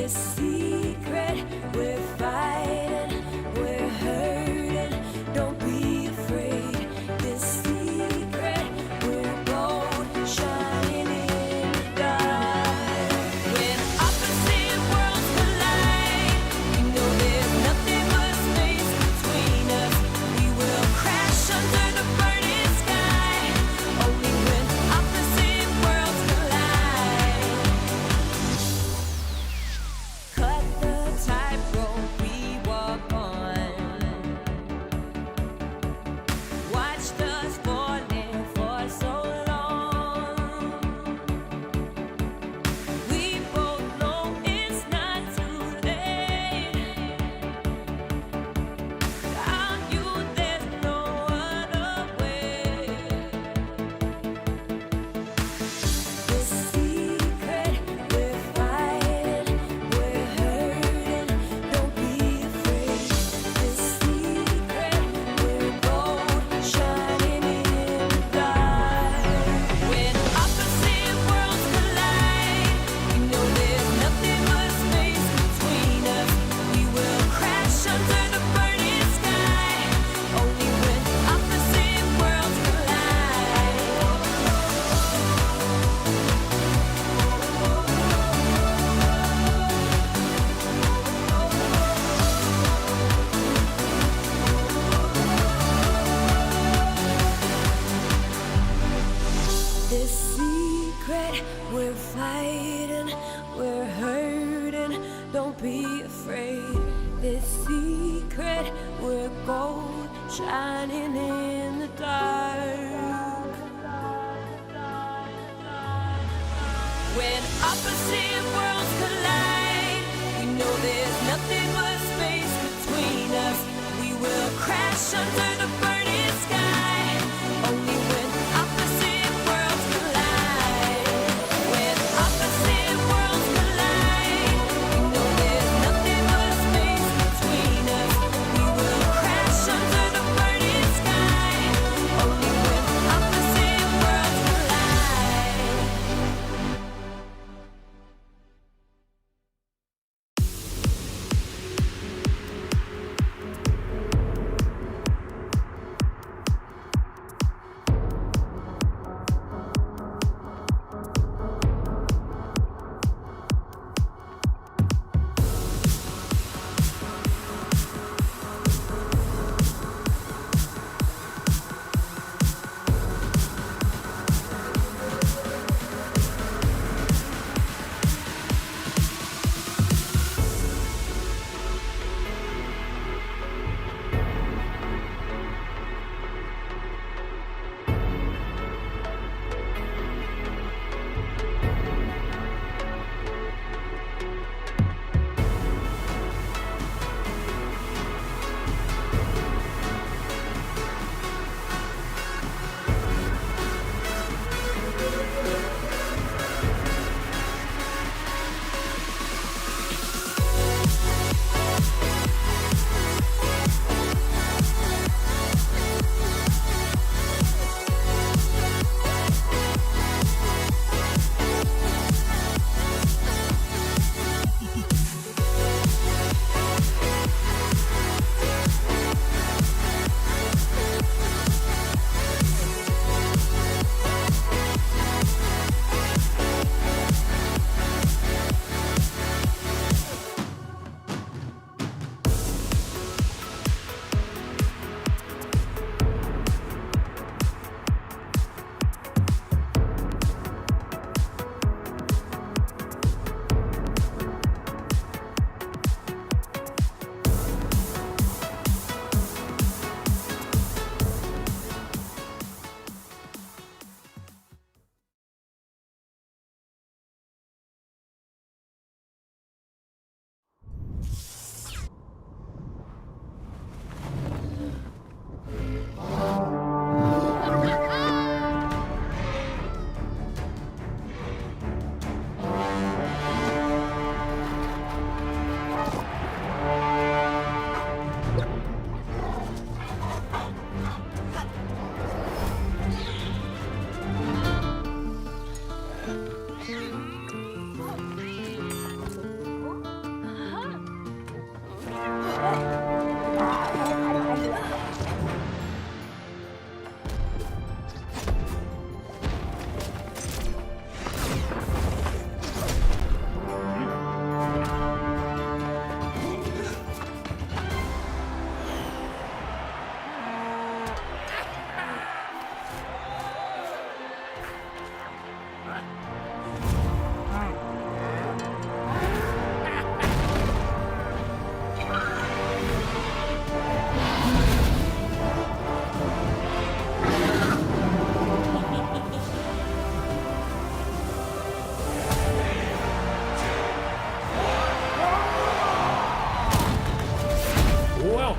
this secret. We're fighting, we're hurting. Don't be afraid. This secret, we're bold, shining in the dark. When opposite worlds collide, we know there's nothing but space between us. We will crash under the burning sky. Only when opposite worlds collide. Cut the tightrope we walk on. Watched us falling for so long. We both know it's not too late. Without you, there's no other way. This secret, we're fighting, we're hurting. Don't be afraid. This secret, we're gold, shining in the dark. When opposite worlds collide, we know there's nothing but space between us. We will crash under the burning sky. Only when opposite worlds collide. This secret, we're fighting, we're hurting. Don't be afraid. This secret, we're gold, shining in the dark. When opposite worlds collide, we know there's nothing but space between us. We will crash under the burning sky. Only when opposite worlds collide. When opposite worlds collide, we know there's nothing but space between us. We will crash under the burning sky. Only when opposite worlds collide.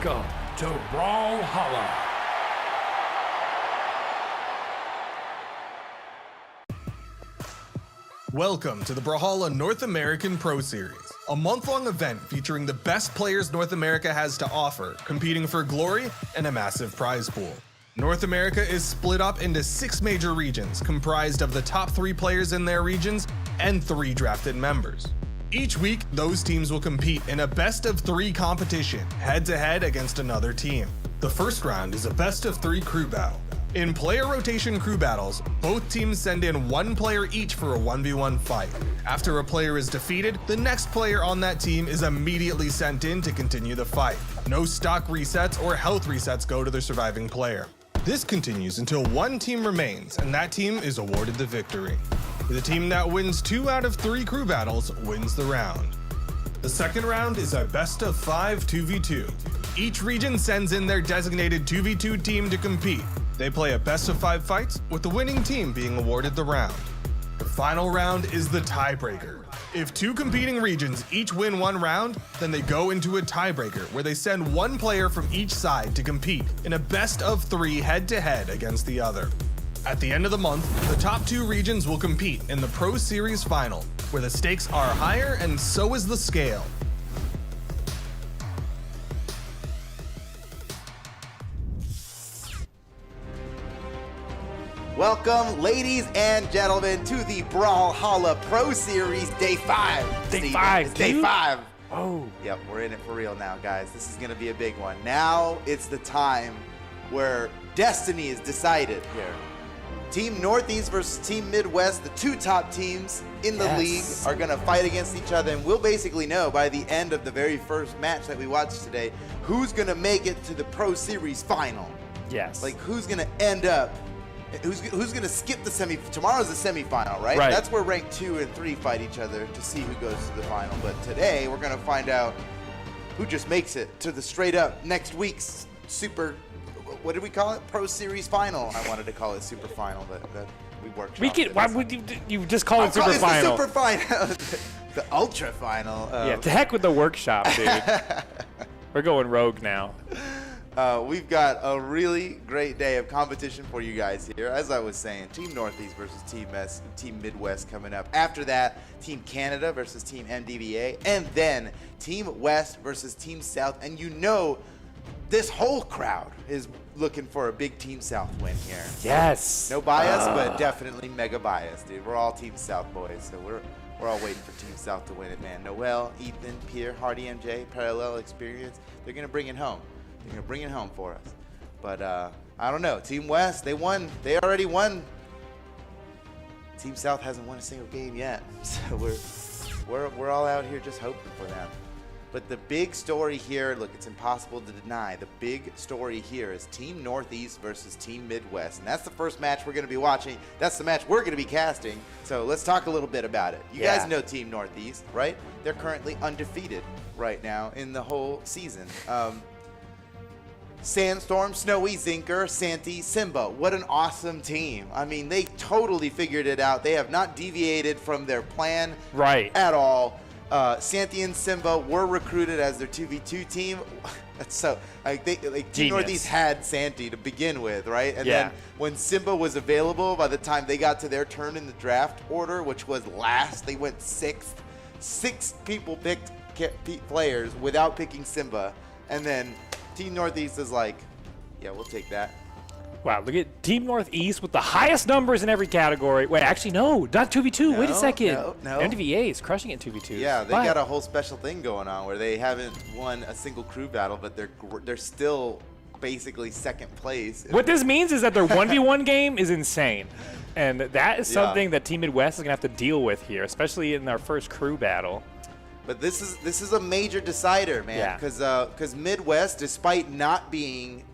Welcome to Brawlhalla. Welcome to the Brawlhalla North American Pro Series, a month-long event featuring the best players North America has to offer, competing for glory and a massive prize pool. North America is split up into 6 major regions, comprised of the top 3 players in their regions and 3 drafted members. Each week, those teams will compete in a best-of-3 competition, head-to-head against another team. The first round is a best-of-3 crew battle. In player rotation crew battles, both teams send in 1 player each for a 1v1 fight. After a player is defeated, the next player on that team is immediately sent in to continue the fight. No stock resets or health resets go to the surviving player. This continues until 1 team remains, and that team is awarded the victory. The team that wins 2 out of 3 crew battles wins the round. The second round is a best-of-5 2v2. Each region sends in their designated 2v2 team to compete. They play a best-of-5 fights, with the winning team being awarded the round. The final round is the tiebreaker. If 2 competing regions each win 1 round, then they go into a tiebreaker where they send 1 player from each side to compete in a best-of-3 head-to-head against the other. At the end of the month, the top 2 regions will compete in the Pro Series final, where the stakes are higher and so is the scale. Welcome, ladies and gentlemen, to the Brawlhalla Pro Series, Day 5. Day 5, It's Day 5. Oh. Yep, we're in it for real now, guys. This is going to be a big one. Now it's the time where destiny is decided here. Team Northeast versus Team Midwest, the 2 top teams in the league, are going to fight against each other, and we'll basically know by the end of the very first match that we watched today who's going to make it to the Pro Series final. Yes. Like, who's going to end up, who's going to skip the tomorrow's the semifinal, right? Right. That's where rank 2 and 3 fight each other to see who goes to the final. But today we're going to find out who just makes it to the straight up next week's super, what did we call it? Pro Series final. I wanted to call it super final, but we worked. Why would you just call it super final? It's the super final. The ultra final. Yeah, to heck with the workshop, dude. We're going rogue now. We've got a really great day of competition for you guys here. As I was saying, Team Northeast versus Team Midwest coming up. After that, Team Canada versus Team MDVA, and then Team West versus Team South. And you know, this whole crowd is looking for a big Team South win here. Yes. No bias, but definitely mega bias, dude. We're all Team South boys, so we're all waiting for Team South to win it, man. Noel, Ethan, Pierre, Hardy MJ, Parallel Experience, they're gonna bring it home. They're gonna bring it home for us. But I don't know. Team West, they won. They already won. Team South hasn't won a single game yet, so we're all out here just hoping for them. But the big story here, look, it's impossible to deny. The big story here is Team Northeast versus Team Midwest, and that's the first match we're going to be watching. That's the match we're going to be casting. So let's talk a little bit about it. You guys know Team Northeast, right? They're currently undefeated right now in the whole season. Sandstorm, Snowy, Zinker, Santi, Simba. What an awesome team. I mean, they totally figured it out. They have not deviated from their plan at all. Santi and Simba were recruited as their 2v2 team. That's so, Team Northeast had Santi to begin with, right? And then when Simba was available, by the time they got to their turn in the draft order, which was last, they went 6th. 6 people picked players without picking Simba. And then Team Northeast is like, yeah, we'll take that. Wow, look at Team Northeast with the highest numbers in every category. Wait, actually, no, not 2v2. Wait a second. No. MTVA is crushing it 2v2. Yeah, they got a whole special thing going on where they haven't won a single crew battle, but they're still basically second place. What this means is that their 1v1 game is insane. And that is something that Team Midwest is going to have to deal with here, especially in their first crew battle. But this is a major decider, man, because Midwest, despite not being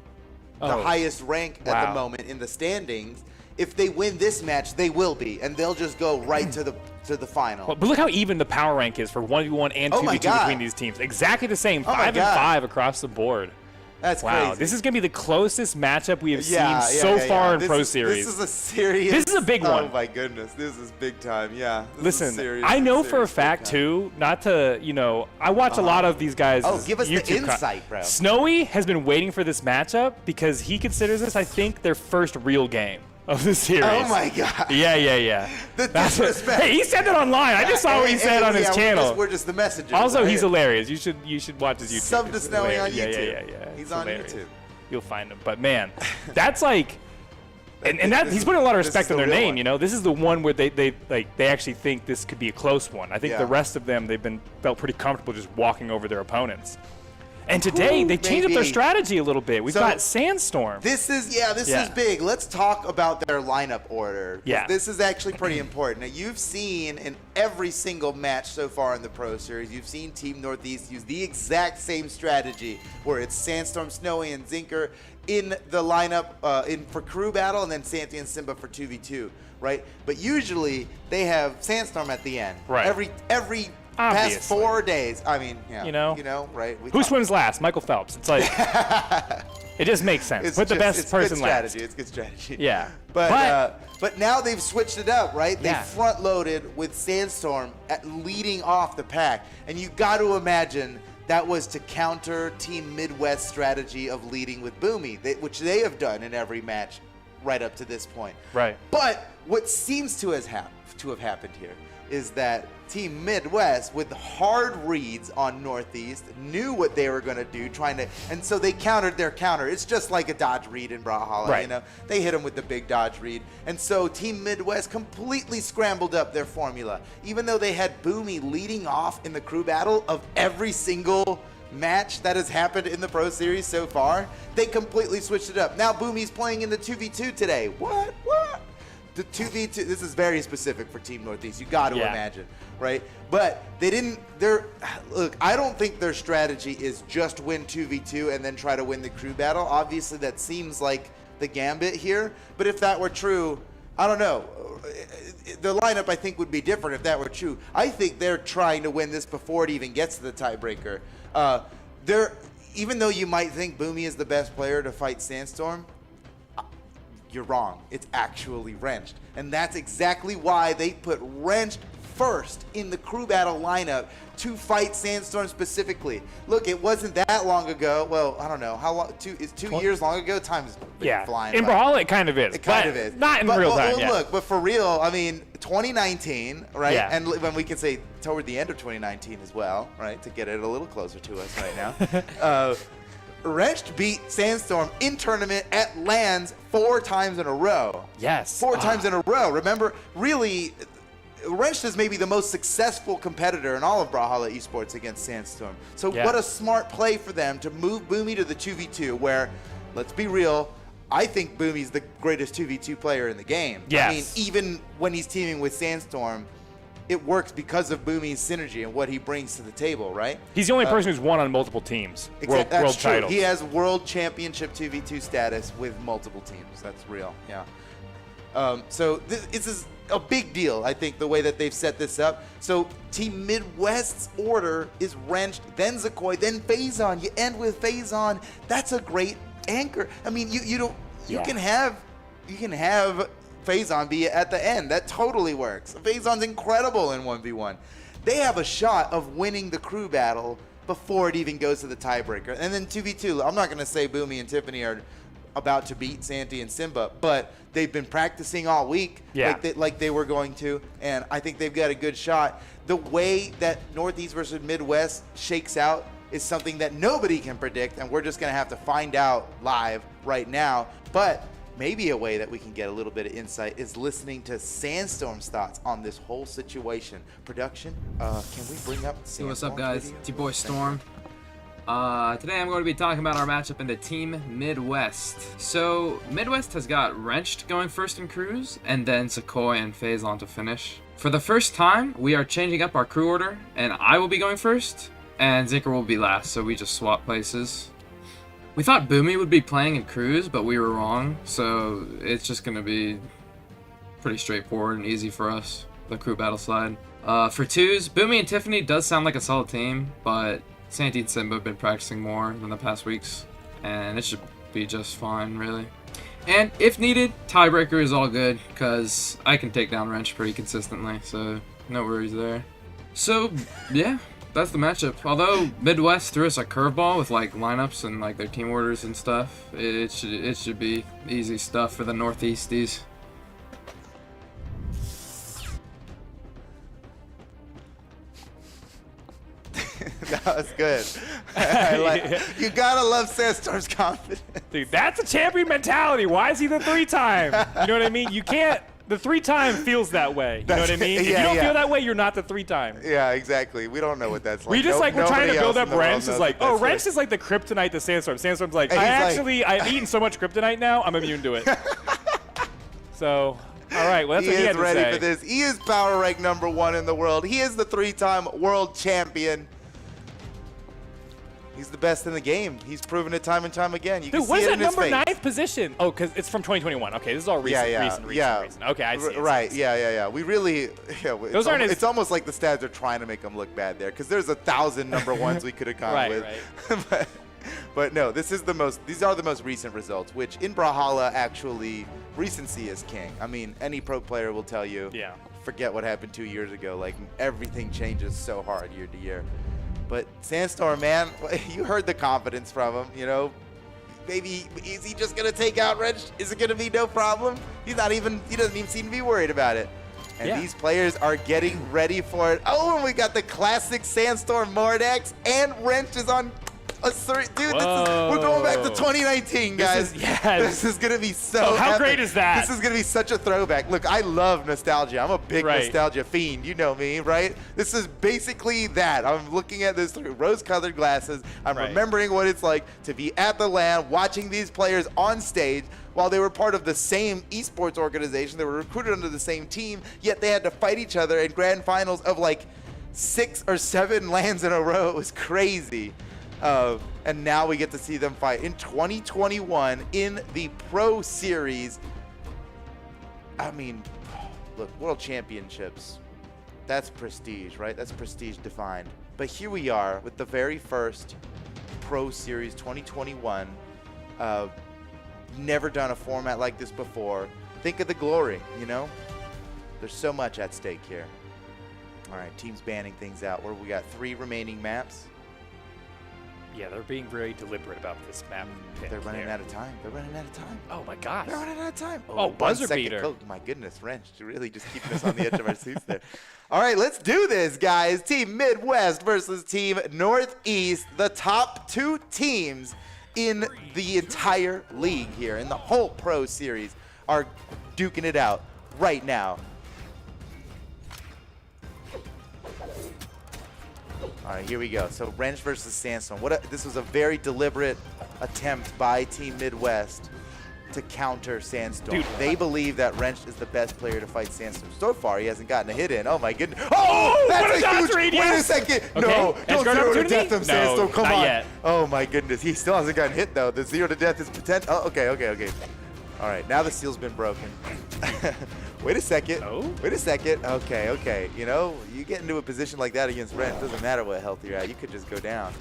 the highest rank at the moment in the standings, if they win this match, they will be, and they'll just go right to the final. But look how even the power rank is for 1v1 and 2v2 between these teams. Exactly the same, 5 and 5 across the board. That's wow, crazy. this is going to be the closest matchup we have seen so far in Pro Series. This is a serious. This is a big one. Oh my goodness, this is big time. Yeah. Listen, I know for a fact too, not to, I watch a lot of these guys. Oh, give us YouTube the insight, bro. Snowy has been waiting for this matchup because he considers this, I think, their first real game of the series. Oh my god. Yeah. The disrespect. Hey, he said that online. I just saw what he said on his channel. We're just the messengers. Also, right? he's hilarious. You should watch his YouTube. Sub to Snowy on YouTube. Yeah. He's It's on hilarious. YouTube. You'll find him. But man, that's like, and that he's putting a lot of respect on their name. This is the one where they actually think this could be a close one. I think the rest of them felt pretty comfortable just walking over their opponents. And today they changed up their strategy a little bit. We've got Sandstorm. This is big. Let's talk about their lineup order. Yeah. This is actually pretty important. Now, you've seen in every single match so far in the Pro Series, you've seen Team Northeast use the exact same strategy where it's Sandstorm, Snowy, and Zinker in the lineup for crew battle, and then Santi and Simba for 2v2, right? But usually they have Sandstorm at the end. Right. Every Obviously. past 4 days. I mean, yeah. Right? Who swims last? Michael Phelps. It's like, it just makes sense. Put the best person last. It's good strategy. Yeah. But now they've switched it up, right? Yeah. They front-loaded with Sandstorm at leading off the pack. And you got to imagine that was to counter Team Midwest strategy of leading with Boomy, which they have done in every match right up to this point. Right. But what seems to have happened here is that Team Midwest, with hard reads on Northeast, knew what they were going to do, and so they countered their counter. It's just like a dodge read in Brawlhalla, right. They hit them with the big dodge read, and so Team Midwest completely scrambled up their formula. Even though they had Boomy leading off in the crew battle of every single match that has happened in the Pro Series so far, they completely switched it up. Now Boomy's playing in the 2v2 today. What? The 2v2, this is very specific for Team Northeast. You got to imagine, right? But look, I don't think their strategy is just win 2v2 and then try to win the crew battle. Obviously, that seems like the gambit here. But if that were true, I don't know. The lineup, I think, would be different if that were true. I think they're trying to win this before it even gets to the tiebreaker. Even though you might think Boomy is the best player to fight Sandstorm, you're wrong. It's actually Wrenched. And that's exactly why they put Wrenched first in the crew battle lineup to fight Sandstorm specifically. Look, it wasn't that long ago. Well, I don't know. How long? Is 2 years long ago? Time's been flying. In Brawlhalla, it kind of is. It kind of is. Not in real time. Look, but for real, I mean, 2019, right? Yeah. And when we can say toward the end of 2019 as well, right? To get it a little closer to us right now. Wrenched beat Sandstorm in tournament at LANs 4 times in a row. Yes. 4 times in a row. Remember, really, Wrenched is maybe the most successful competitor in all of Brawlhalla Esports against Sandstorm. So what a smart play for them to move Boomy to the 2v2 where, let's be real, I think Boomy's the greatest 2v2 player in the game. Yes. I mean, even when he's teaming with Sandstorm, it works because of Boomy's synergy and what he brings to the table, right? He's the only person who's won on multiple teams. World That's true. titles. He has world championship 2v2 status with multiple teams. That's real, yeah. So this is a big deal, I think, the way that they've set this up. So Team Midwest's order is Wrenched, then Zakoi, then Phazon. You end with Phazon. That's a great anchor. I mean, you can have Phazon be at the end. That totally works. Phazon's incredible in 1v1. They have a shot of winning the crew battle before it even goes to the tiebreaker. And then 2v2, I'm not going to say Boomy and Tiffany are about to beat Santi and Simba, but they've been practicing all week like they were going to, and I think they've got a good shot. The way that Northeast versus Midwest shakes out is something that nobody can predict, and we're just going to have to find out live right now. But maybe a way that we can get a little bit of insight is listening to Sandstorm's thoughts on this whole situation. Production, can we bring up Sandstorm? Hey, what's up, guys? video? It's your boy Storm. Today I'm going to be talking about our matchup in the Team Midwest. So, Midwest has got Wrenched going first in crews, and then Zakoi and Phazon to finish. For the first time, we are changing up our crew order, and I will be going first, and Zinker will be last, so we just swap places. We thought Boomy would be playing in crews, but we were wrong, so it's just going to be pretty straightforward and easy for us, the crew battle side. For twos, Boomy and Tiffany does sound like a solid team, but Santi and Simba have been practicing more than the past weeks. and it should be just fine, really. And if needed, Tiebreaker is all good, because I can take down Wrench pretty consistently, so no worries there. So, yeah, that's the matchup. Although Midwest threw us a curveball with like lineups and like their team orders and stuff, it should be easy stuff for the Northeasties. That was good. You gotta love Sandstorm's confidence. Dude, that's a champion mentality. Why is he the 3-time? You know what I mean? You can't. The 3-time feels that way. You know what I mean? If you don't feel that way, you're not the 3-time. Yeah, exactly. We don't know what that's like. We just we're trying to build up Wrench. Is like, oh, Wrench like. is like the kryptonite to Sandstorm. Sandstorm's like, I've eaten so much kryptonite now, I'm immune to it. So, all right, well, that's what he had to say. He is ready for this. He is power rank #1 in the world. He is the 3-time world champion. He's the best in the game. He's proven it time and time again. You can see what is it that in his number face. 9th position? Oh, because it's from 2021. Okay, this is all recent. Recent. Okay, I see. Right, yeah. We really, Those aren't it's almost like the stats are trying to make him look bad there, because there's 1,000 #1s we could have gone with. Right. but no, these are the most recent results, which in Brawlhalla, actually, recency is king. I mean, any pro player will tell you, forget what happened 2 years ago. Like, everything changes so hard year to year. But Sandstorm, man, you heard the confidence from him, you know. Maybe, is he just going to take out Wrench? Is it going to be no problem? He doesn't even seem to be worried about it. And these players are getting ready for it. Oh, and we got the classic Sandstorm Mordex, and Wrench is on a dude, we're going back to 2019, guys. This is going to be so how epic. great is that? This is going to be such a throwback. Look, I love nostalgia. I'm a big nostalgia fiend. You know me, right? This is basically that. I'm looking at this through rose-colored glasses. I'm remembering what it's like to be at the LAN, watching these players on stage while they were part of the same esports organization. They were recruited under the same team, yet they had to fight each other in grand finals of like 6 or 7 LANs in a row. It was crazy. And now we get to see them fight in 2021 in the Pro Series. I mean, look, World Championships, that's prestige, right? That's prestige defined. But here we are with the very first Pro Series 2021. Never done a format like this before. Think of the glory, you know? There's so much at stake here. All right, teams banning things out. Where we got 3 remaining maps. Yeah, they're being very deliberate about this map. They're running out of time. They're running out of time. Oh my gosh. They're running out of time. Oh, buzzer beater. Oh my goodness, Wrench. You're really just keeping us on the edge of our seats there. All right, let's do this, guys. Team Midwest versus Team Northeast. The top 2 teams in the entire league here, in the whole Pro Series, are duking it out right now. All right, here we go. So Wrench versus Sandstorm. This was a very deliberate attempt by Team Midwest to counter Sandstorm. Dude, they believe that Wrench is the best player to fight Sandstorm. So far, he hasn't gotten a hit in. Oh my goodness! Oh, that's a huge. Wait a second. Okay. No, don't 0 to death him, Sandstorm. Come on. Yet. Oh my goodness, he still hasn't gotten hit though. The 0 to death is potential. Oh, okay. All right, now the seal's been broken. Wait a second. Oh? Wait a second. Okay. You know, you get into a position like that against Wrench, doesn't matter what health you're at. You could just go down.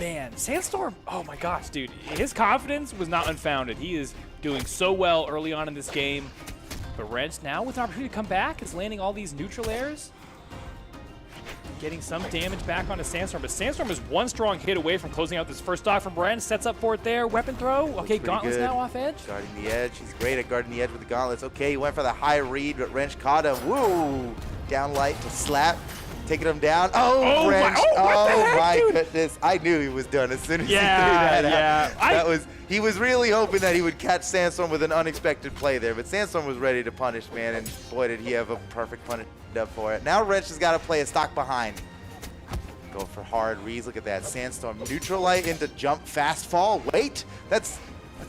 Man, Sandstorm, oh my gosh, dude. His confidence was not unfounded. He is doing so well early on in this game. But Wrench now with an opportunity to come back is landing all these neutral airs. Getting some damage back onto Sandstorm, but Sandstorm is one strong hit away from closing out this first stock from Wrench. Sets up for it there. Weapon throw. Okay, Gauntlet's now off edge. Guarding the edge. He's great at guarding the edge with the gauntlets. Okay, he went for the high read, but Wrench caught him. Woo! Down light to slap. Taking him down. Oh, Wrench. My goodness. I knew he was done as soon as he threw that out. He was really hoping that he would catch Sandstorm with an unexpected play there, but Sandstorm was ready to punish, man, and boy, did he have a perfect punish up for it. Now Wrench has got to play a stock behind. Go for hard reads. Look at that. Sandstorm neutral light into jump fast fall. Wait, that's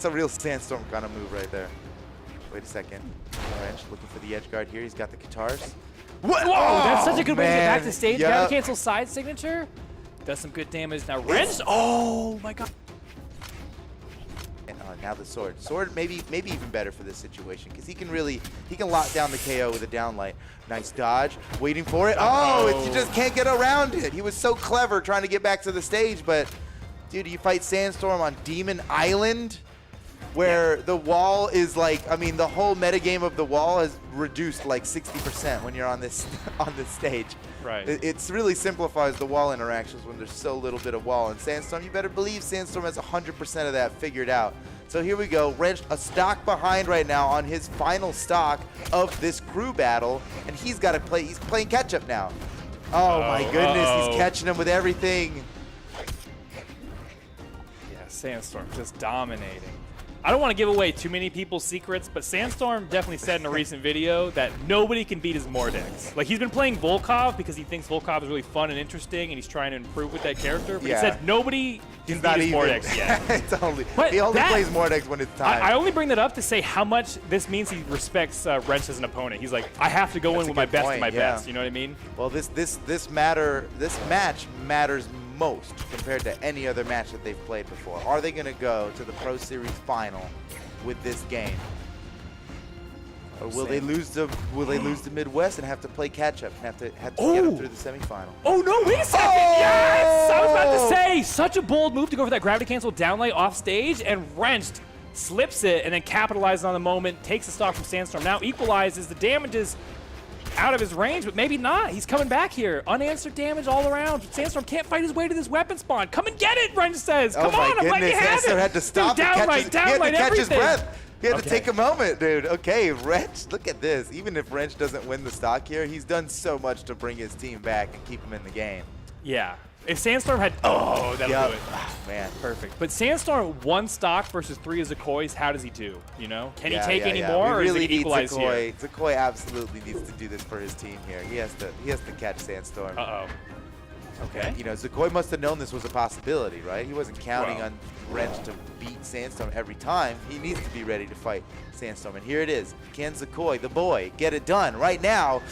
a real Sandstorm kind of move right there. Wait a second. Wrench looking for the edge guard here. He's got the guitars. What? Whoa, that's such a good way to get back to stage. Yep. Cancel side signature. Does some good damage. Now Wrench. Oh my god. And now the sword. Sword maybe even better for this situation because he can lock down the KO with a downlight. Nice dodge. Waiting for it. Oh, you just can't get around it. He was so clever trying to get back to the stage, but Dude, you fight Sandstorm on Demon Island, where the wall is like, I mean, the whole metagame of the wall is reduced like 60% when you're on this stage. Right. It really simplifies the wall interactions when there's so little bit of wall. And Sandstorm, you better believe Sandstorm has 100% of that figured out. So here we go, Wrench a stock behind right now on his final stock of this crew battle, and he's got to play, he's playing catch up now. Oh my goodness, he's catching him with everything. Yeah, Sandstorm just dominating. I don't want to give away too many people's secrets, but Sandstorm definitely said in a recent video that nobody can beat his Mordex. Like, he's been playing Volkov because he thinks Volkov is really fun and interesting, and he's trying to improve with that character. But he said nobody can beat his Mordex yet. He only plays Mordex when it's time. I only bring that up to say how much this means he respects Wrench as an opponent. He's like, I have to go in with my best of my best. You know what I mean? Well, this match matters most compared to any other match that they've played before. Are they going to go to the Pro Series final with this game, or will they lose to Midwest and have to play catch up and have to get them through the semifinal? Oh no! Wait a second! Yes! I was about to say, such a bold move to go for that gravity cancel downlight off stage, and Wrenched slips it and then capitalizes on the moment, takes the stock from Sandstorm. Now equalizes the damages out of his range, but maybe not. He's coming back here. Unanswered damage all around. Sandstorm can't fight his way to this weapon spawn. Come and get it, Wrench says. Come on, I'm letting you have it. Sandstorm had to stop and catch his breath. He had to take a moment, dude. Okay, Wrench, look at this. Even if Wrench doesn't win the stock here, he's done so much to bring his team back and keep him in the game. Yeah. If Sandstorm had, that'll do it. Oh, man, perfect. But Sandstorm 1 stock versus 3 of Zakoi's. How does he do? You know, can he take any more, or really is it equalized here? Zakoi absolutely needs to do this for his team here. He has to catch Sandstorm. Okay. And, you know, Zakoi must have known this was a possibility, right? He wasn't counting on Wrench to beat Sandstorm every time. He needs to be ready to fight Sandstorm. And here it is. Can Zakoi, the boy, get it done right now?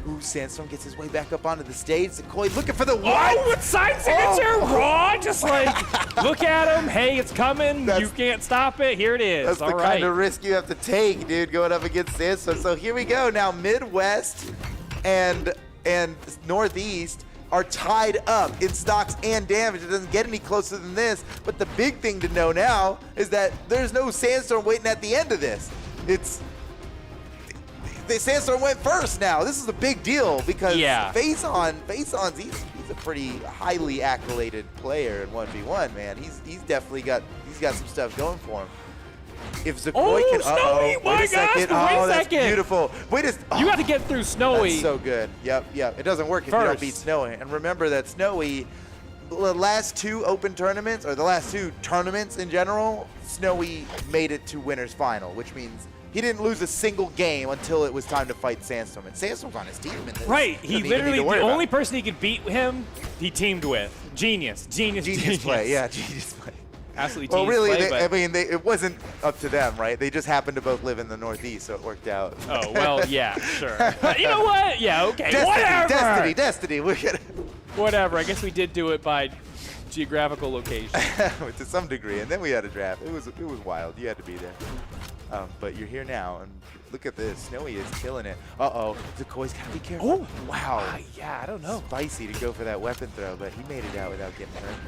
Ooh, Sandstorm gets his way back up onto the stage. Zakoi looking for the what? Oh, with side signature! Raw, just like, look at him. Hey, it's coming. You can't stop it. Here it is. That's the kind of risk you have to take, dude, going up against Sandstorm. So here we go. Now Midwest and Northeast are tied up in stocks and damage. It doesn't get any closer than this. But the big thing to know now is that there's no Sandstorm waiting at the end of this. The Sandstorm went first now. This is a big deal because Faison's he's a pretty highly accoladed player in 1v1, man. He's definitely got some stuff going for him. If Zakoi can, Snowy! Wait a second. That's beautiful. You got to get through Snowy. That's so good. Yep. It doesn't work if you don't beat Snowy. And remember that Snowy, the last 2 open tournaments, or the last 2 tournaments in general, Snowy made it to winner's final, which means he didn't lose a single game until it was time to fight Sandstorm. And Sandstorm's on his team in this. Right. He literally, the only person he could beat him, he teamed with. Genius play. Yeah, genius play. Absolutely. Well, really, it wasn't up to them, right? They just happened to both live in the Northeast, so it worked out. Oh, well, yeah, sure. But you know what? Yeah, okay. Destiny. Whatever. I guess we did do it by geographical location. To some degree, and then we had a draft. It was wild. You had to be there. But you're here now, and look at this. Snowy is killing it. Zakoi's got to be careful. Oh, wow. Yeah, I don't know. Spicy to go for that weapon throw, but he made it out without getting hurt.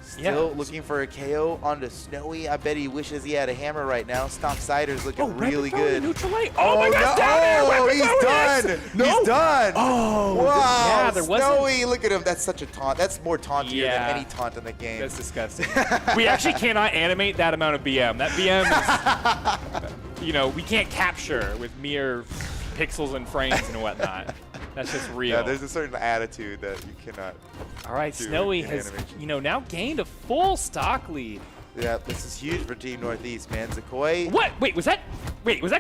Still looking for a KO onto Snowy. I bet he wishes he had a hammer right now. Stomp Cider's looking really good. Neutral light. Oh my gosh, down there! He's done! He's done! Oh, wow! Yeah, there Snowy, look at him. That's such a taunt. That's more tauntier than any taunt in the game. That's disgusting. We actually cannot animate that amount of BM. That BM is, you know, we can't capture with mere pixels and frames and whatnot. That's just real. Yeah, there's a certain attitude that you cannot. All right, Snowy has, now gained a full stock lead. Yeah, this is huge for Team Northeast, man. Zakoi. What? Wait, was that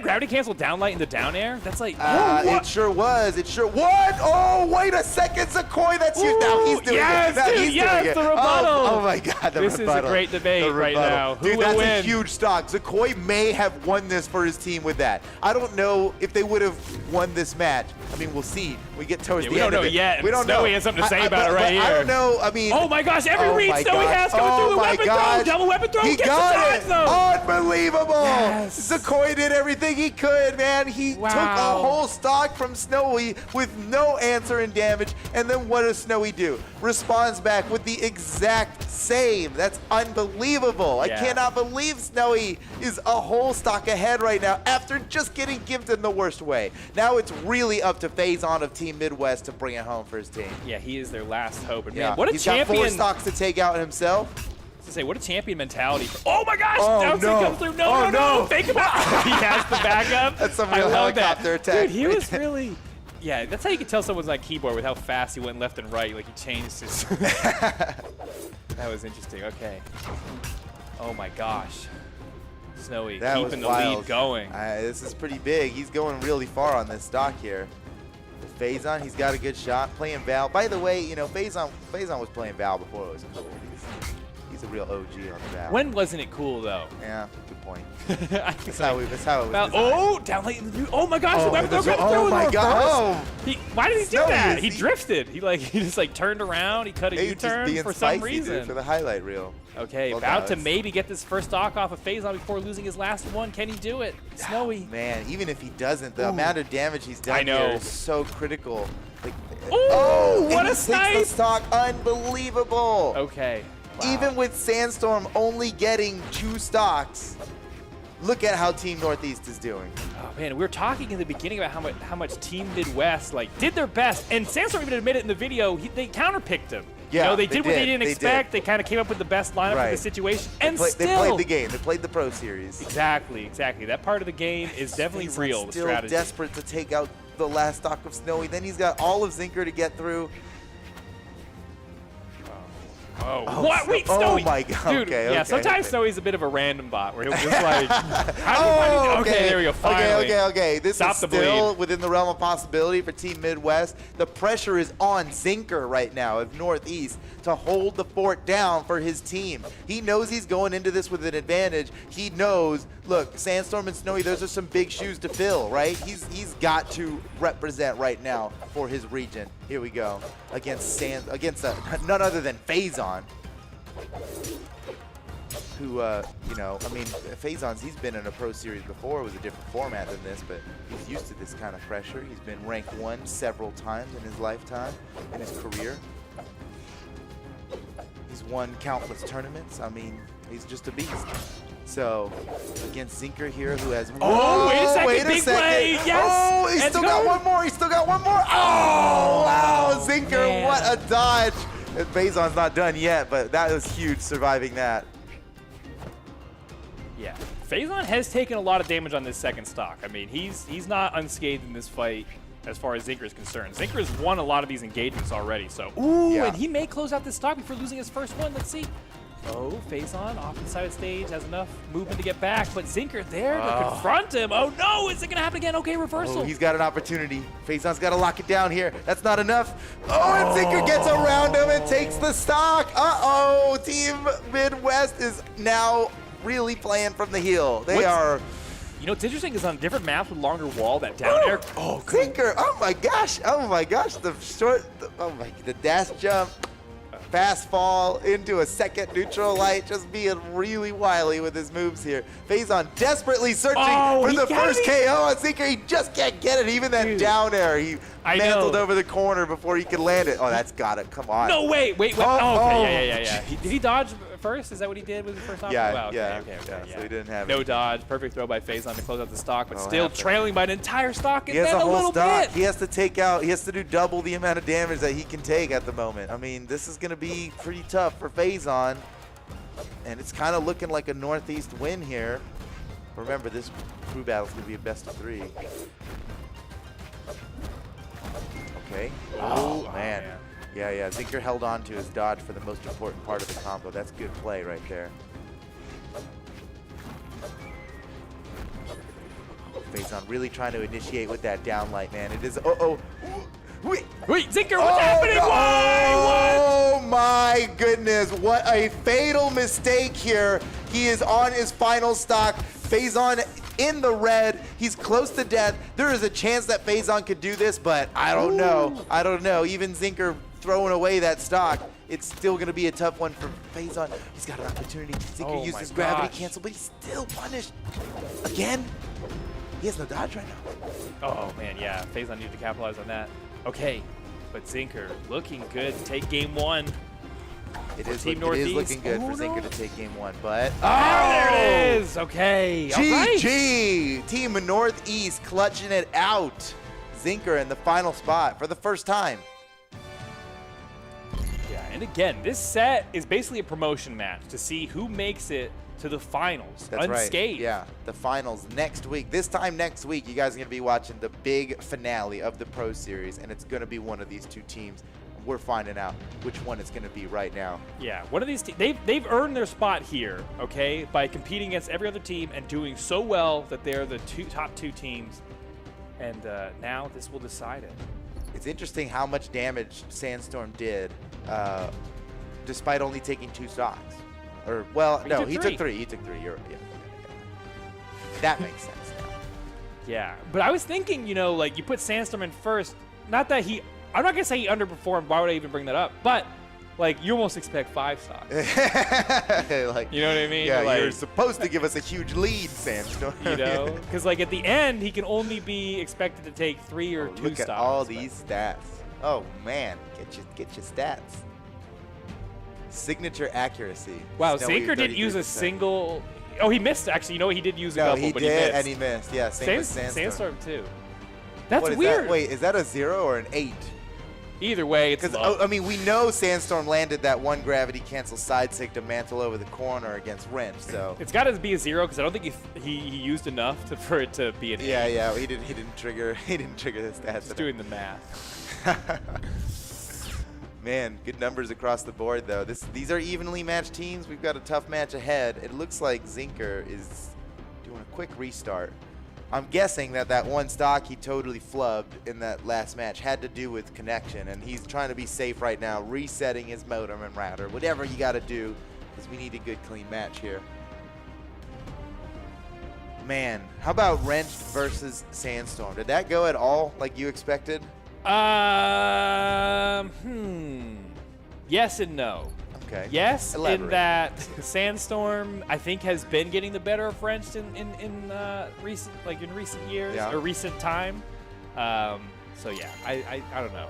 gravity cancel downlight in the down air? That's like. It sure was. What? Oh, wait a second, Zakoi. That's huge. Now he's doing it. Now he's doing it. The rebuttal. Oh my God, the rebuttal. This is a great debate right now. Who will that's win? a huge stock. Zakoi may have won this for his team with that. I don't know if they would have won this match. I mean, we'll see. We get towards the end of it. We don't know yet. We don't know. Snowy has something to say about it right here. I don't know. I mean. Oh my gosh! Every read Snowy has coming through the weapon throw. Double weapon throw. He got it. Unbelievable! Yes. Zakoi did everything he could, man. He took a whole stock from Snowy with no answer in damage, and then what does Snowy do? Responds back with the exact same. That's unbelievable. I Yeah. cannot believe Snowy is a whole stock ahead right now after just getting gimped in the worst way. Now it's really up to Faison of Team Midwest to bring it home for his team. Yeah, he is their last hope. And Yeah, man, what a he's champion! got 4 stocks to take out himself. To say, what a champion mentality. Oh my gosh! Oh, Down no. comes through. No, Oh, no. no. Think about it. He has the backup. That's some I real love that. helicopter attack. Dude, he was really. Yeah, that's how you can tell someone's on keyboard with how fast he went left and right. Like he changed his. That was interesting. Okay. Oh my gosh. Snowy That was keeping the wild. lead going. This is pretty big. He's going really far on this stock here. Faison, he's got a good shot playing Val. By the way, you know, Faison was playing Val before it was cool. He's a real OG on the Val. When wasn't it cool though? Yeah, good point. That's That's how it was designed. oh, down late in the Oh my gosh, the weapon throw got oh thrown my in god. reverse. Why did he do No, that? he- He drifted. He just like turned around. He cut a Hey, just U-turn being for some spicy, dude, reason. for the highlight reel. Okay, Well, about no, to it's- maybe get this first stock off of Faison before losing his last one. Can he do it? Snowy. Man, even if he doesn't, the amount of damage he's done I know. here is so critical. Like, Ooh, what and a he snipe! takes the stock, unbelievable. Okay. Wow. Even with Sandstorm only getting 2 stocks, look at how Team Northeast is doing. Oh man, we were talking in the beginning about how much Team Midwest like did their best, and Sandstorm even admitted in the video they counterpicked him. Yeah, you know, they they did what they did. didn't They expect. did. They kind of came up with the best lineup for Right. the situation, and They still played the game. They played the Pro Series. Exactly. That part of the game is definitely He's real. The still strategy. desperate to take out the last stock of Snowy. Then he's got all of Zinker to get through. Oh, what? Wait, oh Snowy. my God. Dude, Okay, yeah, okay, sometimes okay. Snowy's a bit of a random bot where he'll just like, how do you okay, there we go, finally. Okay. This Stop is the still bleed. within the realm of possibility for Team Midwest. The pressure is on Zinker right now of Northeast to hold the fort down for his team. He knows he's going into this with an advantage. He knows, look, Sandstorm and Snowy, those are some big shoes to fill, right? He's got to represent right now for his region. Here we go. Against none other than Faison. Who, you know, I mean, Faison's, he's been in a Pro Series before. It was a different format than this, but he's used to this kind of pressure. He's been ranked 1 several times in his lifetime, in his career. He's won countless tournaments. I mean, he's just a beast. So, against Zinker here, who has... Oh, wait a second, wait big play, yes! Oh, he's Let's still go. got one more, he's still got one more! Oh, wow, Zinker, man. what a dodge! And Faison's not done yet, but that was huge, surviving that. Yeah, Faison has taken a lot of damage on this second stock. I mean, he's not unscathed in this fight as far as Zinker is concerned. Zinker's won a lot of these engagements already, so ooh, Yeah. and he may close out this stock before losing his first one. Let's see. Oh, Faison off to the side of the stage, has enough movement to get back, but Zinker there to confront him. Oh no, is it gonna happen again? Okay, reversal. Oh, he's got an opportunity. Faison's got to lock it down here. That's not enough. Oh, and Zinker gets around him and takes the stock. Uh-oh, Team Midwest is now really playing from the heel. They are... You know what's interesting is on different maps with longer wall, that down air. Oh, Zinker. Oh my gosh. The short, the dash jump. Fast fall into a second neutral light, just being really wily with his moves here. Faison desperately searching for he the got first me. KO on Zinker. He just can't get it. Even that Dude. down air, he I mantled know. over the corner before he could land it. Oh, that's got it. Come on. No, wait. Oh, Okay, oh. yeah. Did he dodge first? Is that what he did with the first option? Yeah, Wow, yeah, okay, yeah, so he didn't have no it. dodge. Perfect throw by Faison to close out the stock, but Oh, still happened. trailing by an entire stock and He has then a a whole little stock. bit. He has to take out, he has to do double the amount of damage that he can take at the moment. I mean, this is going to be pretty tough for Faison. And it's kind of looking like a Northeast win here. Remember, this crew battle is going to be a best of 3. Okay. Oh, man. Yeah. Zinker held on to his dodge for the most important part of the combo. That's good play right there. Faison really trying to initiate with that down light, man. It is. Wait, Zinker, what's happening? no. Why? Oh my goodness! What a fatal mistake here. He is on his final stock. Faison in the red. He's close to death. There is a chance that Faison could do this, but I don't know. I don't know. Even Zinker throwing away that stock, it's still going to be a tough one for Faison. He's got an opportunity. Zinker Oh used my his gravity gosh. cancel, but he's still punished. Again? He has no dodge right now. Oh, man, yeah. Faison needed to capitalize on that. Okay, but Zinker looking good to take game 1. It for is, Team it Northeast. is looking good for Oh, Zinker no. to take game 1, but There it is. Okay. All right. GG! Team Northeast clutching it out. Zinker in the final spot for the first time. Yeah, and again, this set is basically a promotion match to see who makes it to the finals That's unscathed. right. Yeah, the finals next week. This time next week, you guys are going to be watching the big finale of the Pro Series, and it's going to be one of these two teams. We're finding out which one it's going to be right now. Yeah, one of these they've earned their spot here, okay, by competing against every other team and doing so well that they're the top two teams. And now this will decide it. It's interesting how much damage Sandstorm did, despite only taking 2 stocks. Or, well, no, he took 3. He took 3. You're, yeah. That makes sense now. Yeah, but I was thinking, you know, like you put Sandstorm in first. Not that I'm not gonna say he underperformed. Why would I even bring that up? But like you almost expect 5 stocks. Like, You know what I mean? Yeah, Like- you're supposed to give us a huge lead, Sandstorm. You know, because like at the end he can only be expected to take 3 or 2 Look stocks. at all but- these stats. Oh man, get your stats. Signature accuracy. Wow, Snowy, Zinker didn't use a 33%. single. Oh, he missed. Actually, you know what? He did use a No, couple, he but did, he missed. and he missed. Yeah, same with Sandstorm. Sandstorm too. That's What is weird. that? Wait, is that a 0 or an 8? Either way, it's Because low. I mean, we know Sandstorm landed that one gravity cancel side sig to mantle over the corner against Wrench. So It's got to be a 0 because I don't think he used enough for it to be an 8. yeah, he didn't trigger the stats. Just doing the math. Man, good numbers across the board though. These are evenly matched teams. We've got a tough match ahead. It looks like Zinker is doing a quick restart. I'm guessing that one stock he totally flubbed in that last match had to do with connection, and he's trying to be safe right now, resetting his modem and router, whatever you got to do, because we need a good, clean match here. Man, how about Wrench versus Sandstorm? Did that go at all like you expected? Yes and no. Okay. Yes, Elaborate. in that Sandstorm, I think, has been getting the better of Wrench in recent years Yeah. or recent time. So yeah, I don't know.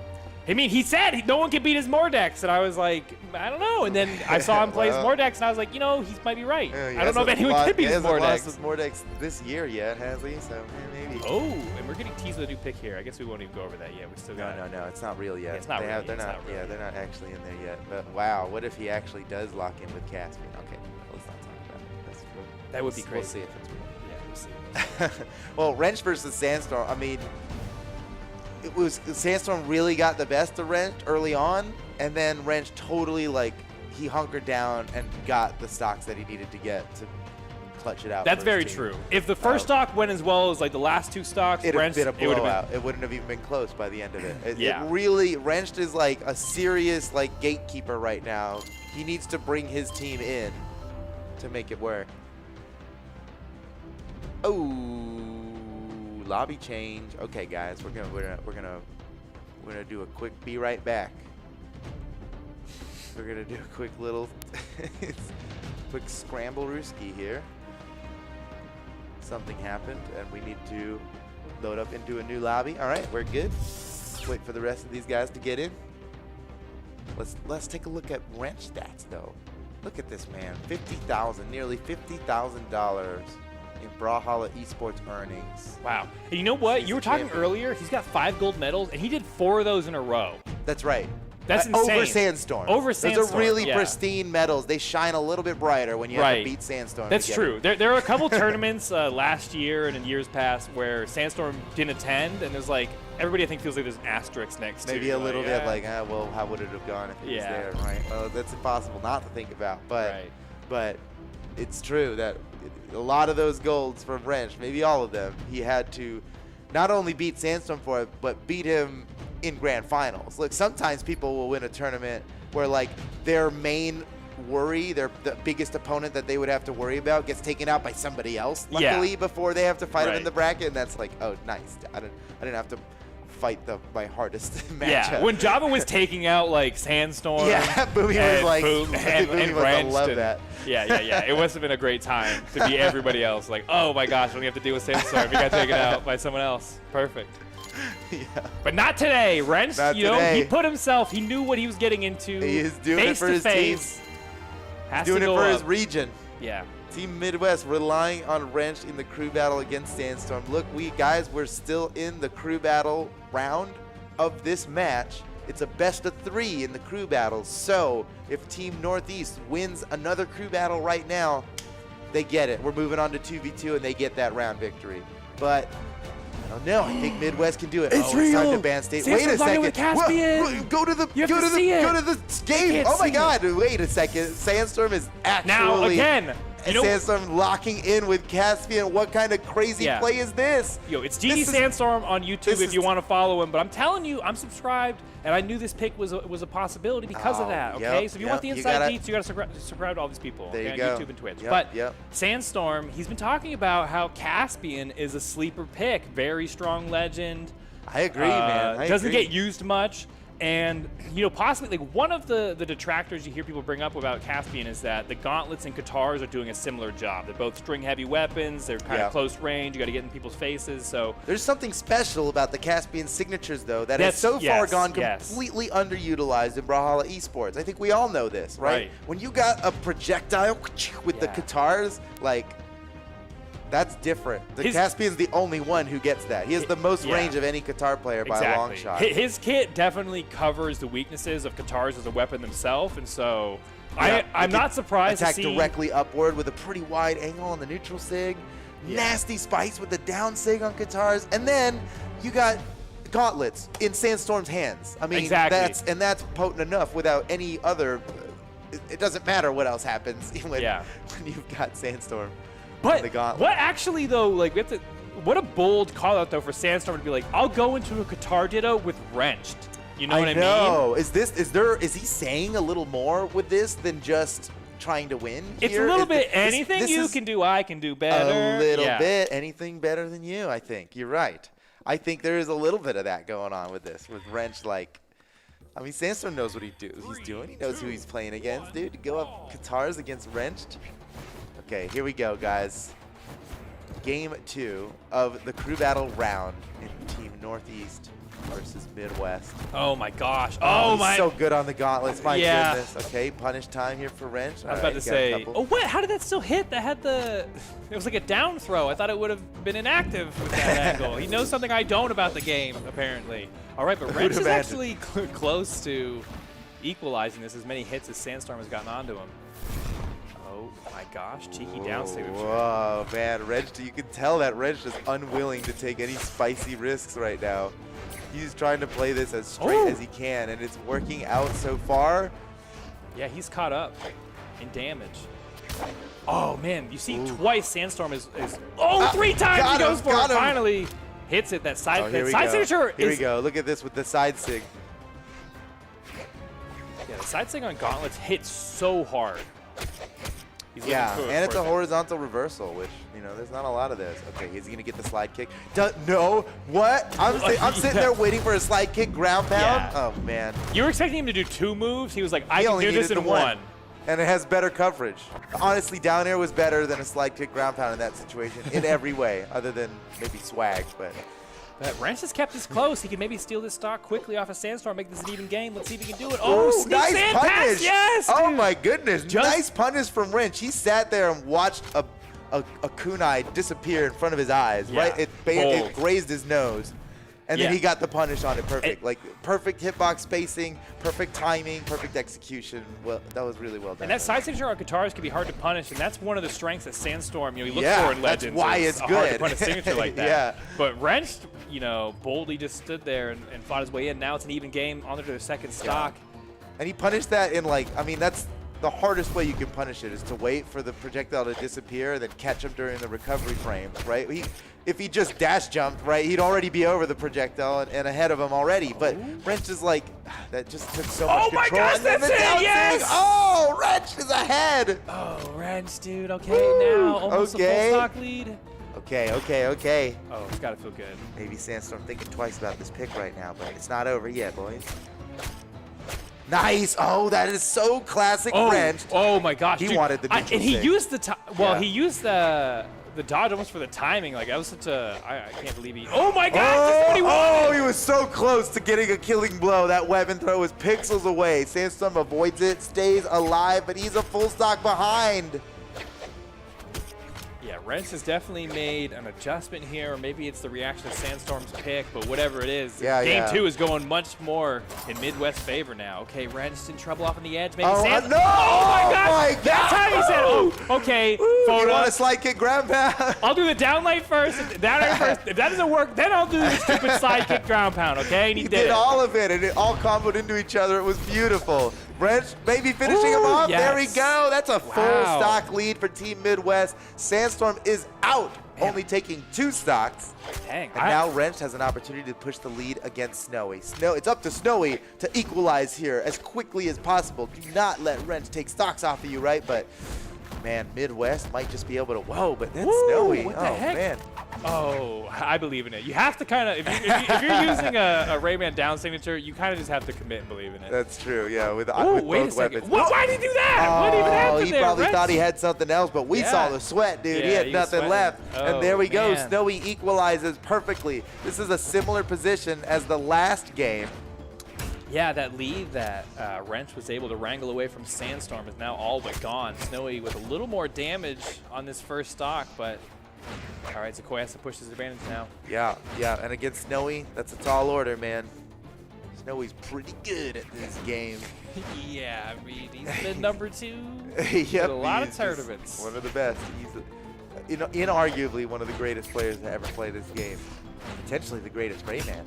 I mean, he said no one can beat his Mordex, and I was like, I don't know. And then I saw him play his Well. Mordex, and I was like, you know, he might be right. Yeah, he I don't know if hasn't anyone lost- can beat he his hasn't lost Mordex. his Mordex this year yet, has he? So maybe. Oh, and we're getting teased with a new pick here. I guess we won't even go over that yet. We still got No, it's not real yet. It's not real They're yet, it's not. not real Yeah, yet. they're not actually in there yet. But wow, what if he actually does lock in with Caspian? Okay, let's not talk about it. That would be We'll crazy. see if it's real. Yeah, we'll see. Well, Wrench versus Sandstorm. I mean, it was Sandstorm really got the best of Wrench early on, and then Wrench totally he hunkered down and got the stocks that he needed to get to clutch it out. That's for very his team. true. If the first stock went as well as like the last 2 stocks, It'd have Wrench, been a it would have blowout. been. It wouldn't have even been close by the end of it. Yeah. It really, Wrenched is like a serious gatekeeper right now. He needs to bring his team in to make it work. Oh, lobby change. Okay, guys, we're gonna do a quick be right back. We're gonna do a quick little quick scramble rooski here. Something happened and we need to load up into a new lobby. All right, we're good. Wait for the rest of these guys to get in. Let's take a look at Wrench stats though. Look at this man, nearly $50,000 in Brawlhalla Esports earnings. Wow. And you know what? He's You a were talking champion. earlier. He's got 5 gold medals, and he did 4 of those in a row. That's right. That's Over insane. Sandstorm. Over Those Sandstorm, are really yeah. pristine medals. They shine a little bit brighter when you have Right. to beat Sandstorm. That's to get true. it. There were a couple tournaments last year and in years past where Sandstorm didn't attend, and there's like everybody I think feels like there's an asterisk next to Maybe a little bit yeah. well, how would it have gone if he Yeah. was there, right? Well, that's impossible not to think about, but Right. but it's true that a lot of those golds from Wrench, maybe all of them, he had to not only beat Sandstorm for it, but beat him in grand finals. Look, sometimes people will win a tournament where their main worry, the biggest opponent that they would have to worry about gets taken out by somebody else, Yeah. luckily, before they have to fight him in Right. the bracket, and that's like, oh, nice. I didn't have to fight my hardest matchup. Yeah, when Java was taking out like Sandstorm, Yeah, Boomy was and like, Boom, and Boomy must have Wrench loved and- that. Yeah. It must have been a great time to be everybody else. Like, oh my gosh, we only have to deal with Sandstorm. We got taken out by someone else. Perfect. But not today. Wrench, Not you know, today. he put himself, he knew what he was getting into. He is doing it face for to his team. face. Has Doing to it go for up. his region. Yeah. Team Midwest relying on Wrench in the crew battle against Sandstorm. Look, we're still in the crew battle round of this match. It's a best of 3 in the crew battles. So if Team Northeast wins another crew battle right now, they get it. We're moving on to 2v2 and they get that round victory. But I don't know. I think Midwest can do it. It's It's time real. to ban state. Sandstorm's Wait a locked in with second. Caspian. Go to the You have go to to the see it. go to the game. can't Oh my see God! Wait a second. Sandstorm is actually Now, again, you know, Sandstorm locking in with Caspian. What kind of crazy Yeah. play is this? Yo, it's This GD is- Sandstorm on YouTube this if is- you want to follow him. But I'm telling you, I'm subscribed, and I knew this pick was a possibility because of Oh, that. Okay, yep, so if you want the yep, you inside gotta- deets, you got to subscribe to all these people. There okay, you go. on YouTube and Twitch. Yep, But yep. Sandstorm, he's been talking about how Caspian is a sleeper pick, very strong legend. I agree, man. I Doesn't agree. get used much. And, you know, possibly, like, one of the detractors you hear people bring up about Caspian is that the gauntlets and Katars are doing a similar job. They're both string-heavy weapons. They're kind Yeah. of close range. You got to get in people's faces. So There's something special about the Caspian signatures, though, that has That's- so far yes, gone yes. completely underutilized in Brawlhalla Esports. I think we all know this, right? Right. When you got a projectile with the Yeah. Katars, like, that's different. The His- Caspian's the only one who gets that. He has the most Yeah. range of any Katar player by a long shot. His kit definitely covers the weaknesses of Katars as a weapon themselves, and so Yeah, I'm he not can surprised to attack see. directly upward with a pretty wide angle on the neutral sig. Yeah. Nasty spikes with the down sig on Katars, and then you got gauntlets in Sandstorm's hands. I mean, Exactly. that's potent enough without any other. It doesn't matter what else happens when, Yeah. when you've got Sandstorm. But the gauntlet. what actually though, like, we have to, what a bold call out though for Sandstorm to be like, I'll go into a Katar Ditto with Wrenched. You know what I mean? know. Is he saying a little more with this than just trying to win? It's here? a little Is- bit anything this you is- can do, I can do better. A little Yeah. bit. Anything better than you, I think. You're right. I think there is a little bit of that going on with this, with Wrench. Like, I mean, Sandstorm knows what he's doing. He knows who he's playing against, dude. To go up Katars against Wrenched. Okay, here we go, guys. Game 2 of the crew battle round in Team Northeast versus Midwest. Oh my gosh. Oh he's my. so good on the gauntlets. My Yeah. goodness. Okay, punish time here for Wrench. I was about to say, oh what? How did that still hit? That had the, it was like a down throw. I thought it would have been inactive with that angle. He knows something I don't about the game, apparently. All right, but Wrench is imagine? actually close to equalizing this as many hits as Sandstorm has gotten onto him. Oh my gosh, cheeky down signature. Whoa, man, Wrench, you can tell that Wrench is unwilling to take any spicy risks right now. He's trying to play this as straight as he can, and it's working out so far. Yeah, he's caught up in damage. Oh man, you see twice Sandstorm is three times got he goes him, for got it. him. Finally hits it. That side, Oh, here that we side go. signature Here we is. go. Look at this with the side sig. Yeah, the side sig on gauntlets hits so hard. He's looking Yeah, for- and it's for a the- horizontal reversal, which, you know, there's not a lot of this. Okay, is he going to get the slide kick? No. What? I'm sitting there waiting for a slide kick ground pound. Yeah. Oh, man. You were expecting him to do 2 moves. He was like, I He can only do this needed in the one. And it has better coverage. Honestly, down air was better than a slide kick ground pound in that situation in every way, other than maybe swag. But But Wrench has kept this close. He can maybe steal this stock quickly off of Sandstorm, make this an even game. Let's see if he can do it. Oh, Ooh, sneaks nice in, punish! pass, yes! Oh dude. my goodness, Just- nice punish from Wrench. He sat there and watched a kunai disappear in front of his eyes. Yeah, Right, it bold. grazed his nose, and Yeah. then he got the punish on it. Perfect, And- like perfect hitbox spacing, perfect timing, perfect execution. Well, that was really well done. And that side signature on guitars can be hard to punish, and that's one of the strengths that Sandstorm, you know, he looks Yeah, for in that's Legends. why is it's a hard to good. punish signature like that. Yeah. But Wrench, you know, boldly just stood there and fought his way in. Now it's an even game on to their second stock. And he punished that in, like, I mean, that's the hardest way you can punish it, is to wait for the projectile to disappear and then catch him during the recovery frames, right? If he just dash jumped, right, he'd already be over the projectile and ahead of him already. But Wrench is like, that just took so much Oh my control. gosh, And then that's the it, down yes! sig. Oh, Wrench is ahead. Oh, Wrench, dude. Okay, now almost okay. a full stock lead. Okay. Oh, it's got to feel good. Maybe Sandstorm thinking twice about this pick right now, but it's not over yet, boys. Nice. Oh, that is so classic Wrench. Oh my gosh. He dude. wanted the neutral and he sig. used the Yeah. he used the the dodge almost for the timing. Like, that was such a, I can't believe he, oh my gosh, this is what he wanted. He was so close to getting a killing blow. That weapon throw was pixels away. Sandstorm avoids it, stays alive, but he's a full stock behind. Yeah, Wrench has definitely made an adjustment here, or maybe it's the reaction of Sandstorm's pick, but whatever it is, game 2 is going much more in Midwest favor now. Okay, Wrench in trouble off on the edge. Maybe No! Oh my gosh! That's how he said, oh, okay. You Photo. want a slide kick ground pound? I'll do the down light first. If that doesn't work, then I'll do the stupid slide kick ground pound, okay? And he did it. All of it, and it all comboed into each other. It was beautiful. Wrench maybe finishing him off. Yes. There we go. That's a full stock lead for Team Midwest. Sandstorm is out, only taking 2 stocks. Dang. And now Wrench has an opportunity to push the lead against Snowy. It's up to Snowy to equalize here as quickly as possible. Do not let Wrench take stocks off of you, right? But man, Midwest might just be able to. Whoa, but then Snowy. What the heck? Man. Oh, I believe in it. You have to kind of, if you're using a Rayman down signature, you kind of just have to commit and believe in it. That's true. Yeah, with wait both a second. weapons. Why did he do that? What even happened he there? probably Wrench? thought he had something else, but we saw the sweat, dude. He Yeah, had he was nothing sweating. left. Oh, And there we go. man. Snowy equalizes perfectly. This is a similar position as the last game. Yeah, that lead that Wrench was able to wrangle away from Sandstorm is now all but gone. Snowy with a little more damage on this first stock, but all right, Sequoia has to push his advantage now. Yeah, and against Snowy, that's a tall order, man. Snowy's pretty good at this game. Yeah, I mean, he's been number 2 Yep, in a lot of he's just tournaments. one of the best. He's inarguably one of the greatest players to ever play this game. Potentially the greatest Rayman.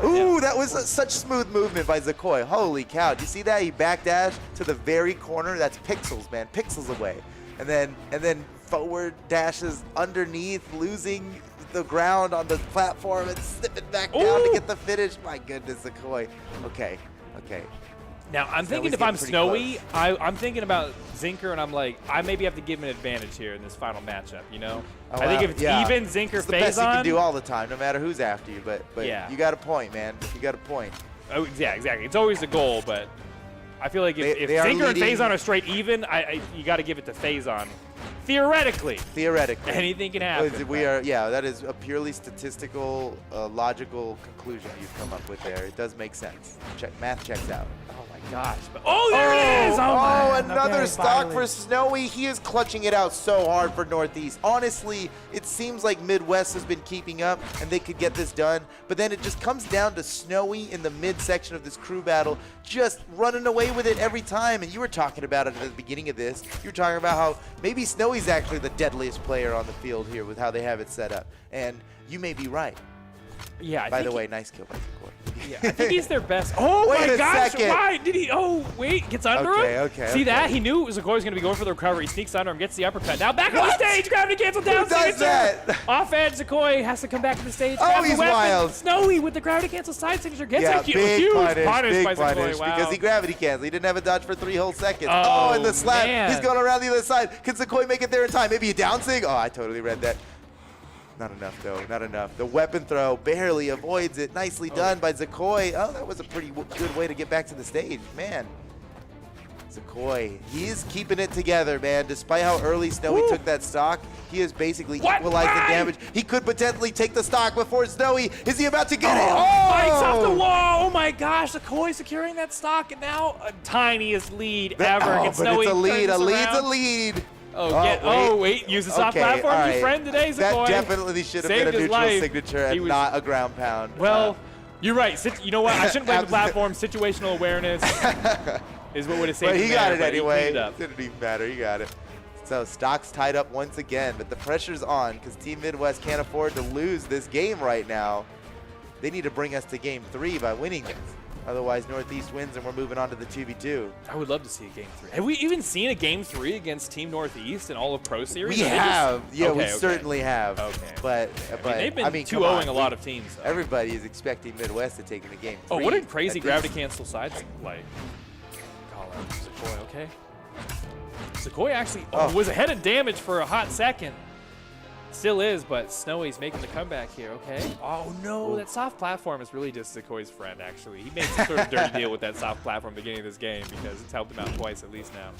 Ooh, that was such smooth movement by Zakoi. Holy cow. Do you see that? He backdashed to the very corner. That's pixels, man. Pixels away. And then forward dashes underneath, losing the ground on the platform and slipping back down to get the finish. My goodness, Zakoi. Okay. Now, I'm thinking if I'm Snowy, I'm thinking about Zinker, and I'm like, I maybe have to give him an advantage here in this final matchup, you know? I think if it's even, Zinker it's the best you phase can on. do all the time, no matter who's after you. But Yeah. you got a point, man. You got a point. Oh, yeah, exactly. It's always the goal, but I feel like if they are Zinker and leading- Phazon are straight even, you got to give it to Phazon. Theoretically, anything can happen. That is a purely statistical, logical conclusion you've come up with there. It does make sense. Math checks out. Oh my gosh! There it is! Man. Another Okay, stock finally. for Snowy. He is clutching it out so hard for Northeast. Honestly, it seems like Midwest has been keeping up and they could get this done, but then it just comes down to Snowy in the midsection of this crew battle, just running away with it every time. And you were talking about it at the beginning of this. You were talking about how maybe Snowy's actually the deadliest player on the field here with how they have it set up. And you may be right. Yeah. By the way, nice kill by Zakoi. Yeah, I think he's their best. Oh Wait my a gosh! second. Why did he? Oh wait, gets under him. Okay. See that? He knew Zakoi was going to be going for the recovery. He sneaks under him, gets the uppercut. Now back on the stage, gravity cancel down. Who does signature. that? Off edge, Zakoi has to come back to the stage. Oh, grabs the he's weapon. wild. Snowy with the gravity cancel side signature gets a huge big punish by punish, Zakoi. Wow. because he gravity canceled. He didn't have a dodge for 3 whole seconds. Oh, and the slap. man. He's going around the other side. Can Zakoi make it there in time? Maybe a down sig? Oh, I totally read that. Not enough, though. Not enough. The weapon throw barely avoids it. Nicely done by Zakoi. Oh, that was a pretty good way to get back to the stage. Man. Zakoi, he's keeping it together, man. Despite how early Snowy took that stock, he has basically equalized the damage. He could potentially take the stock before Snowy. Is he about to get it? Oh! Bites off the wall. Oh my gosh, Zakoi securing that stock, and now a tiniest lead ever. But Gets Snowy it's a lead. turns A lead's around. a lead. Wait, use the soft platform, all you right. friend today, Zakoi. That definitely should have Saved been a his neutral life. signature and not a ground pound. Well, you're right. You know what? I shouldn't blame the platform. Situational awareness is what would have saved but him he got there, it but he anyway. cleaned it up. Didn't even matter. He got it. So stock's tied up once again, but the pressure's on because Team Midwest can't afford to lose this game right now. They need to bring us to game 3 by winning this. Otherwise, Northeast wins and we're moving on to the 2v2. I would love to see a game 3. Have we even seen a game 3 against Team Northeast in all of Pro Series? We have. We certainly have. Okay. But they've been 2-0ing a lot of teams. Though. Everybody is expecting Midwest to take in a game 3. Oh, what a crazy gravity cancel side like. Call out Zakoi, okay? Zakoi actually was ahead of damage for a hot second. Still is, but Snowy's making the comeback here, okay? Oh no, that soft platform is really just Zakoi's friend, actually. He made some sort of dirty deal with that soft platform at the beginning of this game because it's helped him out twice at least now.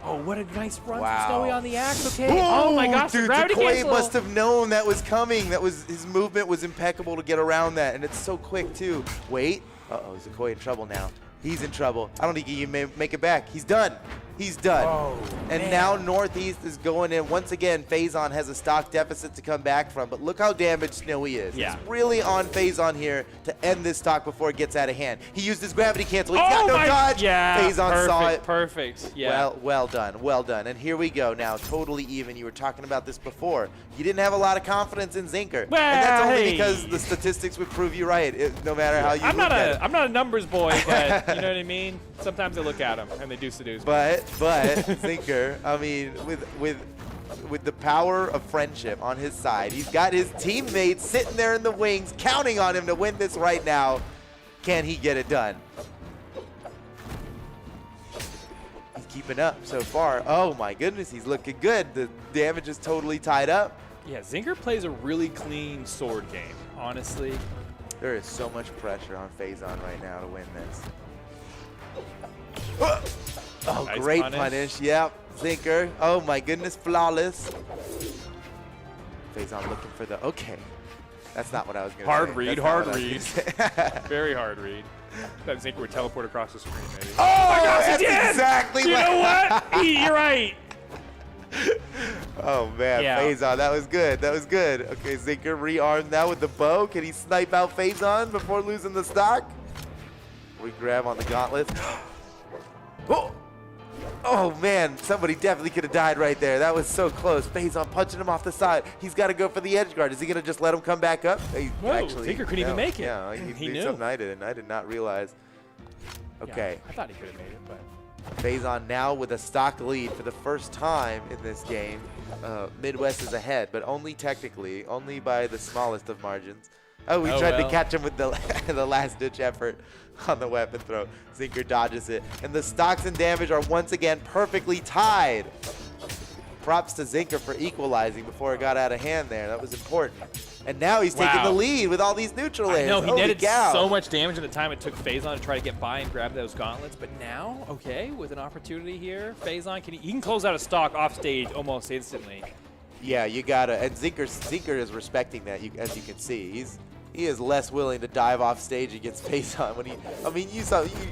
Oh, what a nice run Wow. from Snowy on the axe. Okay. Ooh, Oh my gosh, the dude, gravity Decoy cancel. must have known that was coming. His movement was impeccable to get around that, and it's so quick too. Wait. Uh-oh, Decoy in trouble now. He's in trouble. I don't think he can make it back. He's done. He's done. Oh, and man. now Northeast is going in. Once again, Faison has a stock deficit to come back from, but look how damaged Snowy is. Yeah. It's really on Faison here to end this stock before it gets out of hand. He used his gravity cancel. He's got no dodge. Yeah, Faison saw it. Perfect. Yeah. Well done, well done. And here we go now, totally even. You were talking about this before. You didn't have a lot of confidence in Zinker. Well, and that's only hey. because the statistics would prove you right, no matter how you I'm look not at it. I'm not a numbers boy, but you know what I mean? Sometimes I look at them and they do seduce me. But Zinker, I mean, with the power of friendship on his side, he's got his teammates sitting there in the wings, counting on him to win this right now. Can he get it done? He's keeping up so far. Oh my goodness, he's looking good. The damage is totally tied up. Yeah, Zinker plays a really clean sword game, honestly. There is so much pressure on Faison right now to win this. Oh, Nice great punish. punish. Yep, Zinker. Oh my goodness, flawless. Faison looking for the, okay. That's not what I was going to say. Hard read, That's not hard what I was read. gonna say. Very hard read. That Zinker would teleport across the screen, maybe. Oh, my gosh, he that's did! exactly You what. know what? You're right. Oh man, Yeah. Faison, that was good. That was good. Okay, Zinker rearmed now with the bow. Can he snipe out Faison before losing the stock? We grab on the gauntlet. Oh! Oh man, somebody definitely could have died right there. That was so close. Faison punching him off the side. He's got to go for the edge guard. Is he going to just let him come back up? Whoa, Zinker couldn't even make it. Yeah, He he knew. something I did not realize. Okay. Yeah, I thought he could have made it, but. Faison now with a stock lead for the first time in this game. Midwest is ahead, but only technically, only by the smallest of margins. Oh, we tried to catch him with the, the last-ditch effort on the weapon throw. Zinker dodges it. And the stocks and damage are once again perfectly tied. Props to Zinker for equalizing before it got out of hand there. That was important. And now he's taking the lead with all these neutral layers. I know, he Holy netted cow. so much damage in the time it took Faison to try to get by and grab those gauntlets, but now, okay, with an opportunity here, Faison he can close out a stock off stage almost instantly. Yeah, you gotta, and Zinker is respecting that, as you can see. He is less willing to dive off stage against Faison when you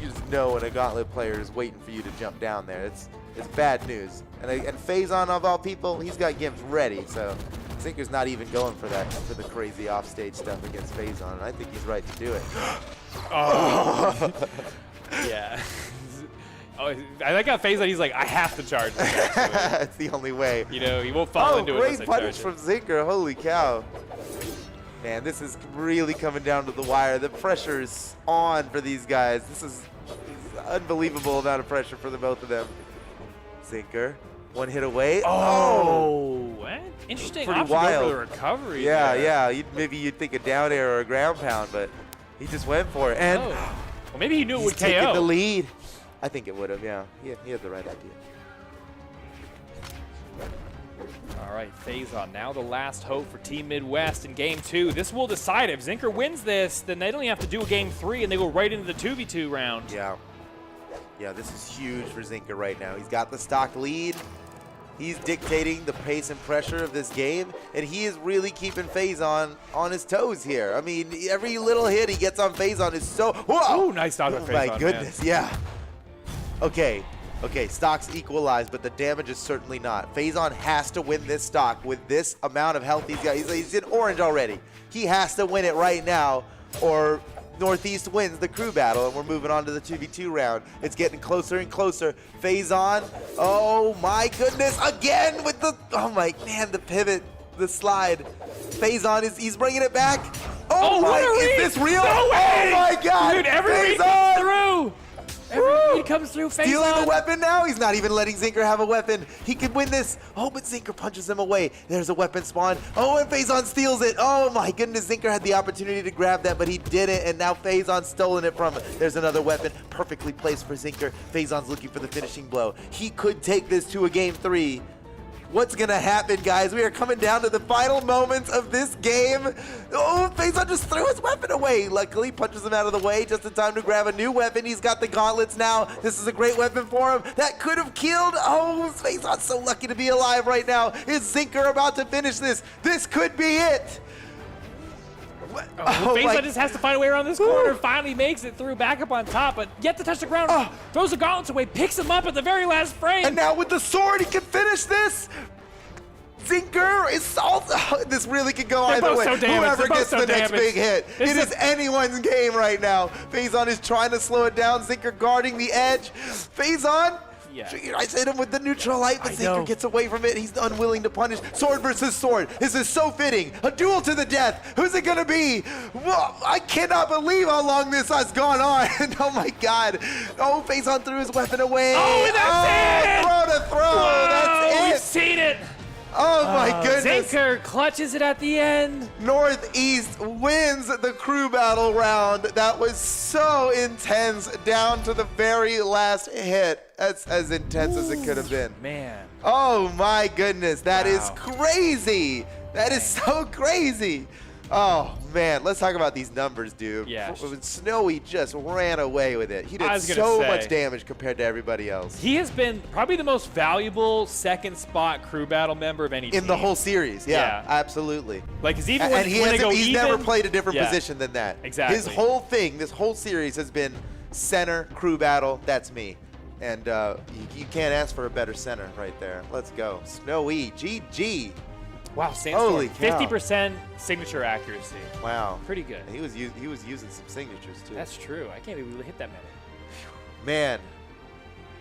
just know when a gauntlet player is waiting for you to jump down there. It's bad news. And Faison, of all people, he's got gimps ready, so Zinker's not even going for the crazy offstage stuff against Faison, and I think he's right to do it. Oh. Yeah. Oh, I like how Faison, he's like, I have to charge this, actually. It's the only way. You know, he won't fall into it unless great I punish charge from it. Zinker. Holy cow. Man, this is really coming down to the wire. The pressure is on for these guys. This is unbelievable amount of pressure for the both of them. Zinker, one hit away. Oh, what? Interesting Pretty option wild. for the recovery. Yeah, there. yeah. Maybe you'd think a down air or a ground pound, but he just went for it. And Oh. Well, maybe he knew it he's would taking the KO. lead. I think it would have, yeah. He had the right idea. All right, Faison, now the last hope for Team Midwest in Game 2. This will decide it. If Zinker wins this, then they don't even have to do a Game 3, and they go right into the 2v2 round. Yeah. Yeah, this is huge for Zinker right now. He's got the stock lead. He's dictating the pace and pressure of this game, and he is really keeping Faison on his toes here. I mean, every little hit he gets on Faison is so... Whoa! Oh, nice dodge on Oh, Faison, my goodness, yeah. Okay, stocks equalize, but the damage is certainly not. Faison has to win this stock with this amount of health he's got. He's in orange already. He has to win it right now, or Northeast wins the crew battle, and we're moving on to the 2v2 round. It's getting closer and closer. Faison, oh my goodness, again with the, oh my, man, the pivot, the slide. Faison, he's bringing it back. Oh my, is this real? No way! Oh my God, Dude, every read Faison! comes through. Every read comes through. Stealing Faison. the weapon now? He's not even letting Zinker have a weapon. He can win this. Oh, but Zinker punches him away. There's a weapon spawn. Oh, and Faison steals it. Oh my goodness, Zinker had the opportunity to grab that, but he didn't, and now Faison's stolen it from him. There's another weapon perfectly placed for Zinker. Faison's looking for the finishing blow. He could take this to a Game 3 What's gonna happen, guys? We are coming down to the final moments of this game. Oh, Faison just threw his weapon away. Luckily, punches him out of the way just in time to grab a new weapon. He's got the gauntlets now. This is a great weapon for him. That could have killed. Oh, Faison's so lucky to be alive right now. Is Zinker about to finish this? This could be it. Faison just has to find a way around this corner, finally makes it through, back up on top, but yet to touch the ground, throws the gauntlets away, picks him up at the very last frame. And now with the sword, he can finish this. Zinker is also, this really could go either way. Whoever gets the next big hit. It is anyone's game right now. Faison is trying to slow it down. Zinker guarding the edge. Faison. Yeah. I hit him with the neutral light, but Zinker gets away from it. He's unwilling to punish. Sword versus sword. This is so fitting. A duel to the death. Who's it going to be? Whoa, I cannot believe how long this has gone on. Oh, my God. Oh, Faison threw his weapon away. Oh, and that's it! Throw to throw. Whoa, That's it. we've seen it. Oh, my goodness. Zinker clutches it at the end. Northeast wins the crew battle round. That was so intense down to the very last hit. That's as intense as it could have been. Man. Oh my goodness, that is crazy. That is so crazy. Oh man, let's talk about these numbers, dude. Yeah. Snowy just ran away with it. He did so much damage compared to everybody else. He has been probably the most valuable second spot crew battle member of any team. In the whole series, yeah. Absolutely. Like, cause even when they go he's even, never played a different position than that. Exactly. His whole thing, this whole series has been center, crew battle, that's me. And you can't ask for a better center right there. Let's go. Snowy, GG. Wow, Sandstorm, Holy cow. 50% signature accuracy. Wow. Pretty good. He was using some signatures too. That's true. I can't believe we hit that many. Man,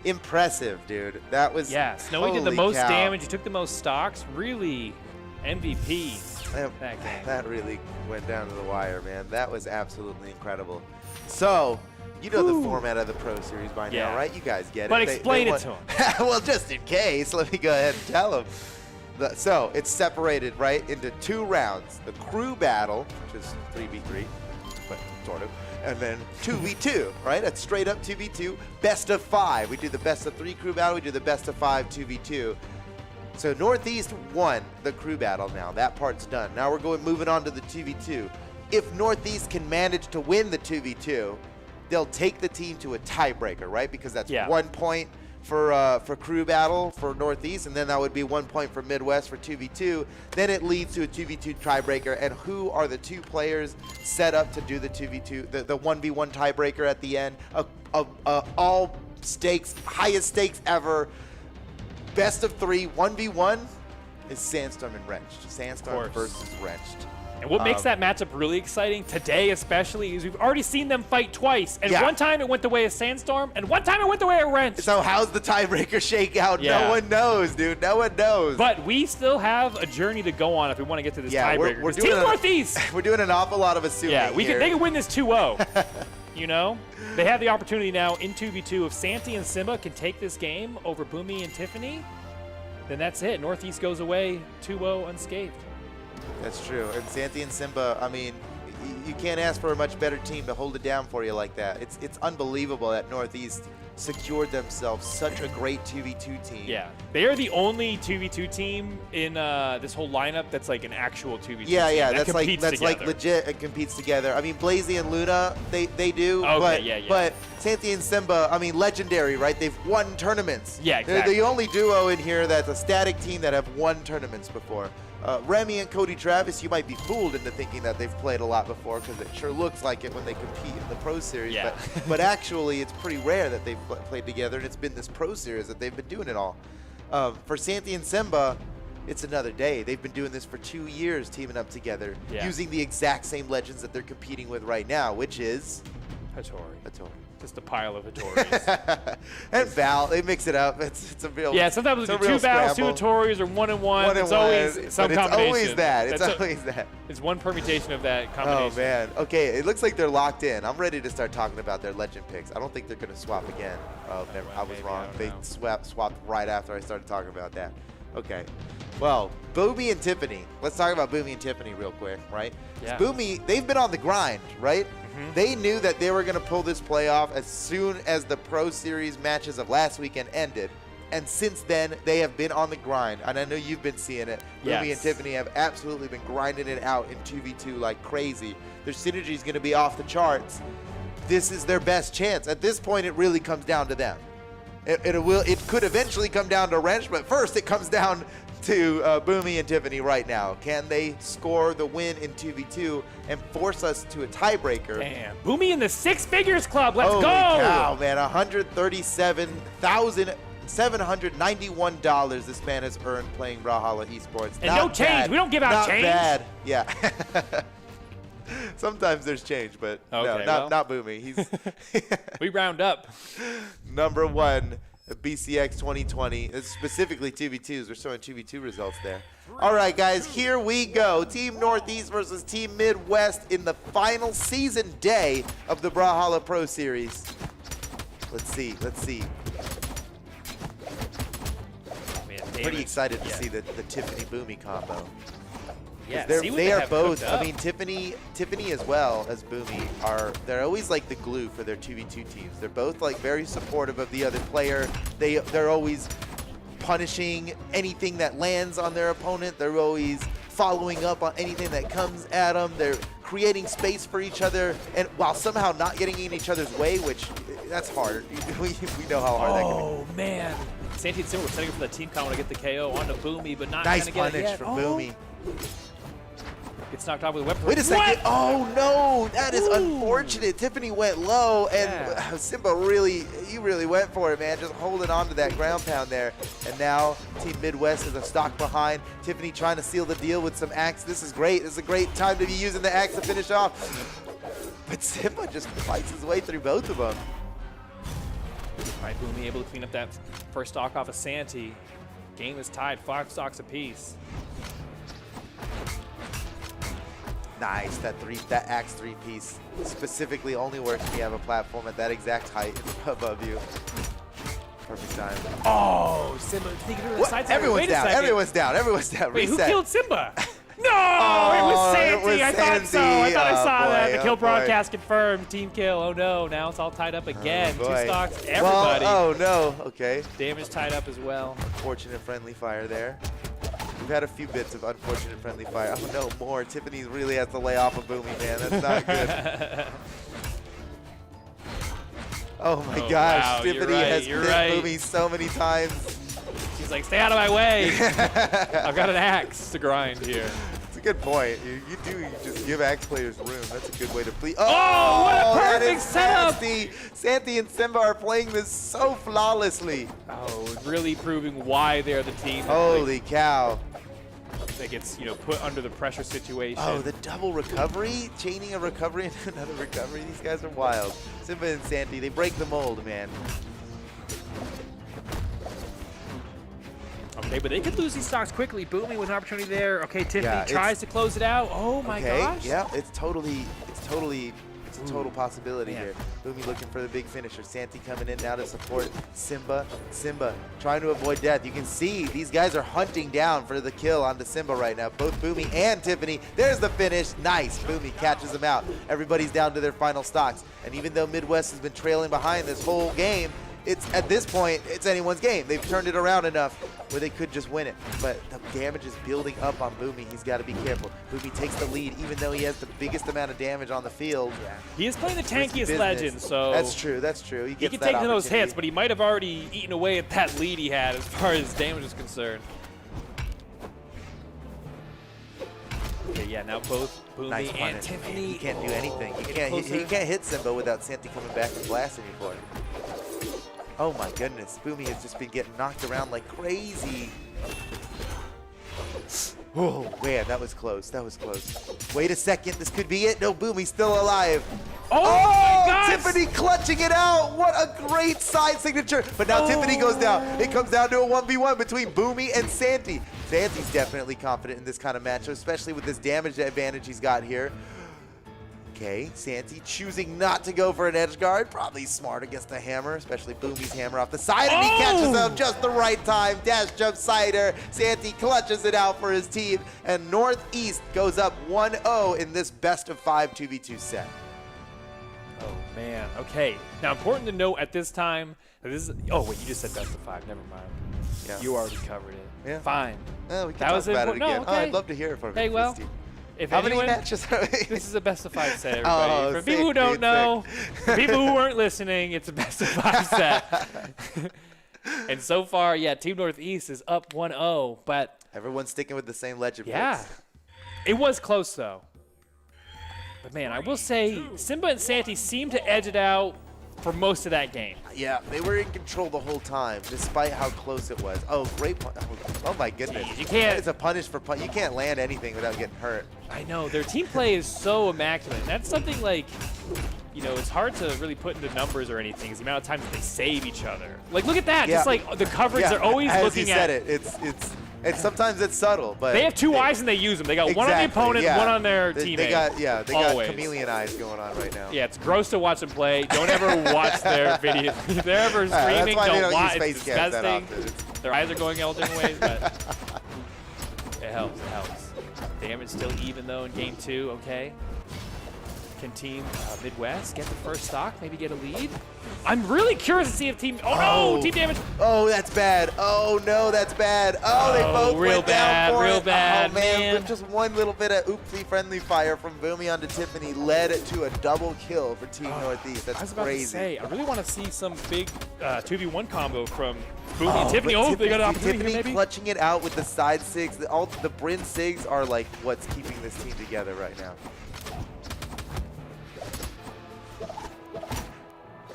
impressive, dude. That was Snowy did the most cow. damage. He took the most stocks. Really, MVP. That game. That really went down to the wire, man. That was absolutely incredible. So, you know the format of the Pro Series by now, right? You guys get it. But explain it to him. Well, just in case, let me go ahead and tell him. So it's separated, right, into 2 rounds. The crew battle, which is 3v3, but sort of, and then 2v2, right? That's straight up 2v2, best of 5. We do the best of 3 crew battle, we do the best of 5 2v2. So Northeast won the crew battle now. That part's done. Now we're moving on to the 2v2. If Northeast can manage to win the 2v2, they'll take the team to a tiebreaker, right? Because that's 1 point for crew battle for Northeast, and then that would be 1 point for Midwest for 2v2. Then it leads to a 2v2 tiebreaker. And who are the 2 players set up to do the 2v2, the 1v1 tiebreaker at the end? All stakes, highest stakes ever. Best of 3, 1v1 is Sandstorm and Wrenched. Sandstorm versus Wrenched. And what makes that matchup really exciting today, especially, is we've already seen them fight twice. And one time it went the way of Sandstorm, and one time it went the way of Wrench. So how's the tiebreaker shake out? No one knows, dude. No one knows. But we still have a journey to go on if we want to get to this tiebreaker. We're doing Team Northeast. We're doing an awful lot of assuming. Yeah, they can win this 2-0. You know, they have the opportunity now in 2v2. If Santi and Simba can take this game over Boomy and Tiffany, then that's it. Northeast goes away 2-0 unscathed. That's true. And Santi and Simba, I mean, you can't ask for a much better team to hold it down for you like that. It's unbelievable that Northeast secured themselves such a great 2v2 team. Yeah, they are the only 2v2 team in this whole lineup that's like an actual 2v2 team. Yeah, that that's like legit and competes together. I mean, Blazy and Luna, they do. Okay, but Santi and Simba, I mean, legendary, right? They've won tournaments. Yeah, exactly. They're the only duo in here that's a static team that have won tournaments before. Remy and Cody Travis, you might be fooled into thinking that they've played a lot before because it sure looks like it when they compete in the Pro Series. Yeah. But actually, it's pretty rare that they've played together, and it's been this Pro Series that they've been doing it all. For Santi and Simba, it's another day. They've been doing this for 2 years, teaming up together, using the exact same legends that they're competing with right now, which is Hattori. Just a pile of Hattoris. And Val, they mix it up. It's a real. Yeah, sometimes it's 2 Vals, 2 Hattoris, or 1-1. It's always some combination. It's always that. It's always that. It's one permutation of that combination. Oh man. Okay, it looks like they're locked in. I'm ready to start talking about their legend picks. I don't think they're gonna swap again. Oh, never. I was wrong. They swapped right after I started talking about that. Okay. Well, Boomy and Tiffany. Let's talk about Boomy and Tiffany real quick, right? Yeah. Boomy, they've been on the grind, right? They knew that they were going to pull this playoff as soon as the Pro Series matches of last weekend ended. And since then, they have been on the grind. And I know you've been seeing it. Boomy and Tiffany have absolutely been grinding it out in 2v2 like crazy. Their synergy is going to be off the charts. This is their best chance. At this point, it really comes down to them. It could eventually come down to Wrench, but first it comes down to Boomy and Tiffany right now. Can they score the win in 2v2 and force us to a tiebreaker? Damn. Boomy in the six figures club. Let's Holy go. Cow, man. $137,791 this man has earned playing Brawlhalla Esports. And no change. We don't give out change. Not bad. Yeah. Sometimes there's change, but okay, not Boomy. He's we round up. number one at BCX 2020. It's specifically 2v2s. We're showing 2v2 results there. All right, guys, here we go. Team Northeast versus Team Midwest in the final season day of the Brawlhalla Pro Series. Let's see. Man, Pretty excited to see the Tiffany Boomy combo. Yeah, They are both. cooked up. I mean, Tiffany as well as Boomy they're always like the glue for their 2v2 teams. They're both like very supportive of the other player. They're always punishing anything that lands on their opponent. They're always following up on anything that comes at them. They're creating space for each other, and while somehow not getting in each other's way, which that's hard. we know how hard that can be. Oh man, Santi and Simba were setting up for the team combo to get the KO onto Boomy, but not Nice gonna get it punish yet. from Boomy. Gets knocked off with a weapon. Wait a second. What? Oh, no. That is Ooh. unfortunate. Tiffany went low, and Yeah. Simba really went for it, man. Just holding on to that ground pound there. And now Team Midwest is a stock behind. Tiffany trying to seal the deal with some axe. This is great. This is a great time to be using the axe to finish off. But Simba just fights his way through both of them. All right, Boomy able to clean up that first stock off of Santi. Game is tied, 5 stocks apiece. Nice, that axe three-piece specifically only works when you have a platform at that exact height above you. Perfect time. Oh, Simba thinking of the side. Everyone's down. Everyone's down. Wait, Reset. who killed Simba? No, Oh, it was Santi. it was I thought so. Santi. I thought I saw Oh, that. boy, The kill oh, boy. broadcast confirmed. Team kill. Oh no, now it's all tied up again. Oh, 2 boy. stocks. Everybody. Well, oh no. Okay. Damage tied up as well. Unfortunate friendly fire there. We've had a few bits of unfortunate friendly fire. Oh no, more. Tiffany really has to lay off of Boomy, man. That's not good. Oh my gosh. wow, Tiffany has hit Boomy so many times. She's like, stay out of my way. I've got an axe to grind here. It's a good point. You just give axe players room. That's a good way to plead. Oh, what a that perfect is setup. nasty. Santi and Simba are playing this so flawlessly. Oh, really proving why they're the team. Holy cow. That gets, put under the pressure situation. Oh, the double recovery? Chaining a recovery into another recovery? These guys are wild. Simba and Santi, they break the mold, man. Okay, but they could lose these stocks quickly. Boomy with an opportunity there. Okay, Tiffany Yeah, tries to close it out. Oh my gosh. Yeah, it's a total possibility Man. here. Boomy looking for the big finisher. Santi coming in now to support Simba. Simba trying to avoid death. You can see these guys are hunting down for the kill onto Simba right now. Both Boomy and Tiffany. There's the finish. Nice. Boomy catches them out. Everybody's down to their final stocks. And even though Midwest has been trailing behind this whole game, at this point, it's anyone's game. They've turned it around enough where they could just win it. But the damage is building up on Boomy. He's got to be careful. Boomy takes the lead, even though he has the biggest amount of damage on the field. He is playing the Risky tankiest business. legend, so That's true. He he can take those hits, but he might have already eaten away at that lead he had as far as damage is concerned. Okay, yeah, now both Boomy Nice and punish. Tiffany. He can't do anything. He closer. can't hit Simba without Santi coming back and blasting you for it. Oh my goodness, Boomy has just been getting knocked around like crazy. Oh man, that was close. Wait a second, this could be it. No, Boomy's still alive. Oh my gosh! Tiffany clutching it out. What a great side signature. But now Tiffany goes down. It comes down to a 1v1 between Boomy and Santi. Santi's definitely confident in this kind of matchup, especially with this damage advantage he's got here. Okay, Santi choosing not to go for an edge guard. Probably smart against the hammer, especially Boomy's hammer off the side. And he catches him just the right time. Dash jump cider. Santi clutches it out for his team. And Northeast goes up 1-0 in this best of 5 2v2 set. Oh man. Okay. Now, important to note at this time, that this is, oh, wait, you just said best of 5. Never mind. Yeah. You already covered it. Yeah. Fine. Oh, we can That talk was about it important. No, again. okay. Oh, I'd love to hear it from Hey, you. well, Steve. if How anyone, many matches are we? this is a best of 5 set, everybody. Oh, For sick, people who don't dude, know, sick. for people who weren't listening, it's a best of 5 set. And so far, yeah, Team Northeast is up 1-0, but Everyone's sticking with the same legend yeah, picks. it was close though. But man, I will say Simba and Santi seemed to edge it out for most of that game. Yeah, they were in control the whole time, despite how close it was. Oh, great. Oh, my goodness. Jeez, you can't- It's a punish for You can't land anything without getting hurt. I know, their team play is so immaculate. And that's something like, you know, it's hard to really put into numbers or anything, is the amount of times they save each other. Like, look at that. Yeah. Just like the coverage, Yeah, they're always as looking you at. said it's sometimes it's subtle, but They have two eyes and they use them. They got one on the Exactly, opponent, yeah. one on their They teammate. got Always. chameleon eyes going on right now. Yeah, it's gross to watch them play. Don't ever watch their videos. If they're ever That's streaming, why they don't watch. use It's face cams that disgusting. often. It's- Their eyes are going all different ways, but it helps. It helps. Damage still even though in game 2. Okay. Can Team Midwest get the first stock? Maybe get a lead? I'm really curious to see if Team. Oh no! Team Damage. Oh, that's bad. Oh no, that's bad. Oh, they both real went bad, down for real it. bad, Oh man, man. with just one little bit of oopsie friendly fire from Boomy onto Tiffany led to a double kill for Team Northeast. That's I was about crazy. to say, I really want to see some big 2v1 combo from Boomy and Tiffany. Oh, they got an opportunity Tiffany here, maybe? clutching it out with the side sigs. The Bryn sigs are like what's keeping this team together right now.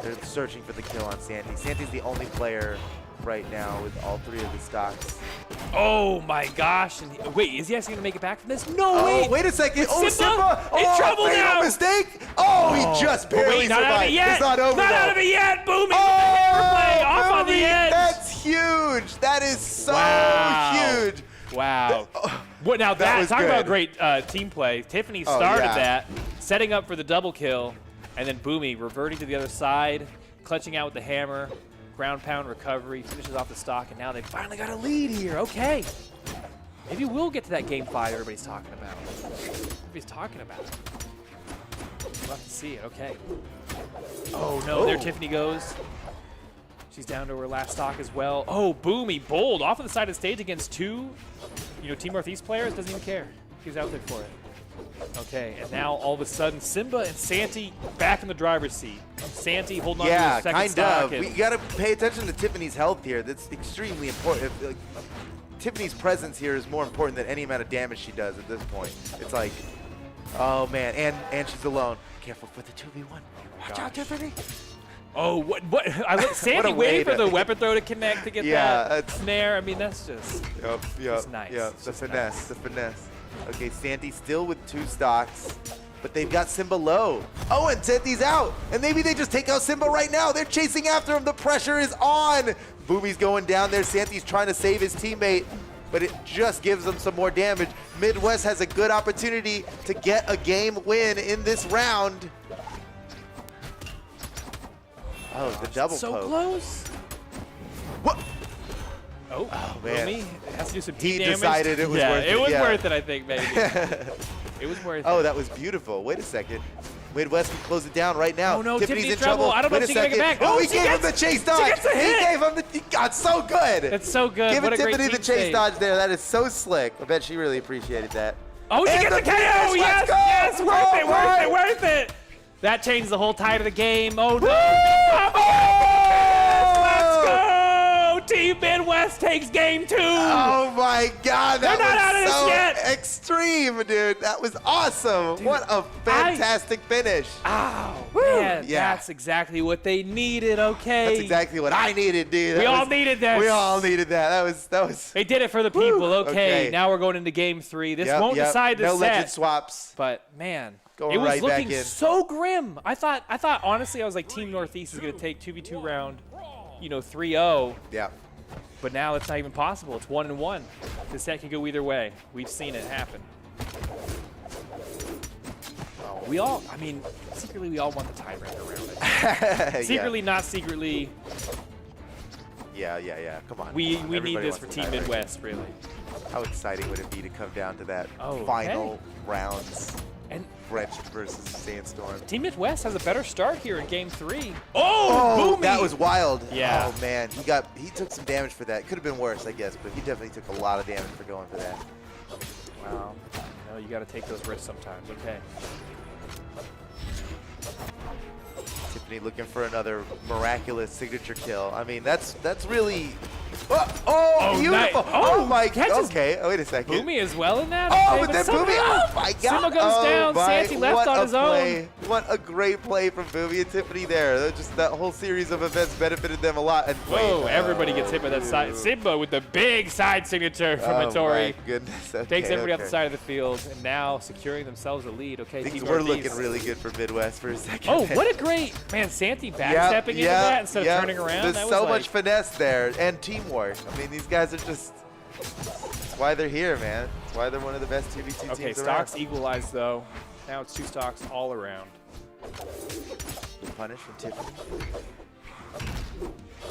They're searching for the kill on Santi. Santi's the only player right now with all 3 of the stocks. Oh my gosh. And wait, is he actually going to make it back from this? No, Oh, wait a second. Oh, Simba Simba! in Oh, trouble fatal now. mistake! Oh, he just barely wait, not out of survived. it yet. It's not over, Not though. out of it yet. Boomy Oh, with the hammer play off on the Boomy, edge. That's huge. That is so Wow. huge. Wow. What now? That was Talk about good. great team play. Tiffany Oh, started yeah. that, setting up for the double kill, and then Boomy reverting to the other side, clutching out with the hammer, ground pound recovery, finishes off the stock, and now they finally got a lead here. Okay. Maybe we'll get to that game 5 everybody's talking about. Everybody's talking about it. We'll have to see it. Okay. Oh, no. There Tiffany goes. She's down to her last stock as well. Oh, Boomy, bold, off on the side of the stage against 2, Team Northeast players. Doesn't even care. He's out there for it. Okay, and now all of a sudden, Simba and Santi back in the driver's seat. Santi holding on to Yeah, his second kind stock. of. We got to pay attention to Tiffany's health here. That's extremely important. Tiffany's presence here is more important than any amount of damage she does at this point. It's like, oh man, and she's alone. Careful for the 2v1. Watch out, Tiffany. Oh, what? I let Santi What a way waiting for to- the weapon throw to connect to get Yeah, that that's- snare. I mean, that's just. Yep, It's nice. Yep, It's the just finesse, nice. the finesse. Okay, Santi still with 2 stocks, but they've got Simba low. Oh, and Santi's out, and maybe they just take out Simba right now. They're chasing after him. The pressure is on. Boomy's going down there. Santi's trying to save his teammate, but it just gives them some more damage. Midwest has a good opportunity to get a game win in this round. Oh, the double So poke. close. What? Oh, man. Boomy has to do some He team damage. decided it was yeah, worth it, it was yeah. worth it, I think, maybe. It was worth Oh, it. that was beautiful. Wait a second. Midwest can close it down right now. Oh, no, Tiffany's in Tiffany's trouble. trouble. I don't know Wait if a she can make it second. back. Oh, Oh, he she gave him gets- the chase she dodge. gets a He hit. gave him the. He got so good. That's so good. Giving What a great Tiffany the team chase save. dodge there. That is so slick. I bet she really appreciated that. Oh, she And gets the the KO! finish. Yes, Let's go! yes, worth Oh, it, worth my. it, worth it. That changed the whole tide of the game. Oh no! Let's go! Team Midwest takes game 2. Oh my God, that They're not out of was this so yet. extreme, dude. That was awesome. What a fantastic finish. Ow, man, Yeah. that's exactly what they needed. Okay. That's exactly what I needed, dude. We That all was- needed this. We all needed that. That was. They did it for the people. Woo, Okay, okay. now we're going into game 3. This Yep, won't yep. decide the No set. legend swaps. But man, Going it was right back looking in. so grim. I thought honestly, I was like, Team Northeast is gonna take 2v2 round, 3-0. Yeah. But now it's not even possible. It's 1-1. This set can go either way. We've seen it happen. Secretly we all want the tiebreaker round. Secretly, not secretly. Yeah. Come on. We come on. need Everybody this wants for the Team tiebreaker. Midwest, really. How exciting would it be to come down to that Oh, final rounds? And Wrenched versus Sandstorm. Team Midwest has a better start here in Game 3. Oh, Boomy! that was wild. Yeah. Oh man, he took some damage for that. Could have been worse, I guess, but he definitely took a lot of damage for going for that. Wow. You got to take those risks sometimes. Okay. Tiffany looking for another miraculous signature kill. I mean, that's really. Oh, beautiful! Oh my God. Okay, wait a second. Boomy as well in that. Oh, okay, but then Boomy! Oh my God! Simba goes down. Santi left on his own. What a great play from Boomy and Tiffany there. Just that whole series of events benefited them a lot. And whoa! Everybody gets hit by that side. Simba with the big side signature from Hattori. Oh my goodness! Okay, takes everybody off the side of the field, and now securing themselves a lead. Okay, things were looking really good for Midwest for a second. Oh, what a great man! Santi backstepping into that instead of turning around. There's that so was much finesse there and teamwork. I mean, these guys are just. That's why they're here, man. That's why they're one of the best 2v2 teams okay, around. stocks equalized though. Now it's 2 stocks all around. Good punish from Tiffany.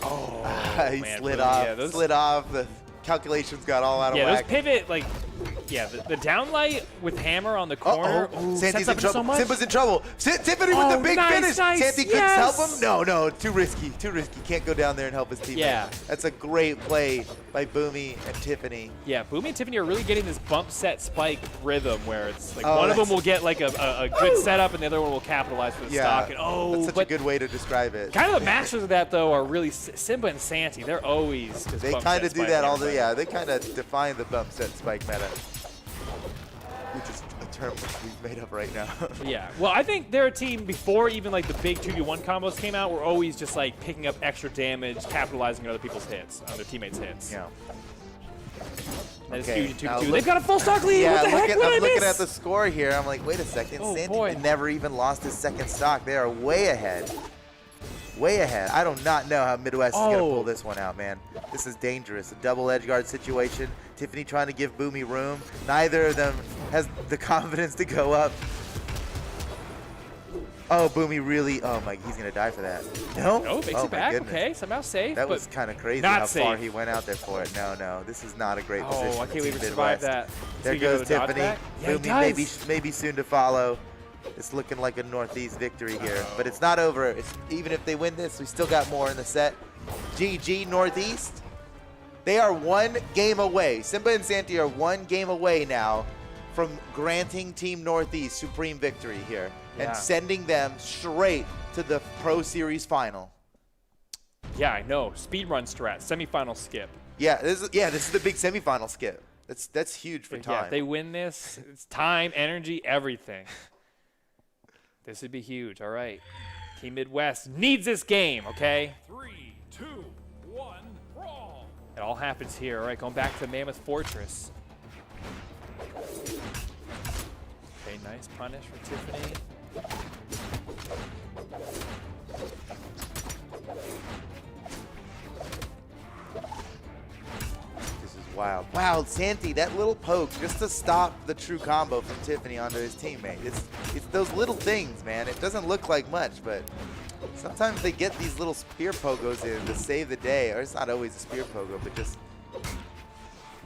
Oh, he man, slid Boom. off. Yeah, Slid off. The calculations got all out of yeah, whack. those pivot the downlight with hammer on the corner. Santi's sets in up trouble. so much. Simba's in trouble. Tiffany with the big nice, finish. nice, Santi couldn't yes. help him. No, too risky. Too risky. Can't go down there and help his teammate. Yeah. That's a great play by Boomy and Tiffany. Yeah, Boomy and Tiffany are really getting this bump set spike rhythm where it's like one of them will get like a good setup and the other one will capitalize for the stock. And, that's such a good way to describe it. Kind of the masters of that though are really Simba and Santi. They're always just They kind of do that all the They kind of define the bump set spike meta, which is a term we've made up right now. Yeah. Well, I think their team before even like the big 2v1 combos came out were always just like picking up extra damage, capitalizing on other people's hits, on their teammates' hits. Yeah. That is huge in 2v2. They've got a full stock lead. Yeah, what the heck? I'm looking at the score here. I'm like, wait a second. Oh, Santi boy. never even lost his second stock. They are way ahead. Way ahead. I do not know how Midwest is going to pull this one out, man. This is dangerous. A double edge guard situation. Tiffany trying to give Boomy room. Neither of them has the confidence to go up. Oh, Boomy really. Oh, my. He's going to die for that. No? No, makes it back. Goodness. Okay, somehow safe. That but was kind of crazy not how far safe. he went out there for it. No. This is not a great position. Oh, I for can't believe Team he survived Midwest. that. There So he goes goes to dodge Tiffany. back? Yeah, he Boomy does. maybe soon to follow. It's looking like a Northeast victory here, but it's not over. Even if they win this, we still got more in the set. GG Northeast. They are 1 game away. Simba and Santi are 1 game away now from granting Team Northeast supreme victory here and sending them straight to the Pro Series final. Yeah, I know. Speedrun strat, semifinal skip. Yeah, this is the big semifinal skip. That's huge for time. Yeah, if they win this, it's time, energy, everything. This would be huge. All right. Team Midwest needs this game, okay? 3, 2, 1, brawl. It all happens here. All right, going back to Mammoth Fortress. Okay, nice punish for Tiffany. This is wild. Wow, Santi, that little poke just to stop the true combo from Tiffany onto his teammate. It's those little things, man. It doesn't look like much, but sometimes they get these little spear pogos in to save the day. Or it's not always a spear pogo, but just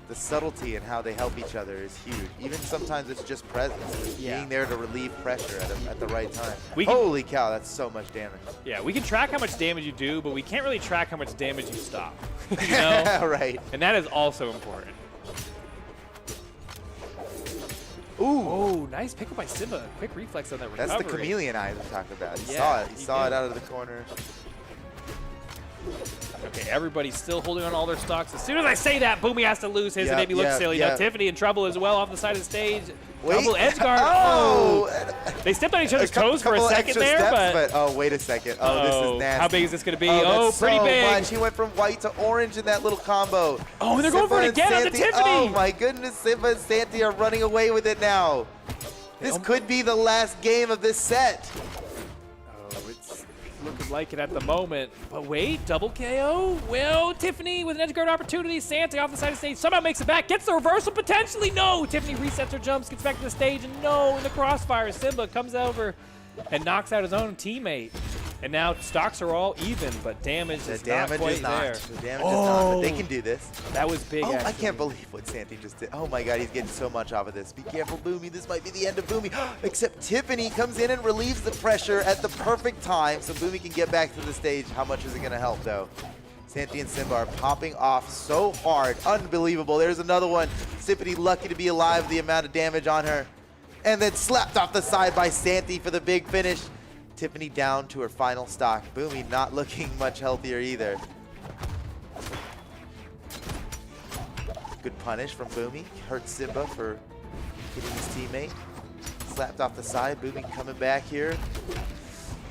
the subtlety and how they help each other is huge. Even sometimes it's just presence, just being there to relieve pressure at the right time. Holy cow, that's so much damage. Yeah, we can track how much damage you do, but we can't really track how much damage you stop. You know? Right. And that is also important. Ooh. Oh, nice pick up by Simba. Quick reflex on that recovery. That's the chameleon eye we talked about. He Yeah, saw it. He he saw did. it out of the corner. Okay, everybody's still holding on all their stocks. As soon as I say that, Boomy has to lose his, and Yep, maybe look yep, silly. yep. Now Tiffany in trouble as well off the side of the stage. Wait. Double edge guard. Oh! They stepped on each other's toes for a Couple second extra there, steps, but oh, wait a second. Oh, this is nasty. how big is this going to be? Oh, Oh, that's pretty so big. much. He went from white to orange in that little combo. Oh, and they're going for it Simba again and on the Santi- Tiffany. Oh, my goodness. Simba and Santi are running away with it now. This could be the last game of this set. Oh, it's looking like it at the moment. But wait, double KO? Well, Tiffany with an edge guard opportunity. Santi off the side of the stage somehow makes it back. Gets the reversal potentially. No. Tiffany resets her jumps, gets back to the stage, and no, in the crossfire, Simba comes over and knocks out his own teammate. And now stocks are all even, but damage The is damage not quite is not. there. The damage is not, but they can do this. That was big, Oh, I actually. can't believe what Santi just did. Oh my god, he's getting so much off of this. Be careful, Boomy. This might be the end of Boomy. Except Tiffany comes in and relieves the pressure at the perfect time so Boomy can get back to the stage. How much is it going to help, though? Santi and Simba are popping off so hard. Unbelievable. There's another one. Tiffany lucky to be alive, the amount of damage on her. And then slapped off the side by Santi for the big finish. Tiffany down to her final stock. Boomy not looking much healthier either. Good punish from Boomy. Hurt Simba for hitting his teammate. Slapped off the side. Boomy coming back here.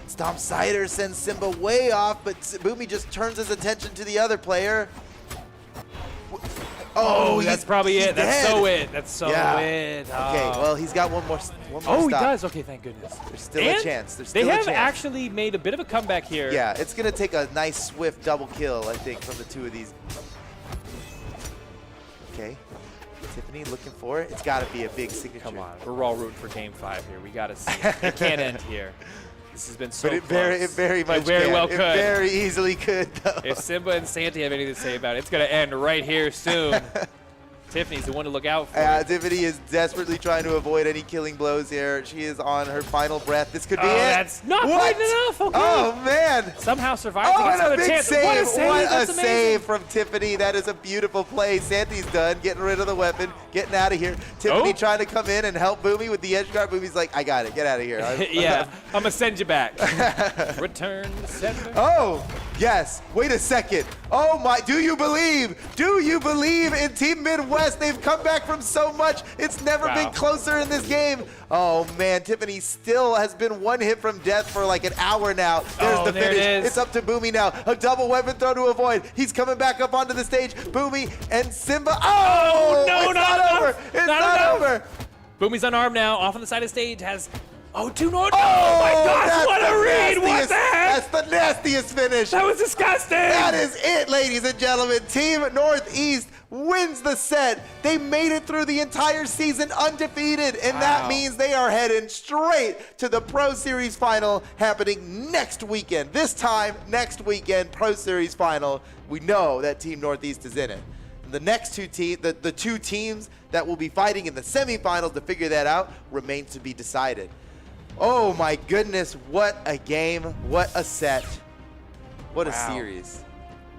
Stomp Cider sends Simba way off, but Boomy just turns his attention to the other player. Oh, that's probably it. That's so it. That's so Yeah. it. Oh. Okay, well, he's got one more Oh, he stop. does? Okay, thank goodness. There's still And a chance. There's still they a have chance. actually made a bit of a comeback here. Yeah, it's going to take a nice, swift double kill, I think, from the two of these. Okay. Tiffany looking for it. It's got to be a big signature. Come on. We're all rooting for Game 5 here. We got to see it. It can't end here. This has been so But it close. very much very can. well It could. very easily could, though. If Simba and Santi have anything to say about it, it's going to end right here soon. Tiffany's the one to look out for. Tiffany is desperately trying to avoid any killing blows here. She is on her final breath. This could be it. That's not What? quite enough. Okay. Oh, man. Somehow survived. Oh, to get and a another big chance. save. What a save. What a That's amazing. save from Tiffany. That is a beautiful play. Santi's done, getting rid of the weapon, getting out of here. Tiffany trying to come in and help Boomy with the edge guard. Boomy's like, I got it. Get out of here. Yeah, I'm going to send you back. Return to sender. Oh, yes. Wait a second. Oh, my. Do you believe? Do you believe in Team Midwest? They've come back from so much. It's never been closer in this game. Oh, man. Tiffany still has been one hit from death for like an hour now. There's the there finish. it is. It's up to Boomy now. A double weapon throw to avoid. He's coming back up onto the stage. Boomy and Simba. Oh, no, it's not not over. enough. It's Not not enough. over. Boomy's unarmed now, off on the side of the stage, has... Oh, two more. Oh, my gosh, that's what the a read. What nastiest- the heck? That's the nastiest finish. That was disgusting. That is it, ladies and gentlemen. Team Northeast wins the set. They made it through the entire season undefeated, and that means they are heading straight to the Pro Series final happening next weekend. This time, next weekend, Pro Series final. We know that Team Northeast is in it. The next two teams, the two teams that will be fighting in the semifinals to figure that out remains to be decided. Oh my goodness, what a game, what a set, what a series.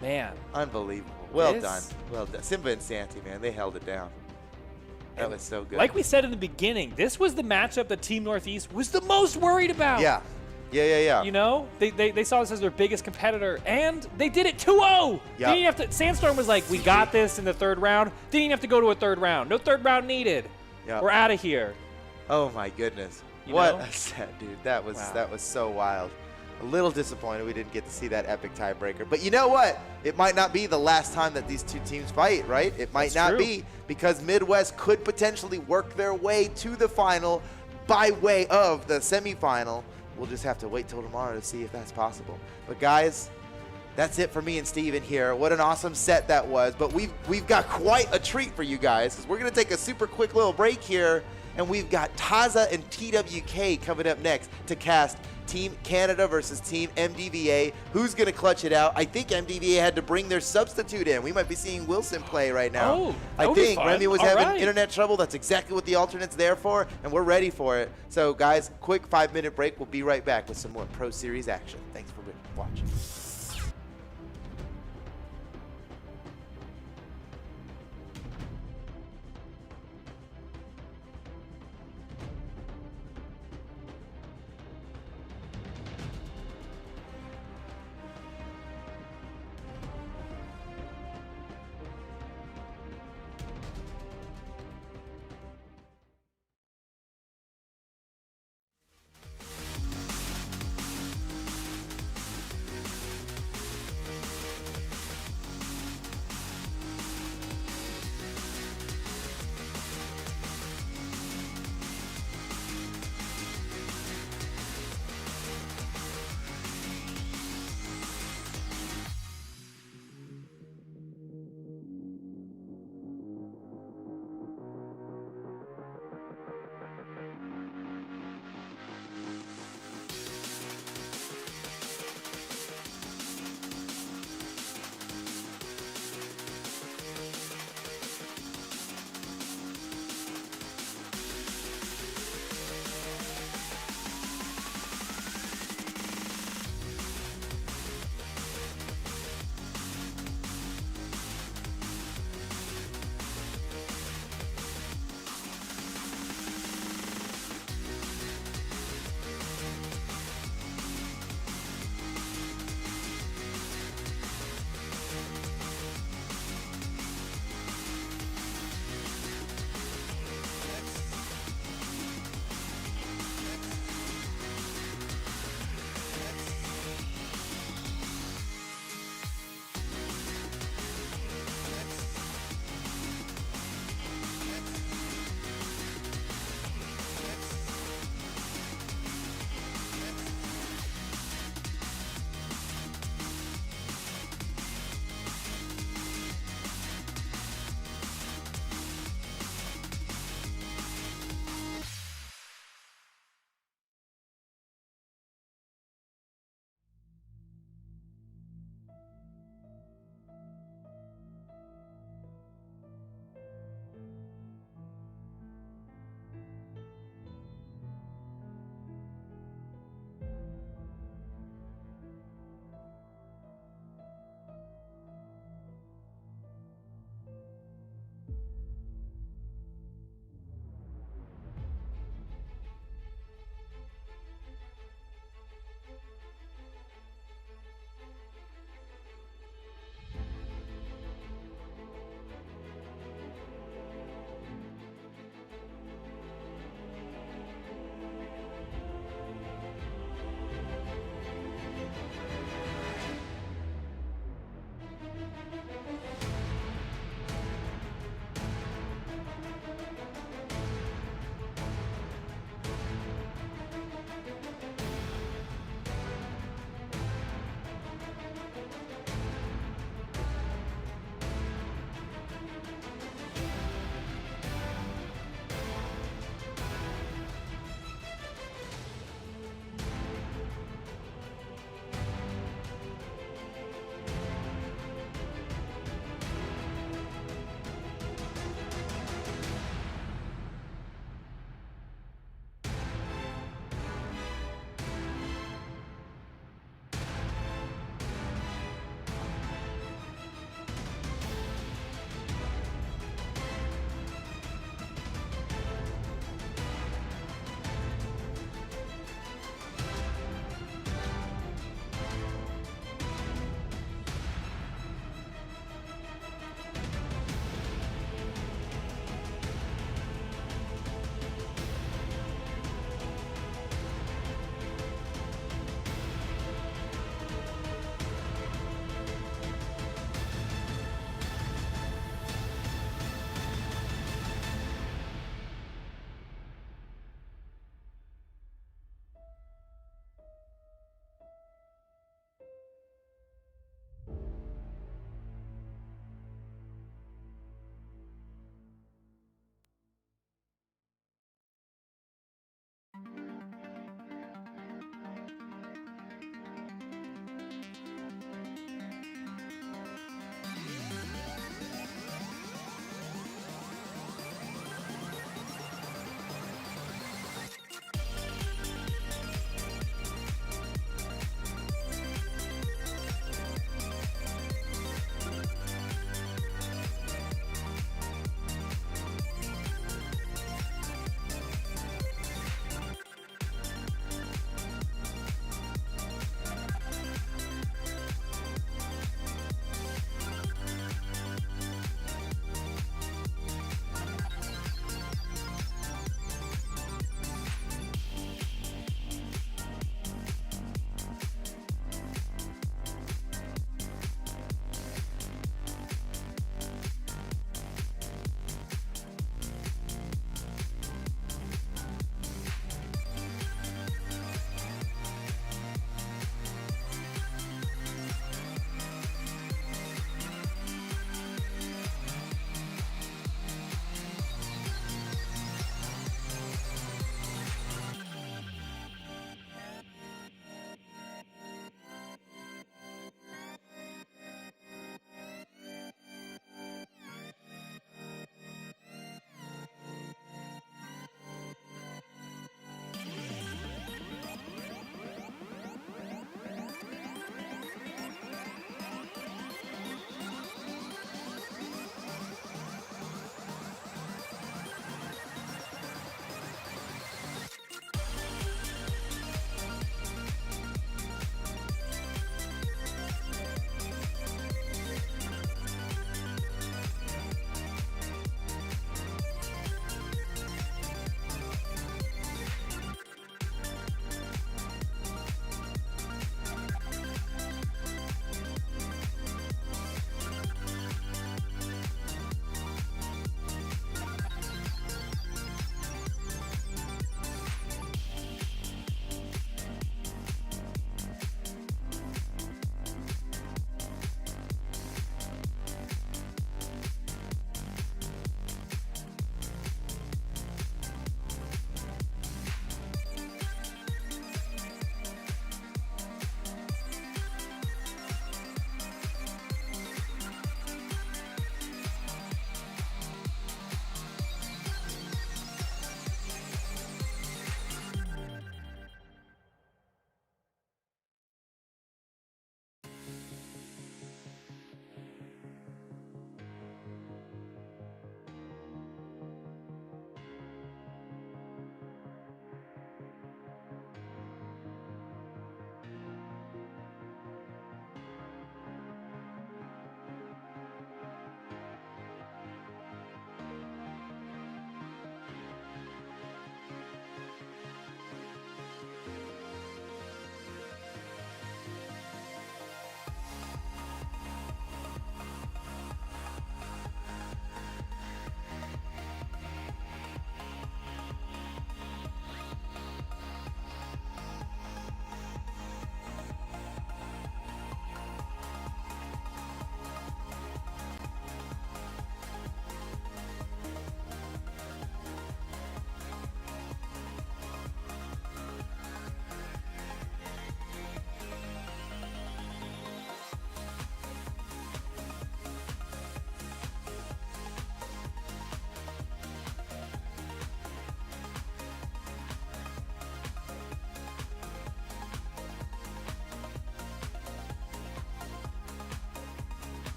Man. Unbelievable. Well This- done. Well done. Simba and Santi, man, they held it down. That was so good. Like we said in the beginning, this was the matchup that Team Northeast was the most worried about. Yeah. Yeah. You know, they saw this as their biggest competitor, and they did it 2-0. Yep. Didn't even have to. Sandstorm was like, we got this in the third round. Didn't even have to go to a third round. No third round needed. Yep. We're out of here. Oh my goodness. You What know? a set, dude. That was so wild. A little disappointed we didn't get to see that epic tiebreaker. But you know what? It might not be the last time that these two teams fight, right? It might That's not true. be, because Midwest could potentially work their way to the final by way of the semifinal. We'll just have to wait till tomorrow to see if that's possible. But guys, that's it for me and Steven here. What an awesome set that was. But we've got quite a treat for you guys, because we're going to take a super quick little break here, and we've got Taza and TWK coming up next to cast Team Canada versus Team MDVA. Who's going to clutch it out? I think MDVA had to bring their substitute in. We might be seeing Wilson play right now. Oh, that I would be think fun. Remy was All having right. internet trouble. That's exactly what the alternate's there for, and we're ready for it. So guys, quick 5-minute break. We'll be right back with some more Pro Series action. Thanks for watching.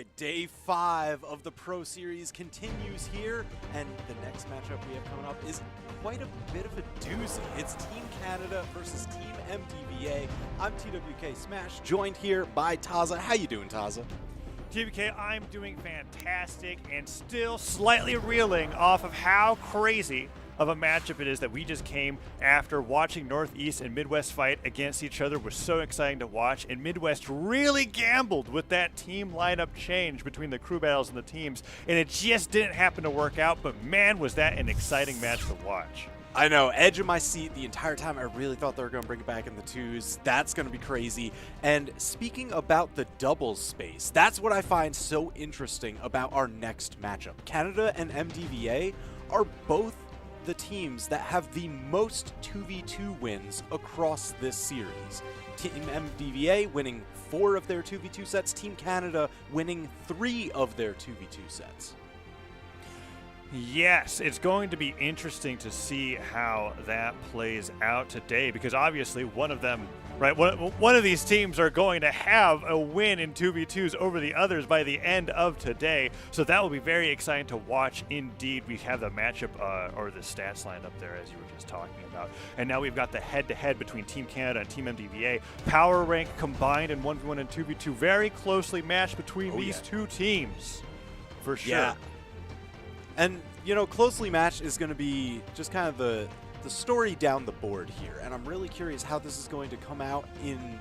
right, day 5 of the Pro Series continues here, and the next matchup we have coming up is quite a bit of a doozy. It's Team Canada versus Team MTVA. I'm TWK Smash, joined here by Taza. How you doing, Taza? TBK, I'm doing fantastic and still slightly reeling off of how crazy of a matchup it is that we just came after. Watching Northeast and Midwest fight against each other was so exciting to watch, and Midwest really gambled with that team lineup change between the crew battles and the teams, and it just didn't happen to work out, but man, was that an exciting match to watch. I know, edge of my seat the entire time. I really thought they were going to bring it back in the 2s. That's going to be crazy. And speaking about the doubles space, that's what I find so interesting about our next matchup. Canada and MDVA are both the teams that have the most 2v2 wins across this series. Team MDVA winning 4 of their 2v2 sets, Team Canada winning 3 of their 2v2 sets. Yes, it's going to be interesting to see how that plays out today, because obviously one of them, right, one of these teams are going to have a win in 2v2s over the others by the end of today, so that will be very exciting to watch indeed. We have the matchup or the stats lined up there as you were just talking about, and now we've got the head-to-head between Team Canada and Team MDVA. Power rank combined in 1v1 and 2v2, very closely matched between these two teams, for sure. Yeah. And, you know, closely matched is going to be just kind of the story down the board here. And I'm really curious how this is going to come out in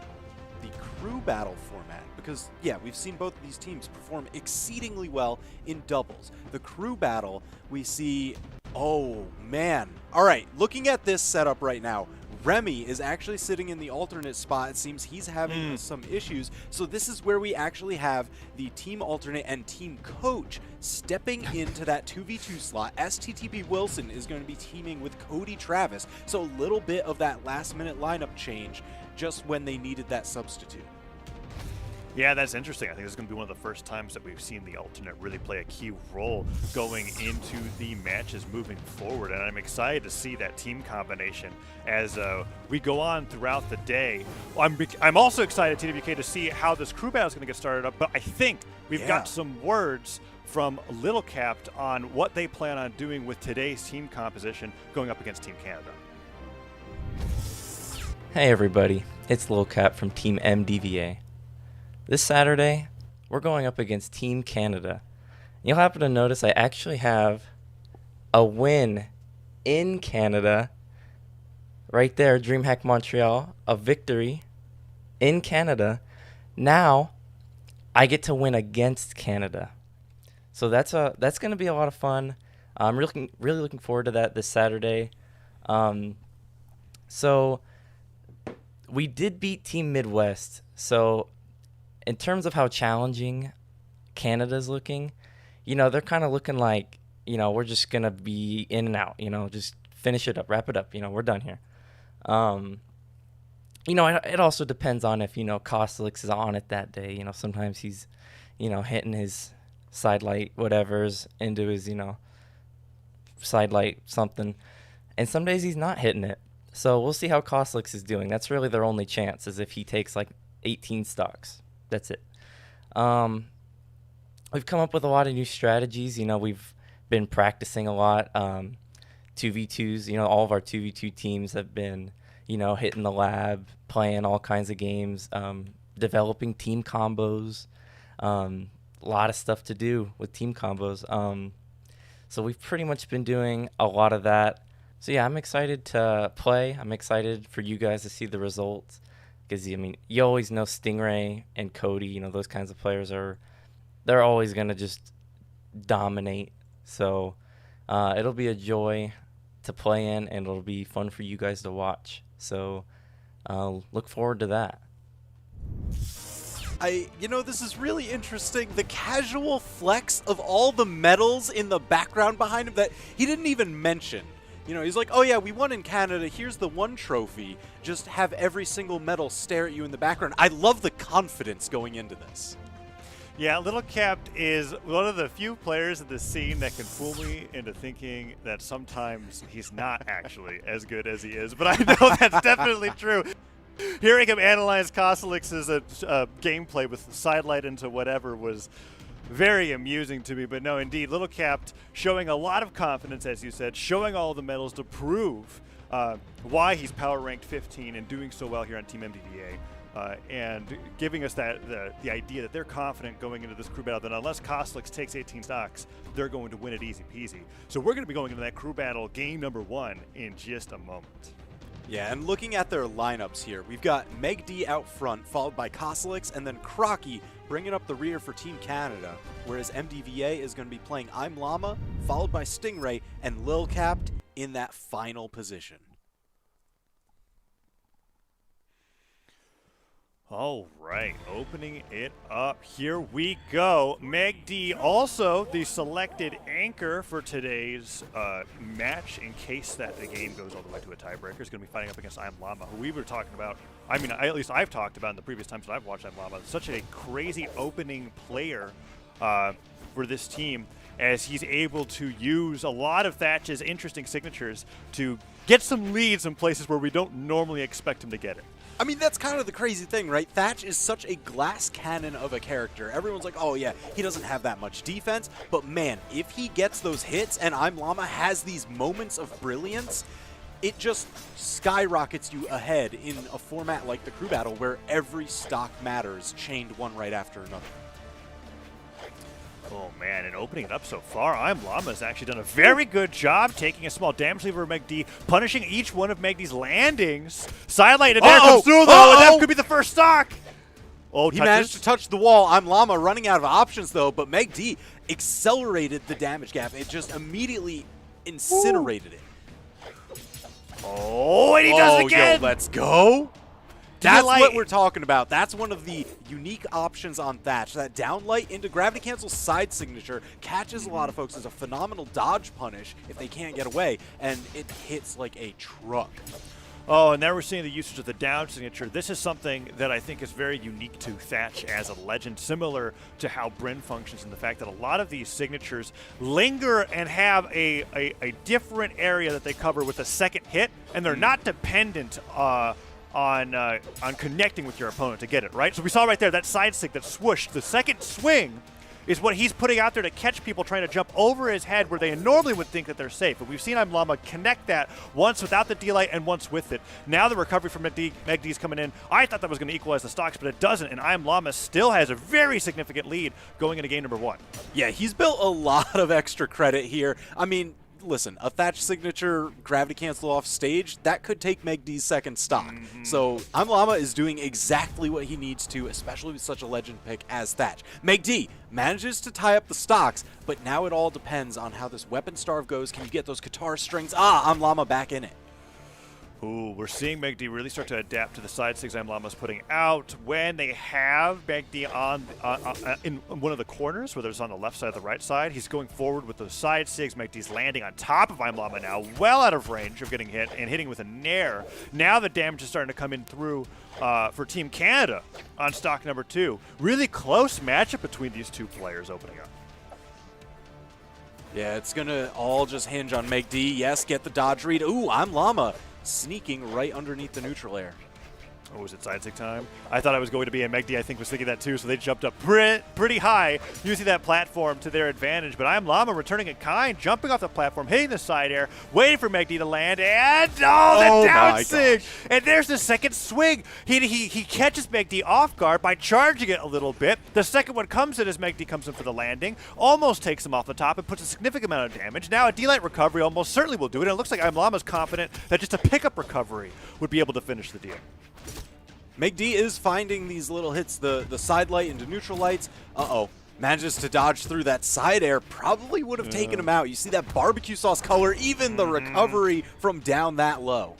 the crew battle format. Because, yeah, we've seen both of these teams perform exceedingly well in doubles. The crew battle, we see, oh, man. All right, looking at this setup right now, Remy is actually sitting in the alternate spot. It seems he's having some issues. So this is where we actually have the team alternate and team coach stepping into that 2v2 slot. STTB Wilson is going to be teaming with Cody Travis. So a little bit of that last minute lineup change just when they needed that substitute. Yeah, that's interesting. I think this is going to be one of the first times that we've seen the alternate really play a key role going into the matches moving forward, and I'm excited to see that team combination as we go on throughout the day. I'm also excited, TWK, to see how this crew battle is going to get started up, but I think we've got some words from Little Capped on what they plan on doing with today's team composition going up against Team Canada. Hey everybody, it's Little Cap from Team MDVA. This Saturday, we're going up against Team Canada. You'll happen to notice I actually have a win in Canada. Right there, DreamHack Montreal, a victory in Canada. Now, I get to win against Canada. So that's going to be a lot of fun. I'm really looking forward to that this Saturday. So we did beat Team Midwest. So in terms of how challenging Canada's looking, you know, they're kind of looking like, you know, we're just going to be in and out, you know, just finish it up, wrap it up, you know, we're done here. You know, it also depends on if, you know, Kostelix is on it that day. You know, sometimes he's, you know, hitting his side light whatever's into his, you know, side light something. And some days he's not hitting it. So we'll see how Kostelix is doing. That's really their only chance, is if he takes like 18 stocks. That's it. We've come up with a lot of new strategies. You know, we've been practicing a lot. 2v2s, you know, all of our 2v2 teams have been, you know, hitting the lab, playing all kinds of games, developing team combos. A lot of stuff to do with team combos. So we've pretty much been doing a lot of that. So yeah, I'm excited to play. I'm excited for you guys to see the results. Because, I mean, you always know Stingray and Cody, you know, those kinds of players they're always going to just dominate. So it'll be a joy to play in, and it'll be fun for you guys to watch. So look forward to that. You know, this is really interesting. The casual flex of all the medals in the background behind him that he didn't even mention. You know, he's like, oh yeah, we won in Canada, here's the one trophy. Just have every single medal stare at you in the background. I love the confidence going into this. Yeah, Little Capped is one of the few players in the scene that can fool me into thinking that sometimes he's not actually as good as he is, but I know that's definitely true. Hearing him analyze Kostelix's gameplay with sidelight into whatever was very amusing to me. But no, indeed, Little Capped showing a lot of confidence, as you said, showing all the medals to prove why he's power ranked 15 and doing so well here on Team MDVA. And giving us that the idea that they're confident going into this crew battle that unless Koslix takes 18 stocks, they're going to win it easy peasy. So we're going to be going into that crew battle game number 1 in just a moment. Yeah, and looking at their lineups here, we've got Meg D out front, followed by Koslix, and then Crocky bringing up the rear for Team Canada, whereas MDVA is going to be playing I'm Llama, followed by Stingray, and Lil Capped in that final position. All right, opening it up. Here we go. Meg D, also the selected anchor for today's match in case that the game goes all the way to a tiebreaker. Is going to be fighting up against I'm Llama, who we were talking about. I mean, at least I've talked about in the previous times that I've watched I'm Llama. Such a crazy opening player for this team, as he's able to use a lot of Thatch's interesting signatures to get some leads in places where we don't normally expect him to get it. I mean, that's kind of the crazy thing, right? Thatch is such a glass cannon of a character. Everyone's like, oh yeah, he doesn't have that much defense. But man, if he gets those hits and I'm Llama has these moments of brilliance, it just skyrockets you ahead in a format like the crew battle where every stock matters, chained one right after another. Oh man, and opening it up so far, I'm Llama has actually done a very good job taking a small damage lead over Meg D, punishing each one of Meg D's landings. Sidelight, and there comes through though, and that could be the first stock. Oh, he managed to touch the wall. I'm Llama running out of options though, but Meg D accelerated the damage gap. It just immediately incinerated it. Oh, and he does it again. Yo, let's go. That's what we're talking about. That's one of the unique options on Thatch. That downlight into gravity cancel side signature catches a lot of folks as a phenomenal dodge punish if they can't get away, and it hits like a truck. Oh, and now we're seeing the usage of the down signature. This is something that I think is very unique to Thatch as a legend, similar to how Bryn functions in the fact that a lot of these signatures linger and have a different area that they cover with a second hit, and they're not dependent on connecting with your opponent to get it, right? So we saw right there that side stick that swooshed. The second swing is what he's putting out there to catch people trying to jump over his head where they normally would think that they're safe. But we've seen I'm Llama connect that once without the D-Light and once with it. Now the recovery from Meg D's coming in. I thought that was going to equalize the stocks, but it doesn't, and I'm Llama still has a very significant lead going into game number 1. Yeah, he's built a lot of extra credit here. I mean, listen, a Thatch signature gravity cancel off stage, that could take Meg D's second stock. So I'm Llama is doing exactly what he needs to, especially with such a legend pick as Thatch. Meg D manages to tie up the stocks, but now it all depends on how this weapon starve goes. Can you get those guitar strings? I'm Llama back in it. Ooh, we're seeing Meg D really start to adapt to the side sigs I'm Llama's putting out when they have Meg D on in one of the corners, whether it's on the left side or the right side. He's going forward with those side sigs. Meg D's landing on top of I'm Llama now, well out of range of getting hit and hitting with a nair. Now the damage is starting to come in through for Team Canada on stock number 2. Really close matchup between these two players opening up. Yeah, it's going to all just hinge on Meg D. Yes, get the dodge read. Ooh, I'm Llama sneaking right underneath the neutral air. Oh, was it side stick time? I thought I was going to be, and Meg D, I think, was thinking that too, so they jumped up pretty high, using that platform to their advantage. But I'm Llama returning in kind, jumping off the platform, hitting the side air, waiting for Meg D to land, and the down sig! And there's the second swing. He catches Meg D off guard by charging it a little bit. The second one comes in as Meg D comes in for the landing, almost takes him off the top and puts a significant amount of damage. Now a D-Light recovery almost certainly will do it, and it looks like I'm Llama's confident that just a pickup recovery would be able to finish the deal. Meg D is finding these little hits, the side light into neutral lights. Manages to dodge through that side air. Probably would have taken him out. You see that barbecue sauce color, even the recovery from down that low.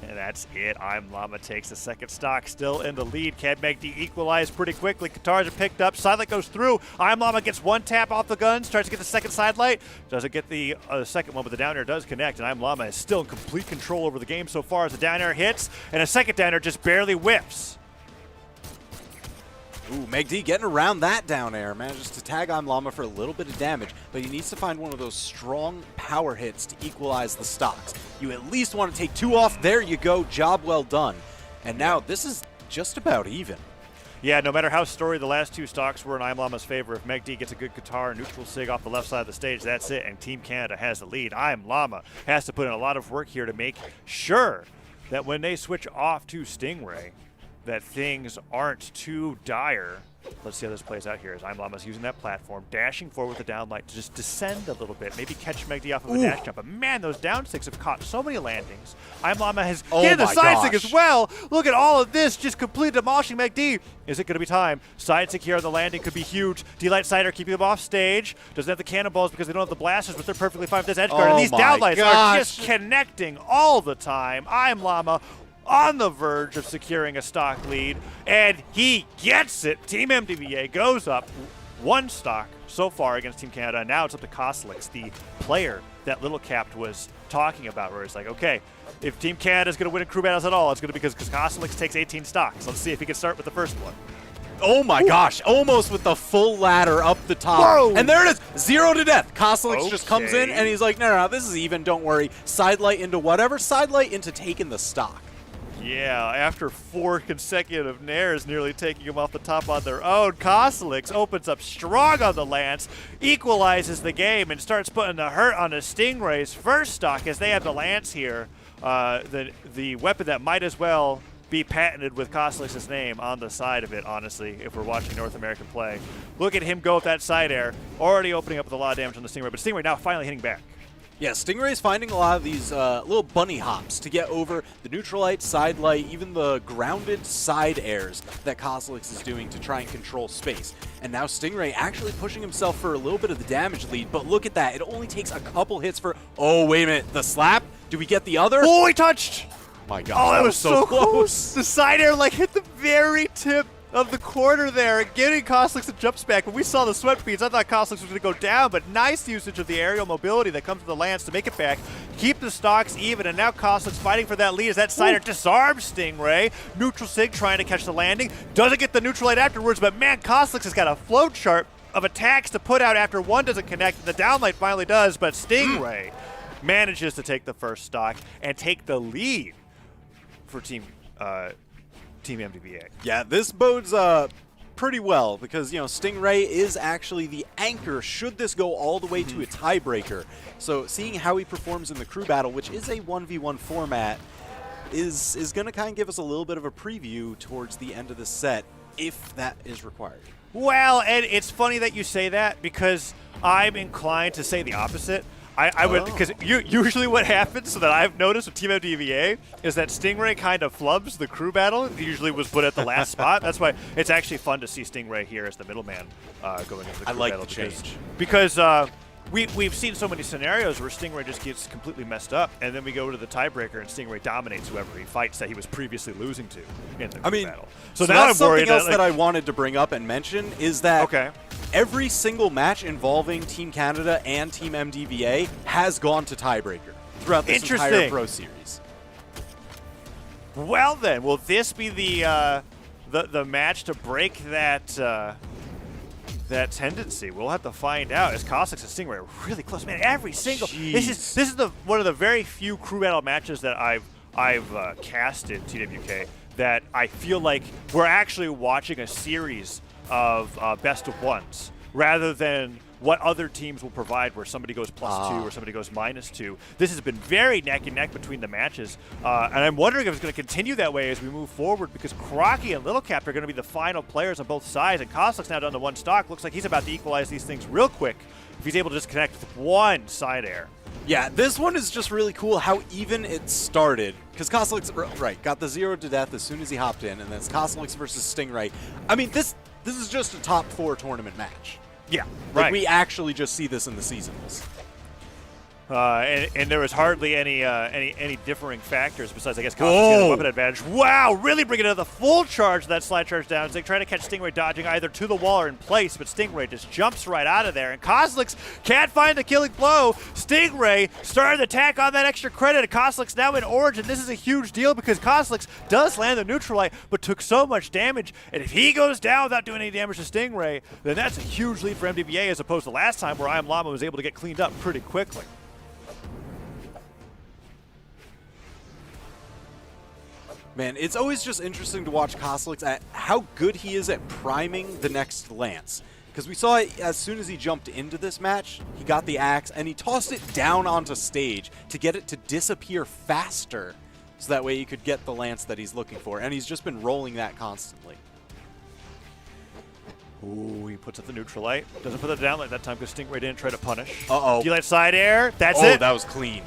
And that's it. I'm Llama takes the second stock, still in the lead. Can Meg D equalize pretty quickly? Guitars are picked up. Sidelight goes through. I'm Llama gets one tap off the guns, tries to get the second sidelight. Doesn't get the second one, but the down air does connect, and I'm Llama is still in complete control over the game so far as the down air hits, and a second down air just barely whiffs. Ooh, Meg D getting around that down air. Manages to tag I'm Llama for a little bit of damage, but he needs to find one of those strong power hits to equalize the stocks. You at least want to take 2 off. There you go. Job well done. And now this is just about even. Yeah, no matter how storied the last two stocks were in I'm Llama's favor, if Meg D gets a good guitar, neutral sig off the left side of the stage, that's it, and Team Canada has the lead. I'm Llama has to put in a lot of work here to make sure that when they switch off to Stingray, that things aren't too dire. Let's see how this plays out here as I'm Llama's using that platform, dashing forward with the downlight to just descend a little bit, maybe catch Meg D off of a dash jump. But man, those down sticks have caught so many landings. I'm Llama has hit the side stick as well. Look at all of this, just completely demolishing Meg D. Is it going to be time? Side stick here on the landing could be huge. D-Light Cider keeping them off stage. Doesn't have the cannonballs because they don't have the blasters, but they're perfectly fine with this edge guard. And these downlights are just connecting all the time. I'm Llama on the verge of securing a stock lead, and he gets it. Team MTVA goes up one stock so far against Team Canada, and now it's up to Koslix, the player that Little Capped was talking about, where it's like, okay, if Team Canada is going to win in crew battles at all, it's going to be because Koslix takes 18 stocks. Let's see if he can start with the first one. Oh my gosh, almost with the full ladder up the top. Whoa. And there it is, 0 to death. Koslix just comes in, and he's like, no, this is even, don't worry. Sidelight into whatever, sidelight into taking the stock. Yeah, after 4 consecutive nairs nearly taking him off the top on their own, Koslix opens up strong on the lance, equalizes the game, and starts putting the hurt on the Stingray's first stock as they have the lance here. The weapon that might as well be patented with Koslix's name on the side of it, honestly, if we're watching North American play. Look at him go with that side air, already opening up with a lot of damage on the Stingray, but Stingray now finally hitting back. Yeah, Stingray's finding a lot of these little bunny hops to get over the neutral light, side light, even the grounded side airs that Koslix is doing to try and control space. And now Stingray actually pushing himself for a little bit of the damage lead, but look at that. It only takes a couple hits for... Oh, wait a minute. The slap? Do we get the other? Oh, he touched! My God. Oh, that was so close. The side air, like, hit the very tip of the corner there, getting Koslix a jumps back. When we saw the sweat beads, I thought Koslix was going to go down, but nice usage of the aerial mobility that comes with the lance to make it back, keep the stocks even, and now Koslix fighting for that lead as that sider disarms Stingray. Neutral Sig trying to catch the landing, doesn't get the neutral light afterwards, but man, Koslix has got a flow chart of attacks to put out after one doesn't connect. The downlight finally does, but Stingray manages to take the first stock and take the lead for Team MTVA. Yeah, this bodes pretty well because, you know, Stingray is actually the anchor should this go all the way to a tiebreaker. So seeing how he performs in the crew battle, which is a 1v1 format, is going to kind of give us a little bit of a preview towards the end of the set, if that is required. Well, and it's funny that you say that because I'm inclined to say the opposite. I would, because usually what happens, so that I've noticed with Team MTVA, is that Stingray kind of flubs the crew battle. It usually was put at the last spot. That's why it's actually fun to see Stingray here as the middleman going into the crew battle. I like the change. Because we've seen so many scenarios where Stingray just gets completely messed up, and then we go to the tiebreaker and Stingray dominates whoever he fights that he was previously losing to in the crew battle. So now that's I'm worried something else that I wanted to bring up and mention is that every single match involving Team Canada and Team MDVA has gone to tiebreaker throughout this entire Pro Series. Well then, will this be the match to break that that tendency? We'll have to find out as Koslix and Stingray are really close. Man, every single this is one of the very few crew battle matches that I've cast in TWK that I feel like we're actually watching a series of best of ones rather than what other teams will provide where somebody goes +2 or somebody goes -2. This has been very neck and neck between the matches, and I'm wondering if it's going to continue that way as we move forward because Crocky and Little Cap are going to be the final players on both sides, and Koslix now down to one stock. Looks like he's about to equalize these things real quick if he's able to just connect with one side air. Yeah, this one is just really cool how even it started. Because Koslix, got the 0 to death as soon as he hopped in, and then it's Koslix versus Stingray. I mean, this is just a top 4 tournament match. Yeah, like we actually just see this in the seasons. And there was hardly any differing factors besides, I guess, Koslix weapon advantage. Wow, really bringing it to the full charge of that slide charge down. Zig trying to catch Stingray dodging either to the wall or in place, but Stingray just jumps right out of there. And Koslix can't find the killing blow. Stingray started the attack on that extra credit. And Koslix now in orange, and this is a huge deal because Koslix does land the neutral light, but took so much damage. And if he goes down without doing any damage to Stingray, then that's a huge lead for MDVA as opposed to last time where I Am Llama was able to get cleaned up pretty quickly. Man, it's always just interesting to watch Koslix at how good he is at priming the next lance. Because we saw it as soon as he jumped into this match, he got the axe and he tossed it down onto stage to get it to disappear faster. So that way he could get the lance that he's looking for. And he's just been rolling that constantly. Ooh, he puts up the neutral light. Doesn't put the down light that time because Stingray didn't try to punish. Uh-oh. D-light side air. That's Oh, it. that was clean.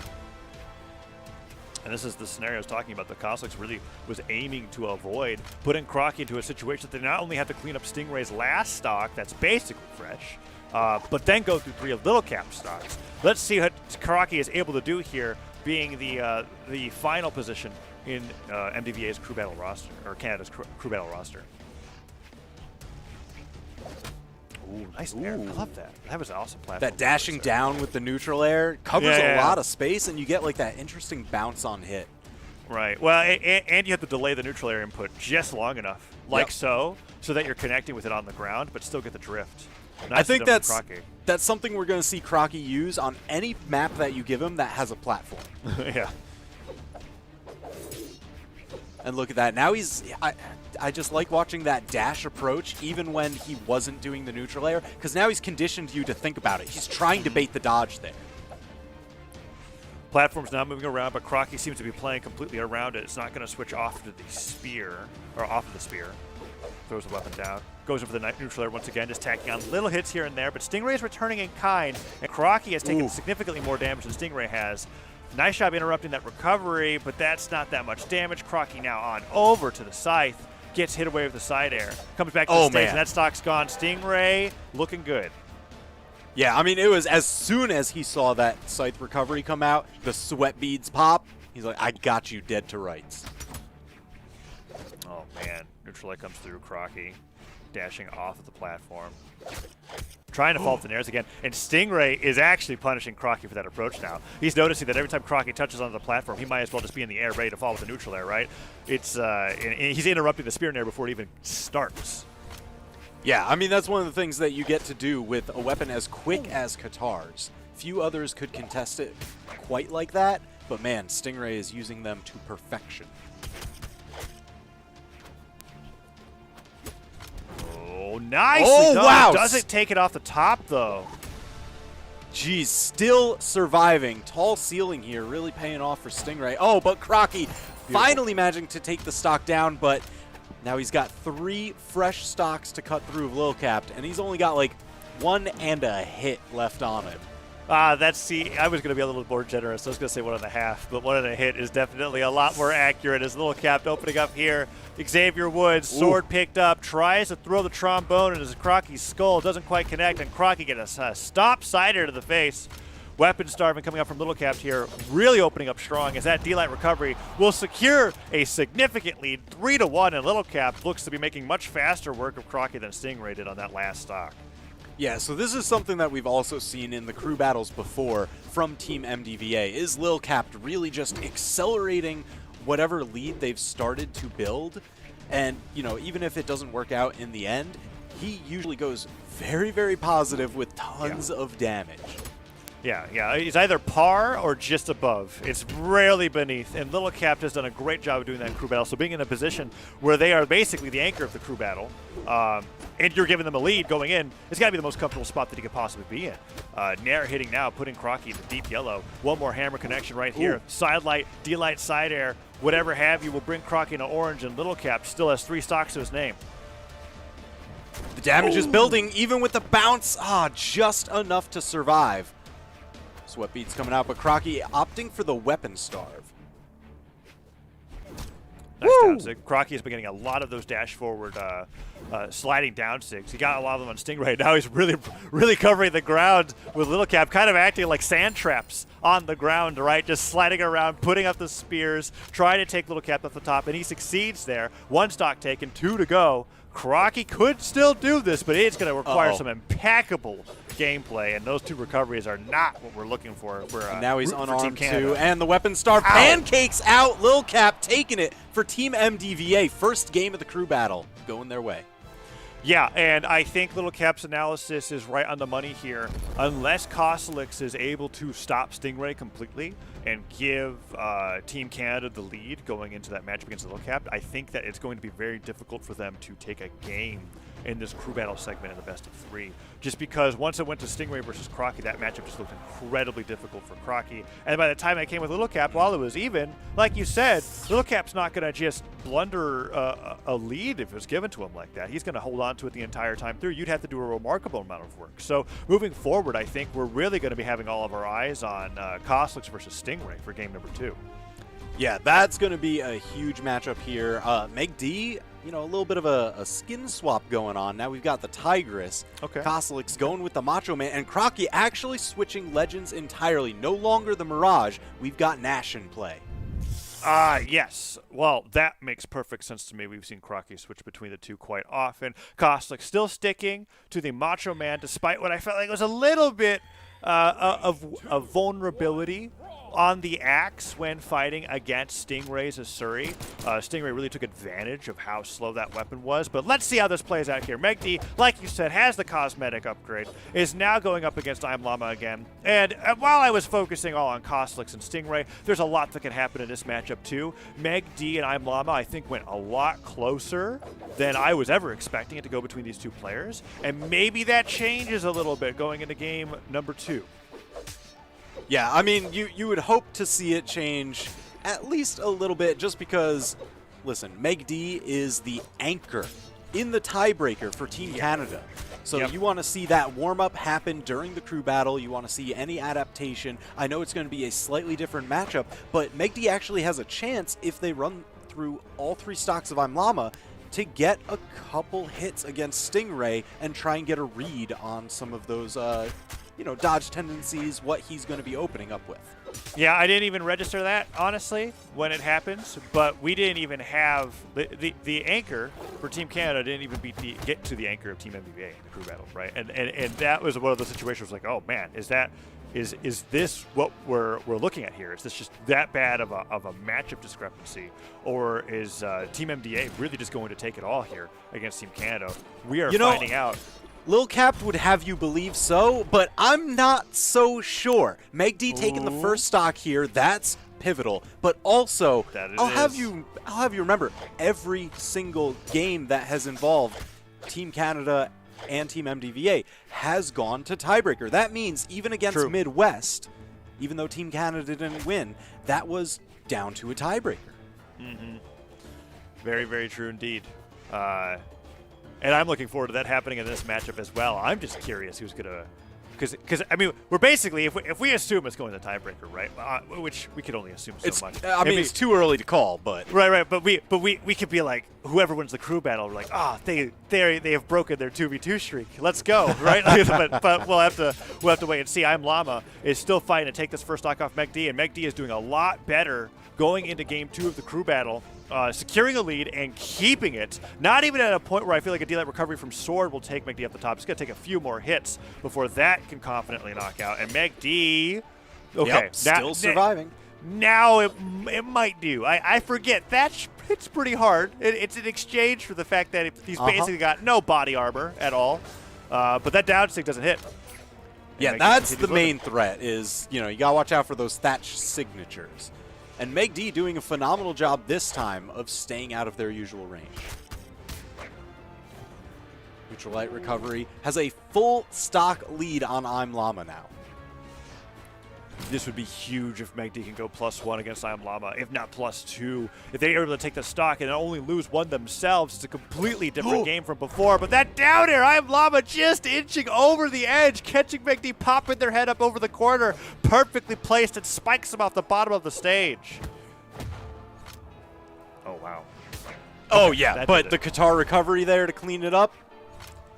And this is the scenario I was talking about. The Koslix really was aiming to avoid putting Crocky into a situation that they not only have to clean up Stingray's last stock, that's basically fresh, but then go through 3 of Little Cap stocks. Let's see what Crocky is able to do here, being the final position in MDVA's crew battle roster, or Canada's crew battle roster. Ooh, nice air. I love that. That was an awesome platform. That dashing down with the neutral air covers a lot of space, and you get like that interesting bounce on hit. Right. Well, and you have to delay the neutral air input just long enough, like so that you're connecting with it on the ground, but still get the drift. I think that's something we're going to see Crocky use on any map that you give him that has a platform. Yeah. And look at that. Now he's... I just like watching that dash approach even when he wasn't doing the neutral air, because now he's conditioned you to think about it. He's trying to bait the dodge there. Platform's not moving around, but Crocky seems to be playing completely around it. It's not going to switch off to the spear, or off of the spear. Throws the weapon down. Goes over the neutral air once again, just tacking on little hits here and there, but Stingray's returning in kind, and Crocky has taken significantly more damage than Stingray has. Nice job interrupting that recovery, but that's not that much damage. Crocky now on over to the scythe. Gets hit away with the side air. Comes back to the stage, and that stock's gone. Stingray looking good. Yeah, I mean, it was as soon as he saw that scythe recovery come out, the sweat beads pop, he's like, I got you dead to rights. Oh, man. Neutral light comes through. Crocky dashing off of the platform. Trying to fall off the nairs again. And Stingray is actually punishing Crocky for that approach now. He's noticing that every time Crocky touches onto the platform, he might as well just be in the air ready to fall with the neutral air, right? It's and he's interrupting the spear in air before it even starts. Yeah, I mean, that's one of the things that you get to do with a weapon as quick as Qatar's. Few others could contest it quite like that, but man, Stingray is using them to perfection. Oh, nicely done. Wow! Doesn't take it off the top, though. Geez, still surviving. Tall ceiling here, really paying off for Stingray. Oh, but Crocky finally managing to take the stock down, but now he's got 3 fresh stocks to cut through of Lil Capped, and he's only got like 1 and a hit left on him. I was going to be a little more generous. I was going to say 1.5, but 1 hit is definitely a lot more accurate. As Little Capped opening up here. Xavier Woods, sword picked up, tries to throw the trombone into Crocky's skull, doesn't quite connect, and Crocky gets a stop sider to the face. Weapon starving coming up from Little Capped here, really opening up strong as that D-Light recovery will secure a significant lead, 3-1, and Little Capped looks to be making much faster work of Crocky than Stingray did on that last stock. Yeah, so this is something that we've also seen in the crew battles before from Team MDVA, is Lil Capped really just accelerating whatever lead they've started to build. And, you know, even if it doesn't work out in the end, he usually goes very, very positive with tons of damage. Yeah, he's either par or just above. It's rarely beneath, and Little Capped has done a great job of doing that in crew battle. So being in a position where they are basically the anchor of the crew battle, and you're giving them a lead going in, it's got to be the most comfortable spot that he could possibly be in. Nair hitting now, putting Crocky in the deep yellow. One more hammer connection right here. Side light, D-light, side air, whatever have you will bring Crocky into orange, and Little Capped still has 3 stocks to his name. The damage is building, even with the bounce. Just enough to survive. Sweat beads coming out, but Crocky opting for the weapon starve. Nice down sig. Crocky has been getting a lot of those dash forward sliding down sigs. He got a lot of them on Stingray. Now he's really covering the ground with Little Cap, kind of acting like sand traps on the ground, right? Just sliding around, putting up the spears, trying to take Little Cap off the top, and he succeeds there. 1 stock taken, 2 to go. Crocky could still do this, but it's going to require some impeccable gameplay, and those 2 recoveries are not what we're looking for. Now he's unarmed too, and the weapon star pancakes out. Lil Cap taking it for Team MDVA. First game of the crew battle going their way. Yeah, and I think Little Cap's analysis is right on the money here. Unless Kosalix is able to stop Stingray completely and give Team Canada the lead going into that matchup against Little Cap, I think that it's going to be very difficult for them to take a game in this crew battle segment in the best of 3. Just because once it went to Stingray versus Crocky, that matchup just looked incredibly difficult for Crocky. And by the time I came with Little Cap, while it was even, like you said, Little Cap's not going to just blunder a lead if it was given to him like that. He's going to hold on to it the entire time through. You'd have to do a remarkable amount of work. So moving forward, I think we're really going to be having all of our eyes on Koslix versus Stingray for game number 2. Yeah, that's going to be a huge matchup here. Meg D, a little bit of a skin swap going on. Now we've got the Tigress. Okay. Kosalix going with the Macho Man, and Crocky actually switching legends entirely. No longer the Mirage. We've got Nash in play. Yes. Well, that makes perfect sense to me. We've seen Crocky switch between the two quite often. Koslix still sticking to the Macho Man, despite what I felt like was a little bit of vulnerability on the axe when fighting against Stingray's Asuri. Stingray really took advantage of how slow that weapon was, but let's see how this plays out here. Meg D, like you said, has the cosmetic upgrade, is now going up against I'm Llama again, and while I was focusing all on Koslix and Stingray, there's a lot that can happen in this matchup too. Meg D and I'm Llama, I think, went a lot closer than I was ever expecting it to go between these two players, and maybe that changes a little bit going into game number 2. Yeah, I mean, you would hope to see it change at least a little bit just because, listen, Meg D is the anchor in the tiebreaker for Team Canada. So you want to see that warm-up happen during the crew battle. You want to see any adaptation. I know it's going to be a slightly different matchup, but Meg D actually has a chance if they run through all 3 stocks of I'm Llama to get a couple hits against Stingray and try and get a read on some of those dodge tendencies, what he's going to be opening up with. Yeah, I didn't even register that, honestly, when it happens, but we didn't even have the anchor for Team Canada didn't even get to the anchor of Team Mtva in the crew battle, right? And that was one of those situations like, oh man, is this what we're looking at here? Is this just that bad of a matchup discrepancy, or is Team MDA really just going to take it all here against Team Canada? We are finding out. Lil Cap would have you believe so, but I'm not so sure. Meg D taking the first stock here, that's pivotal. But also, I'll have you remember every single game that has involved Team Canada and Team MDVA has gone to tiebreaker. That means even against Midwest, even though Team Canada didn't win, that was down to a tiebreaker. Mm-hmm. Very, very true indeed. And I'm looking forward to that happening in this matchup as well. I'm just curious who's going to... Because I mean, we're basically, if we assume it's going to tiebreaker, right? Which we could only assume so much. I mean, it's too early to call, but... Right. But we could be like, whoever wins the crew battle, we're like, they have broken their 2v2 streak. Let's go, right? but we'll have to wait and see. I'm Llama is still fighting to take this first stock off Meg D, and Meg D is doing a lot better going into game 2 of the crew battle. Securing a lead and keeping it, not even at a point where I feel like a D-Light recovery from Sword will take Meg D up the top. It's going to take a few more hits before that can confidently knock out. And Meg D, still surviving. Now it might do. I forget. It's pretty hard. It's an exchange for the fact that he's basically got no body armor at all. But that down stick doesn't hit. Yeah, that's the main threat is, you got to watch out for those Thatch signatures. And Meg D doing a phenomenal job this time of staying out of their usual range. Neutral Light Recovery has a full stock lead on I'm Llama now. This would be huge if Meg D can go +1 against I'm Llama, if not +2. If they are able to take the stock and only lose one themselves, it's a completely different game from before. But that down air, I'm Llama just inching over the edge, catching Meg D, popping their head up over the corner, perfectly placed, and spikes them off the bottom of the stage. Oh, wow. Oh, yeah, but the Qatar recovery there to clean it up.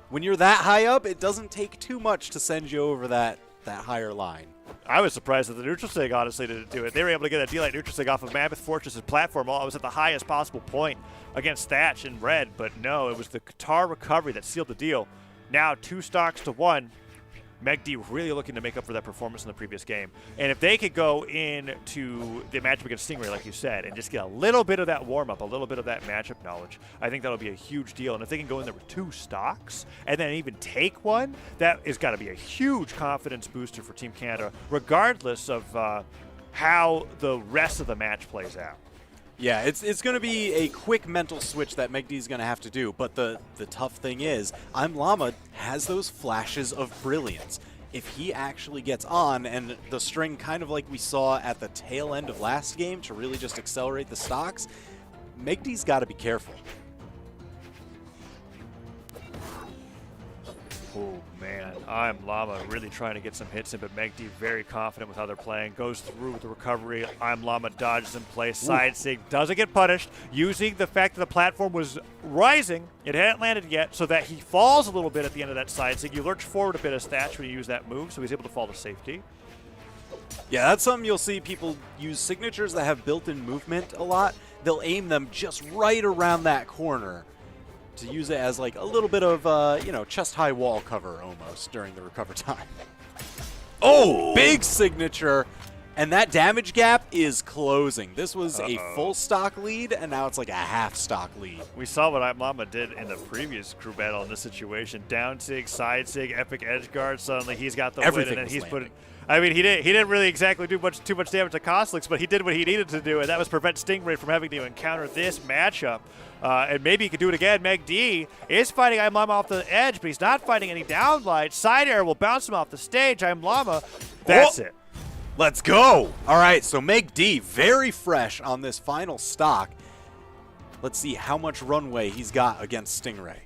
When you're that high up, it doesn't take too much to send you over that higher line. I was surprised that the neutral sig honestly didn't do it. They were able to get a D-Light neutral sig off of Mammoth Fortress's platform while it was at the highest possible point against Thatch in red, but no, it was the Qatar recovery that sealed the deal. Now 2 stocks to 1. MegD really looking to make up for that performance in the previous game. And if they could go into the matchup against Stingray, like you said, and just get a little bit of that warm-up, a little bit of that matchup knowledge, I think that'll be a huge deal. And if they can go in there with 2 stocks and then even take one, that has got to be a huge confidence booster for Team Canada, regardless of how the rest of the match plays out. Yeah, it's going to be a quick mental switch that MegD is going to have to do, but the tough thing is, Llama has those flashes of brilliance. If he actually gets on, and the string kind of like we saw at the tail end of last game to really just accelerate the stocks, MegD's got to be careful. Oh, man. I'm Llama really trying to get some hits in, but MegD very confident with how they're playing. Goes through with the recovery. I'm Llama dodges in place. Side sig doesn't get punished, using the fact that the platform was rising. It hadn't landed yet, so that he falls a little bit at the end of that side sig. You lurch forward a bit as Thatch when you use that move, so he's able to fall to safety. Yeah, that's something you'll see people use signatures that have built-in movement a lot. They'll aim them just right around that corner to use it as like a little bit of, you know, chest-high wall cover almost during the recover time. Oh, big signature. And that damage gap is closing. This was a full stock lead, and now it's like a half stock lead. We saw what Llama did in the previous crew battle in this situation. Down sig, side sig, epic edge guard. Suddenly he's got the win, and then he's put it. I mean, he didn't really exactly do too much damage to Costlix, but he did what he needed to do, and that was prevent Stingray from having to encounter this matchup. And maybe he could do it again. MegD is fighting I'm Llama off the edge, but he's not fighting any downlight. Side air will bounce him off the stage. I'm Llama. That's it. Let's go. All right, so MegD very fresh on this final stock. Let's see how much runway he's got against Stingray.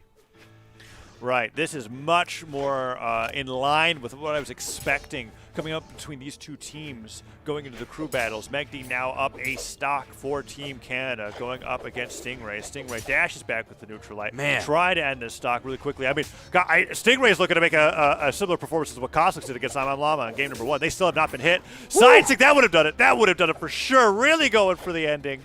Right. This is much more in line with what I was expecting coming up between these two teams going into the crew battles. MegD now up a stock for Team Canada going up against Stingray. Stingray dashes back with the neutral light. Man. Try to end this stock really quickly. I mean, Stingray is looking to make a similar performance as what Costlix did against I'm Llama in game number 1. They still have not been hit. Side stick, that would have done it. That would have done it for sure. Really going for the ending.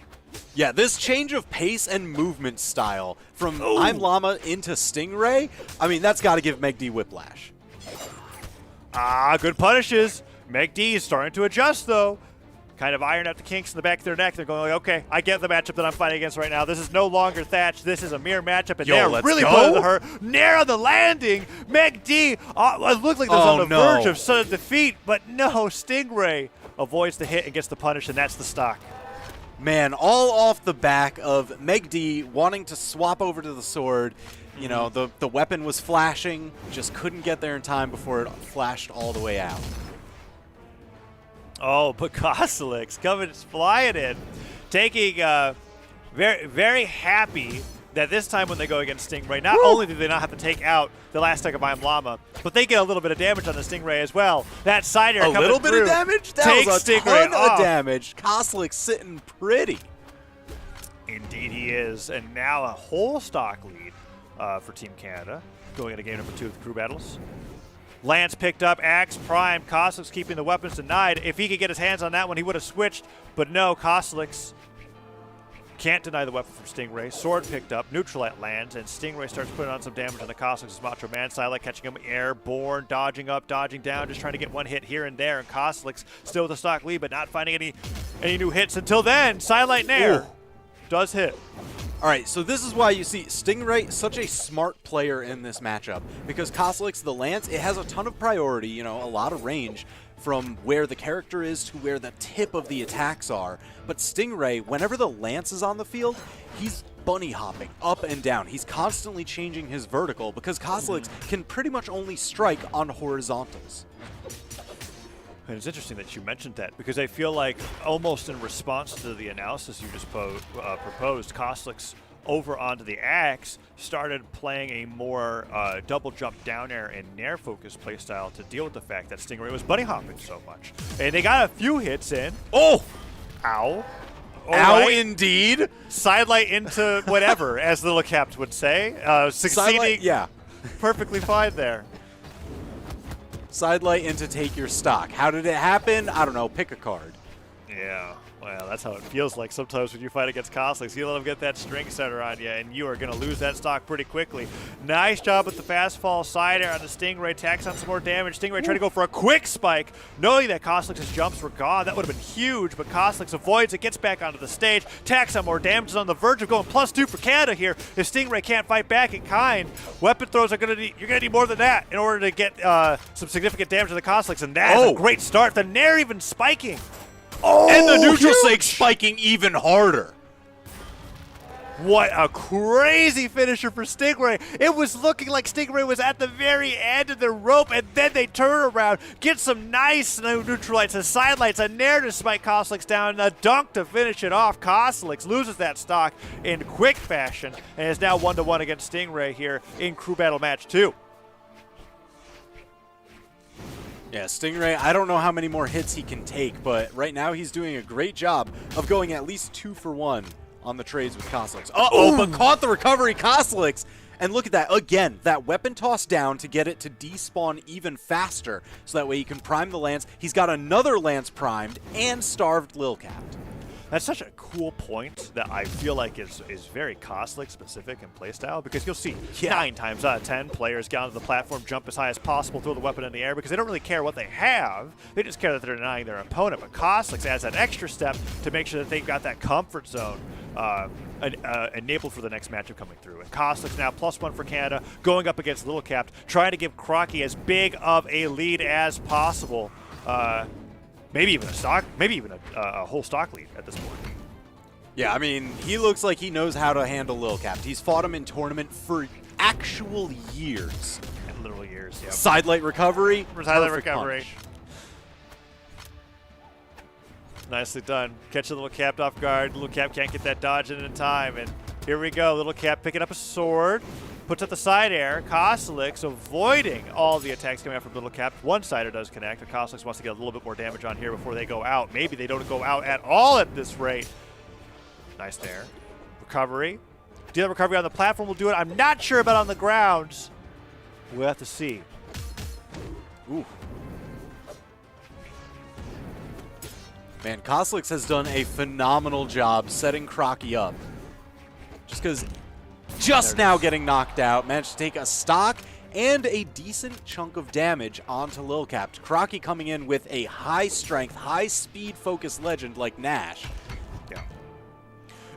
Yeah, this change of pace and movement style from I'm Llama into Stingray, I mean, that's got to give MegD whiplash. Good punishes. MegD is starting to adjust, though. Kind of iron out the kinks in the back of their neck. They're going, okay, I get the matchup that I'm fighting against right now. This is no longer Thatch. This is a mere matchup, and they're really putting her near the landing. MegD, it looked like they was on the verge of sudden defeat, but no, Stingray avoids the hit and gets the punish, and that's the stock. Man, all off the back of MegD wanting to swap over to the sword. You know, the weapon was flashing, just couldn't get there in time before it flashed all the way out. Oh, but Costlix coming flying in, taking very, very happy that this time when they go against Stingray, not only do they not have to take out the last stack of I'm Llama, but they get a little bit of damage on the Stingray as well. That side air coming through. A little bit of damage? That was a ton of damage. Costlix sitting pretty. Indeed he is. And now a whole stock lead for Team Canada going into game number 2 of the crew battles. Lance picked up, Axe Prime, Costlix keeping the weapons denied. If he could get his hands on that one, he would have switched, but no, Costlix can't deny the weapon from Stingray. Sword picked up, neutral light lands, and Stingray starts putting on some damage on the Costlix's Macho Man. Silent catching him airborne, dodging up, dodging down, just trying to get one hit here and there, and Costlix still with a stock lead, but not finding any new hits until then. Silent Nair does hit. All right, so this is why you see Stingray such a smart player in this matchup, because Costlix, the Lance, it has a ton of priority, you know, a lot of range from where the character is to where the tip of the attacks are. But Stingray, whenever the Lance is on the field, he's bunny hopping up and down. He's constantly changing his vertical because Costlix can pretty much only strike on horizontals. And it's interesting that you mentioned that, because I feel like almost in response to the analysis you just proposed, Costlix over onto the Axe started playing a more double jump down air and nair focused playstyle to deal with the fact that Stingray was bunny hopping so much. And they got a few hits in. Oh! Ow. Ow, indeed. Sidelight into whatever, as the Lecapt would say. Succeeding perfectly fine there. Sidelight into take your stock. How did it happen? I don't know. Pick a card. Yeah. Well, that's how it feels like sometimes when you fight against Coslicks. You let them get that string center on you, and you are going to lose that stock pretty quickly. Nice job with the fast fall side air on the Stingray. Tacks on some more damage. Stingray trying to go for a quick spike, knowing that Coslicks' jumps were gone. That would have been huge, but Coslicks avoids it, gets back onto the stage. Tacks on more damage, is on the verge of going +2 for Canada here. If Stingray can't fight back in kind, weapon throws are going to need, you're going to need more than that in order to get some significant damage to the Coslicks, and that is a great start. The Nair even spiking. Oh, and the neutral huge. sink spiking even harder. What a crazy finisher for Stingray. It was looking like Stingray was at the very end of the rope, and then they turn around, get some nice neutralites, a sidelights, a nair to spike Coslicks down, and a dunk to finish it off. Coslicks loses that stock in quick fashion, and is now 1-1 against Stingray here in Crew Battle Match 2. Yeah, Stingray, I don't know how many more hits he can take, but right now he's doing a great job of going at least 2 for 1 on the trades with Coslicks. But caught the recovery, Coslicks. And look at that, again, that weapon toss down to get it to despawn even faster, so that way he can prime the lance. He's got another lance primed and starved Lilcapped. That's such a cool point that I feel like is very Coslick specific in playstyle, because you'll see 9 times out of 10 players get onto the platform, jump as high as possible, throw the weapon in the air, because they don't really care what they have. They just care that they're denying their opponent. But Coslick adds that extra step to make sure that they've got that comfort zone enabled for the next matchup coming through. And Coslick's now +1 for Canada, going up against Littlecapped, trying to give Crocky as big of a lead as possible. Maybe even a stock, maybe even a whole stock lead at this point. Yeah, I mean, he looks like he knows how to handle Lilcapped. He's fought him in tournament for actual years. Literal years, yeah. Sidelight recovery. Sidelight recovery. Punish. Nicely done. Catch a Littlecapped off guard. Littlecapped can't get that dodge in time, and here we go. Littlecapped picking up a sword. Puts up the side air. Coslicks avoiding all the attacks coming out from Littlecapped. One-sider does connect, but Coslicks wants to get a little bit more damage on here before they go out. Maybe they don't go out at all at this rate. Nice there. Recovery. Do that recovery on the platform will do it. I'm not sure about on the grounds. We'll have to see. Ooh. Man, Coslicks has done a phenomenal job setting Crocky up. Just because now getting knocked out, managed to take a stock and a decent chunk of damage onto Lilcapped. Crocky coming in with a high-strength, high-speed focused legend like Nash. Yeah.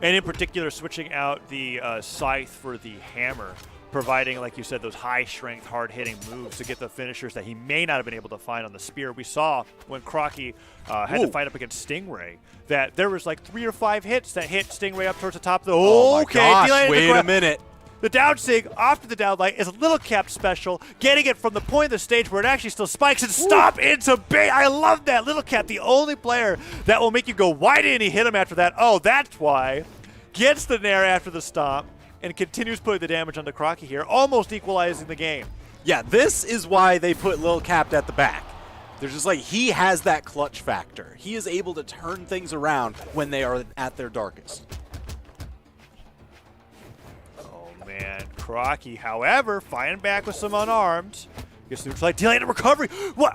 And in particular, switching out the Scythe for the Hammer, providing, like you said, those high-strength, hard-hitting moves to get the finishers that he may not have been able to find on the Spear. We saw when Crocky had to fight up against Stingray that there was like 3 or 5 hits that hit Stingray up towards the top of the... Oh my gosh, wait a minute. The down sig off to the downlight is a Littlecapped special, getting it from the point of the stage where it actually still spikes and stop into bait. I love that. Littlecapped, the only player that will make you go, why didn't he hit him after that? Oh, that's why. Gets the nair after the stomp and continues putting the damage onto Crocky here, almost equalizing the game. Yeah, this is why they put Lilcapped at the back. They're just like, he has that clutch factor. He is able to turn things around when they are at their darkest. Man, Crocky, however, fighting back with some unarmed. Gets neutralized, delayed recovery. What?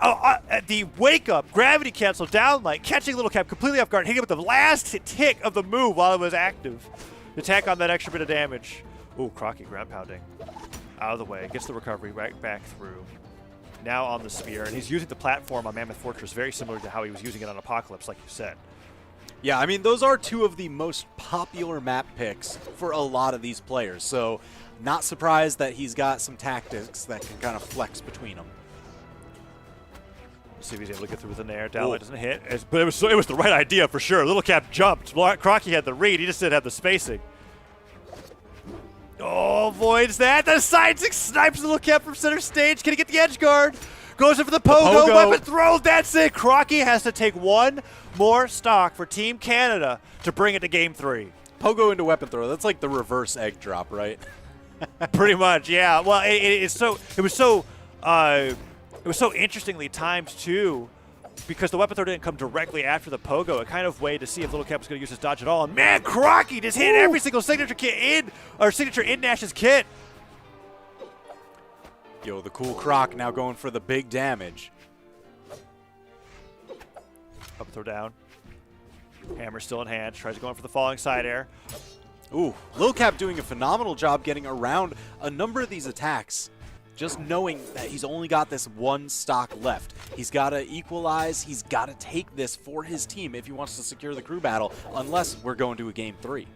The wake up, gravity cancel, downlight, catching Littlecapped completely off guard, hitting it with the last tick of the move while it was active. Attack on that extra bit of damage. Ooh, Crocky ground pounding. Out of the way, gets the recovery right back through. Now on the Spear, and he's using the platform on Mammoth Fortress very similar to how he was using it on Apocalypse, like you said. Yeah, I mean, those are 2 of the most popular map picks for a lot of these players, so not surprised that he's got some tactics that can kind of flex between them. Let's see if he's able to get through with the nair. Downlight doesn't hit, but it was the right idea for sure. Littlecapped jumped. Crocky had the read. He just didn't have the spacing. Oh, avoids that. The side 6 snipes Littlecapped from center stage. Can he get the edge guard? Goes in for the pogo. Weapon throw. That's it. Crocky has to take 1 more stock for Team Canada to bring it to Game 3. Pogo into weapon throw. That's like the reverse egg drop, right? Pretty much, yeah. Well, it was so interestingly timed too, because the weapon throw didn't come directly after the pogo. It kind of waited to see if Littlecapped was going to use his dodge at all. And man, Crocky just hit every single signature in Nash's kit. Yo, the cool Croc now going for the big damage. Up throw down. Hammer still in hand, tries to go in for the falling side air. Ooh, Lil Cap doing a phenomenal job getting around a number of these attacks. Just knowing that he's only got this one stock left. He's got to equalize. He's got to take this for his team if he wants to secure the crew battle, unless we're going to a game 3.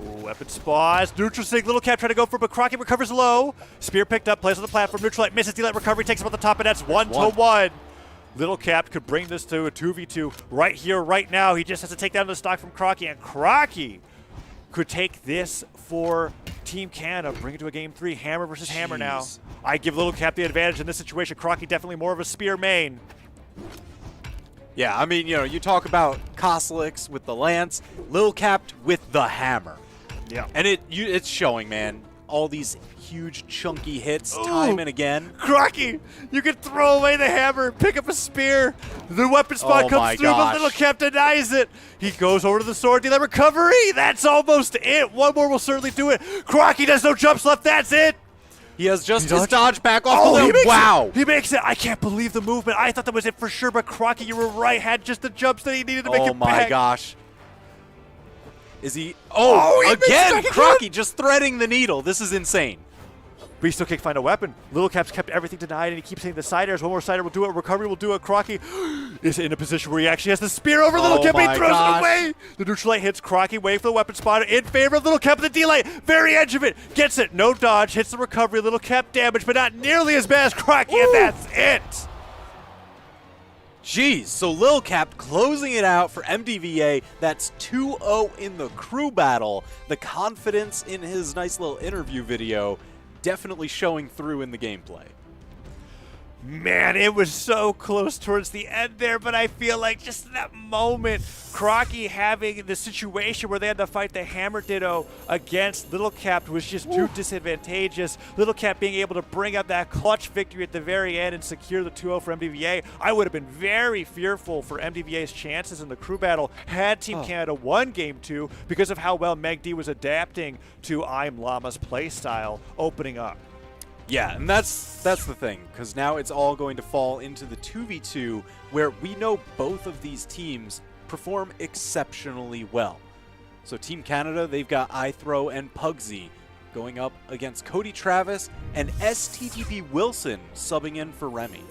Ooh, weapon spots. Neutral sig. Little Cap trying to go for it, but Crockett recovers low. Spear picked up, plays on the platform. Neutral light misses. D-Light recovery takes him on the top, and that's 1-1. Little Cap could bring this to a 2v2 right here, right now. He just has to take down the stock from Crocky, and Crocky could take this for Team Canada, bring it to a game 3. Hammer versus Hammer now. I give Little Cap the advantage in this situation. Crocky definitely more of a spear main. Yeah, I mean, you talk about Koslix with the lance, Lil Cap with the hammer. Yeah. And it's showing, man. All these huge, chunky hits time and again. Crocky, you can throw away the hammer, pick up a spear. The weapon spot comes through, but Little Cap denies it. He goes over to the sword, dealer recovery. That's almost it. One more will certainly do it. Crocky does no jumps left. That's it. He has just his dodge back off the lip. Wow. He makes it. I can't believe the movement. I thought that was it for sure, but Crocky, you were right, had just the jumps that he needed to make it back. Oh my gosh. Is he? Oh, again! Crocky just threading the needle. This is insane. But he still can't find a weapon. Little Cap's kept everything denied, and he keeps hitting the side airs. One more side air will do it. Recovery will do it. Crocky is in a position where he actually has the spear over Little Cap, and he throws it away. The neutral light hits Crocky, waiting for the weapon spotter in favor of Little Cap. The D-Light, very edge of it, gets it. No dodge, hits the recovery. Little Cap damage, but not nearly as bad as Crocky, and that's it. Jeez, so Lil Cap closing it out for MDVA. That's 2-0 in the crew battle. The confidence in his nice little interview video definitely showing through in the gameplay. Man, it was so close towards the end there, but I feel like just that moment, Crocky having the situation where they had to fight the Hammer Ditto against Little Cap was just too disadvantageous. Little Cap being able to bring up that clutch victory at the very end and secure the 2-0 for MDVA. I would have been very fearful for MDVA's chances in the crew battle had Team Canada won Game 2 because of how well Meg D was adapting to I'm Llama's playstyle opening up. Yeah, and that's the thing, because now it's all going to fall into the 2v2 where we know both of these teams perform exceptionally well. So Team Canada, they've got iThrow and Pugsy going up against Cody Travis and STTP Wilson subbing in for Remy.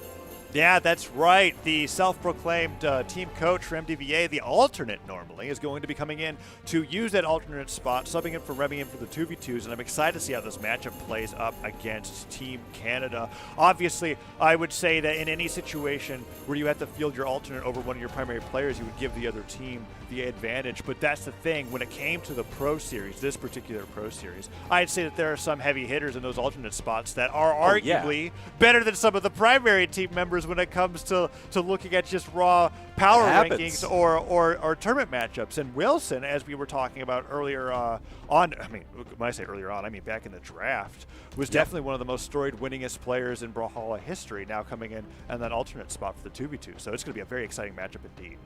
Yeah, that's right. The self-proclaimed team coach for MDVA, the alternate normally, is going to be coming in to use that alternate spot, subbing in for Remy in for the 2v2s, and I'm excited to see how this matchup plays up against Team Canada. Obviously, I would say that in any situation where you have to field your alternate over one of your primary players, you would give the other team the advantage, but that's the thing. When it came to the Pro Series, this particular Pro Series, I'd say that there are some heavy hitters in those alternate spots that are arguably better than some of the primary team members when it comes to looking at just raw power rankings or tournament matchups. And Wilson, as we were talking about earlier on, I mean, when I say earlier on, I mean back in the draft, was definitely one of the most storied winningest players in Brawlhalla history, now coming in and that alternate spot for the 2v2. So it's going to be a very exciting matchup indeed.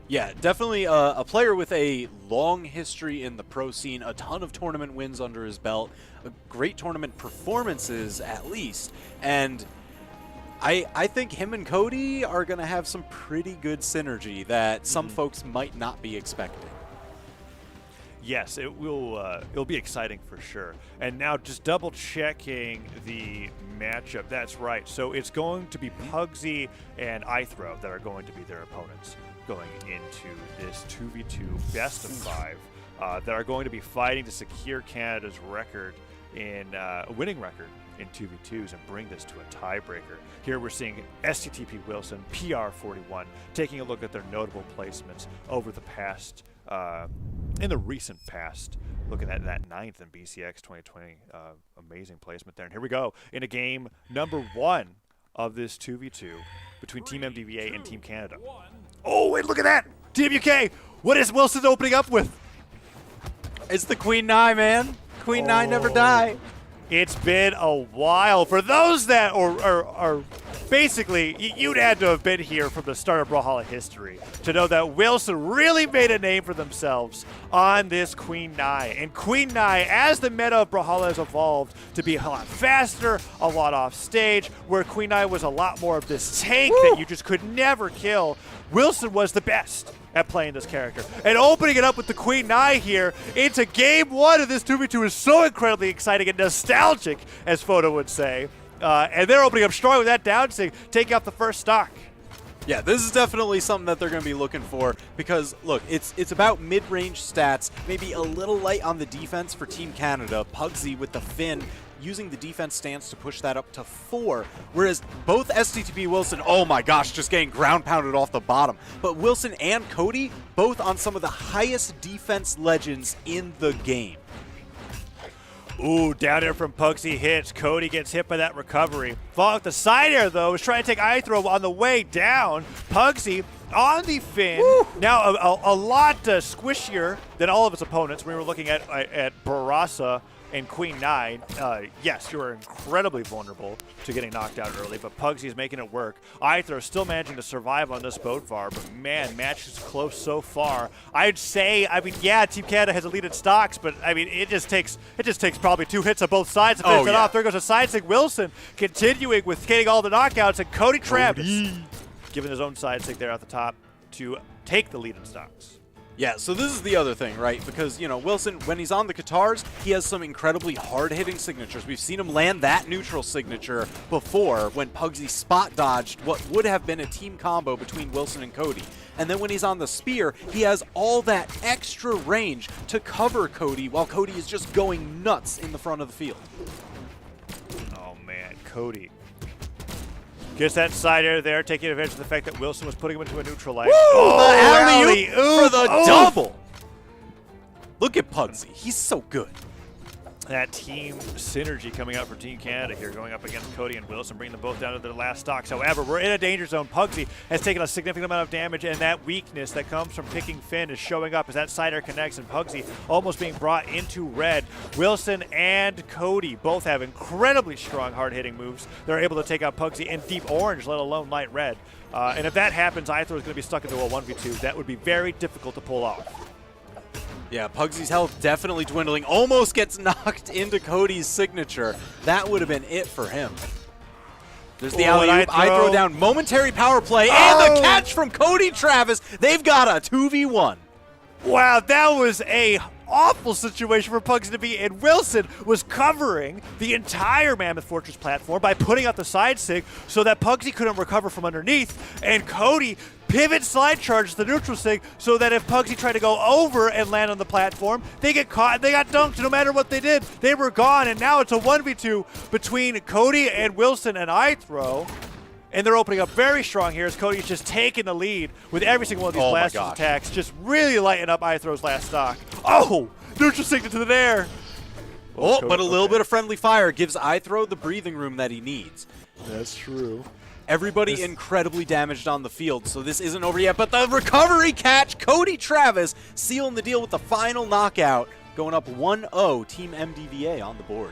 Yeah, definitely a player with a long history in the pro scene, a ton of tournament wins under his belt, great tournament performances at least, and I think him and Cody are going to have some pretty good synergy that some folks might not be expecting. Yes, it will. It'll be exciting for sure. And now just double checking the matchup. That's right. So it's going to be Pugsy and iThrow that are going to be their opponents going into this 2v2 best of 5 that are going to be fighting to secure Canada's record in a winning record in 2v2s and bring this to a tiebreaker. Here we're seeing STTP Wilson, PR41, taking a look at their notable placements over the past, in the recent past. Looking at that 9th in BCX 2020, amazing placement there. And here we go in a game number 1 of this 2v2 between Team MDVA and Team Canada. Oh, wait, look at that! TMUK, what is Wilson opening up with? It's the Queen Nai, man. Queen Nai never die. It's been a while. For those that are basically, you'd had to have been here from the start of Brawlhalla history to know that Wilson really made a name for themselves on this Queen Nai. And Queen Nai, as the meta of Brawlhalla has evolved to be a lot faster, a lot off stage, where Queen Nai was a lot more of this tank that you just could never kill, Wilson was the best at playing this character. And opening it up with the Queen Nai here into game 1 of this 2v2 is so incredibly exciting and nostalgic, as Photo would say. And they're opening up strong with that down sig, taking off the first stock. Yeah, this is definitely something that they're going to be looking for because, look, it's about mid-range stats, maybe a little light on the defense for Team Canada. Pugsy with the Finn using the defense stance to push that up to 4, whereas both STTP Wilson, oh my gosh, just getting ground pounded off the bottom. But Wilson and Cody, both on some of the highest defense legends in the game. Ooh, down air from Pugsy hits. Cody gets hit by that recovery. Falling with the side air, though, is trying to take iThrow on the way down. Pugsy on the Finn. Woo! Now a lot squishier than all of his opponents. We were looking at Barasa and Queen Nai. Yes, you are incredibly vulnerable to getting knocked out early, but Pugsy is making it work. iThrow still managing to survive on this boat var, but man, match is close so far. I'd say, I mean, yeah, Team Canada has elite stocks, but I mean, it just takes probably 2 hits on both sides to finish it off. There goes a side sig. Wilson continuing with getting all the knockouts, and Cody Travis giving his own side sig there at the top to take the lead in stocks. Yeah, so this is the other thing, right? Because, you know, Wilson, when he's on the Katars, he has some incredibly hard-hitting signatures. We've seen him land that neutral signature before when Pugsy spot dodged what would have been a team combo between Wilson and Cody. And then when he's on the spear, he has all that extra range to cover Cody while Cody is just going nuts in the front of the field. Oh, man, Cody gets that side air there, taking advantage of the fact that Wilson was putting him into a neutral light. Oh, the alley-oop for the double. Look at Pugsy. He's so good. That team synergy coming out for Team Canada here, going up against Cody and Wilson, bringing them both down to their last stocks. However, we're in a danger zone. Pugsy has taken a significant amount of damage, and that weakness that comes from picking Finn is showing up as that side air connects, and Pugsy almost being brought into red. Wilson and Cody both have incredibly strong, hard-hitting moves. They're able to take out Pugsy in deep orange, let alone light red. And if that happens, iThrow is going to be stuck into a 1v2. That would be very difficult to pull off. Yeah, Pugsy's health definitely dwindling. Almost gets knocked into Cody's signature. That would have been it for him. There's the alley-oop. I throw down momentary power play. And the catch from Cody Travis. They've got a 2v1. Wow, that was a awful situation for Pugsy to be in. Wilson was covering the entire Mammoth Fortress platform by putting out the side sig so that Pugsy couldn't recover from underneath, and Cody pivot slide charges the neutral sig so that if Pugsy tried to go over and land on the platform, they get caught, they got dunked no matter what they did. They were gone, and now it's a 1v2 between Cody and Wilson and iThrow. And they're opening up very strong here as Cody's just taking the lead with every single one of these blast attacks, just really lighting up iThrow's last stock. Oh, neutral signature to the air. Oh, but a little bit of friendly fire gives iThrow the breathing room that he needs. That's true. Everybody incredibly damaged on the field, so this isn't over yet. But the recovery catch, Cody Travis sealing the deal with the final knockout, going up 1-0, Team MDVA on the board.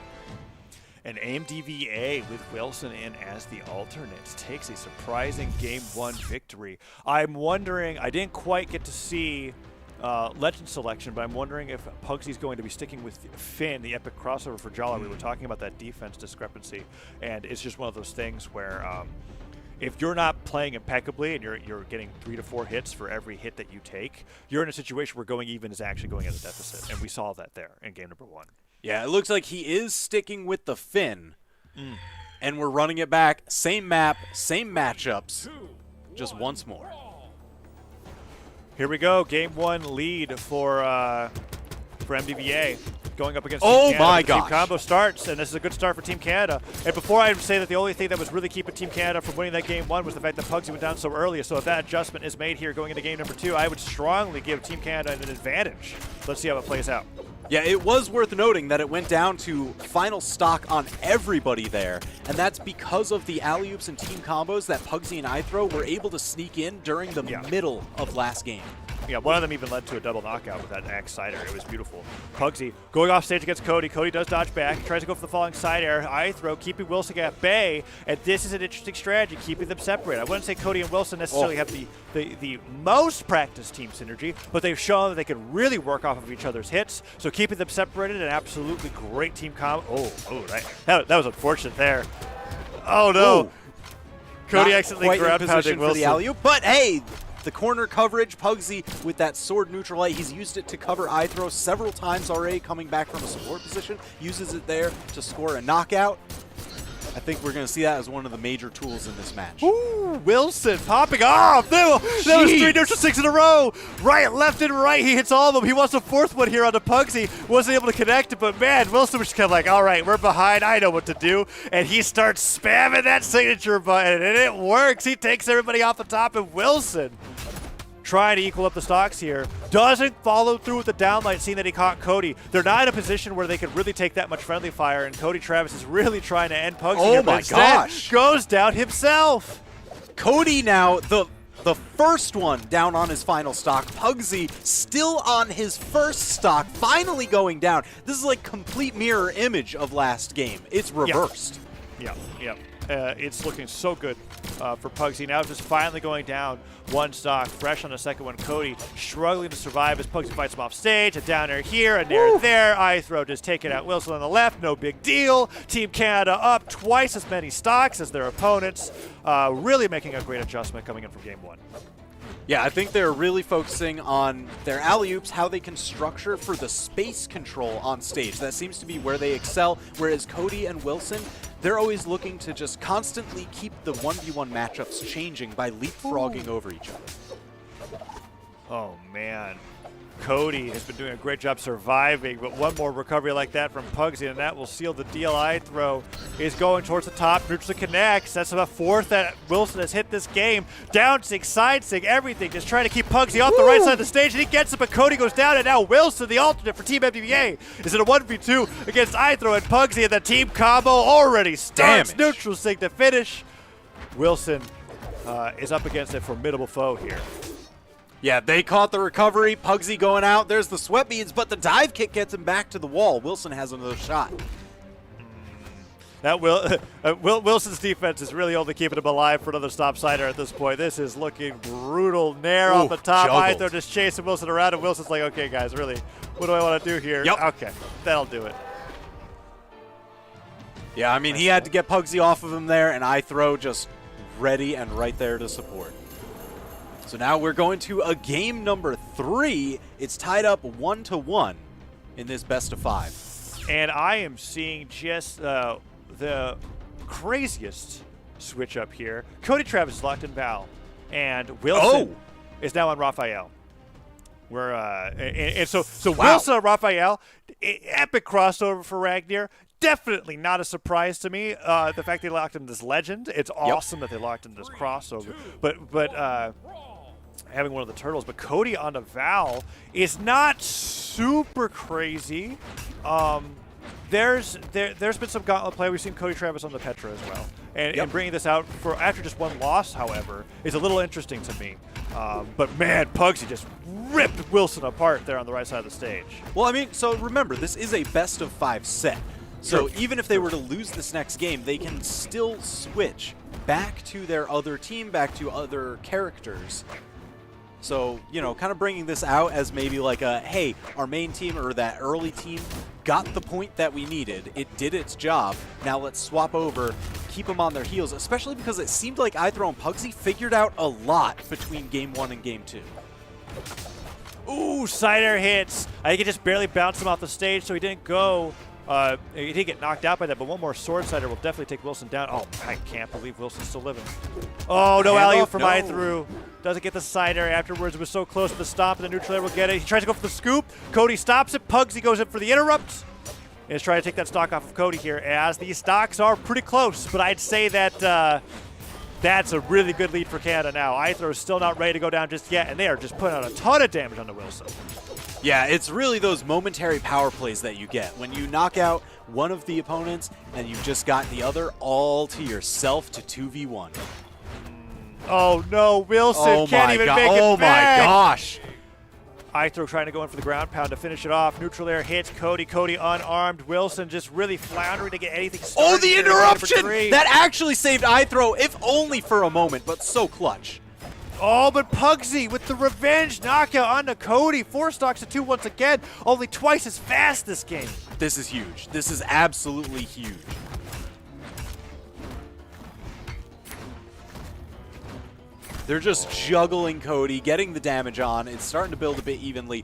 And MDVA with Wilson in as the alternates takes a surprising Game 1 victory. I'm wondering, I didn't quite get to see Legend selection, but I'm wondering if Pugsy's going to be sticking with Finn, the epic crossover for Jala. We were talking about that defense discrepancy, and it's just one of those things where if you're not playing impeccably and you're getting 3 to 4 hits for every hit that you take, you're in a situation where going even is actually going at a deficit, and we saw that there in game number 1. Yeah, it looks like he is sticking with the Finn, and we're running it back. Same map, same matchups, just once more. Here we go, Game 1 lead for MDVA. Going up against Team Canada. Oh my gosh. Team combo starts, and this is a good start for Team Canada. And before I say that the only thing that was really keeping Team Canada from winning that Game 1 was the fact that Pugsy went down so early. So if that adjustment is made here going into Game number 2, I would strongly give Team Canada an advantage. Let's see how it plays out. Yeah, it was worth noting that it went down to final stock on everybody there, and that's because of the alley-oops and team combos that Pugsy and iThrow were able to sneak in during the middle of last game. Yeah, one of them even led to a double knockout with that axe side air. It was beautiful. Pugsy going off stage against Cody. Cody does dodge back. He tries to go for the falling side air. iThrow keeping Wilson at bay. And this is an interesting strategy, keeping them separated. I wouldn't say Cody and Wilson necessarily have the most practiced team synergy, but they've shown that they can really work off of each other's hits. So keeping them separated, an absolutely great team combo. That was unfortunate there. Oh, no. Ooh. Cody Not accidentally quite ground in pounding position Wilson. for the alley-oop, but hey, The corner coverage, Pugsy with that sword neutral light, he's used it to cover iThrow several times already, coming back from a support position, uses it there to score a knockout. I think we're going to see that as one of the major tools in this match. Ooh, Wilson popping off. That was 3 neutral 6 in a row. Right, left, and right. He hits all of them. He wants a 4th one here on the Pugsy. Wasn't able to connect it, but man, Wilson was just kind of like, all right, we're behind. I know what to do. And he starts spamming that signature button, and it works. He takes everybody off the top, and Wilson trying to equal up the stocks here. Doesn't follow through with the downlight, seeing that he caught Cody. They're not in a position where they could really take that much friendly fire, and Cody Travis is really trying to end Pugsy here, but instead goes down himself. Cody now, the first one down on his final stock. Pugsy still on his first stock, finally going down. This is like complete mirror image of last game. It's reversed. Yeah. It's looking so good for Pugsy. Now just finally going down 1 stock, fresh on the second one. Cody struggling to survive as Pugsy fights him off stage. A down air here, a nair there. iThrow just taking out Wilson on the left. No big deal. Team Canada up twice as many stocks as their opponents. Really making a great adjustment coming in from game 1. Yeah, I think they're really focusing on their alley-oops, how they can structure for the space control on stage. That seems to be where they excel, whereas Cody and Wilson, they're always looking to just constantly keep the 1v1 matchups changing by leapfrogging over each other. Oh, man. Cody has been doing a great job surviving, but one more recovery like that from Pugsy, and that will seal the deal. iThrow is going towards the top. Neutral connects. That's the 4th that Wilson has hit this game. Downsing, sidesing, everything. Just trying to keep Pugsy off the right side of the stage, and he gets it, but Cody goes down, and now Wilson, the alternate for Team Mtva, is in a 1v2 against iThrow and Pugsy, and the team combo already starts. Neutral sig to finish. Wilson is up against a formidable foe here. Yeah, they caught the recovery. Pugsy going out. There's the sweat beads, but the dive kick gets him back to the wall. Wilson has another shot. That Wilson's defense is really only keeping him alive for another stop sider at this point. This is looking brutal. Nair off the top. iThrow just chasing Wilson around, and Wilson's like, okay, guys, really, what do I want to do here? Yep. Okay, that'll do it. Yeah, I mean, he had to get Pugsy off of him there, and iThrow just ready and right there to support. So now we're going to a game number 3. It's tied up 1-1 in this best of 5. And I am seeing just the craziest switch up here. Cody Travis is locked in Val, and Wilson is now on Raphael. So Wilson on Raphael, epic crossover for Ragnar. Definitely not a surprise to me. The fact they locked in this legend, it's awesome that they locked in this crossover. But having one of the turtles, but Cody on the Val is not super crazy. There's been some gauntlet play. We've seen Cody Travis on the Petra as well. And bringing this out for after just 1 loss, however, is a little interesting to me. But man, Pugsy just ripped Wilson apart there on the right side of the stage. Well, I mean, so remember, this is a best of 5 set. So even if they were to lose this next game, they can still switch back to their other team, back to other characters. So, you know, kind of bringing this out as maybe like a, hey, our main team or that early team got the point that we needed. It did its job. Now let's swap over, keep them on their heels, especially because it seemed like iThrow and Pugsy figured out a lot between Game 1 and Game 2. Ooh, side air hits. I think it just barely bounced him off the stage, so he didn't go. He didn't get knocked out by that, but one more sword sider will definitely take Wilson down. Oh, I can't believe Wilson's still living. Oh, no alley-oop from iThrow. Doesn't get the side air afterwards. It was so close to the stomp, and the neutral air will get it. He tries to go for the scoop. Cody stops it. Pugsy goes in for the interrupt. And is trying to take that stock off of Cody here, as these stocks are pretty close. But I'd say that that's a really good lead for Canada now. iThrow is still not ready to go down just yet, and they are just putting out a ton of damage on the Wilson. Yeah, it's really those momentary power plays that you get. When you knock out one of the opponents and you've just got the other all to yourself to 2v1. Oh no, Wilson can't even make it Oh back. my gosh. iThrow trying to go in for the ground pound to finish it off. Neutral air hits Cody. Cody unarmed. Wilson just really floundering to get anything started. Oh, the interruption! That actually saved iThrow, if only for a moment, but so clutch. Oh, but Pugsy with the revenge knockout onto Cody. 4 stocks to 2 once again. Only twice as fast this game. This is huge. This is absolutely huge. They're just juggling Cody, getting the damage on. It's starting to build a bit evenly.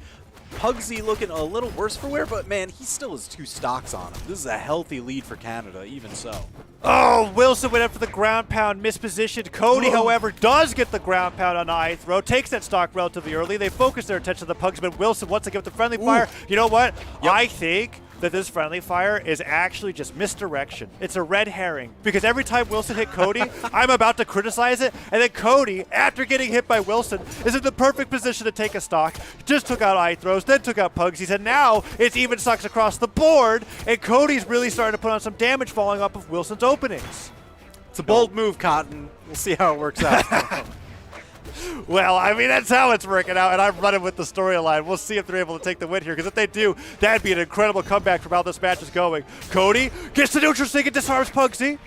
Pugsy looking a little worse for wear, but man, he still has 2 stocks on him. This is a healthy lead for Canada, even so. Oh, Wilson went up for the ground pound, mispositioned. Cody, however, does get the ground pound on the eye throw, takes that stock relatively early. They focus their attention to the Pugsy, but Wilson wants to give the friendly fire. You know what? Yep. I think that this friendly fire is actually just misdirection. It's a red herring, because every time Wilson hit Cody, I'm about to criticize it, and then Cody, after getting hit by Wilson, is in the perfect position to take a stock. Just took out eye throws, then took out Pugsies, and now it's even stocks across the board, and Cody's really starting to put on some damage following up of Wilson's openings. It's a bold move, Cotton. We'll see how it works out. Well, I mean, that's how it's working out, and I'm running with the storyline. We'll see if they're able to take the win here, because if they do, that'd be an incredible comeback from how this match is going. Cody gets the neutral stick and disarms Pugsy.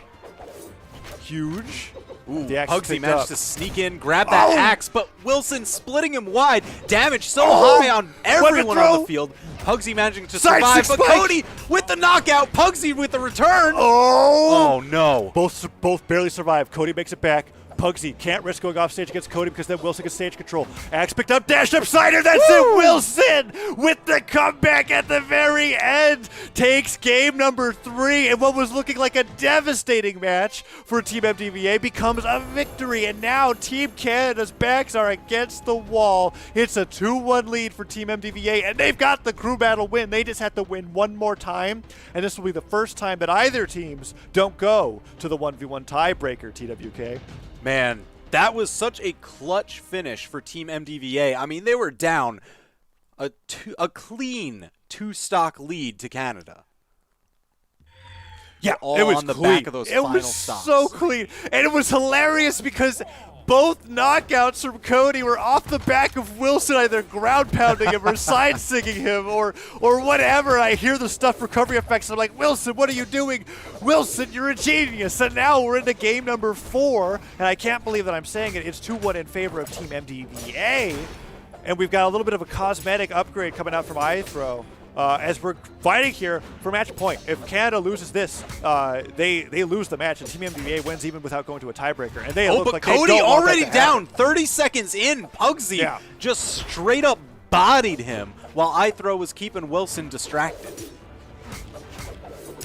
Huge. Ooh, The axe Pugsy picked managed up. to sneak in, grab that axe, but Wilson splitting him wide. Damage so high on everyone on the field. Pugsy managing to Side survive, six but spike. Cody with the knockout. Pugsy with the return. Oh! Oh, no. Both barely survive. Cody makes it back. Pugsy can't risk going off stage against Cody because then Wilson gets stage control. Axe picked up, dashed up, Cider, that's it! Wilson with the comeback at the very end takes game number 3, and what was looking like a devastating match for Team MTVA becomes a victory, and now Team Canada's backs are against the wall. It's a 2-1 lead for Team MTVA, and they've got the crew battle win. They just have to win one more time, and this will be the first time that either teams don't go to the 1v1 tiebreaker, TWK. Man, that was such a clutch finish for Team MDVA. I mean, they were down a clean 2-stock lead to Canada. Yeah, All it was on the clean. back of those it final was stocks. so clean, and it was hilarious because both knockouts from Cody were off the back of Wilson, either ground pounding him or side singing him or whatever. I hear the stuff recovery effects. I'm like, Wilson, what are you doing? Wilson, you're a genius. And now we're into game number 4, and I can't believe that I'm saying it. It's 2-1 in favor of Team MDVA, and we've got a little bit of a cosmetic upgrade coming out from iThrow. As we're fighting here for match point. If Canada loses this, they lose the match, and Team MDVA wins even without going to a tiebreaker. And they look but like Cody they don't want that already to down. happen. 30 seconds in, Pugsy just straight up bodied him while iThrow was keeping Wilson distracted.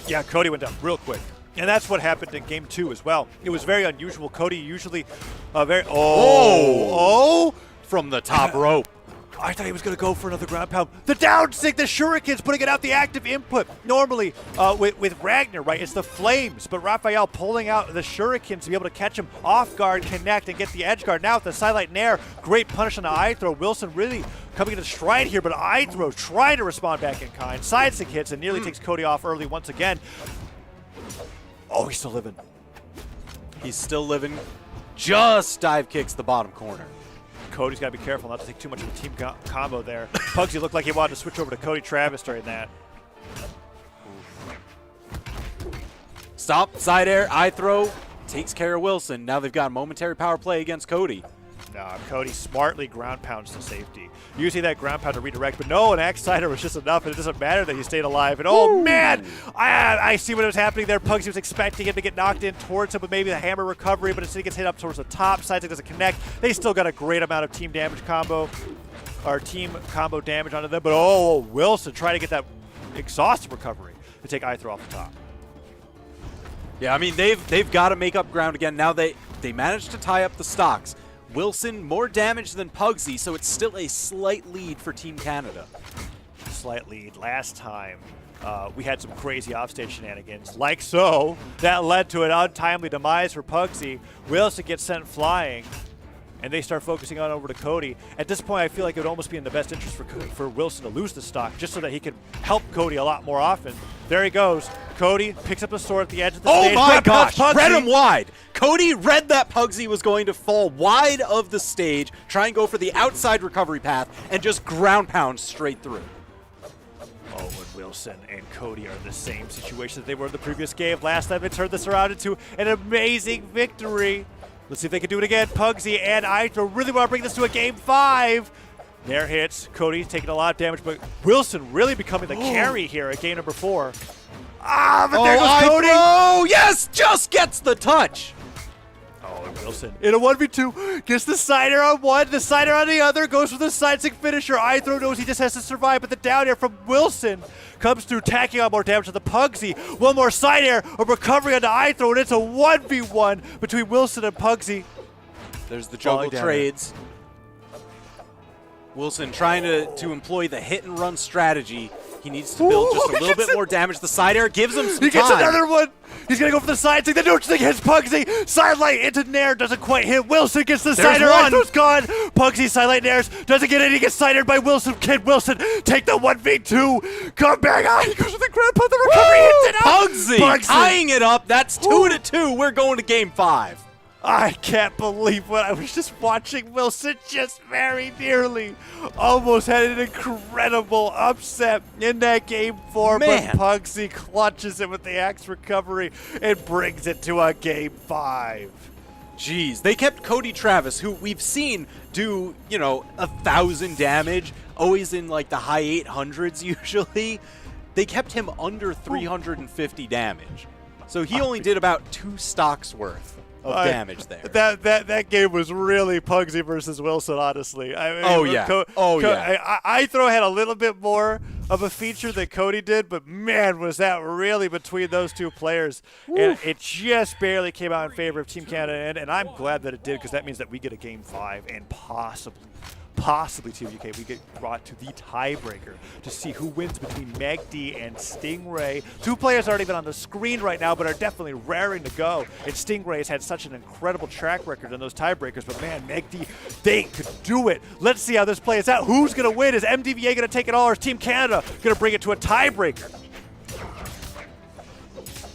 Yeah, Cody went down real quick. And that's what happened in game 2 as well. It was very unusual. Cody usually From the top rope. I thought he was going to go for another ground pound. The down stick, the shurikens, putting it out the active input. Normally, with Ragnar, right, it's the flames, but Raphael pulling out the shurikens to be able to catch him off guard, connect, and get the edge guard. Now with the sidelight nair, great punish on the eye throw. Wilson really coming into stride here, but eye throw trying to respond back in kind. Side stick hits and nearly takes Cody off early once again. Oh, he's still living. He's still living. Just dive kicks the bottom corner. Cody's got to be careful not to take too much of a team combo there. Pugsy looked like he wanted to switch over to Cody Travis during that. Stop, side air, eye throw, takes care of Wilson. Now they've got a momentary power play against Cody. Cody smartly ground pounds to safety. Using that ground pound to redirect, but no, an axe sider was just enough, and it doesn't matter that he stayed alive. And oh man, I see what was happening there. Pugsy was expecting him to get knocked in towards him with maybe the hammer recovery, but instead he gets hit up towards the top. Sidestick doesn't connect. They still got a great amount of team damage combo, or team combo damage onto them. But oh, Wilson trying to get that exhaustive recovery to take eye throw off the top. Yeah, I mean they've got to make up ground again. Now they managed to tie up the stocks. Wilson more damage than Pugsy, so it's still a slight lead for Team Canada. Slight lead. Last time, we had some crazy offstage shenanigans, like so. That led to an untimely demise for Pugsy. Wilson gets sent flying, and they start focusing on over to Cody. At this point, I feel like it would almost be in the best interest for Wilson to lose the stock, just so that he can help Cody a lot more often. There he goes. Cody picks up the sword at the edge of the stage. Oh my gosh, Pugsy. read him wide. Cody read that Pugsy was going to fall wide of the stage, try and go for the outside recovery path, and just ground pound straight through. Oh, and Wilson and Cody are in the same situation that they were in the previous game. Last time they turned this around into an amazing victory. Let's see if they can do it again. Pugsy and iThrow really want to bring this to a game 5. There hits. Cody taking a lot of damage, but Wilson really becoming the carry here at game number 4. But there goes Cody. Oh, yes, just gets the touch. Oh, Wilson in a 1v2, gets the sider on one, the sider on the other, goes for the side stick finisher. iThrow knows he just has to survive, but the down air from Wilson comes through, tacking on more damage to the Pugsy. One more side air, a recovery onto iThrow, and it's a 1v1 between Wilson and Pugsy. There's the juggle trades. Wilson trying to employ the hit and run strategy. He needs to build just a little bit more damage. The side air gives him some time. He gets another one. He's going to go for the side stick. The neutral stick hits Pugsy. Sidelight into Nair. Doesn't quite hit. Wilson gets the sider. iThrow's gone. Pugsy sidelight Nairs. Doesn't get it. He gets sidered by Wilson. Can Wilson take the 1v2? Come back. He goes with the grab punt. The recovery hits it up. Pugsy tying it up. That's 2-2. We're going to game 5. I can't believe what I was just watching. Wilson just very nearly almost had an incredible upset in that game 4, Man. but Pugsy clutches it with the axe recovery and brings it to a game 5. Jeez, they kept Cody Travis, who we've seen do, 1,000 damage, always in like the high 800s usually. They kept him under 350 damage. So he only did about 2 stocks worth of damage there. That game was really Pugsy versus Wilson, honestly. I mean, iThrow had a little bit more of a feature than Cody did, but man, was that really between those two players. And it just barely came out in favor of Team Canada, and I'm glad that it did, because that means that we get a game 5 and possibly Team UK, we get brought to the tiebreaker to see who wins between Mtva and Stingray. 2 players aren't even on the screen right now, but are definitely raring to go. And Stingray has had such an incredible track record in those tiebreakers, but man, Mtva, they could do it. Let's see how this plays out. Who's going to win? Is MDVA going to take it all, or is Team Canada going to bring it to a tiebreaker?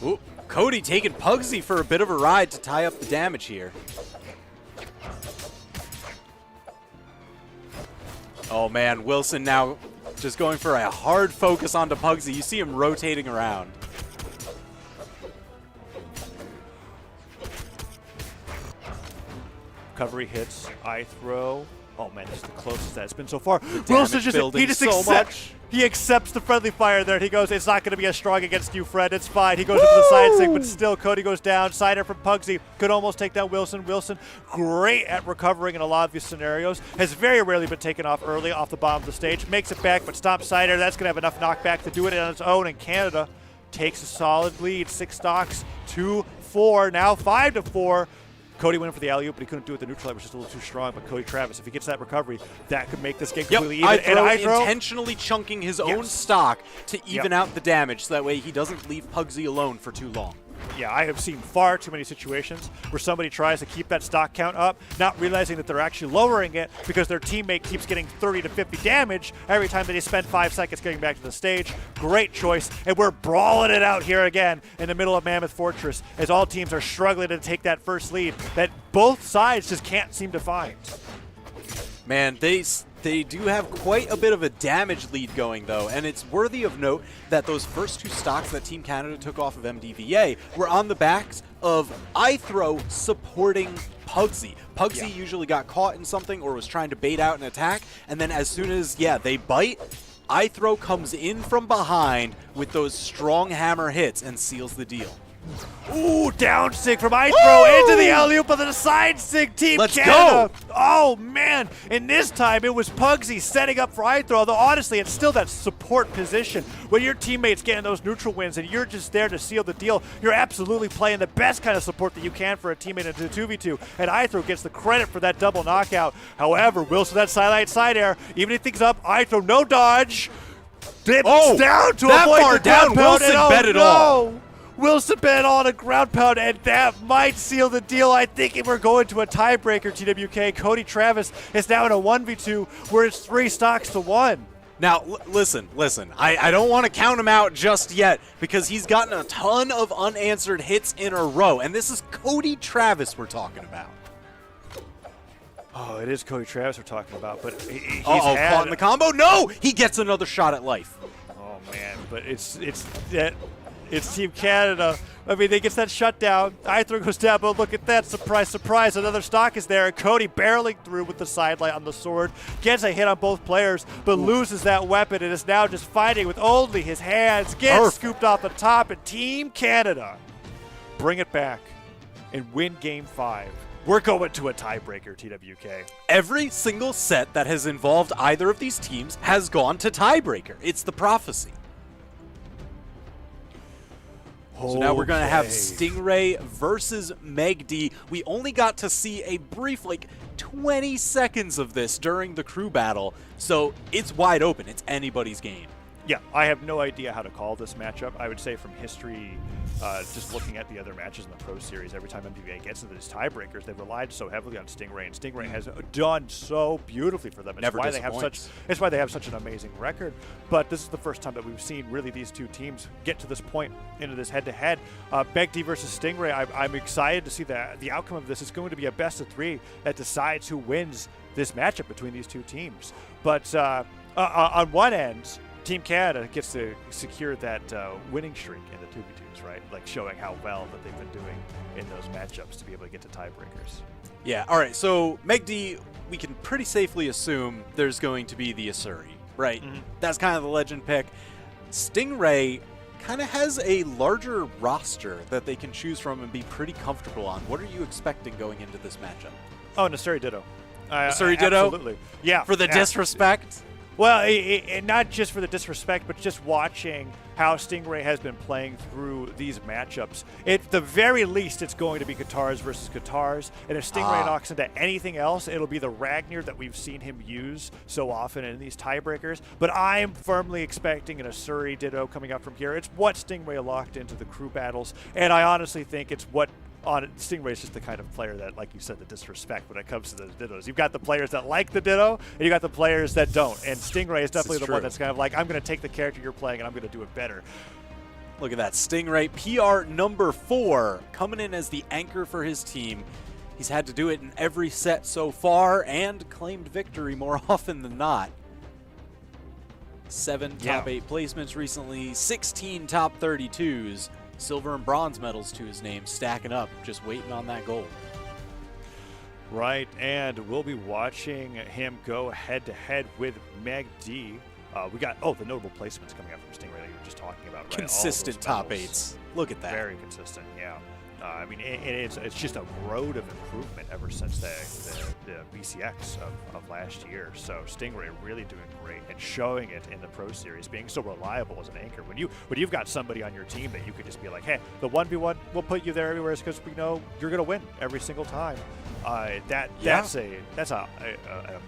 Ooh, Cody taking Pugsy for a bit of a ride to tie up the damage here. Oh man, Wilson now just going for a hard focus onto Pugsy. You see him rotating around. Recovery hits, iThrow. Oh man, this is the closest that's been so far. Wilson he accepts the friendly fire there, and he goes, it's not going to be as strong against you, Fred. It's fine. He goes into the side stick, but still, Cody goes down. Sider from Pugsy could almost take down Wilson. Wilson, great at recovering in a lot of these scenarios, has very rarely been taken off early off the bottom of the stage. Makes it back, but stomps Sider. That's going to have enough knockback to do it on its own, and Canada takes a solid lead. 6 stocks, 2-4, now 5-4. Cody went for the alley-oop, but he couldn't do it. The neutral light was just a little too strong. But Cody Travis, if he gets that recovery, that could make this game completely even. iThrow intentionally chunking his own stock to even out the damage, so that way he doesn't leave Pugsy alone for too long. Yeah, I have seen far too many situations where somebody tries to keep that stock count up, not realizing that they're actually lowering it because their teammate keeps getting 30 to 50 damage every time that they spend 5 seconds getting back to the stage. Great choice, and we're brawling it out here again in the middle of Mammoth Fortress as all teams are struggling to take that first lead that both sides just can't seem to find. Man, they do have quite a bit of a damage lead going, though, and it's worthy of note that those first 2 stocks that Team Canada took off of MDVA were on the backs of iThrow supporting Pugsy. Pugsy usually got caught in something or was trying to bait out an attack, and then as soon as, they bite, iThrow comes in from behind with those strong hammer hits and seals the deal. Ooh, down stick from iThrow into the alley-oop of the side stick. Team Canada. Go. Oh, man. And this time it was Pugsy setting up for iThrow, although honestly it's still that support position. When your teammate's getting those neutral wins and you're just there to seal the deal, you're absolutely playing the best kind of support that you can for a teammate into the 2v2, and iThrow gets the credit for that double knockout. However, Wilson, that side air, even if things up, iThrow, no dodge. Dips down to that avoid far the down. Wilson bet it all. Wilson bet it all on a ground pound, and that might seal the deal. I think we're going to a tiebreaker, TWK. Cody Travis is now in a 1v2 where it's 3 stocks to 1. Now, listen. I don't want to count him out just yet because he's gotten a ton of unanswered hits in a row, and this is Cody Travis we're talking about. Oh, it is Cody Travis we're talking about, but he's caught in the combo. No, he gets another shot at life. Oh man, but it's Team Canada. I mean, they get that shutdown. iThrow goes down, but look at that. Surprise, surprise. Another stock is there. And Cody barreling through with the sidelight on the sword. Gets a hit on both players, but loses that weapon and is now just fighting with only his hands. Gets scooped off the top, and Team Canada bring it back and win Game 5. We're going to a tiebreaker, TWK. Every single set that has involved either of these teams has gone to tiebreaker. It's the prophecy. So now we're going to have Stingray versus Meg-D. We only got to see a brief, 20 seconds of this during the crew battle, so it's wide open. It's anybody's game. Yeah, I have no idea how to call this matchup. I would say from history, just looking at the other matches in the Pro Series, every time Mtva gets into these tiebreakers, they've relied so heavily on Stingray, and Stingray has done so beautifully for them. Never why disappoints. it's why they have such an amazing record. But this is the first time that we've seen really these two teams get to this point into this head-to-head. Meg-D versus Stingray, I'm excited to see the outcome of this. It's going to be a best-of-3 that decides who wins this matchup between these two teams. But on one end, Team Canada gets to secure that winning streak in the 2v2s, right? Showing how well that they've been doing in those matchups to be able to get to tiebreakers. Yeah, all right, so Meg-D, we can pretty safely assume there's going to be the Asuri, right? Mm-hmm. That's kind of the legend pick. Stingray kind of has a larger roster that they can choose from and be pretty comfortable on. What are you expecting going into this matchup? Oh, Asuri Ditto. Asuri Ditto? Absolutely. Yeah. For the disrespect? Well, not just for the disrespect, but just watching how Stingray has been playing through these matchups. At the very least, it's going to be Guitars versus Guitars, and if Stingray knocks into anything else, it'll be the Ragnar that we've seen him use so often in these tiebreakers. But I'm firmly expecting an Asuri Ditto coming out from here. It's what Stingray locked into the crew battles, and I honestly think it's what Stingray is just the kind of player that, like you said, the disrespect when it comes to the Dittos. You've got the players that like the Ditto, and you got the players that don't. And Stingray is definitely the one that's kind of like, I'm going to take the character you're playing and I'm going to do it better. Look at that. Stingray, PR number 4, coming in as the anchor for his team. He's had to do it in every set so far and claimed victory more often than not. 7 top 8 placements recently, 16 top 32s. Silver and bronze medals to his name, stacking up, just waiting on that gold. Right, and we'll be watching him go head-to-head with Meg-D. We got, the notable placements coming out from Stingray that you were just talking about, right? Consistent top 8s. Look at that. Very consistent, yeah. I mean, it's just a road of improvement ever since the BCX of last year. So Stingray really doing great and showing it in the Pro Series, being so reliable as an anchor. When you've got somebody on your team that you could just be like, hey, the 1v1, we'll put you there everywhere because we know you're going to win every single time. That's an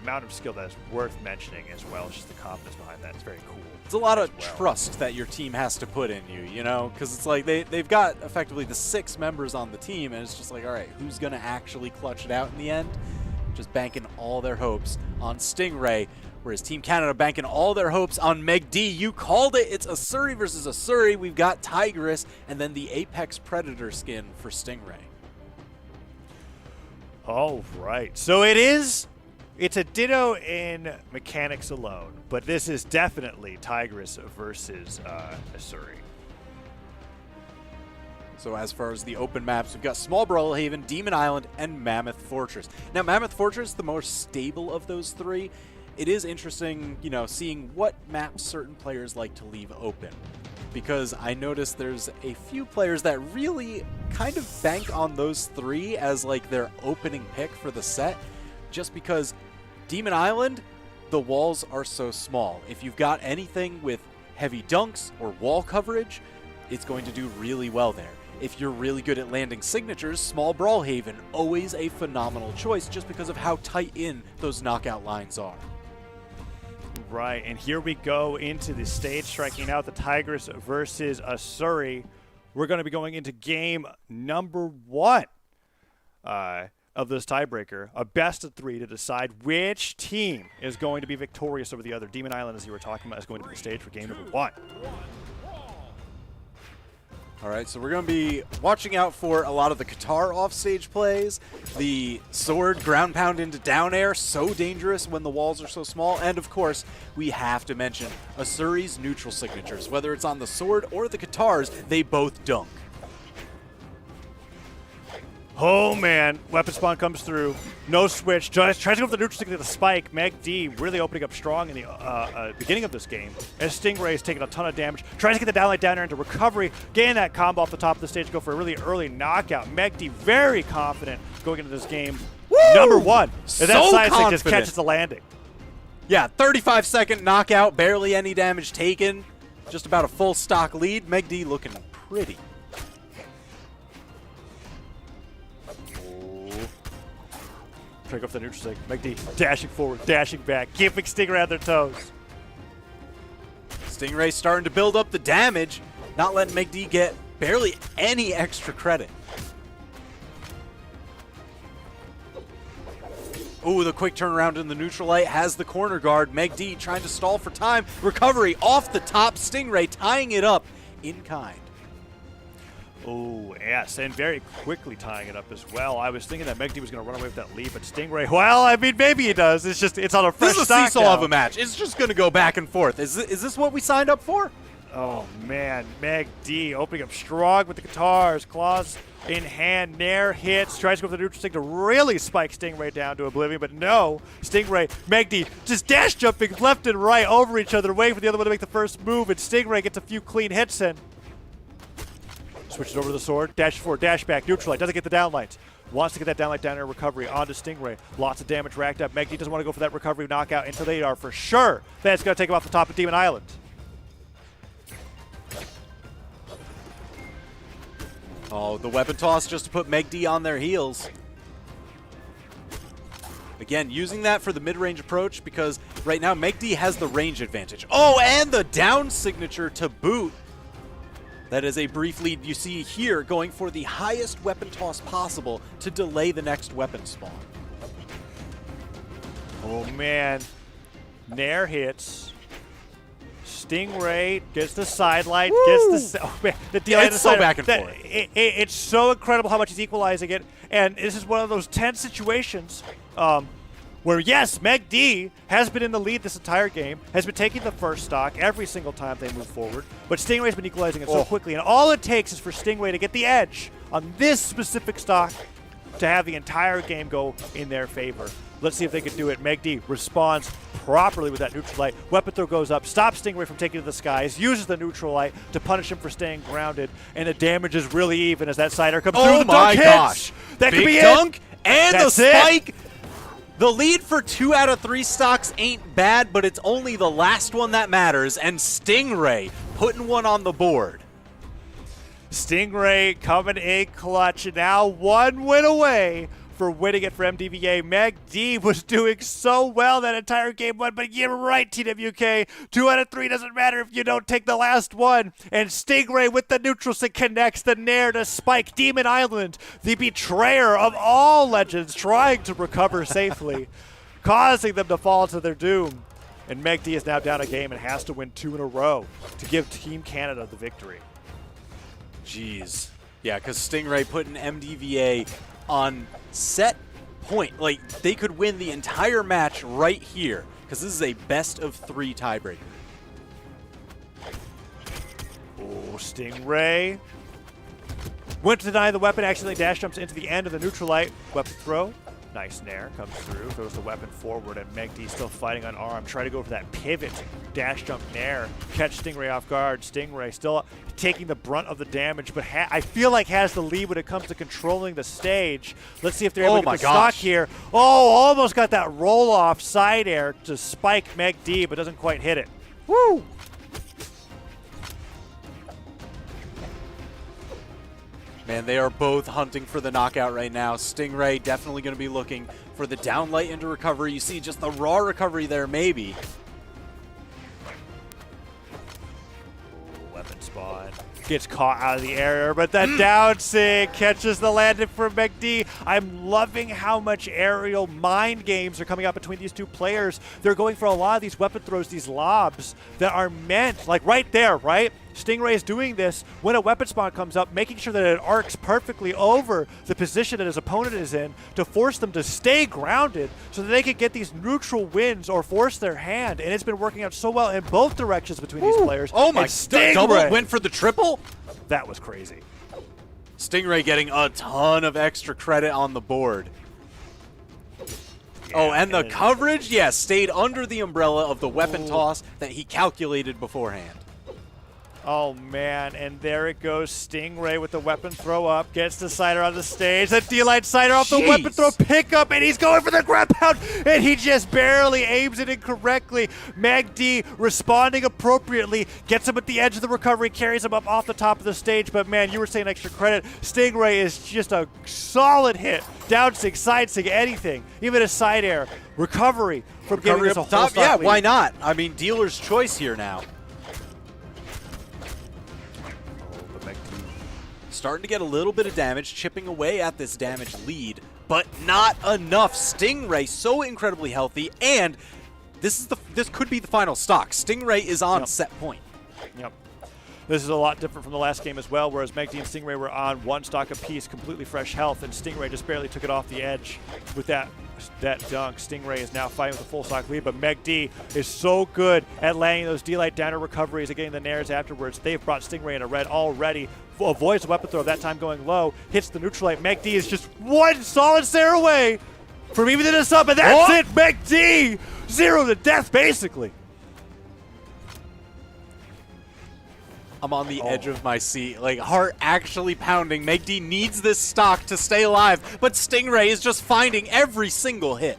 amount of skill that is worth mentioning, as well as just the confidence behind that. It's very cool. It's a lot of trust that your team has to put in you, you know, because it's like they've got effectively the 6 members on the team, and it's just like, all right, who's going to actually clutch it out in the end? Just banking all their hopes on Stingray, whereas Team Canada banking all their hopes on Meg-D. You called it. It's Asuri versus Asuri. We've got Tigress, and then the Apex Predator skin for Stingray. All right. So it's a Ditto in mechanics alone, but this is definitely Tigress versus Asuri. So as far as the open maps, we've got Small Brawlhaven, Demon Island, and Mammoth Fortress. Now, Mammoth Fortress, the more stable of those 3. It is interesting, you know, seeing what maps certain players like to leave open. Because I noticed there's a few players that really kind of bank on those 3 as like their opening pick for the set, just because Demon Island, the walls are so small. If you've got anything with heavy dunks or wall coverage, it's going to do really well there. If you're really good at landing signatures, Small Brawlhaven, always a phenomenal choice just because of how tight in those knockout lines are. Right, and here we go into the stage, striking out the Tigress versus Asuri. We're going to be going into game number 1 of this tiebreaker, a best-of-3 to decide which team is going to be victorious over the other. Demon Island, as you were talking about, is going to be the stage for game number 1. All right, so we're going to be watching out for a lot of the Qatar offstage plays, the sword ground pound into down air, so dangerous when the walls are so small, and of course, we have to mention Asuri's neutral signatures. Whether it's on the sword or the Qatars, they both dunk. Oh man, weapon spawn comes through. No switch. Tries to go for the neutral stick to the spike. Meg really opening up strong in the beginning of this game. And Stingray is taking a ton of damage. Tries to get the downlight down there into recovery. Getting that combo off the top of the stage. Go for a really early knockout. Meg very confident going into this game. Woo! Number one. So If that side stick just confident. catches the landing. Yeah, 35-second knockout, barely any damage taken. Just about a full stock lead. Meg D looking pretty. Trying to go for the neutral stick. Meg D dashing forward, dashing back, keeping Stingray on their toes. Stingray starting to build up the damage, not letting Meg D get barely any extra credit. Ooh, the quick turnaround in the neutral light has the corner guard. Meg D trying to stall for time. Recovery off the top. Stingray tying it up in kind. Oh, yes, and very quickly tying it up as well. I was thinking that Meg D was going to run away with that lead, but Stingray, well, I mean, maybe he does. It's on a fresh This is a stock seesaw now. of a match. It's just going to go back and forth. Is this what we signed up for? Oh, man, Meg D opening up strong with the guitars, claws in hand, Nair hits, tries to go for the neutral stick to really spike Stingray down to oblivion, but no. Stingray, Meg D just dash jumping left and right over each other, waiting for the other one to make the first move, and Stingray gets a few clean hits in. Switches over to the sword, dash forward, dash back, neutral light, doesn't get the downlight. Wants to get that downlight down in recovery onto Stingray. Lots of damage racked up. Meg D doesn't want to go for that recovery knockout until they are for sure that it's going to take him off the top of Demon Island. Oh, the weapon toss just to put Meg D on their heels. Again, using that for the mid-range approach because right now Meg D has the range advantage. Oh, and the down signature to boot. That is a brief lead you see here, going for the highest weapon toss possible to delay the next weapon spawn. Oh, man. Nair hits. Stingray gets the sidelight, gets the... Oh, man, the deal It's so back and forth. It's so incredible how much he's equalizing it, and this is one of those tense situations where, yes, Meg D has been in the lead this entire game, has been taking the first stock every single time they move forward, but Stingray's been equalizing it so quickly, and all it takes is for Stingray to get the edge on this specific stock to have the entire game go in their favor. Let's see if they can do it. Meg D responds properly with that neutral light. Weapon throw goes up, stops Stingray from taking to the skies, uses the neutral light to punish him for staying grounded, and the damage is really even as that sider comes through. Oh The my dunk gosh. hits. That Big could be dunk it. and That's the it. spike. The lead for 2 out of 3 stocks ain't bad, but it's only the last one that matters, and Stingray putting one on the board. Stingray coming in clutch, now 1 win away for winning it for MDVA. Meg D was doing so well that entire game one, but you're right, TWK. 2 out of 3 doesn't matter if you don't take the last one. And Stingray with the neutral stick connects the Nair to spike Demon Island, the betrayer of all legends, trying to recover safely, causing them to fall to their doom. And Meg D is now down a game and has to win 2 in a row to give Team Canada the victory. Jeez. Yeah, because Stingray putting MDVA on set point. Like, they could win the entire match right here, because this is a best of 3 tiebreaker. Oh, Stingray went to deny the weapon, accidentally dash jumps into the end of the neutral light. Weapon throw. Nice Nair comes through, throws the weapon forward, and Meg D still fighting unarmed. Try to go for that pivot, dash jump Nair, catch Stingray off guard. Stingray still taking the brunt of the damage, but I feel like has the lead when it comes to controlling the stage. Let's see if they're able to get the stock here. Oh, almost got that roll off side air to spike Meg D, but doesn't quite hit it. Woo! Man, they are both hunting for the knockout right now. Stingray definitely going to be looking for the downlight into recovery. You see just the raw recovery there, maybe. Weapon spawn. Gets caught out of the air, but that down sig catches the landing for Meg D. I'm loving how much aerial mind games are coming out between these two players. They're going for a lot of these weapon throws, these lobs that are meant, like right there, right? Stingray is doing this when a weapon spawn comes up, making sure that it arcs perfectly over the position that his opponent is in to force them to stay grounded so that they can get these neutral wins or force their hand. And it's been working out so well in both directions between these players. Oh my Stingray, double went for the triple? that was crazy. Stingray getting a ton of extra credit on the board. Oh, and the coverage, yes, stayed under the umbrella of the weapon toss that he calculated beforehand. Oh, man, and there it goes. Stingray with the weapon throw up, gets the Cider on the stage. The D-line Cider off the weapon throw pickup, and he's going for the grab pound, and he just barely aims it incorrectly. Mag-D responding appropriately, gets him at the edge of the recovery, carries him up off the top of the stage, but man, you were saying extra credit. Stingray is just a solid hit. Down sig, side sig, anything. Even a side air. Recovery from giving us a whole stock Yeah, lead. why not? I mean, dealer's choice here now. Starting to get a little bit of damage, chipping away at this damage lead, but not enough. Stingray so incredibly healthy, and this could be the final stock. Stingray is on set point. Yep. This is a lot different from the last game as well, whereas Mag-D and Stingray were on one stock apiece, completely fresh health, and Stingray just barely took it off the edge with that dunk. Stingray is now fighting with a full stock lead, but Mag-D is so good at laying those D-Light downer recoveries and getting the nairs afterwards. They've brought Stingray in a red already. Avoids the weapon throw, that time going low, hits the neutral light. Mag-D is just one solid stare away from even this up, and that's it! Mag-D! 0 to death, basically. I'm on the edge of my seat, like heart actually pounding. Mag-D needs this stock to stay alive, but Stingray is just finding every single hit.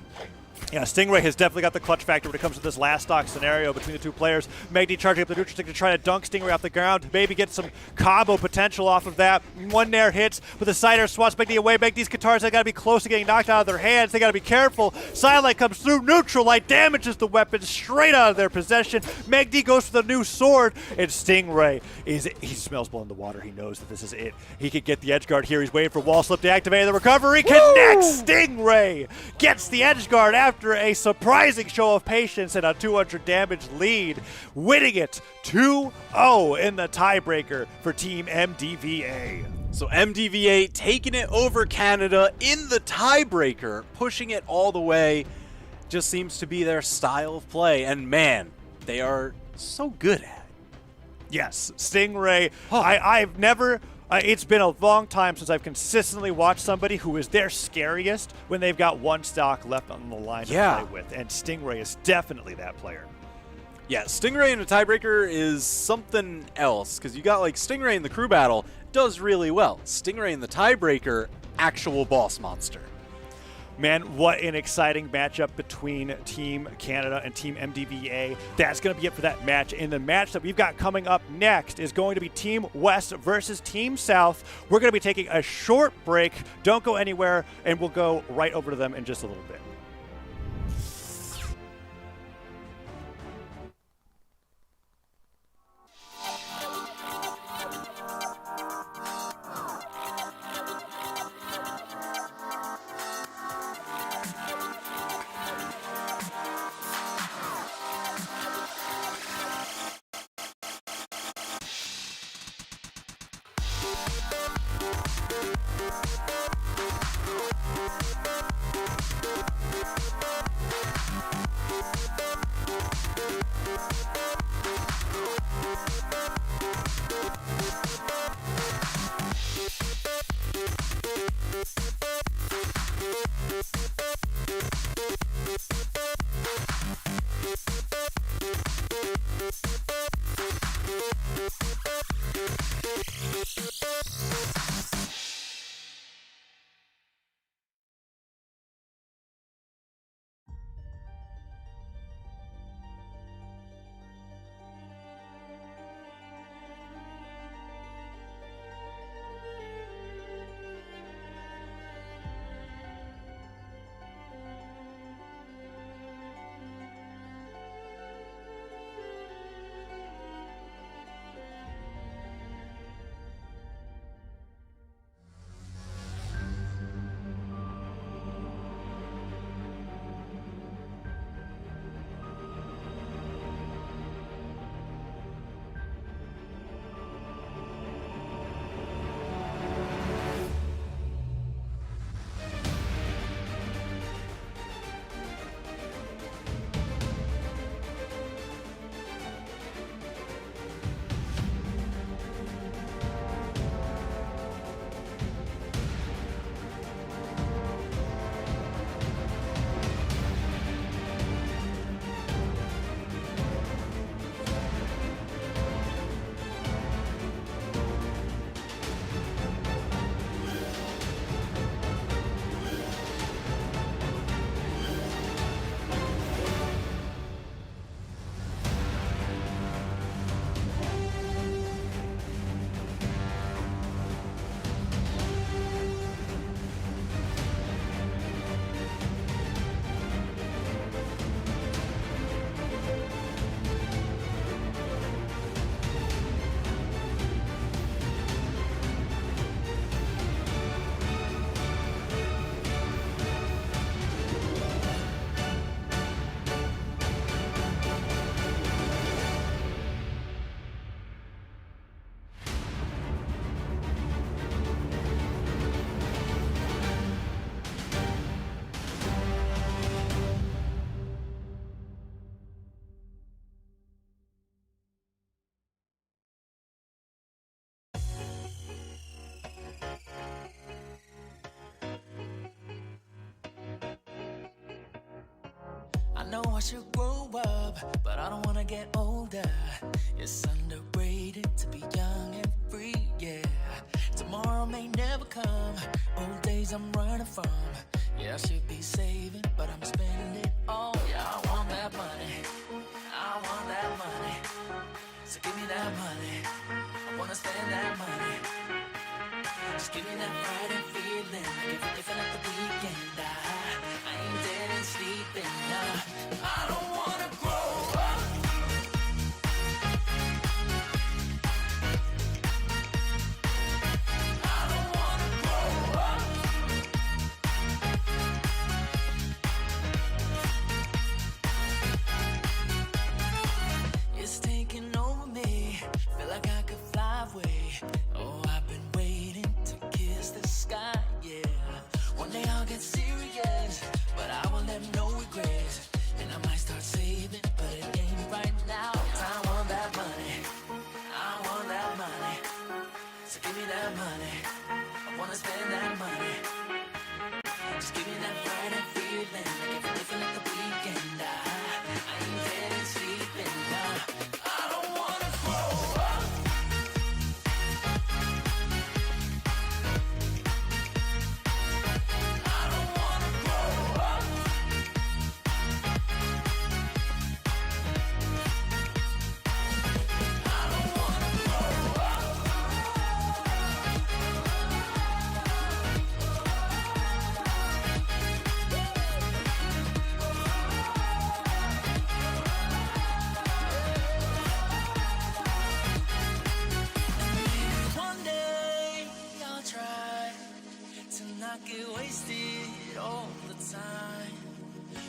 Yeah, Stingray has definitely got the clutch factor when it comes to this last stock scenario between the two players. Mag-D charging up the neutral stick to try to dunk Stingray off the ground. Maybe get some combo potential off of that. One nair hits, but the side air swats Mag-D away. Mag-D's guitars, they got to be close to getting knocked out of their hands. They got to be careful. Silent comes through. Neutral light damages the weapon straight out of their possession. Mag-D goes for the new sword, and Stingray he smells blood in the water. He knows that this is it. He could get the edge guard here. He's waiting for wall slip to activate the recovery. Connects. Stingray gets the edge guard after a surprising show of patience and a 200 damage lead, winning it 2-0 in the tiebreaker for Team MDVA. So MDVA taking it over Canada in the tiebreaker, pushing it all the way. Just seems to be their style of play, and man, they are so good at it. Yes, Stingray. I've never... it's been a long time since I've consistently watched somebody who is their scariest when they've got one stock left on the line to play with, and Stingray is definitely that player. Yeah, Stingray in a tiebreaker is something else, because you got like Stingray in the crew battle does really well. Stingray in the tiebreaker, actual boss monster. Man, what an exciting matchup between Team Canada and Team MDVA. That's going to be it for that match. And the match that we've got coming up next is going to be Team West versus Team South. We're going to be taking a short break. Don't go anywhere, and we'll go right over to them in just a little bit. know I should grow up, but I don't wanna get older. It's underrated to be young and free, yeah. Tomorrow may never come, old days I'm running from. Yeah, I should be saving, but I'm spending it all. Yeah, I want that money, I want that money. So give me that money, I wanna spend that money. Just give me that Friday feeling, like if I like the weekend. I ain't dead and sleeping, nah. I don't wanna grow up. I don't wanna grow up. It's taking over me, feel like I could fly away. Oh, I've been waiting to kiss the sky, yeah. One day I'll get serious, but I will have no regrets. And I might start saving, but it ain't right now. I want that money, I want that money. So give me that money, I wanna spend that money. Just give me that Friday feeling, like if I like the weekend. I ain't dead and sleeping, nah. I don't wanna grow up. I don't wanna grow up. I don't wanna grow up. One day I'll try to not get wasted all the time.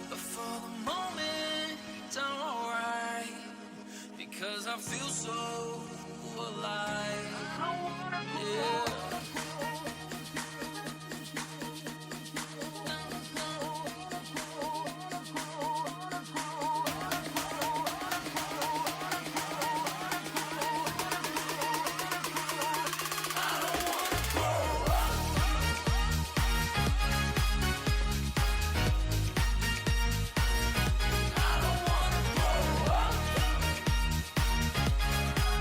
But for the moment, I'm alright. Because I feel so alive. Yeah. I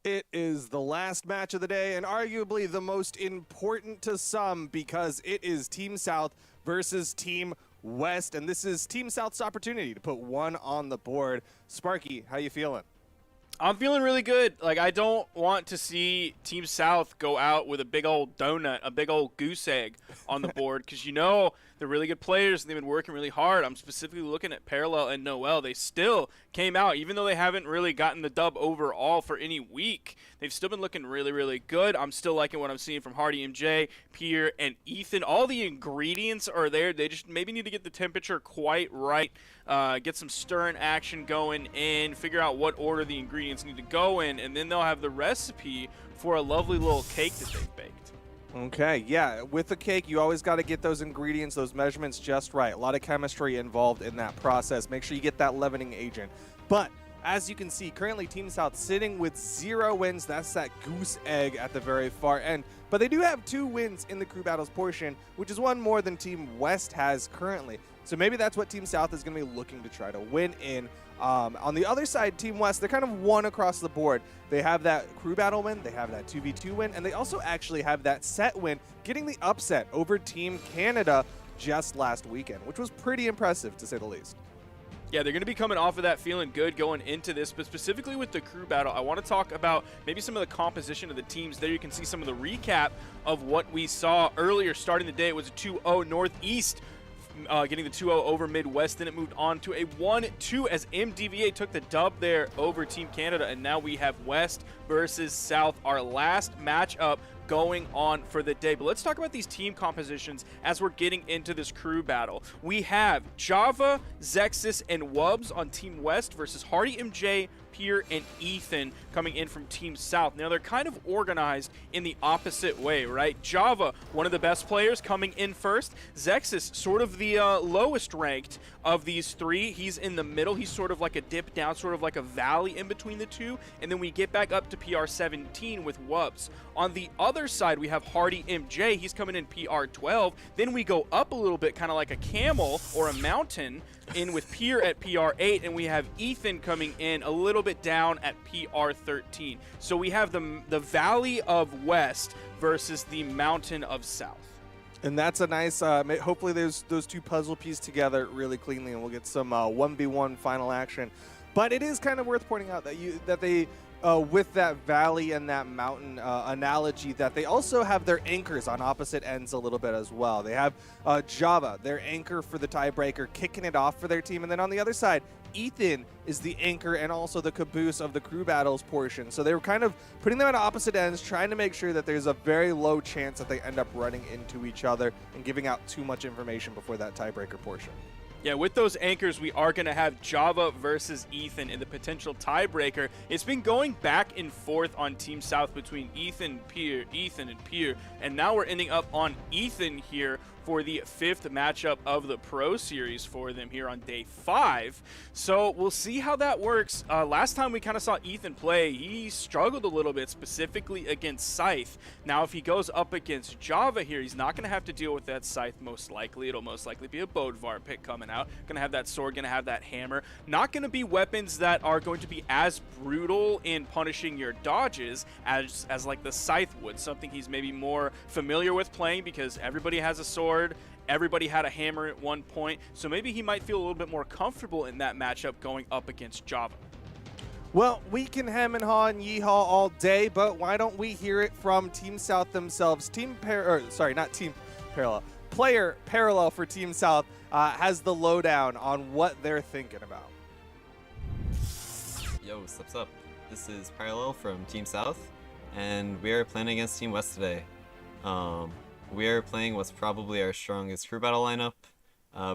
It is the last match of the day and arguably the most important to some because it is Team South versus Team West, and this is Team South's opportunity to put one on the board. Sparky, how you feeling? I'm feeling really good. Like, I don't want to see Team South go out with a big old donut, a big old goose egg on the board, because they're really good players and they've been working really hard. I'm specifically looking at Parallel and Noel. They still came out, even though they haven't really gotten the dub overall for any week. They've still been looking really, really good. I'm still liking what I'm seeing from Hardy MJ, Pierre, and Ethan. All the ingredients are there. They just maybe need to get the temperature quite right, get some stirring action going in, figure out what order the ingredients need to go in, and then they'll have the recipe for a lovely little cake that they've baked. Okay, yeah, with the cake, you always got to get those ingredients, those measurements just right. A lot of chemistry involved in that process. Make sure you get that leavening agent. But as you can see, currently Team South sitting with 0 wins. That's that goose egg at the very far end. But they do have 2 wins in the crew battles portion, which is 1 more than Team West has currently. So maybe that's what Team South is going to be looking to try to win in. On the other side, Team West, they're kind of 1 across the board. They have that crew battle win, they have that 2v2 win, and they also actually have that set win, getting the upset over Team Canada just last weekend, which was pretty impressive to say the least. Yeah, they're going to be coming off of that feeling good going into this, but specifically with the crew battle, I want to talk about maybe some of the composition of the teams. There you can see some of the recap of what we saw earlier. Starting the day, it was a 2-0 Northeast, getting the 2-0 over Midwest. Then it moved on to a 1-2 as MDVA took the dub there over Team Canada, and now we have West versus South, our last matchup going on for the day. But let's talk about these team compositions as we're getting into this crew battle. We have Java, Zexus, and Wubs on Team West versus Hardy MJ, Pierre, and Ethan coming in from Team South. Now, they're kind of organized in the opposite way, right? Java, one of the best players, coming in first. Zexus, sort of the lowest ranked of these 3. He's in the middle. He's sort of like a dip down, sort of like a valley in between the 2. And then we get back up to PR 17 with Wubs. On the other side, we have Hardy MJ. He's coming in PR 12. Then we go up a little bit, kind of like a camel or a mountain, in with Pierre at PR 8, and we have Ethan coming in a little bit down at PR 13. So we have the Valley of West versus the Mountain of South. And that's a nice, hopefully those 2 puzzle pieces together really cleanly, and we'll get some 1v1 final action. But it is kind of worth pointing out that they with that valley and that mountain analogy, that they also have their anchors on opposite ends a little bit as well. They have Java, their anchor for the tiebreaker, kicking it off for their team. And then on the other side, Ethan is the anchor and also the caboose of the crew battles portion. So they were kind of putting them at opposite ends, trying to make sure that there's a very low chance that they end up running into each other and giving out too much information before that tiebreaker portion. Yeah, with those anchors, we are going to have Java versus Ethan in the potential tiebreaker. It's been going back and forth on Team South between Ethan, and Pierre, and now we're ending up on Ethan here for the 5th matchup of the Pro Series for them here on day 5. So we'll see how that works. Last time we kind of saw Ethan play, he struggled a little bit, specifically against Scythe. Now, if he goes up against Java here, he's not going to have to deal with that Scythe most likely. It'll most likely be a Bodvar pick coming out. Going to have that sword, going to have that hammer. Not going to be weapons that are going to be as brutal in punishing your dodges as like the Scythe would. Something he's maybe more familiar with playing because everybody has a sword. Everybody had a hammer at one point, so maybe he might feel a little bit more comfortable in that matchup going up against Java. Well, we can hem and haw and yeehaw all day, but why don't we hear it from Team South themselves? Player Parallel for Team South has the lowdown on what they're thinking about. Yo, what's up? This is Parallel from Team South, and we are playing against Team West today. We are playing what's probably our strongest crew battle lineup.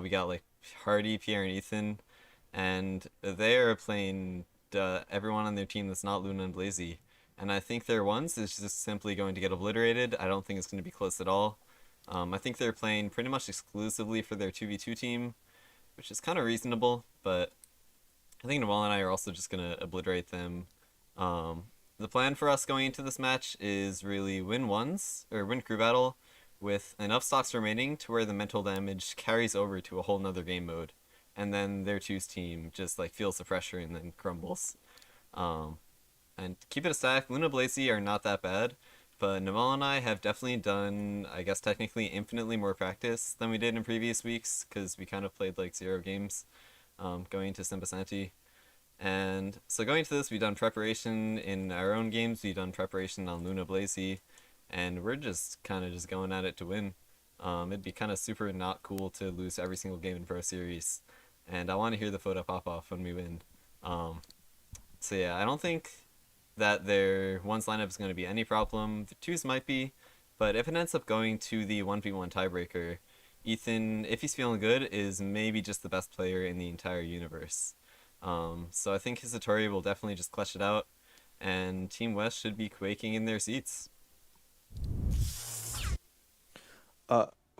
We got like Hardy, Pierre, and Ethan, and they are playing everyone on their team that's not Luna and Blazy. And I think their ones is just simply going to get obliterated. I don't think it's going to be close at all. I think they're playing pretty much exclusively for their 2v2 team, which is kind of reasonable, but I think Noel and I are also just going to obliterate them. The plan for us going into this match is really win crew battle with enough stocks remaining to where the mental damage carries over to a whole nother game mode, and then their 2's team just like feels the pressure and then crumbles. And to keep it a stack, Luna Blazy are not that bad, but Noel and I have definitely done, I guess technically, infinitely more practice than we did in previous weeks, because we kind of played like 0 games going into Simbasanti. And so going into this, we've done preparation in our own games, we've done preparation on Luna Blazy, and we're just kind of just going at it to win. It'd be kind of super not cool to lose every single game in Pro Series, and I want to hear the photo pop off when we win. So yeah, I don't think that their ones lineup is going to be any problem. The twos might be, but if it ends up going to the 1v1 tiebreaker, Ethan, if he's feeling good, is maybe just the best player in the entire universe. So I think Hisatori will definitely just clutch it out, and Team West should be quaking in their seats.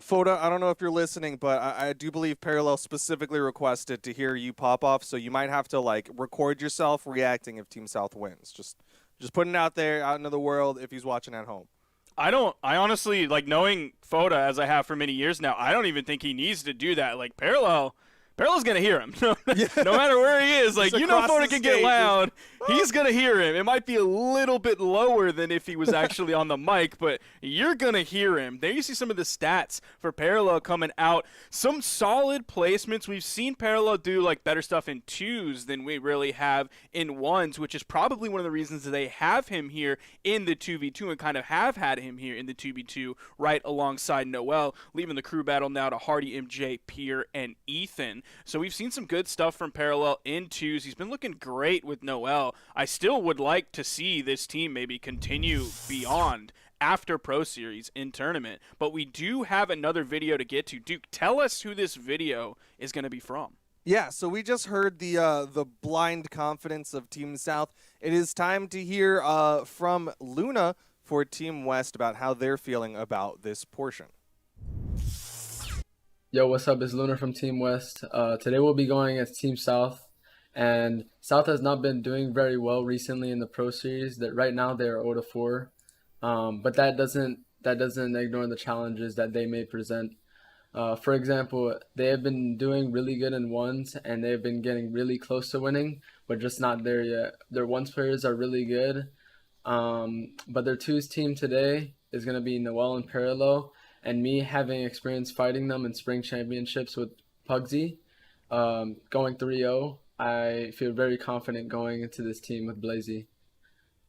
Foda, I don't know if you're listening, but I do believe Parallel specifically requested to hear you pop off, so you might have to like record yourself reacting if Team South wins. Just putting it out there, out into the world if he's watching at home. I honestly, like, knowing Foda as I have for many years now, I don't even think he needs to do that. Like, Parallel's going to hear him. No matter where he is. Like, you know Foda can get loud. He's going to hear him. It might be a little bit lower than if he was actually on the mic, but you're going to hear him. There you see some of the stats for Parallel coming out. Some solid placements. We've seen Parallel do, like, better stuff in twos than we really have in ones, which is probably one of the reasons that they have him here in the 2v2 and kind of have had him here in the 2v2 right alongside Noel, leaving the crew battle now to Hardy, MJ, Pierre, and Ethan. So we've seen some good stuff from Parallel in twos. He's been looking great with Noel. I still would like to see this team maybe continue beyond after Pro Series in tournament. But we do have another video to get to. Duke, tell us who this video is going to be from. Yeah, so we just heard the blind confidence of Team South. It is time to hear from Luna for Team West about how they're feeling about this portion. Yo, what's up? It's Luna from Team West. Today we'll be going as Team South, and South has not been doing very well recently in the Pro Series. That right now they are 0-4, but that doesn't ignore the challenges that they may present. For example, they have been doing really good in ones, and they have been getting really close to winning, but just not there yet. Their ones players are really good, but their twos team today is going to be Noel and Parallel. And me having experience fighting them in spring championships with Pugsy, going 3-0, I feel very confident going into this team with Blazy.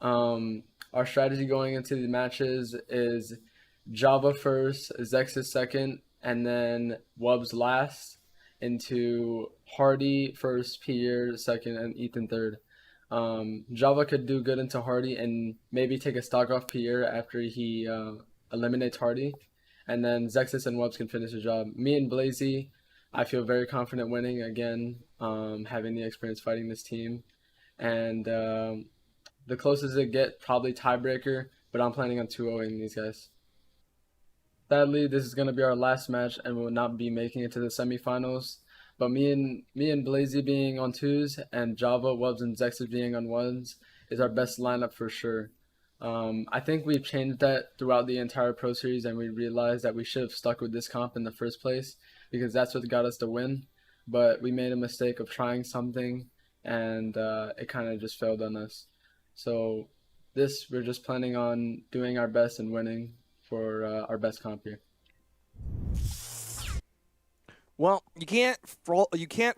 Our strategy going into the matches is Java first, Zexus second, and then Wubs last, into Hardy first, Pierre second, and Ethan third. Java could do good into Hardy and maybe take a stock off Pierre after he eliminates Hardy. And then Zexus and Wubs can finish the job. Me and Blazy, I feel very confident winning again, having the experience fighting this team. And the closest it get, probably tiebreaker, but I'm planning on 2-0ing these guys. Sadly, this is going to be our last match and we'll not be making it to the semifinals. But me and Blazy being on twos and Java, Wubs, and Zexus being on ones is our best lineup for sure. I think we've changed that throughout the entire Pro Series, and we realized that we should have stuck with this comp in the first place because that's what got us the win. But we made a mistake of trying something, and it kind of just failed on us. So we're just planning on doing our best and winning for our best comp here. Well, you can't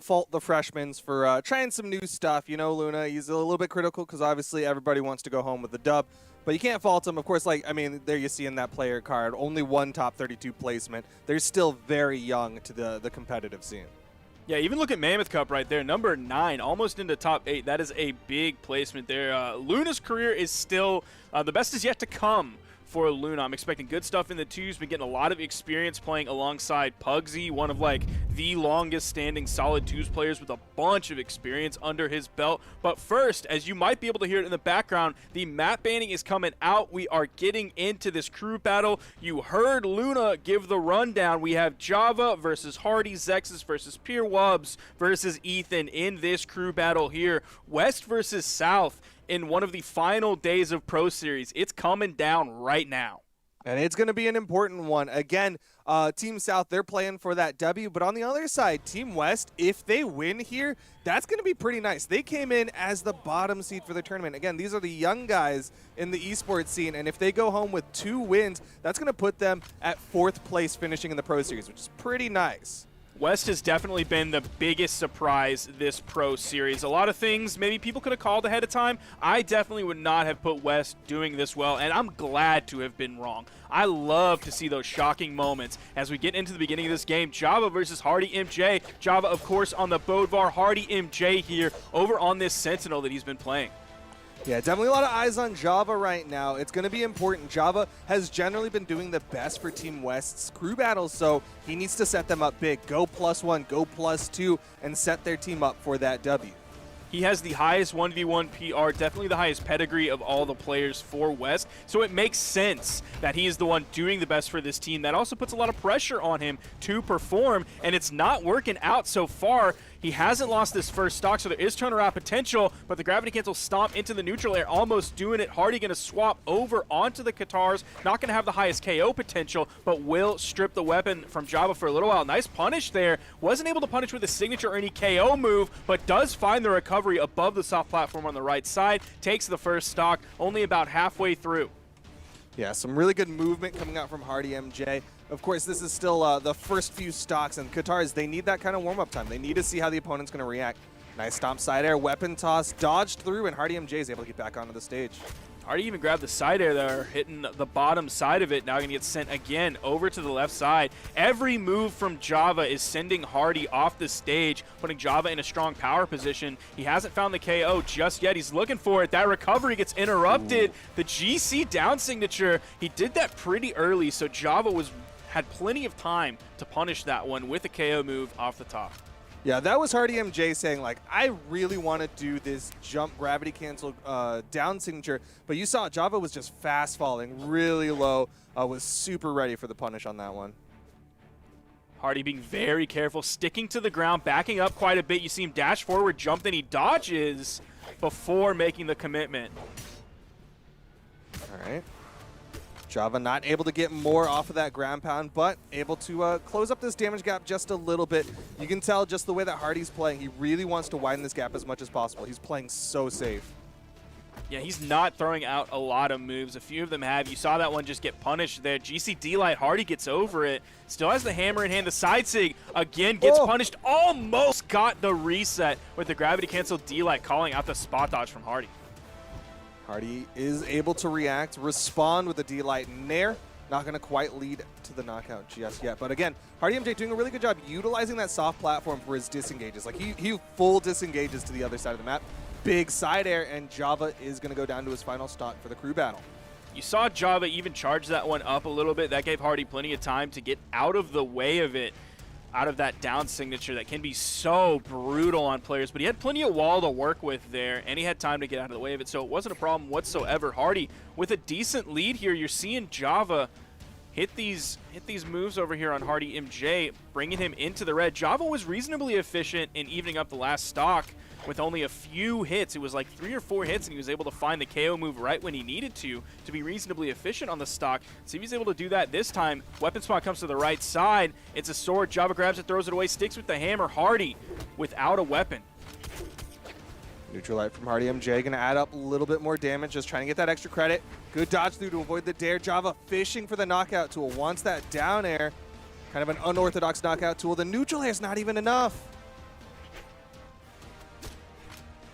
fault the freshmen for trying some new stuff. You know, Luna, he's a little bit critical because obviously everybody wants to go home with the dub. But you can't fault him. Of course, there you see in that player card, only one top 32 placement. They're still very young to the competitive scene. Yeah, even look at Mammoth Cup right there, number 9, almost into top 8. That is a big placement there. Luna's career is still, the best is yet to come for Luna. I'm expecting good stuff in the twos. Been getting a lot of experience playing alongside Pugsy, one of the longest standing solid twos players with a bunch of experience under his belt. But first, as you might be able to hear it in the background, the map banning is coming out. We are getting into this crew battle. You heard Luna give the rundown. We have Java versus Hardy, Zexus versus Pierre, Wubs versus Ethan in this crew battle here. West versus South in one of the final days of Pro Series. It's coming down right now. And it's going to be an important one. Again, Team South, they're playing for that W. But on the other side, Team West, if they win here, that's going to be pretty nice. They came in as the bottom seed for the tournament. Again, these are the young guys in the esports scene. And if they go home with 2 wins, that's going to put them at 4th place finishing in the Pro Series, which is pretty nice. West has definitely been the biggest surprise this Pro Series. A lot of things maybe people could have called ahead of time. I definitely would not have put West doing this well, and I'm glad to have been wrong. I love to see those shocking moments as we get into the beginning of this game. Java versus Hardy MJ. Java, of course, on the Bodvar. Hardy MJ here over on this Sentinel that he's been playing. Yeah, definitely a lot of eyes on Java right now. It's going to be important. Java has generally been doing the best for Team West's crew battles, so he needs to set them up big. Go +1, go +2, and set their team up for that W. He has the highest 1v1 PR, definitely the highest pedigree of all the players for West, so it makes sense that he is the one doing the best for this team. That also puts a lot of pressure on him to perform, and it's not working out so far. He hasn't lost this first stock, so there is turnaround potential, but the gravity cancel stomp into the neutral air, almost doing it. Hardy going to swap over onto the Katars, not going to have the highest KO potential, but will strip the weapon from Java for a little while. Nice punish there. Wasn't able to punish with a signature or any KO move, but does find the recovery above the soft platform on the right side. Takes the first stock, only about halfway through. Yeah, some really good movement coming out from Hardy MJ. Of course, this is still the first few stocks, and Katars, they need that kind of warm-up time. They need to see how the opponent's going to react. Nice stomp side air, weapon toss, dodged through, and Hardy MJ is able to get back onto the stage. Hardy even grabbed the side air there, hitting the bottom side of it. Now going to get sent again over to the left side. Every move from Java is sending Hardy off the stage, putting Java in a strong power position. He hasn't found the KO just yet. He's looking for it. That recovery gets interrupted. Ooh. The GC down signature, he did that pretty early, so Java had plenty of time to punish that one with a KO move off the top. Yeah, that was Hardy MJ saying, like, I really want to do this jump gravity cancel down signature, but you saw Java was just fast falling really low, was super ready for the punish on that one. Hardy being very careful, sticking to the ground, backing up quite a bit. You see him dash forward, jump, then he dodges before making the commitment. All right. Java not able to get more off of that ground pound, but able to close up this damage gap just a little bit. You can tell just the way that Hardy's playing, he really wants to widen this gap as much as possible. He's playing so safe. Yeah, he's not throwing out a lot of moves. A few of them have. You saw that one just get punished there. GC D-Light, Hardy gets over it. Still has the hammer in hand. The side sig, again, gets punished. Almost got the reset with the gravity cancel D-Light calling out the spot dodge from Hardy. Hardy is able to react, respond with the D-Light Nair. Not going to quite lead to the knockout just yet. But again, Hardy MJ doing a really good job utilizing that soft platform for his disengages. Like he full disengages to the other side of the map. Big side air, and Java is going to go down to his final stock for the crew battle. You saw Java even charge that one up a little bit. That gave Hardy plenty of time to get out of the way of it, out of that down signature that can be so brutal on players. But he had plenty of wall to work with there, and he had time to get out of the way of it, so it wasn't a problem whatsoever. Hardy, with a decent lead here, you're seeing Java hit these moves over here on Hardy MJ, bringing him into the red. Java was reasonably efficient in evening up the last stock with only a few hits. It was like 3 or 4 hits, and he was able to find the KO move right when he needed to be reasonably efficient on the stock. See if he's able to do that this time. Weapon spot comes to the right side. It's a sword. Java grabs it, throws it away, sticks with the hammer. Hardy without a weapon. Neutral light from Hardy MJ, going to add up a little bit more damage, just trying to get that extra credit. Good dodge through to avoid the dare. Java fishing for the knockout tool. Wants that down air. Kind of an unorthodox knockout tool. The neutral air is not even enough.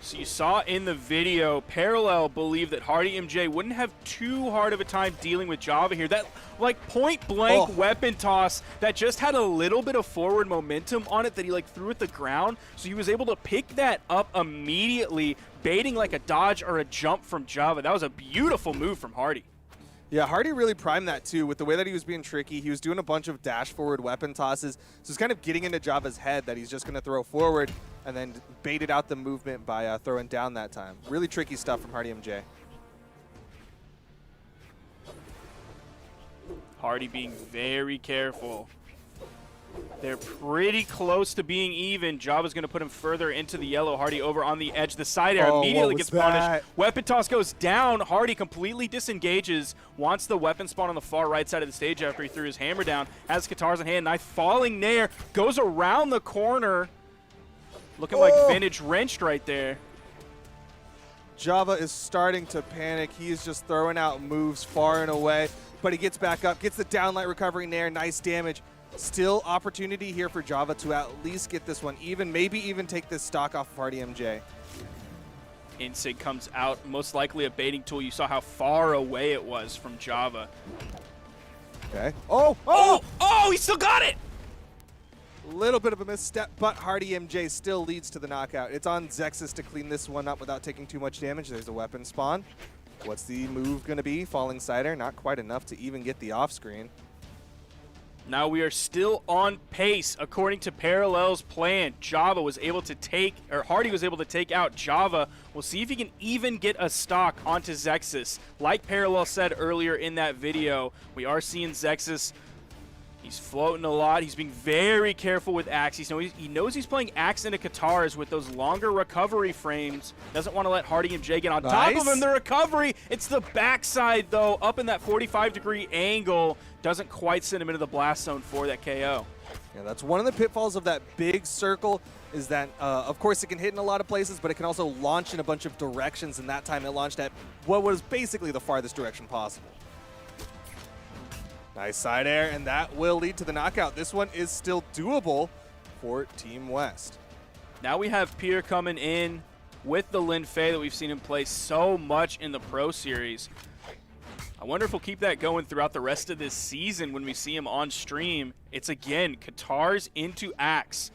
So you saw in the video, Parallel believed that Hardy MJ wouldn't have too hard of a time dealing with Java here. That like point blank weapon toss that just had a little bit of forward momentum on it that he like threw at the ground. So he was able to pick that up immediately, baiting like a dodge or a jump from Java. That was a beautiful move from Hardy. Yeah, Hardy really primed that too with the way that he was being tricky. He was doing a bunch of dash forward weapon tosses. So it's kind of getting into Java's head that he's just going to throw forward and then baited out the movement by throwing down that time. Really tricky stuff from Hardy MJ. Hardy being very careful. They're pretty close to being even. Java's going to put him further into the yellow. Hardy over on the edge. The side air immediately gets punished. Weapon toss goes down. Hardy completely disengages. Wants the weapon spawn on the far right side of the stage after he threw his hammer down. Has guitars in hand. Knife falling there. Goes around the corner. Looking like vintage wrenched right there. Java is starting to panic. He is just throwing out moves far and away. But he gets back up. Gets the downlight recovery nair. Nice damage. Still opportunity here for Java to at least get this one even, maybe even take this stock off of Hardy MJ. Insig comes out, most likely a baiting tool. You saw how far away it was from Java. Okay. He still got it! A little bit of a misstep, but Hardy MJ still leads to the knockout. It's on Zexus to clean this one up without taking too much damage. There's a weapon spawn. What's the move going to be? Falling side air, not quite enough to even get the off screen. Now we are still on pace according to Parallel's plan. Hardy was able to take out Java. We'll see if he can even get a stock onto Zexus. Like Parallel said earlier in that video, we are seeing Zexus. He's floating a lot. He's being very careful with Axe. He knows he's playing Axe into Katars with those longer recovery frames. Doesn't want to let Hardy MJ get on top of him. The recovery. It's the backside, though, up in that 45-degree angle. Doesn't quite send him into the blast zone for that KO. Yeah, that's one of the pitfalls of that big circle is that, of course, it can hit in a lot of places, but it can also launch in a bunch of directions, and that time it launched at what was basically the farthest direction possible. Nice side air, and that will lead to the knockout. This one is still doable for Team West. Now we have Pierre coming in with the Lin Fei that we've seen him play so much in the Pro Series. I wonder if we'll keep that going throughout the rest of this season when we see him on stream. It's, again, Katars into Axe.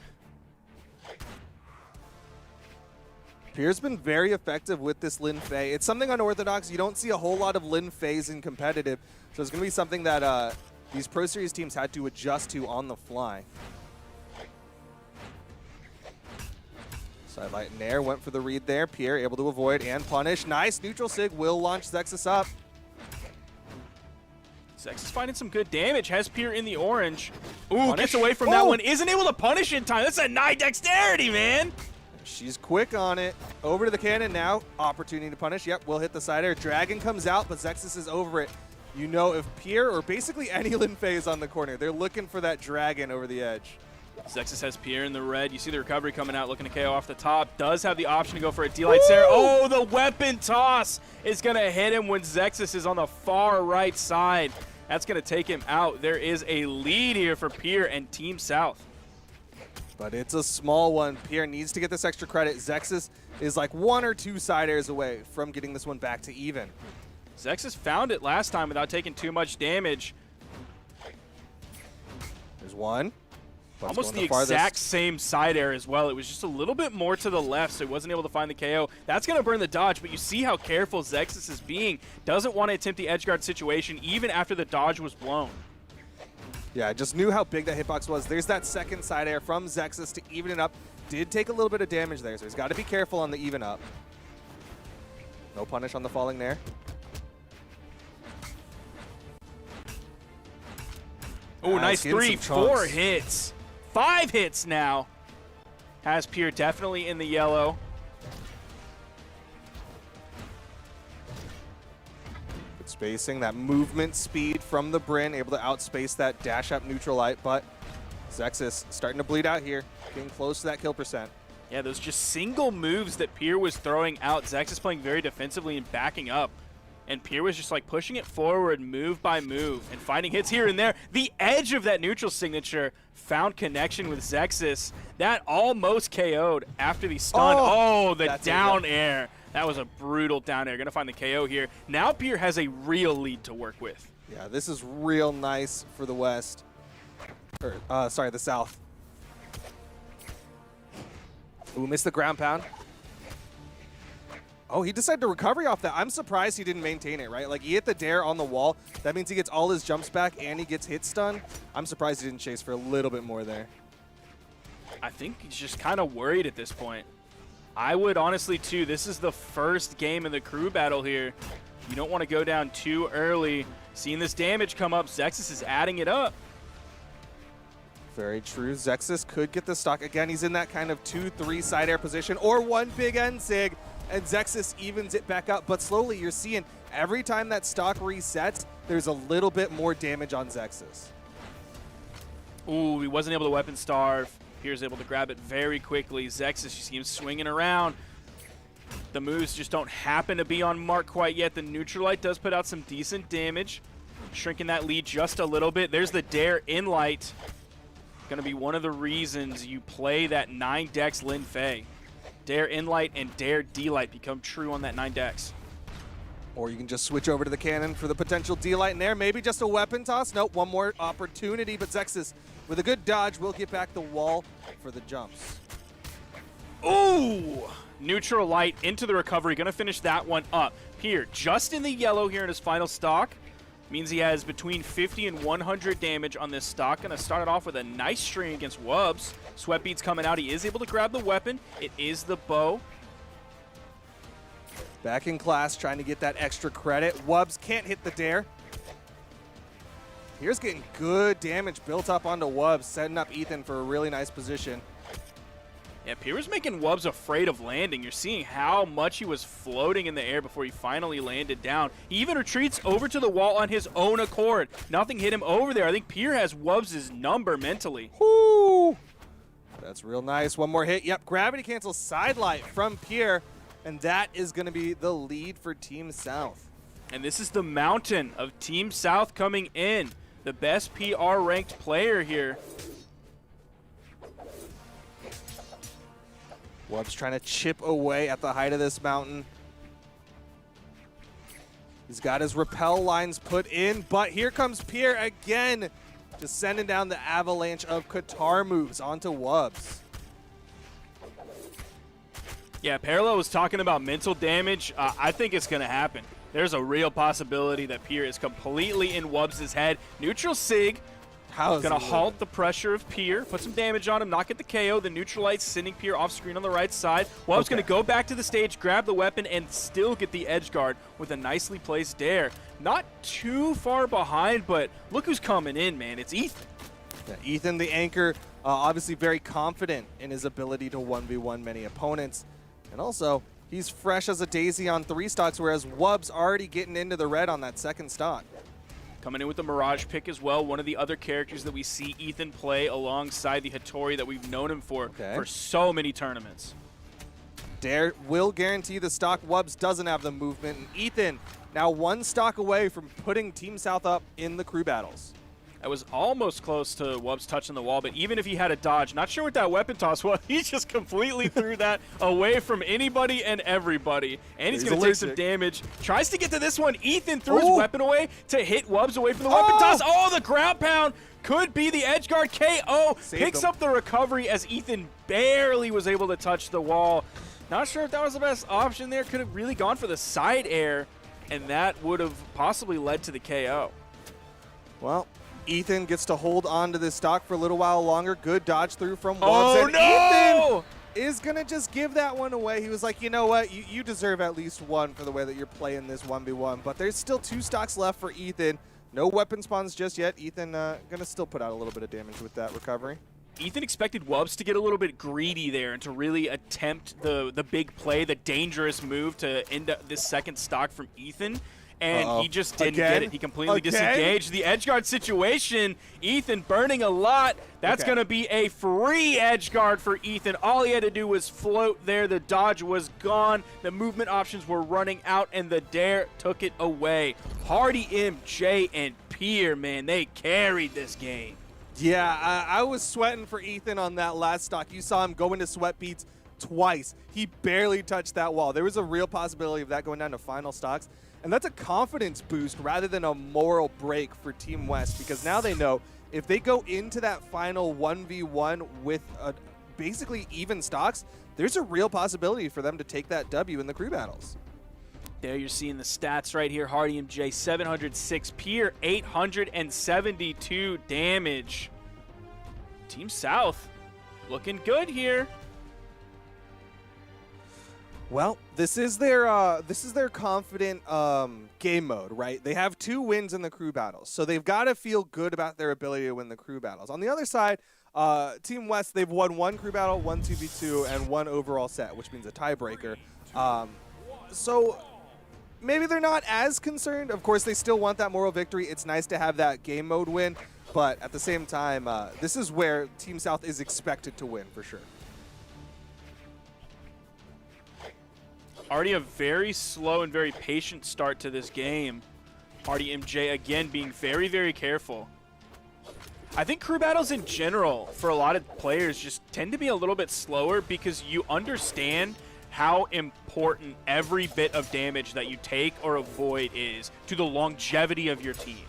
Pierre's been very effective with this Lin Fei. It's something unorthodox. You don't see a whole lot of Lin Feis in competitive, so it's going to be something that these Pro Series teams had to adjust to on the fly. Sidelight Nair went for the read there. Pierre able to avoid and punish. Nice neutral sig will launch Zexus up. Zexus finding some good damage. Has Pierre in the orange. Ooh, gets away from that one. Isn't able to punish in time. That's a nigh dexterity, man. She's quick on it. Over to the cannon now. Opportunity to punish. Yep, will hit the side air. Dragon comes out, but Zexus is over it. You know, if Pierre or basically any Lin Fei is on the corner, they're looking for that dragon over the edge. Zexus has Pierre in the red. You see the recovery coming out, looking to KO off the top. Does have the option to go for a D-Light Sarah. Oh, the weapon toss is going to hit him when Zexus is on the far right side. That's going to take him out. There is a lead here for Pierre and Team South. But it's a small one. Pierre needs to get this extra credit. Zexus is like 1 or 2 side airs away from getting this one back to even. Zexus found it last time without taking too much damage. There's one. Almost the exact same side air as well. It was just a little bit more to the left, so he wasn't able to find the KO. That's going to burn the dodge, but you see how careful Zexus is being. Doesn't want to attempt the edge guard situation even after the dodge was blown. Yeah, I just knew how big that hitbox was. There's that second side air from Zexus to even it up. Did take a little bit of damage there, so he's got to be careful on the even up. No punish on the falling there. Oh, nice 3, 4 hits. 5 hits now. Has Pierre definitely in the yellow. Good spacing, that movement speed from the Bryn, able to outspace that dash up neutral light, but Zexus starting to bleed out here, getting close to that kill percent. Yeah, those just single moves that Pierre was throwing out. Zexus playing very defensively and backing up. And Pierre was just like pushing it forward move by move and finding hits here and there. The edge of that neutral signature found connection with Zexus. That almost KO'd after the stun. Oh, the down air. That was a brutal down air. Gonna find the KO here. Now Pierre has a real lead to work with. Yeah, this is real nice for the West. Or, sorry, the South. Ooh, missed the ground pound. Oh, he decided to recovery off that. I'm surprised he didn't maintain it, right? Like, he hit the dare on the wall. That means he gets all his jumps back and he gets hit stun. I'm surprised he didn't chase for a little bit more there. I think he's just kind of worried at this point. I would honestly, too. This is the first game in the crew battle here. You don't want to go down too early. Seeing this damage come up, Zexus is adding it up. Very true. Zexus could get the stock. Again, he's in that kind of 2-3 side air position or one big end sig, and Zexus evens it back up. But slowly you're seeing every time that stock resets, there's a little bit more damage on Zexus. Ooh, he wasn't able to weapon starve. Pierre's able to grab it very quickly. Zexus, you see him swinging around. The moves just don't happen to be on mark quite yet. The Neutralite does put out some decent damage, shrinking that lead just a little bit. There's the Dare in light. Going to be one of the reasons you play that 9 Dex Lin Fei. Dare in light and Dare D-Light become true on that 9 Dex. Or you can just switch over to the cannon for the potential D-Light in there. Maybe just a weapon toss. Nope, one more opportunity, but Zexus with a good dodge will get back the wall for the jumps. Ooh! Neutral light into the recovery. Going to finish that one up. Pierre just in the yellow here in his final stock. Means he has between 50 and 100 damage on this stock. Going to start it off with a nice string against Wubs. Sweatbeat's coming out. He is able to grab the weapon. It is the bow. Back in class, trying to get that extra credit. Wubs can't hit the Dare. Here's getting good damage built up onto Wubs, setting up Ethan for a really nice position. Yeah, Pierre was making Wubs afraid of landing. You're seeing how much he was floating in the air before he finally landed down. He even retreats over to the wall on his own accord. Nothing hit him over there. I think Pierre has Wubs' number mentally. Woo! That's real nice. One more hit. Yep, gravity cancel sidelight from Pierre, and that is going to be the lead for Team South. And this is the mountain of Team South coming in. The best PR ranked player here. Wubs trying to chip away at the height of this mountain. He's got his rappel lines put in, but here comes Pierre again, just sending down the avalanche of Qatar moves onto Wubs. Yeah, Parallel was talking about mental damage. I think it's going to happen. There's a real possibility that Pierre is completely in Wubs' head. Neutral Sig. Going to halt the pressure of Pierre, put some damage on him, not get the KO. The Neutralite sending Pierre off screen on the right side. Wub's going to go back to the stage, grab the weapon, and still get the edge guard with a nicely placed Dare. Not too far behind, but look who's coming in, man. It's Ethan. Yeah, Ethan, the anchor, obviously very confident in his ability to 1v1 many opponents. And also, he's fresh as a daisy on 3 stocks, whereas Wub's already getting into the red on that 2nd stock. Coming in with the Mirage pick as well, one of the other characters that we see Ethan play alongside the Hattori that we've known him for so many tournaments. Dare will guarantee the stock. Wubs doesn't have the movement. And Ethan now 1 stock away from putting Team South up in the crew battles. That was almost close to Wubs touching the wall, but even if he had a dodge, not sure what that weapon toss was. He just completely threw that away from anybody and everybody. And he's going to take some damage. Tries to get to this one. Ethan threw his weapon away to hit Wubs away from the weapon toss. Oh, the ground pound could be the edge guard KO. Picks up the recovery as Ethan barely was able to touch the wall. Not sure if that was the best option there. Could have really gone for the side air, and that would have possibly led to the KO. Well, Ethan gets to hold on to this stock for a little while longer. Good dodge through from Wubs. Oh, and no! Ethan is going to just give that one away. He was like, you know what? You deserve at least 1 for the way that you're playing this 1v1. But there's still 2 stocks left for Ethan. No weapon spawns just yet. Ethan going to still put out a little bit of damage with that recovery. Ethan expected Wubs to get a little bit greedy there and to really attempt the big play, the dangerous move to end up this 2nd stock from Ethan. And he just didn't get it. He completely disengaged. The edge guard situation, Ethan burning a lot. That's going to be a free edge guard for Ethan. All he had to do was float there. The dodge was gone. The movement options were running out, and the Dare took it away. Hardy, MJ, and Pierre, man, they carried this game. Yeah, I was sweating for Ethan on that last stock. You saw him go into sweat beats twice. He barely touched that wall. There was a real possibility of that going down to final stocks. And that's a confidence boost rather than a moral break for Team West, because now they know if they go into that final 1v1 with basically even stocks, there's a real possibility for them to take that W in the crew battles. There you're seeing the stats right here. Hardy MJ, 706. Pierre, 872 damage. Team South looking good here. Well, this is their confident game mode, right? They have 2 wins in the crew battles, so they've got to feel good about their ability to win the crew battles. On the other side, Team West, they've won 1 crew battle, 1 2v2, and 1 overall set, which means a tiebreaker. So maybe they're not as concerned. Of course, they still want that moral victory. It's nice to have that game mode win, but at the same time, this is where Team South is expected to win for sure. Already a very slow and very patient start to this game. Hardy MJ again being very, very careful. I think crew battles in general for a lot of players just tend to be a little bit slower because you understand how important every bit of damage that you take or avoid is to the longevity of your team.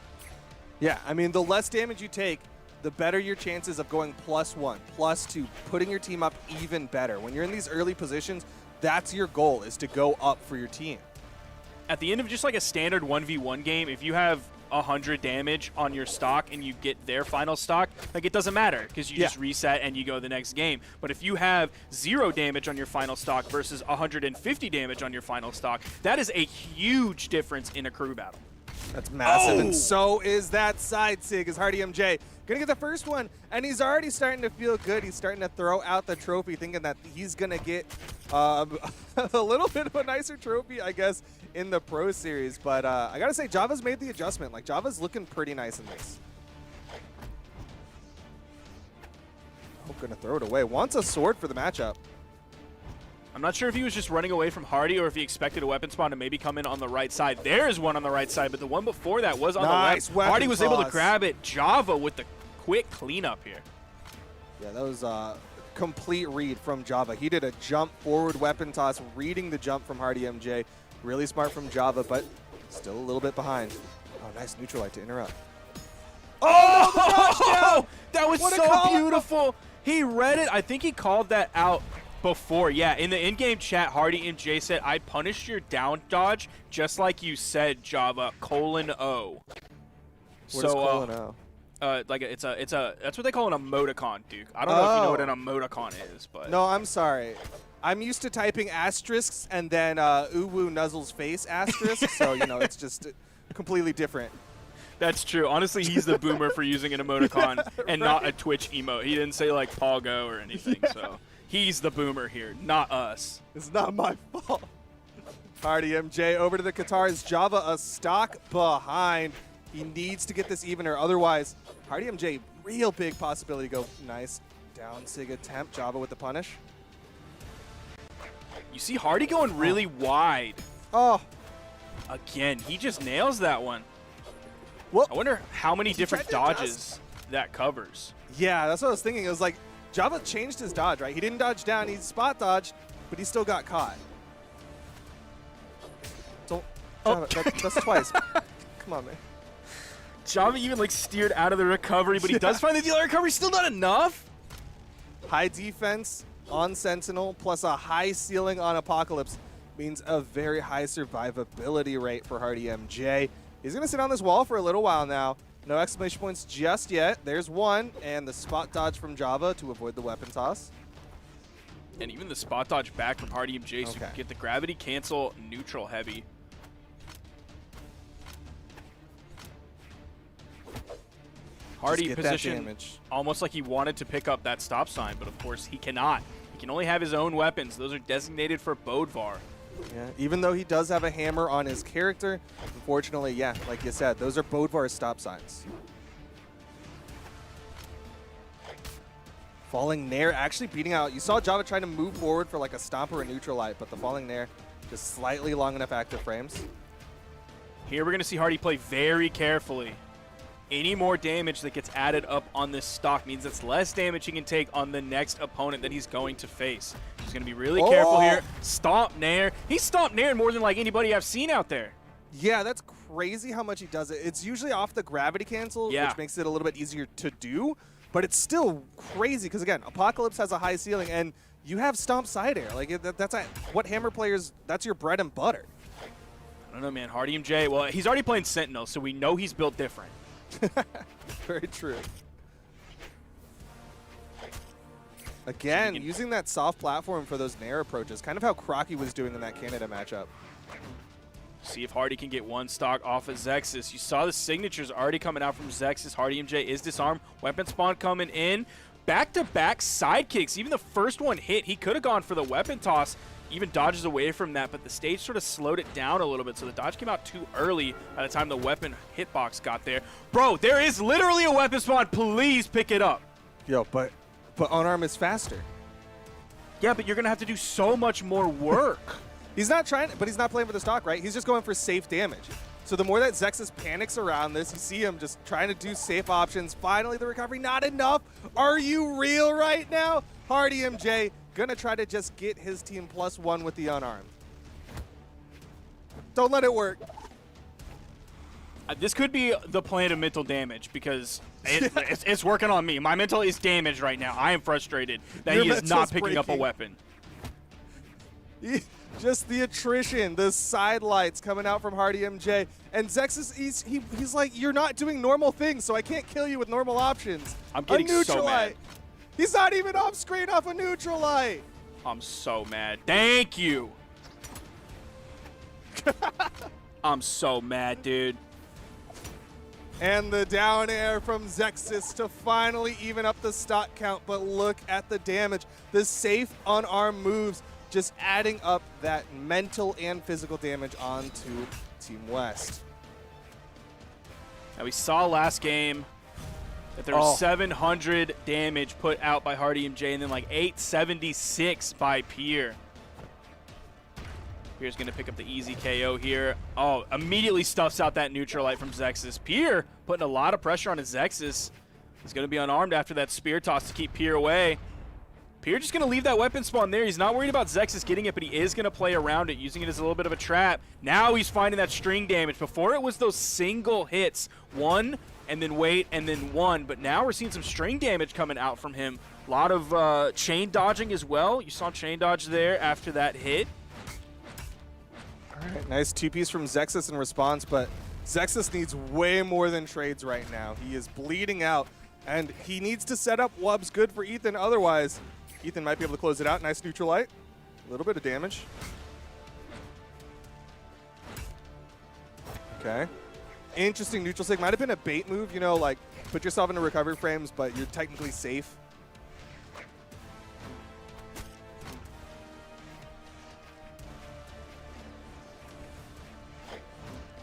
Yeah, I mean, the less damage you take, the better your chances of going +1, +2, putting your team up even better. When you're in these early positions, that's your goal, is to go up for your team. At the end of just like a standard 1v1 game, if you have 100 damage on your stock and you get their final stock, like it doesn't matter because you just reset and you go the next game. But if you have 0 damage on your final stock versus 150 damage on your final stock, that is a huge difference in a crew battle. That's massive, and so is that side sig as Hardy MJ. Gonna get the first one, and he's already starting to feel good. He's starting to throw out the trophy, thinking that he's gonna get a little bit of a nicer trophy, I guess, in the Pro Series. But I gotta say, Java's made the adjustment. Like, Java's looking pretty nice in this. Oh, gonna throw it away. Wants a sword for the matchup. I'm not sure if he was just running away from Hardy or if he expected a weapon spawn to maybe come in on the right side. There's one on the right side, but the one before that was on the left. Hardy was able to grab it. Java with the quick cleanup here. Yeah, that was a complete read from Java. He did a jump forward weapon toss, reading the jump from Hardy MJ. Really smart from Java, but still a little bit behind. Oh, nice neutral light to interrupt. Oh, that was so beautiful. He read it. I think he called that out before. Yeah, in the in-game chat, Hardy MJ said, "I punished your down dodge just like you said, Java, :O." What is :O? Like it's a that's what they call an emoticon, Duke. I don't know if you know what an emoticon is, but no, I'm sorry. I'm used to typing asterisks and then Uwu Nuzzle's face asterisk, so you know it's just completely different. That's true. Honestly, he's the boomer for using an emoticon and not a Twitch emote. He didn't say like Pogo or anything, so he's the boomer here, not us. It's not my fault. Hardy MJ over to the Qatars. Java a stock behind. He needs to get this evener, otherwise Hardy MJ, real big possibility to go nice down sig attempt. Java with the punish. You see Hardy going really wide. Oh. Again, he just nails that one. Whoop. I wonder how many different dodges that covers. Yeah, that's what I was thinking. It was like Java changed his dodge, right? He didn't dodge down, he spot dodged, but he still got caught. Don't. Java, that's twice. Come on, man. Java even like steered out of the recovery, but he does find the dealer recovery. Still not enough. High defense on Sentinel plus a high ceiling on Apocalypse means a very high survivability rate for Hardy MJ. He's going to sit on this wall for a little while now. No exclamation points just yet. There's one, and the spot dodge from Java to avoid the weapon toss. And even the spot dodge back from Hardy MJ so get the gravity cancel neutral heavy. Hardy position almost like he wanted to pick up that stop sign, but of course he cannot. He can only have his own weapons. Those are designated for Bodvar. Yeah, even though he does have a hammer on his character, unfortunately, yeah, like you said, those are Bodvar's stop signs. Falling Nair actually beating out. You saw Java trying to move forward for like a stomp or a neutral light, but the Falling Nair just slightly long enough active frames. Here we're going to see Hardy play very carefully. Any more damage that gets added up on this stock means it's less damage he can take on the next opponent that he's going to face. He's going to be really careful here. Stomp Nair. He stomped Nair more than like anybody I've seen out there. Yeah, that's crazy how much he does it. It's usually off the gravity cancel, which makes it a little bit easier to do, but it's still crazy because, again, Apocalypse has a high ceiling, and you have Stomp Side Air. Like, that's what Hammer players, that's your bread and butter. I don't know, man. Hardy MJ, well, he's already playing Sentinel, so we know he's built different. Very true. Again, using that soft platform for those Nair approaches, kind of how Crocky was doing in that Canada matchup. See if Hardy can get one stock off of Zexus. You saw the signatures already coming out from Zexus. Hardy MJ is disarmed. Weapon spawn coming in. back-to-back side kicks. Even the first one hit, he could have gone for the weapon toss, even dodges away from that, but the stage sort of slowed it down a little bit, so the dodge came out too early by the time the weapon hitbox got there. Bro, there is literally a weapon spawn. Please pick it up. Yo, but unarmed is faster. Yeah, but you're going to have to do so much more work. He's not trying, but he's not playing for the stock, right? He's just going for safe damage. So the more that Zexus panics around this, you see him just trying to do safe options. Finally, the recovery, not enough. Are you real right now? Hardy MJ gonna try to just get his team +1 with the unarmed. Don't let it work. This could be the plan of mental damage because it's working on me. My mental is damaged right now. I am frustrated that he is not picking up a weapon. Just the attrition, the side lights coming out from Hardy MJ. And Zexus, he's like, you're not doing normal things, so I can't kill you with normal options. I'm getting so mad. He's not even off screen off a neutral light. I'm so mad. Thank you. I'm so mad, dude. And the down air from Zexus to finally even up the stock count, but look at the damage. The safe unarmed moves just adding up that mental and physical damage onto Team West. Now we saw last game that there was 700 damage put out by Hardy MJ and then like 876 by Pier. Pier's going to pick up the easy KO here. Oh, immediately stuffs out that neutral light from Zexus. Pier putting a lot of pressure on his Zexus. He's going to be unarmed after that spear toss to keep Pier away. Pier just going to leave that weapon spawn there. He's not worried about Zexus getting it, but he is going to play around it, using it as a little bit of a trap. Now he's finding that string damage. Before it was those single hits. One, and then wait, and then one. But now we're seeing some string damage coming out from him. A lot of chain dodging as well. You saw chain dodge there after that hit. All right, nice two-piece from Zexus in response, but Zexus needs way more than trades right now. He is bleeding out, and he needs to set up Wubs good for Ethan. Otherwise, Ethan might be able to close it out. Nice neutral light. A little bit of damage. Okay. Interesting neutral sig. Might have been a bait move, you know, like put yourself into recovery frames, but you're technically safe.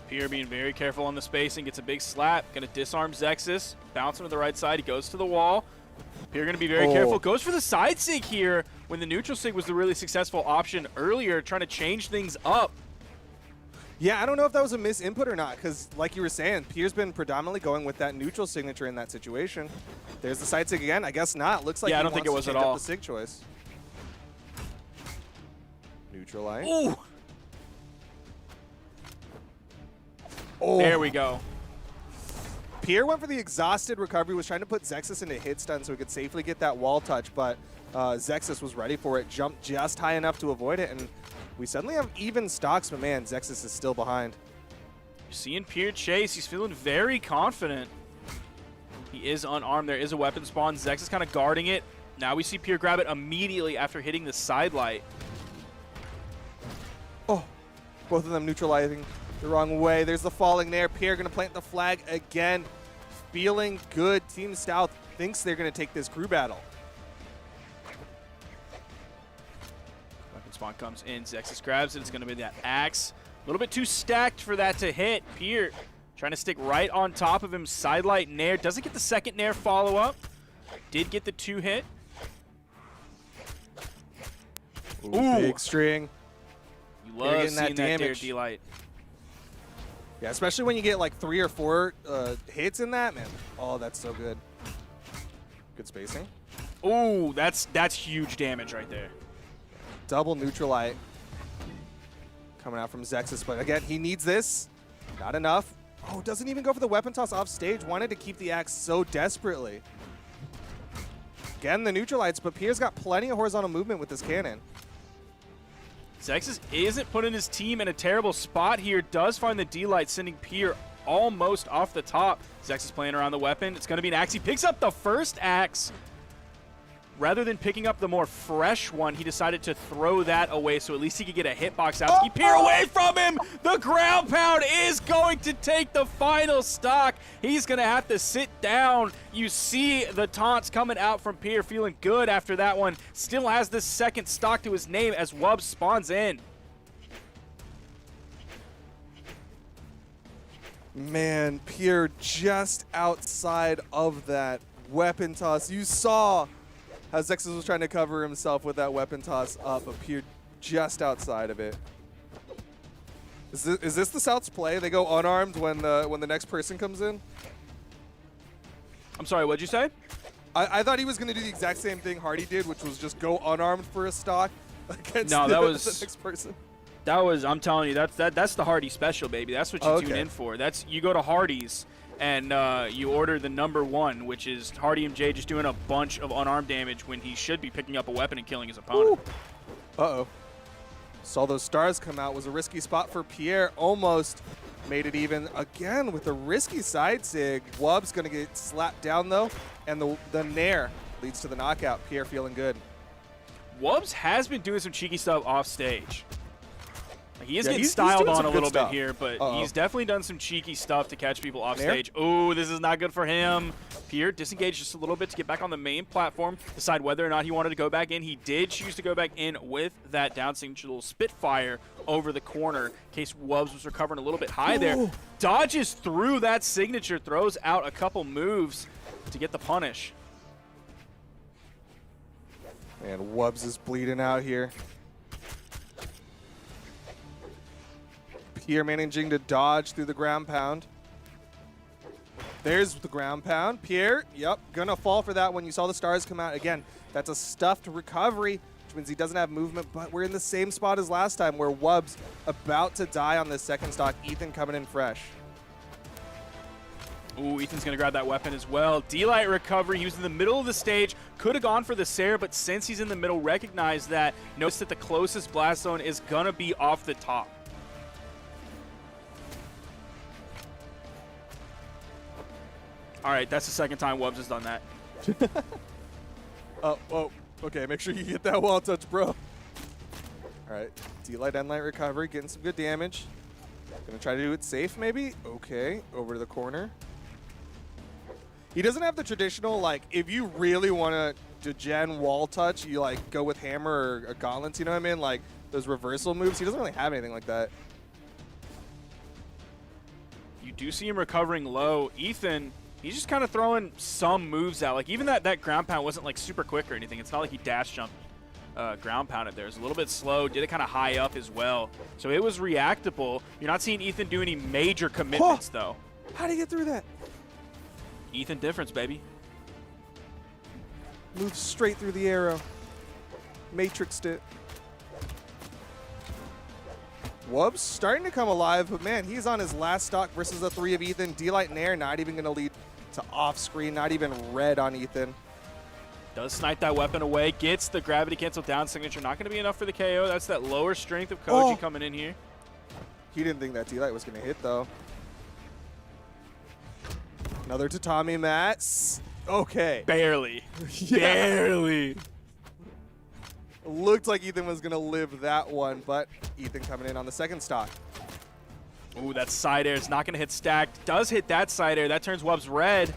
Pier being very careful on the spacing, gets a big slap, gonna disarm Zexus, bounce him to the right side, he goes to the wall. Pier gonna be very careful, goes for the side sig here when the neutral sig was the really successful option earlier, trying to change things up. Yeah, I don't know if that was a misinput or not, because like you were saying, Pier's been predominantly going with that neutral signature in that situation. There's the side sig again, I guess not. Looks like yeah, he I don't think it was wants at to change all. up the sig choice. Neutral light. Ooh! Oh. There we go. Pier went for the exhausted recovery, was trying to put Zexus into hit stun so he could safely get that wall touch, but Zexus was ready for it, jumped just high enough to avoid it, and we suddenly have even stocks, but man, Zexus is still behind. You're seeing Pier chase, he's feeling very confident. He is unarmed, there is a weapon spawn, Zexus kind of guarding it. Now we see Pier grab it immediately after hitting the side light. Oh, both of them neutralizing the wrong way. There's the falling there. Pier going to plant the flag again. Feeling good. Team South thinks they're going to take this crew battle. Weapon spawn comes in. Zexus grabs it. It's going to be that axe. A little bit too stacked for that to hit. Pier trying to stick right on top of him. Sidelight nair. Doesn't get the second nair follow-up. Did get the 2 hit. Ooh, big string. You love seeing that nair D-light. Yeah, especially when you get like 3 or 4 hits in that, man. Oh, that's so good. Good spacing. Ooh, that's huge damage right there. Double neutralite coming out from Zexus, but again, he needs this. Not enough. Oh, doesn't even go for the weapon toss off stage. Wanted to keep the axe so desperately. Again, the neutralites, but Pier's got plenty of horizontal movement with this cannon. Zexus isn't putting his team in a terrible spot here. Does find the D-light, sending Pier almost off the top. Zexus playing around the weapon. It's going to be an axe. He picks up the first axe. rather than picking up the more fresh one, he decided to throw that away so at least he could get a hitbox out. Keep Pierre away from him! The ground pound is going to take the final stock. He's going to have to sit down. You see the taunts coming out from Pierre, feeling good after that one. Still has the second stock to his name as Wub spawns in. Man, Pierre just outside of that weapon toss. You saw how Zexus was trying to cover himself with that weapon toss up, but Pierre just outside of it. Is this the South's play? They go unarmed when the next person comes in? I'm sorry, what'd you say? I thought he was going to do the exact same thing Hardy did, which was just go unarmed for a stock against the next person. That was, I'm telling you, that's the Hardy special, baby. That's what you tune in for. You go to Hardy's and you order the #1, which is Hardy MJ just doing a bunch of unarmed damage when he should be picking up a weapon and killing his opponent. Ooh. Uh-oh. Saw those stars come out. Was a risky spot for Pierre. Almost made it even again with a risky side sig. Wub's going to get slapped down, though, and the nair leads to the knockout. Pierre feeling good. Wubs has been doing some cheeky stuff off stage. He is getting styled on a little bit here, but he's definitely done some cheeky stuff to catch people off stage. Oh, this is not good for him. Pierre disengaged just a little bit to get back on the main platform, decide whether or not he wanted to go back in. He did choose to go back in with that down signature little Spitfire over the corner in case Wubs was recovering a little bit high there. Dodges through that signature, throws out a couple moves to get the punish. And Wubs is bleeding out here. Pierre managing to dodge through the ground pound. There's the ground pound. Pierre, yep, gonna fall for that one. You saw the stars come out. Again, that's a stuffed recovery, which means he doesn't have movement, but we're in the same spot as last time where Wub's about to die on this second stock. Ethan coming in fresh. Ooh, Ethan's going to grab that weapon as well. D-Light recovery. He was in the middle of the stage. Could have gone for the Sarah, but since he's in the middle, recognize that. Notice that the closest blast zone is going to be off the top. All right, that's the second time Wubs has done that. Oh, okay. Make sure you get that wall touch, bro. All right, D-Light and light recovery, getting some good damage. Gonna try to do it safe, maybe? Okay, over to the corner. He doesn't have the traditional, like, if you really want to degen wall touch, you, like, go with hammer or gauntlets, you know what I mean? Like, those reversal moves. He doesn't really have anything like that. You do see him recovering low. Ethan, he's just kind of throwing some moves out. Like, even that ground pound wasn't, like, super quick or anything. It's not like he dash jumped ground pounded there. It was a little bit slow, did it kind of high up as well. So it was reactable. You're not seeing Ethan do any major commitments, though. How'd he get through that? Ethan difference, baby. Moved straight through the arrow. Matrixed it. Wub's starting to come alive, but man, he's on his last stock versus a 3 of Ethan. D-Light and Air not even going to lead to off-screen, not even red on Ethan. Does snipe that weapon away, gets the gravity cancel down signature. Not going to be enough for the KO. That's that lower strength of Koji coming in here. He didn't think that D-Light was going to hit, though. Another tatami mat. Okay. Barely. Yeah. Barely. Looked like Ethan was going to live that one, but Ethan coming in on the second stock. Ooh, that side air is not going to hit stacked. Does hit that side air. That turns Wubs red.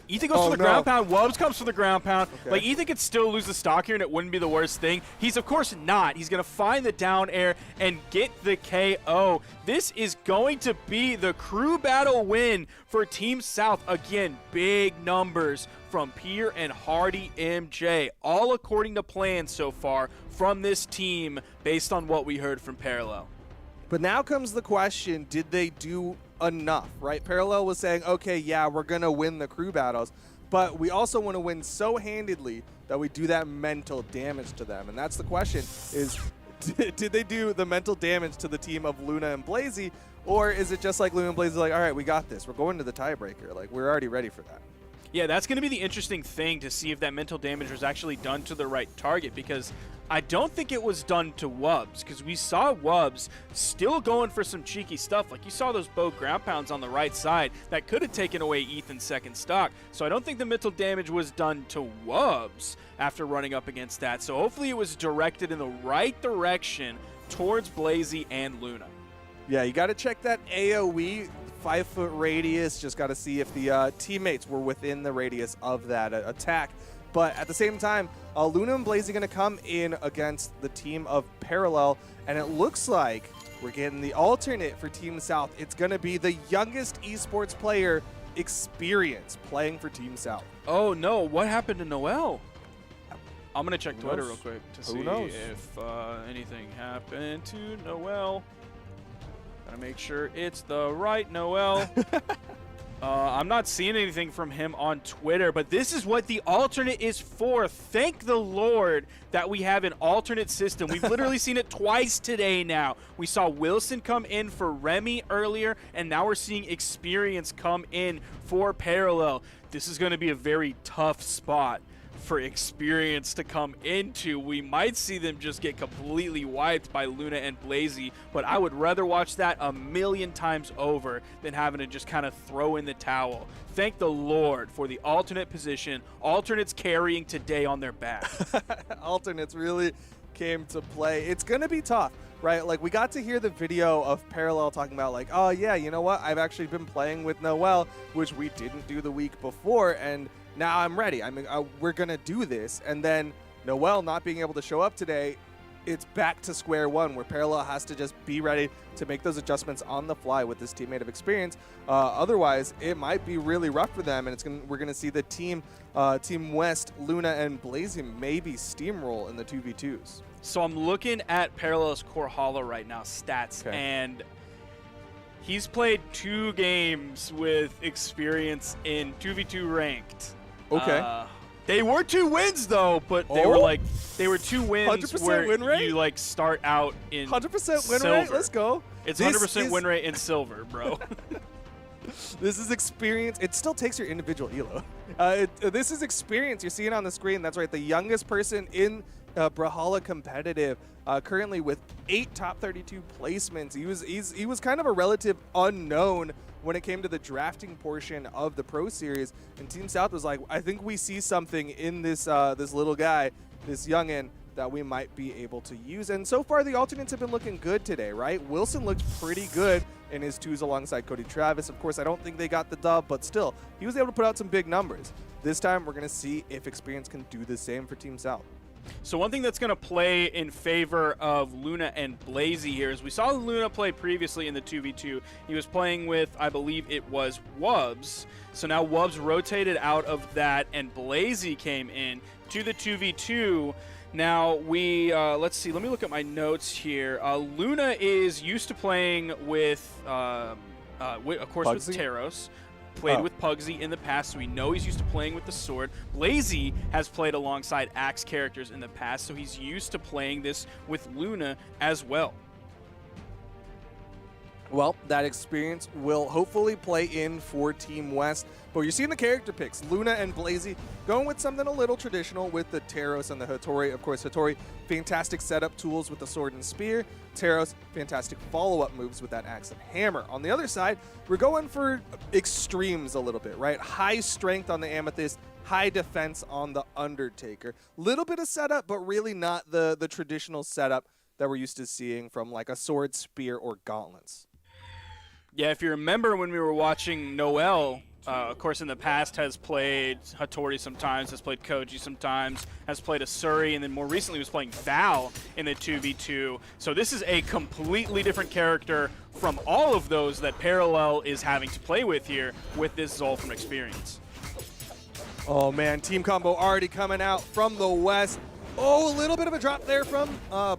Ethan goes for the ground pound. Wubs comes for the ground pound. Okay. Like, Ethan could still lose the stock here, and it wouldn't be the worst thing. He's, of course, not. He's going to find the down air and get the KO. This is going to be the crew battle win for Team South. Again, big numbers from Pierre and Hardy MJ. All according to plan so far from this team based on what we heard from Parallel. But now comes the question, did they do enough, right? Parallel was saying, okay, yeah, we're going to win the crew battles, but we also want to win so handedly that we do that mental damage to them. And that's the question is, did they do the mental damage to the team of Luna and Blazy, or is it just like Luna and Blazy like, all right, we got this. We're going to the tiebreaker. Like, we're already ready for that. Yeah, that's going to be the interesting thing to see if that mental damage was actually done to the right target, because I don't think it was done to Wubs, because we saw Wubs still going for some cheeky stuff. Like, you saw those bow ground pounds on the right side that could have taken away Ethan's second stock. So I don't think the mental damage was done to Wubs after running up against that. So hopefully it was directed in the right direction towards Blazy and Luna. Yeah, you got to check that AoE 5-foot radius. Just got to see if the teammates were within the radius of that attack. But at the same time, Luna and Blazy going to come in against the team of Parallel, and it looks like we're getting the alternate for Team South. It's going to be the youngest esports player, Experience, playing for Team South. Oh no, what happened to Noel? I'm going to check Twitter real quick to see if anything happened to Noel. Gotta make sure it's the right Noel. I'm not seeing anything from him on Twitter, but this is what the alternate is for. Thank the Lord that we have an alternate system. We've literally seen it twice today now. We saw Wilson come in for Remy earlier, and now we're seeing Experience come in for Parallel. This is going to be a very tough spot for Experience to come into. We might see them just get completely wiped by Luna and Blazy, but I would rather watch that a million times over than having to just kind of throw in the towel. Thank the Lord for the alternate position. Alternates carrying today on their back. Alternates really came to play. It's going to be tough, right? Like, we got to hear the video of Parallel talking about, like, oh yeah, you know what? I've actually been playing with Noel, which we didn't do the week before, and now I'm ready. I mean, we're going to do this. And then Noel not being able to show up today, it's back to square one, where Parallel has to just be ready to make those adjustments on the fly with this teammate of Experience. Otherwise, it might be really rough for them, and we're going to see the Team West, Luna and Blazy maybe steamroll in the 2v2s. So I'm looking at Parallel's Brawlhalla right now, stats, and he's played 2 games with Experience in 2v2 ranked. Okay. They were 2 wins though, but they were 2 wins where win rate? you like start out in 100% win silver. rate. Let's go. It's 100% win rate in silver, bro. This is Experience. It still takes your individual elo. This is Experience. You're seeing on the screen. That's right. The youngest person in Brawlhalla competitive, currently with 8 top 32 placements. He was kind of a relative unknown when it came to the drafting portion of the Pro Series, and Team South was like, I think we see something in this this little guy, this youngin, that we might be able to use. And so far, the alternates have been looking good today, right? Wilson looked pretty good in his 2s alongside Cody Travis. Of course, I don't think they got the dub, but still, he was able to put out some big numbers. This time, we're going to see if Experience can do the same for Team South. So one thing that's going to play in favor of Luna and Blazy here is we saw Luna play previously in the 2v2. He was playing with, I believe it was Wubs. So now Wubs rotated out of that and Blazy came in to the 2v2. Now we, let's see, let me look at my notes here. Luna is used to playing with, of course, Pugsy? with Taros. Played with Pugsy in the past, so we know he's used to playing with the sword. Blazy has played alongside Axe characters in the past, so he's used to playing this with Luna as well. Well, that experience will hopefully play in for Team West. But you're seeing the character picks. Luna and Blazy going with something a little traditional with the Taros and the Hattori. Of course, Hattori, fantastic setup tools with the sword and spear. Taros, fantastic follow-up moves with that axe and hammer. On the other side, we're going for extremes a little bit, right? High strength on the Amethyst, high defense on the Undertaker. Little bit of setup, but really not the traditional setup that we're used to seeing from like a sword, spear, or gauntlets. Yeah, if you remember when we were watching Noel, of course in the past has played Hattori sometimes, has played Koji sometimes, has played Asuri, and then more recently was playing Val in the 2v2. So this is a completely different character from all of those that Parallel is having to play with here with this Zol from Experience. Oh man, team combo already coming out from the West. Oh, a little bit of a drop there from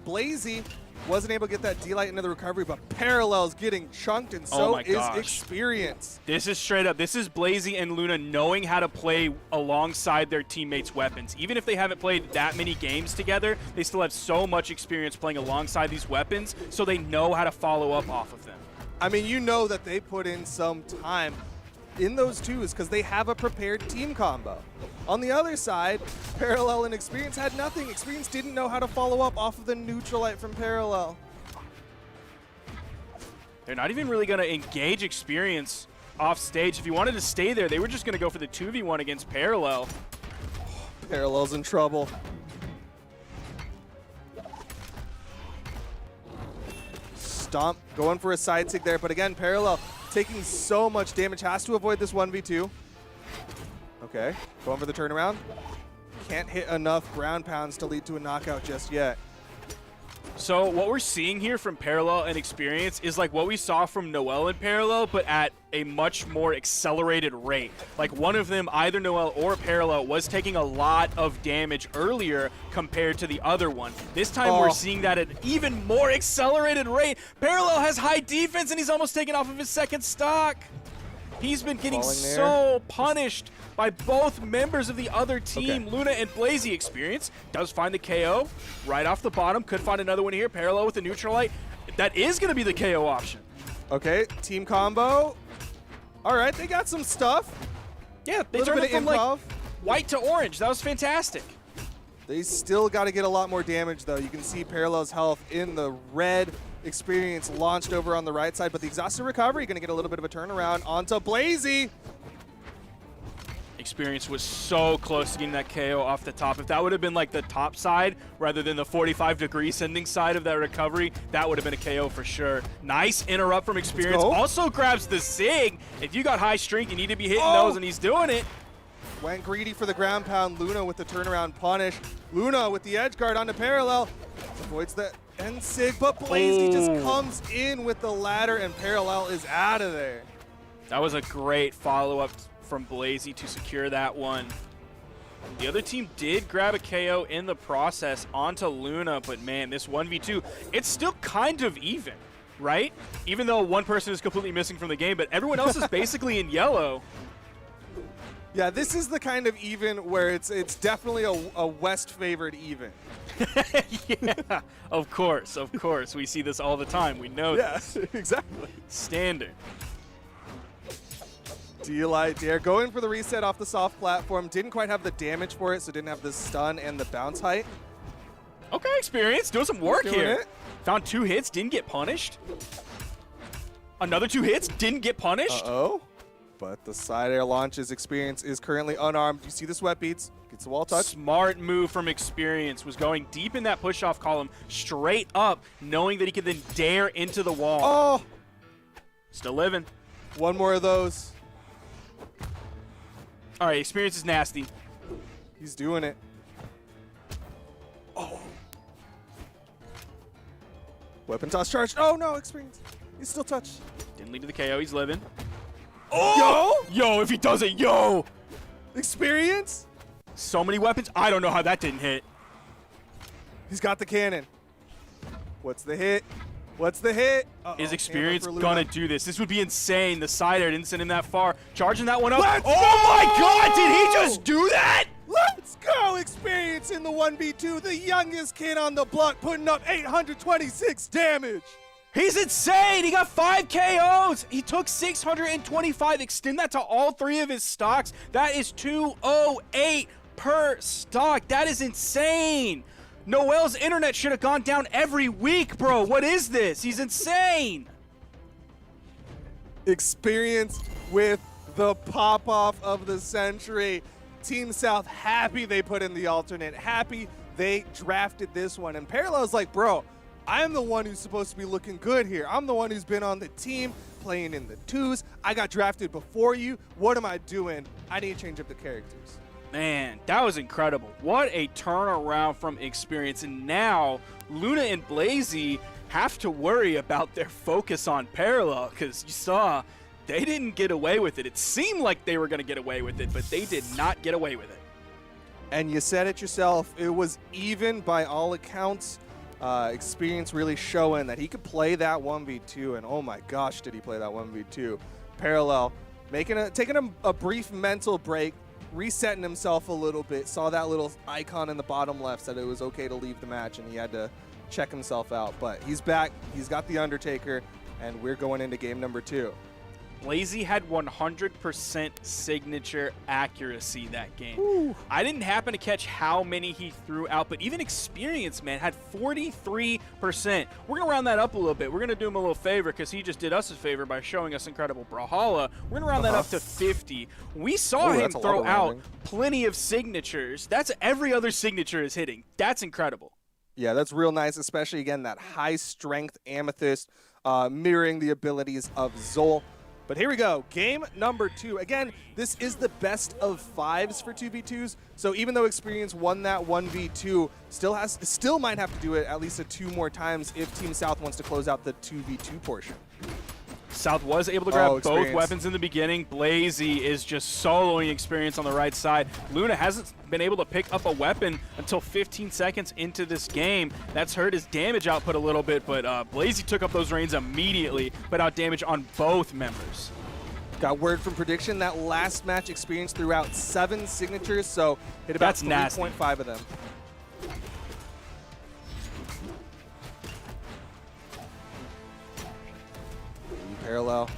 Blazy. Wasn't able to get that D-Light into the recovery, but Parallel's getting chunked, and so is Experience. This is straight up. This is Blazy and Luna knowing how to play alongside their teammates' weapons. Even if they haven't played that many games together, they still have so much experience playing alongside these weapons, so they know how to follow up off of them. I mean, you know that they put in some time in those twos because they have a prepared team combo. On the other side, Parallel and Experience had nothing. Experience didn't know how to follow up off of the Neutralite from Parallel. They're not even really going to engage Experience off stage. If he wanted to stay there, they were just going to go for the 2v1 against Parallel. Parallel's in trouble. Stomp going for a side sig there, but again, Parallel taking so much damage, has to avoid this 1v2. Okay, going for the turnaround. Can't hit enough ground pounds to lead to a knockout just yet. So what we're seeing here from Parallel and Experience is like what we saw from Noel and Parallel, but at a much more accelerated rate. Like one of them, either Noel or Parallel, was taking a lot of damage earlier compared to the other one. This time we're seeing that at an even more accelerated rate. Parallel has high defense and he's almost taken off of his second stock. He's been getting so punished by both members of the other team. Luna and Blazy. Experience does find the KO right off the bottom. Could find another one here. Parallel with the Neutralite. That is going to be the KO option. Okay, team combo. All right, they got some stuff. Yeah, they turned it from like white to orange. That was fantastic. They still got to get a lot more damage, though. You can see Parallel's health in the red. Experience launched over on the right side, but the exhausted recovery going to get a little bit of a turnaround onto Blazy. Experience was so close to getting that KO off the top. If that would have been like the top side rather than the 45-degree sending side of that recovery, that would have been a KO for sure. Nice interrupt from Experience. Also grabs the Sig. If you got high strength, you need to be hitting those, and he's doing it. Went greedy for the ground pound. Luna with the turnaround punish. Luna with the edge guard onto Parallel. Avoids the end Sig, but Blazy just comes in with the ladder, and Parallel is out of there. That was a great follow-up from Blazy to secure that one. The other team did grab a KO in the process onto Luna, but man, this 1v2, it's still kind of even, right? Even though one person is completely missing from the game, but everyone else is basically in yellow. Yeah, this is the kind of even where it's definitely a West favored even. Yeah, of course. We see this all the time. We know this. Exactly. Standard. D-Light Dare going for the reset off the soft platform. Didn't quite have the damage for it, so didn't have the stun and the bounce height. Okay, Experience. Doing some work here. Found 2 hits, didn't get punished. Another 2 hits, didn't get punished. Uh-oh. But the side air launches. Experience is currently unarmed. You see the sweat beats. Gets the wall touch. Smart move from Experience. Was going deep in that push-off column, straight up, knowing that he could then dare into the wall. Oh! Still living. One more of those. All right, Experience is nasty. He's doing it. Oh. Weapon toss charge. Oh, no, Experience. He's still touched. Didn't lead to the KO. He's living. Oh! Yo, if he does it, yo! Experience? So many weapons. I don't know how that didn't hit. He's got the cannon. What's the hit? What's the hit? Is Experience gonna do this? This would be insane. The side air didn't send him that far. Charging that one up. Let's oh my God! Did he just do that? Let's go! Experience in the 1v2. The youngest kid on the block putting up 826 damage. He's insane. He got 5 KOs. He took 625. Extend that to all 3 of his stocks. That is 208 per stock. That is insane. Noel's internet should have gone down every week, bro. What is this? He's insane. Experience with the pop-off of the century. Team South happy they put in the alternate. Happy they drafted this one. And Parallel's like, bro, I'm the one who's supposed to be looking good here. I'm the one who's been on the team, playing in the 2s. I got drafted before you. What am I doing? I need to change up the characters. Man, that was incredible. What a turnaround from Experience. And now Luna and Blazy have to worry about their focus on Parallel, because you saw they didn't get away with it. It seemed like they were going to get away with it, but they did not get away with it. And you said it yourself. It was even by all accounts. Experience really showing that he could play that 1v2, and oh my gosh, did he play that 1v2. Parallel taking a brief mental break, resetting himself a little bit, saw that little icon in the bottom left, said it was okay to leave the match, and he had to check himself out. But he's back, he's got the Undertaker, and we're going into game number 2. Blazy had 100% signature accuracy that game. Ooh. I didn't happen to catch how many he threw out, but even Experience, man, had 43%. We're going to round that up a little bit. We're going to do him a little favor because he just did us a favor by showing us incredible Brawlhalla. We're going to round that up to 50. We saw him throw out plenty of signatures. That's every other signature is hitting. That's incredible. Yeah, that's real nice, especially, again, that high-strength Amethyst mirroring the abilities of Zol. But here we go, game number 2. Again, this is the best of 5s for 2v2s, so even though Experience won that 1v2, still might have to do it at least 2 more times if Team South wants to close out the 2v2 portion. South was able to grab both weapons in the beginning. Blazy is just soloing Experience on the right side. Luna hasn't been able to pick up a weapon until 15 seconds into this game. That's hurt his damage output a little bit, but Blazy took up those reins immediately, put out damage on both members. Got word from Prediction that last match Experience threw out 7 signatures, so hit about 3.5 of them. Parallel.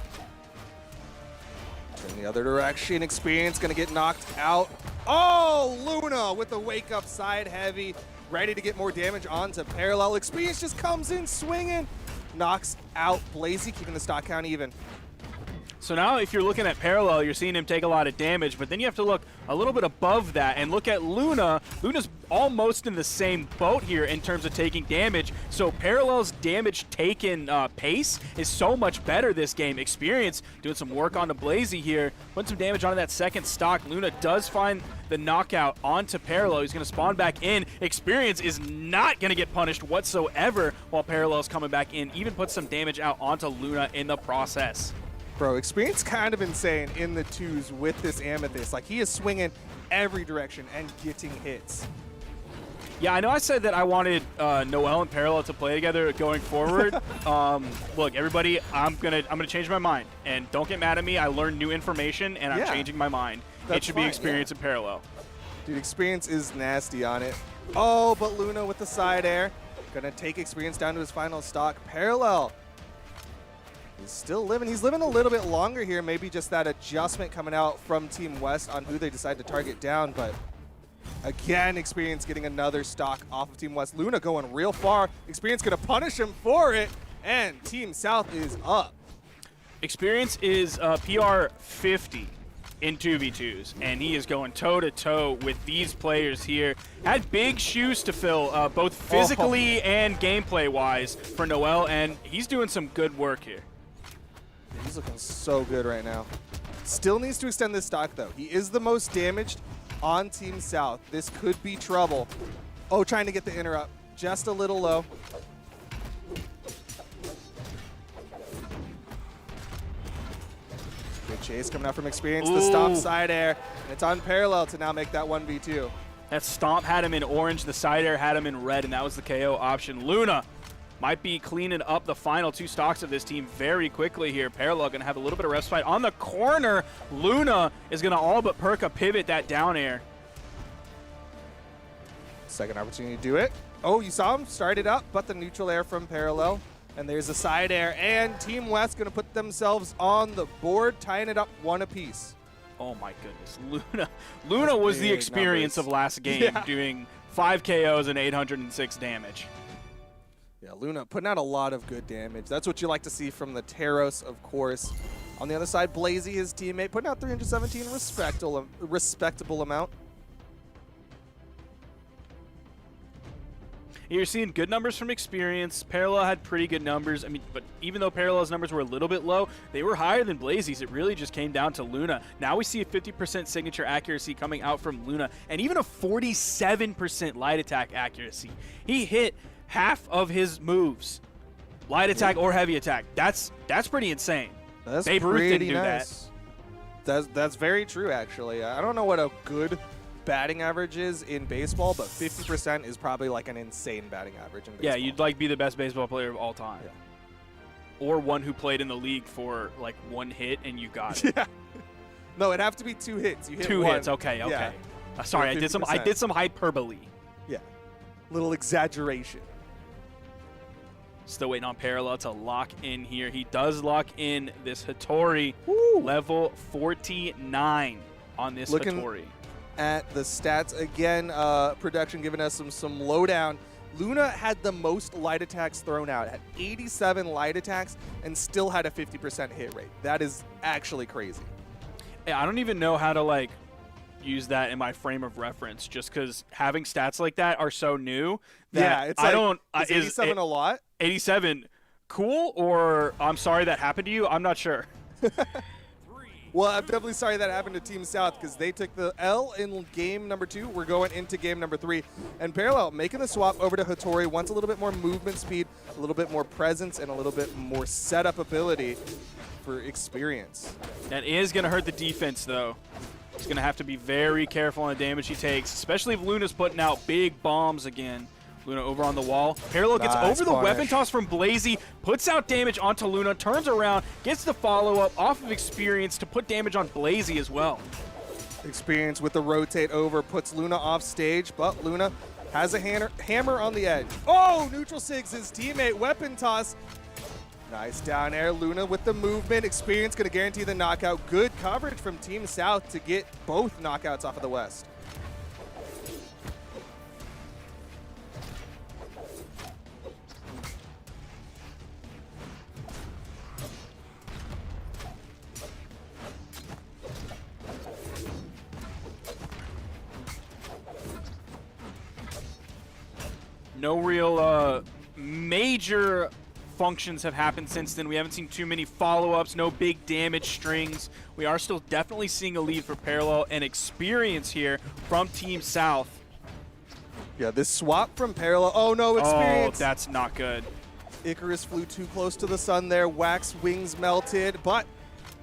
Turn the other direction. Experience going to get knocked out. Oh, Luna with the wake up side heavy. Ready to get more damage onto Parallel. Experience just comes in swinging. Knocks out Blazy, keeping the stock count even. So now if you're looking at Parallel, you're seeing him take a lot of damage, but then you have to look a little bit above that and look at Luna. Luna's almost in the same boat here in terms of taking damage, so Parallel's damage taken pace is so much better this game. Experience doing some work onto Blazy here, putting some damage onto that second stock. Luna does find the knockout onto Parallel. He's going to spawn back in. Experience is not going to get punished whatsoever while Parallel's coming back in, even puts some damage out onto Luna in the process. Bro, Experience kind of insane in the 2s with this Amethyst. Like, he is swinging every direction and getting hits. Yeah, I know I said that I wanted Noel and Parallel to play together going forward. Look, everybody, I'm gonna change my mind. And don't get mad at me. I learned new information, and I'm changing my mind. It should be Experience and Parallel. Dude, Experience is nasty on it. Oh, but Luna with the side air. Gonna take Experience down to his final stock. Parallel. He's still living. He's living a little bit longer here. Maybe just that adjustment coming out from Team West on who they decide to target down. But again, Experience getting another stock off of Team West. Luna going real far. Experience going to punish him for it. And Team South is up. Experience is PR 50 in 2v2s. And he is going toe-to-toe with these players here. Had big shoes to fill, both physically and gameplay-wise for Noel. And he's doing some good work here. He's looking so good right now. Still needs to extend this stock, though. He is the most damaged on Team South. This could be trouble. Oh, trying to get the interrupt. Just a little low. Good chase coming out from Experience. Ooh. The stomp side air. And it's on Parallel to now make that 1v2. That stomp had him in orange. The side air had him in red, and that was the KO option. Luna might be cleaning up the final 2 stocks of this team very quickly here. Parallel going to have a little bit of respite. On the corner, Luna is going to all but perk a pivot that down air. Second opportunity to do it. Oh, you saw him start it up, but the neutral air from Parallel. And there's a side air, and Team West going to put themselves on the board, tying it up 1 apiece. Oh my goodness. Luna was the Experience of last game, doing 5 KOs and 806 damage. Yeah, Luna putting out a lot of good damage. That's what you like to see from the Teros, of course. On the other side, Blazy, his teammate, putting out 317, respectable amount. You're seeing good numbers from Experience. Parallel had pretty good numbers. I mean, but even though Parallel's numbers were a little bit low, they were higher than Blazy's. It really just came down to Luna. Now we see a 50% signature accuracy coming out from Luna, and even a 47% light attack accuracy. He hit half of his moves, light attack or heavy attack. That's pretty insane. That's Babe Ruth pretty didn't do nice. That's very true, actually. I don't know what a good batting average is in baseball, but 50% is probably like an insane batting average in baseball. Yeah, you'd like be the best baseball player of all time. Yeah. Or one who played in the league for like 1 hit and you got it. Yeah. No, it'd have to be 2 hits. You hit 2 1. hits. Okay. Yeah. Sorry, I did some hyperbole. Yeah. Little exaggeration. Still waiting on Parallel to lock in here. He does lock in this Hattori. Level 49 on this Hattori. At the stats again, production giving us some lowdown. Luna had the most light attacks thrown out, had 87 light attacks, and still had a 50% hit rate. that is actually crazy. I don't even know how to like use that in my frame of reference, just because having stats like that are so new that it's I like, don't. Is 87 a lot? 87, cool, or I'm sorry that happened to you? I'm not sure. Well, I'm definitely sorry that happened to Team South because they took the L in game number 2. We're going into game number 3. And Parallel making the swap over to Hattori wants a little bit more movement speed, a little bit more presence, and a little bit more setup ability for experience. That is going to hurt the defense, though. He's going to have to be very careful on the damage he takes, especially if Luna's putting out big bombs again. Luna over on the wall. Parallel gets over the weapon toss from Blazy, puts out damage onto Luna, turns around, gets the follow-up off of Experience to put damage on Blazy as well. Experience with the rotate over puts Luna off stage, but Luna has a hammer on the edge. Oh, neutral sigs his teammate, weapon toss. Nice down air, Luna with the movement. Experience gonna guarantee the knockout. Good coverage from Team South to get both knockouts off of the West. No real major functions have happened since then. We haven't seen too many follow-ups, no big damage strings. We are still definitely seeing a lead for Parallel and Experience here from Team South. Yeah, this swap from Parallel. Oh no, Experience. Oh, that's not good. Icarus flew too close to the sun there. Wax wings melted, but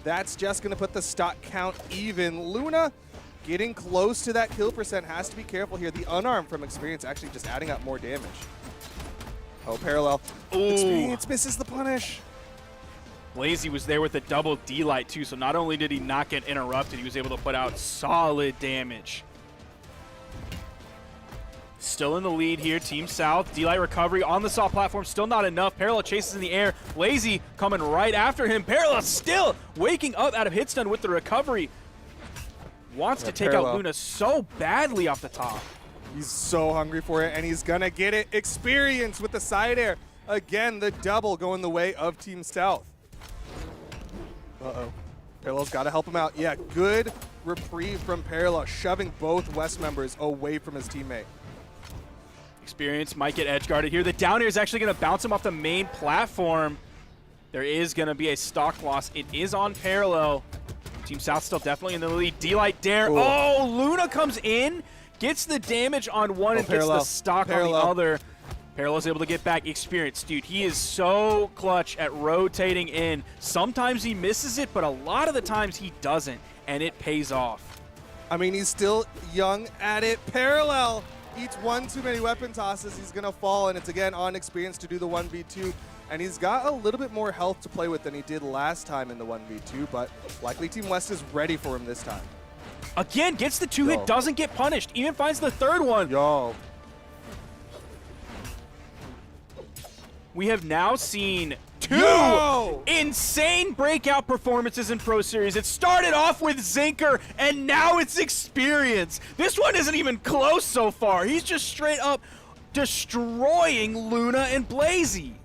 that's just going to put the stock count even. Luna getting close to that kill percent, has to be careful here. The unarmed from Experience actually just adding up more damage. Oh, Parallel. Ooh. Experience misses the punish. Blazy was there with a double D-Light too, so not only did he not get interrupted, he was able to put out solid damage. Still in the lead here, Team South. D-Light recovery on the Saw platform, still not enough. Parallel chases in the air. Blazy coming right after him. Parallel still waking up out of hit stun with the recovery. Wants to take out Luna so badly off the top. He's so hungry for it, and he's gonna get it. Experience with the side air. Again, the double going the way of Team South. Uh-oh. Parallel's got to help him out. Yeah, good reprieve from Parallel, shoving both West members away from his teammate. Experience might get edge guarded here. The down air is actually going to bounce him off the main platform. There is going to be a stock loss. It is on Parallel. Team South still definitely in the lead. D-Light dare. Ooh. Oh, Luna comes in, gets the damage on one and gets the stock on the other. Parallel's able to get back. Experience, dude, he is so clutch at rotating in. Sometimes he misses it, but a lot of the times he doesn't, and it pays off. I mean, he's still young at it. Parallel eats one too many weapon tosses. He's going to fall, and it's again on Experience to do the 1v2. And he's got a little bit more health to play with than he did last time in the 1v2, but likely Team West is ready for him this time. Again, gets the two-hit, doesn't get punished, even finds the third one. Yo. We have now seen two insane breakout performances in Pro Series. It started off with Zinker, and now it's Experience. This one isn't even close so far. He's just straight up destroying Luna and Blazy.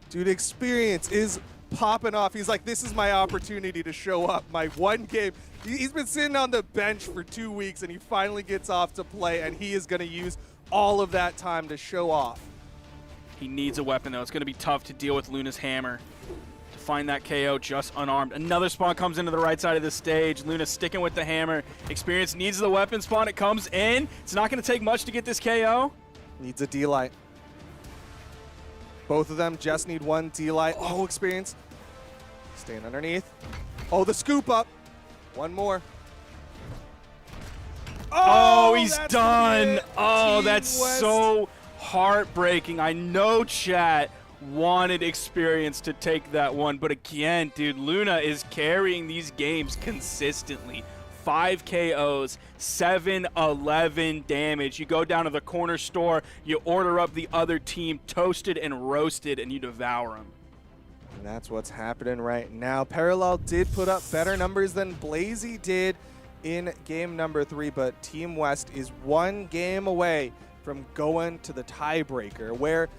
Dude, Experience is popping off. He's like, this is my opportunity to show up. My one game. He's been sitting on the bench for 2 weeks, and he finally gets off to play, and he is going to use all of that time to show off. He needs a weapon, though. It's going to be tough to deal with Luna's hammer. To find that KO just unarmed. Another spawn comes into the right side of the stage. Luna sticking with the hammer. Experience needs the weapon spawn. It comes in. It's not going to take much to get this KO. Needs a D-Light. Both of them just need one D-Light. Oh, Experience. Staying underneath. Oh, the scoop up. One more. Oh, he's done. Oh, that's so heartbreaking. I know chat wanted Experience to take that one, but again, dude, Luna is carrying these games consistently. 5 KOs, 711 damage. You go down to the corner store, you order up the other team toasted and roasted, and you devour them. And that's what's happening right now. Parallel did put up better numbers than Blazy did in game number 3, but Team West is 1 game away from going to the tiebreaker, where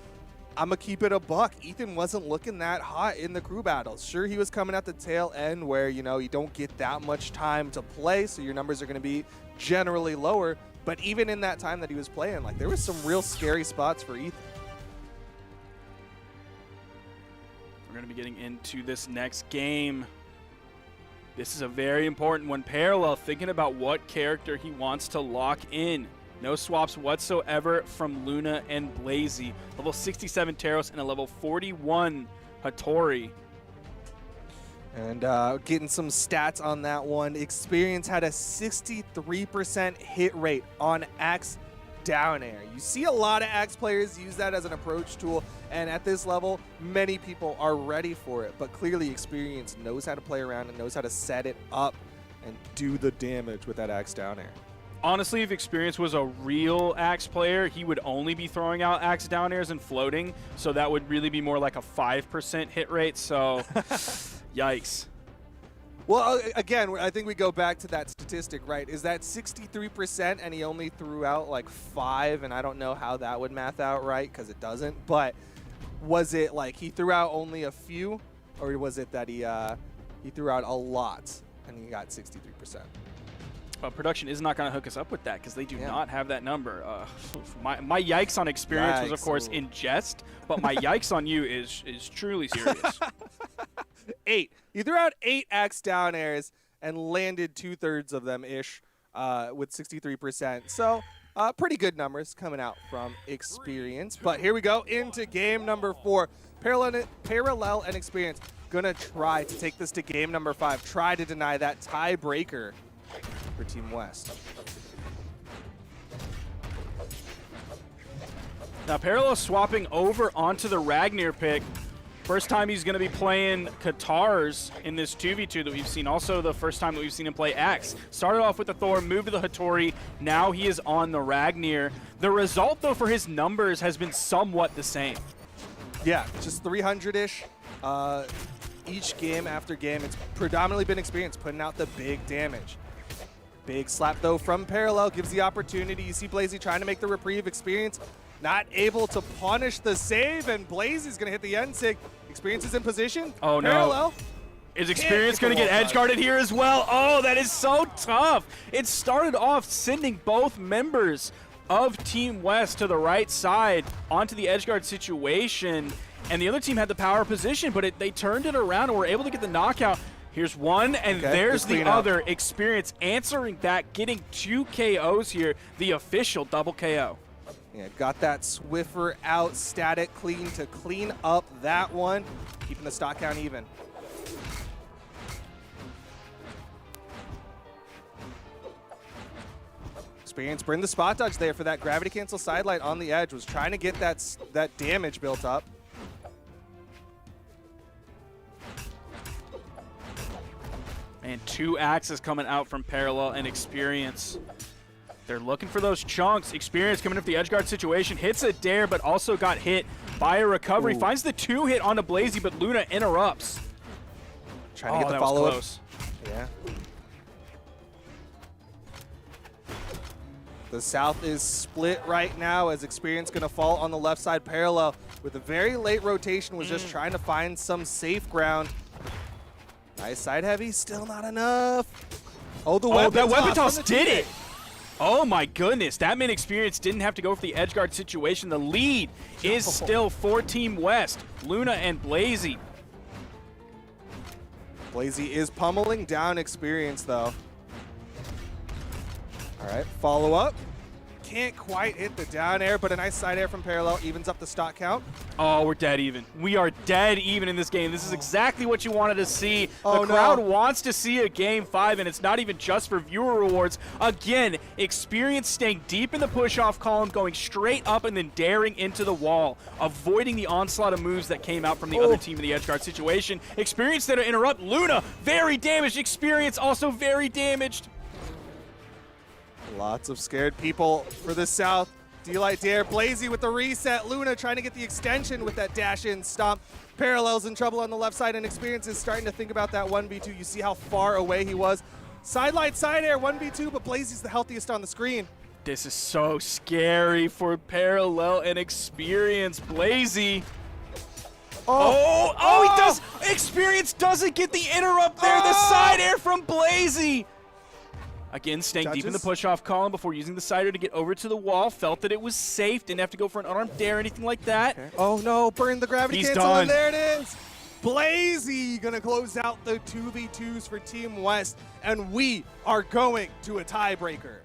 I'm going to keep it a buck. Ethan wasn't looking that hot in the crew battles. Sure, he was coming at the tail end where, you know, you don't get that much time to play, so your numbers are going to be generally lower. But even in that time that he was playing, like, there was some real scary spots for Ethan. We're going to be getting into this next game. This is a very important one. Parallel thinking about what character he wants to lock in. No swaps whatsoever from Luna and Blazy. Level 67 Taros and a level 41 Hattori. And getting some stats on that one. Experience had a 63% hit rate on Axe down air. You see a lot of Axe players use that as an approach tool, and at this level, many people are ready for it. But clearly, Experience knows how to play around and knows how to set it up and do the damage with that Axe down air. Honestly, if Experience was a real Axe player, he would only be throwing out Axe down airs and floating, so that would really be more like a 5% hit rate, so yikes. Well, again, I think we go back to that statistic, right? Is that 63% and he only threw out like 5, and I don't know how that would math out right because it doesn't, but was it like he threw out only a few, or was it that he threw out a lot and he got 63%? Production is not going to hook us up with that because they do not have that number. My yikes on Experience was, of course, in jest, but my yikes on you is truly serious. 8. You threw out 8 Axe down airs and landed 2/3 of them ish with 63%. So pretty good numbers coming out from Experience. But here we go into game number 4. Parallel and Experience gonna try to take this to game number 5. Try to deny that tiebreaker for Team West. Now Parallel swapping over onto the Ragnar pick. First time he's going to be playing Katars in this 2v2 that we've seen. Also the first time that we've seen him play Axe. Started off with the Thor, moved to the Hattori. Now he is on the Ragnar. The result, though, for his numbers has been somewhat the same. Yeah, just 300-ish. Each game after game, it's predominantly been Experience putting out the big damage. Big slap, though, from Parallel gives the opportunity. You see Blazy trying to make the reprieve. Experience not able to punish the save, and Blazy's going to hit the end sig. Experience is in position. Oh, no. Parallel. Is Experience going to get edge guarded here as well? Oh, that is so tough. It started off sending both members of Team West to the right side onto the edge guard situation, and the other team had the power position, but they turned it around and were able to get the knockout. Here's one, and there's the other. Experience answering that, getting 2 KOs here, the official double KO. Yeah, got that Swiffer out, static clean to clean up that one, keeping the stock count even. Experience bring the spot dodge there for that gravity cancel sidelight on the edge, was trying to get that damage built up. And 2 axes coming out from Parallel and Experience. They're looking for those chunks. Experience coming up the edge guard situation. Hits a dare, but also got hit by a recovery. Ooh. Finds the 2 hit onto Blazy, but Luna interrupts. Trying to get the follow-up. Yeah. The South is split right now as Experience going to fall on the left side. Parallel with a very late rotation was just trying to find some safe ground. Nice side heavy, still not enough. Oh, that weapon toss did it. Oh my goodness, that meant Experience didn't have to go for the edge guard situation. The lead is still for Team West, Luna and Blazy. Blazy is pummeling down Experience though. All right, follow up. Can't quite hit the down air, but a nice side air from Parallel evens up the stock count. Oh, we're dead even. We are dead even in this game. This is exactly what you wanted to see. The crowd wants to see a Game 5, and it's not even just for viewer rewards. Again, Experience staying deep in the push-off column, going straight up and then daring into the wall, avoiding the onslaught of moves that came out from the other team in the edge guard situation. Experience there to interrupt. Luna, very damaged. Experience also very damaged. Lots of scared people for the South. D-Light Dare, Blazy with the reset. Luna trying to get the extension with that dash-in stomp. Parallel's in trouble on the left side, and Experience is starting to think about that 1v2. You see how far away he was. Sidelight side air, 1v2, but Blazy's the healthiest on the screen. This is so scary for Parallel and Experience. Blazy. Oh, he does. Experience doesn't get the interrupt there. The side air from Blazy. Again, staying deep in the push-off column before using the side air to get over to the wall. Felt that it was safe. Didn't have to go for an unarmed dare or anything like that. Okay. Oh no, burn the gravity cancel, and there it is. Blazy gonna close out the 2v2s for Team West, and we are going to a tiebreaker.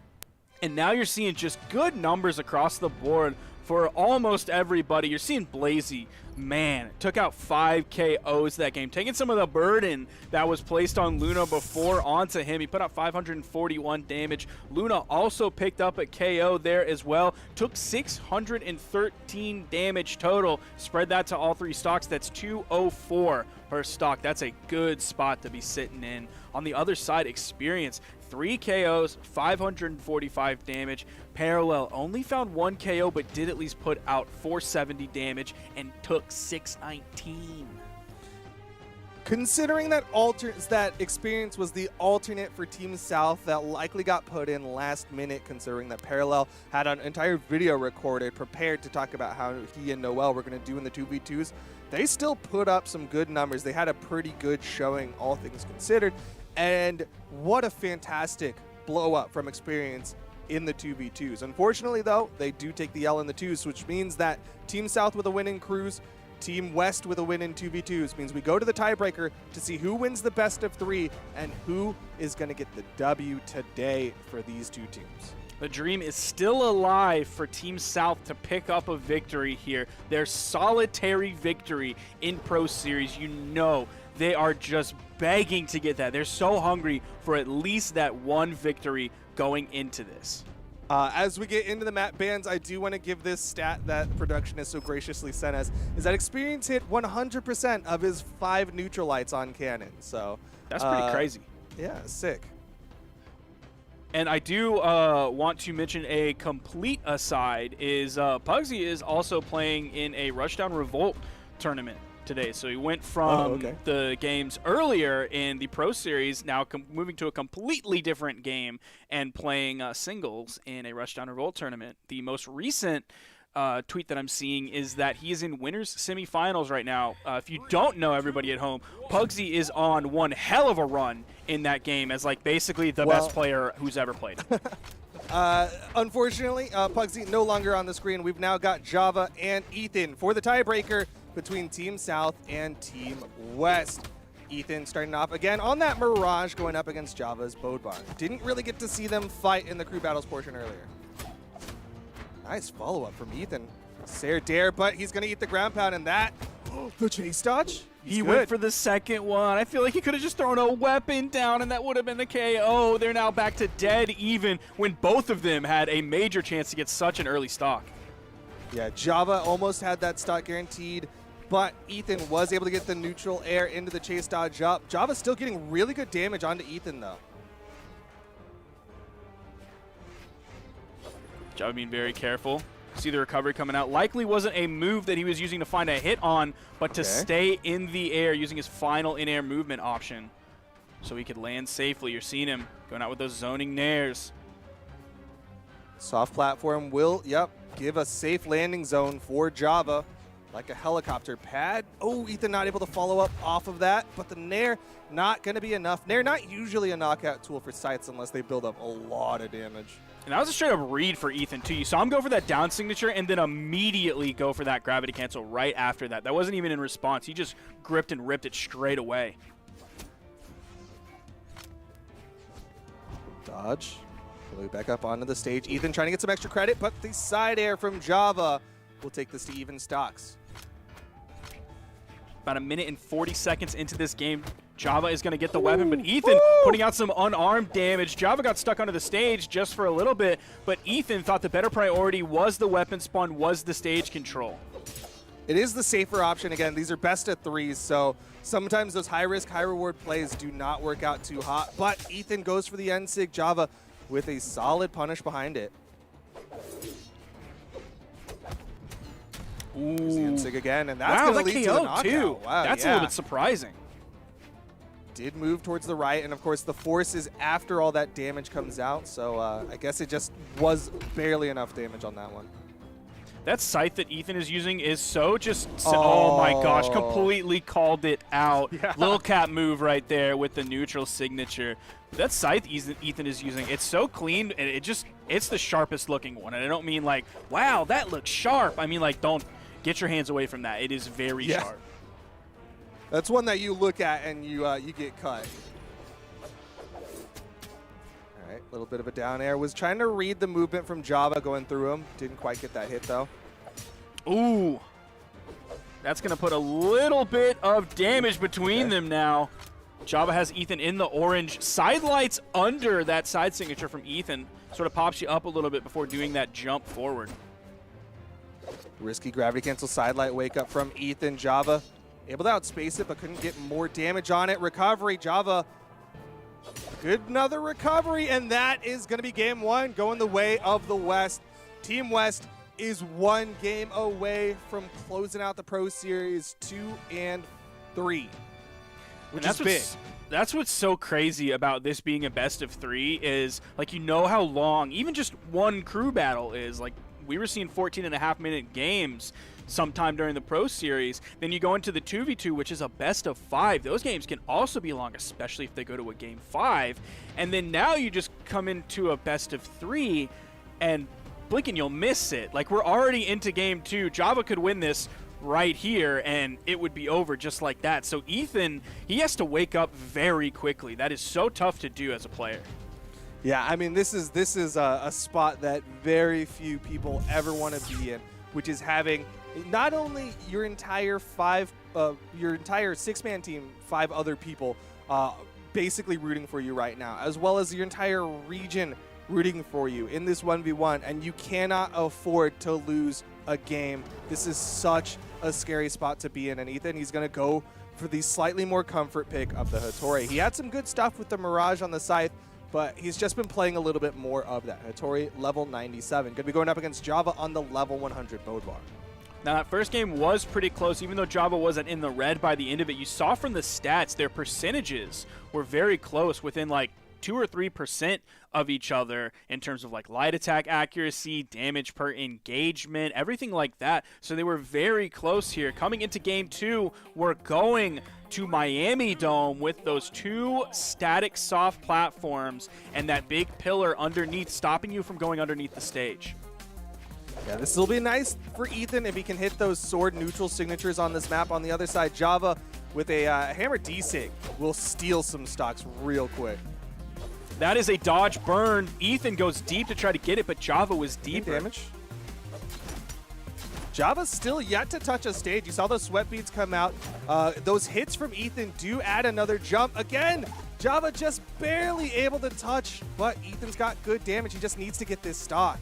And now you're seeing just good numbers across the board for almost everybody. You're seeing Blazy, man, took out 5 KOs that game, taking some of the burden that was placed on Luna before onto him. He put out 541 damage. Luna also picked up a KO there as well, took 613 damage total. Spread that to all 3 stocks. That's 204 per stock. That's a good spot to be sitting in. On the other side, Experience, 3 KOs, 545 damage. Parallel only found 1 KO, but did at least put out 470 damage and took 619. Considering that that Experience was the alternate for Team South that likely got put in last minute, considering that Parallel had an entire video recorded, prepared to talk about how he and Noel were going to do in the 2v2s, they still put up some good numbers. They had a pretty good showing, all things considered. And what a fantastic blow up from Experience in the 2v2s. Unfortunately, though, they do take the L in the 2s, which means that Team South with a win in Cruise, Team West with a win in 2v2s means we go to the tiebreaker to see who wins the best of 3 and who is going to get the W today for these 2 teams. The dream is still alive for Team South to pick up a victory here. Their solitary victory in Pro Series. You know they are just begging to get that. They're so hungry for at least that one victory going into this. As we get into the map bans, I do want to give this stat that production has so graciously sent us, is that Experience hit 100% of his 5 neutralites on cannon. So that's pretty crazy. Yeah, sick. And I do want to mention a complete aside is Pugsy is also playing in a Rushdown Revolt tournament today. So he went from the games earlier in the Pro Series, now moving to a completely different game and playing singles in a Rushdown Revolt tournament. The most recent tweet that I'm seeing is that he is in winners semifinals right now. If you don't know, everybody at home, Pugsy is on one hell of a run in that game as like basically the best player who's ever played. Unfortunately, Pugsy no longer on the screen. We've now got Java and Ethan for the tiebreaker between Team South and Team West. Ethan starting off again on that Mirage going up against Java's Bodbar. Didn't really get to see them fight in the crew battles portion earlier. Nice follow-up from Ethan. Sair dare, but he's going to eat the ground pound, and that, the chase dodge? He went for the second one. I feel like he could have just thrown a weapon down, and that would have been the KO. They're now back to dead even when both of them had a major chance to get such an early stock. Yeah, Java almost had that stock guaranteed, but Ethan was able to get the neutral air into the chase dodge up. Java's still getting really good damage onto Ethan, though. Java being very careful. See the recovery coming out. Likely wasn't a move that he was using to find a hit on, but to stay in the air using his final in-air movement option so he could land safely. You're seeing him going out with those zoning nairs. Soft platform will, give a safe landing zone for Java, like a helicopter pad. Oh, Ethan not able to follow up off of that, but the nair not going to be enough. Nair not usually a knockout tool for sites unless they build up a lot of damage. And that was a straight-up read for Ethan, too. You saw him go for that down signature and then immediately go for that gravity cancel right after that. That wasn't even in response. He just gripped and ripped it straight away. Dodge. Back up onto the stage. Ethan trying to get some extra credit, but the side air from Java will take this to even stocks. About a minute and 40 seconds into this game, Java is going to get the weapon, but Ethan putting out some unarmed damage. Java got stuck onto the stage just for a little bit, but Ethan thought the better priority was the weapon spawn, was the stage control. It is the safer option. Again, these are best of 3s, so sometimes those high-risk, high-reward plays do not work out too hot, but Ethan goes for the end sig. Java with a solid punish behind it. Ooh. Sig again, and that's going to lead to the knockout. Too. Wow, that's a little bit surprising. Did move towards the right, and of course the force is after all that damage comes out, so I guess it just was barely enough damage on that one. That scythe that Ethan is using is so just... Oh my gosh, completely called it out. Yeah. Little cat move right there with the neutral signature. That scythe Ethan is using, it's so clean, and it's the sharpest looking one. And I don't mean like, wow, that looks sharp. I mean like, don't get your hands away from that. It is very sharp. That's one that you look at and you get cut. All right, a little bit of a down air. Was trying to read the movement from Java going through him. Didn't quite get that hit though. Ooh. That's going to put a little bit of damage between them now. Java has Ethan in the orange. Side lights under that side signature from Ethan. Sort of pops you up a little bit before doing that jump forward. Risky gravity cancel side light wake up from Ethan. Java able to outspace it, but couldn't get more damage on it. Recovery, Java. Good, another recovery, and that is going to be game one, going the way of the West. Team West is one game away from closing out the Pro Series 2 and 3, which is big. That's what's so crazy about this being a best of 3 is, like, you know how long even just one crew battle is. Like, we were seeing 14.5-minute games sometime during the Pro Series. Then you go into the 2v2, which is a best of 5. Those games can also be long, especially if they go to a game 5. And then now you just come into a best of 3 and blink and you'll miss it. Like, we're already into game 2. Java could win this right here and it would be over just like that. So Ethan, he has to wake up very quickly. That is so tough to do as a player. Yeah, I mean, this is a spot that very few people ever want to be in, which is having not only your entire six-man team, 5 other people basically rooting for you right now, as well as your entire region rooting for you in this 1v1, and you cannot afford to lose a game. This is such a scary spot to be in, and Ethan, he's going to go for the slightly more comfort pick of the Hattori. He had some good stuff with the Mirage on the scythe, but he's just been playing a little bit more of that. Hattori, level 97. Going to be going up against Java on the level 100 Bodvar. Now, that first game was pretty close. Even though Java wasn't in the red by the end of it, you saw from the stats their percentages were very close, within like 2 or 3% of each other in terms of like light attack accuracy, damage per engagement, everything like that. So they were very close here. Coming into game 2, we're going to Miami Dome with those 2 static soft platforms and that big pillar underneath, stopping you from going underneath the stage. Yeah, this will be nice for Ethan if he can hit those sword neutral signatures on this map. On the other side, Java with a hammer D-Sig will steal some stocks real quick. That is a dodge burn. Ethan goes deep to try to get it, but Java was deeper. Damage. Java's still yet to touch a stage. You saw those sweat beads come out. Those hits from Ethan do add another jump. Again, Java just barely able to touch, but Ethan's got good damage. He just needs to get this stock.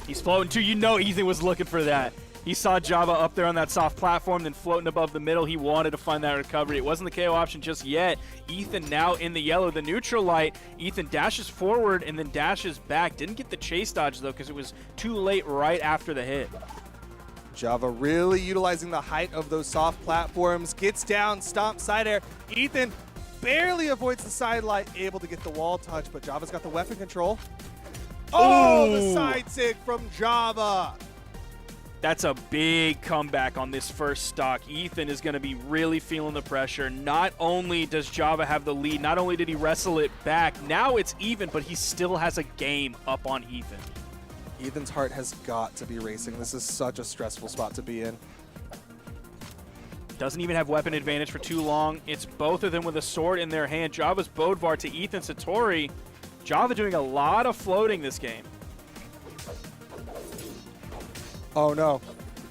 He's floating too. You know Ethan was looking for that. He saw Java up there on that soft platform, then floating above the middle. He wanted to find that recovery. It wasn't the KO option just yet. Ethan now in the yellow, the neutral light. Ethan dashes forward and then dashes back. Didn't get the chase dodge, though, because it was too late right after the hit. Java really utilizing the height of those soft platforms. Gets down, stomp, side air. Ethan barely avoids the side light, able to get the wall touch, but Java's got the weapon control. Oh, the side sig from Java. That's a big comeback on this first stock. Ethan is going to be really feeling the pressure. Not only does Java have the lead, not only did he wrestle it back, now it's even, but he still has a game up on Ethan. Ethan's heart has got to be racing. This is such a stressful spot to be in. Doesn't even have weapon advantage for too long. It's both of them with a sword in their hand. Java's Bodvar to Ethan's Hattori. Java doing a lot of floating this game. Oh no.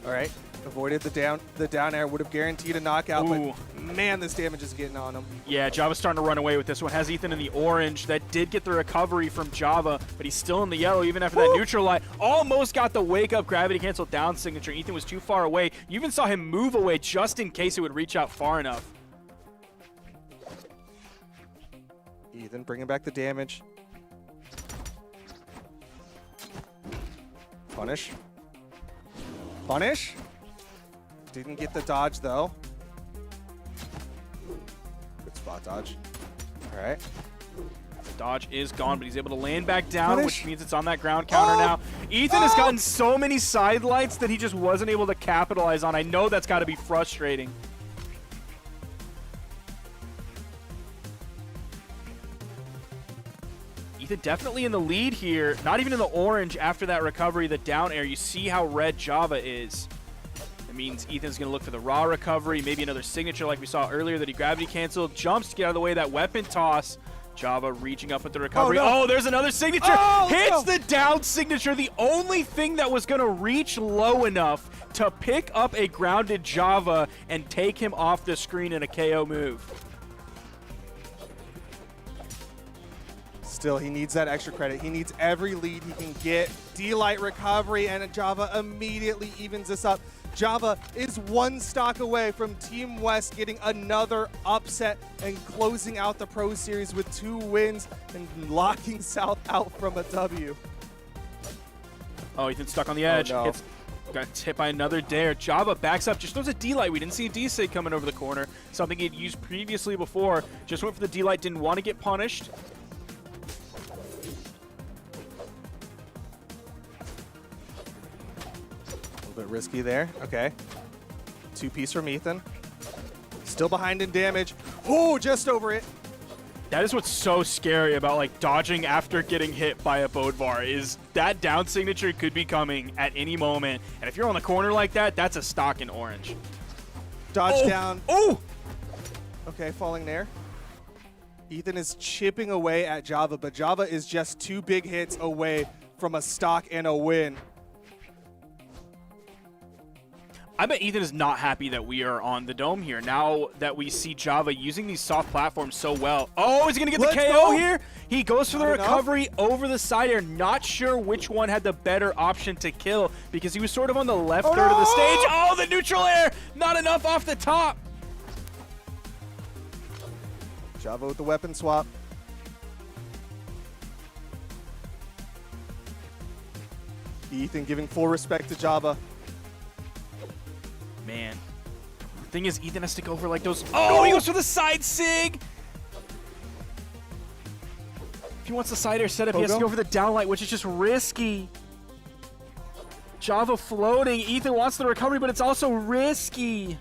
All right. Avoided the down air. Would have guaranteed a knockout, but man, this damage is getting on him. Yeah, Java's starting to run away with this one. Has Ethan in the orange. That did get the recovery from Java, but he's still in the yellow even after that neutral light. Almost got the wake up gravity cancel down signature. Ethan was too far away. You even saw him move away just in case it would reach out far enough. Ethan bringing back the damage. Punish. Punish. Didn't get the dodge, though. Good spot dodge. All right. The dodge is gone, but he's able to land back down, Punish. which means it's on that ground counter now. Ethan has gotten so many side lights that he just wasn't able to capitalize on. I know that's got to be frustrating. Ethan definitely in the lead here. Not even in the orange after that recovery, the down air. You see how red Java is. That means Ethan's going to look for the raw recovery, maybe another signature like we saw earlier that he gravity canceled. Jumps to get out of the way of that weapon toss. Java reaching up with the recovery. Oh, there's another signature. Hits the down signature. The only thing that was going to reach low enough to pick up a grounded Java and take him off the screen in a KO move. Still, he needs that extra credit. He needs every lead he can get. D-Light recovery, and Java immediately evens this up. Java is one stock away from Team West getting another upset and closing out the Pro Series with 2 wins and locking South out from a W. Oh, Ethan's stuck on the edge. Oh, no. Got hit by another dare. Java backs up, just throws a D-Light. We didn't see a D-Sig coming over the corner. Something he'd used previously before. Just went for the D-Light, didn't want to get punished. Bit risky there. Okay. 2-piece from Ethan. Still behind in damage. Oh, just over it. That is what's so scary about like dodging after getting hit by a Bodvar is that down signature could be coming at any moment. And if you're on the corner like that, that's a stock in orange. Dodge down. Oh! Okay, falling there. Ethan is chipping away at Java, but Java is just 2 big hits away from a stock and a win. I bet Ethan is not happy that we are on the dome here now that we see Java using these soft platforms so well. Oh, is he going to get the KO here? He goes for the recovery over the side air. Not sure which one had the better option to kill because he was sort of on the left third of the stage. Oh, the neutral air. Not enough off the top. Java with the weapon swap. Ethan giving full respect to Java. Man. The thing is, Ethan has to go for like those. Oh, he goes for the side sig. If he wants the side air setup, he has to go for the downlight, which is just risky. Java floating. Ethan wants the recovery, but it's also risky.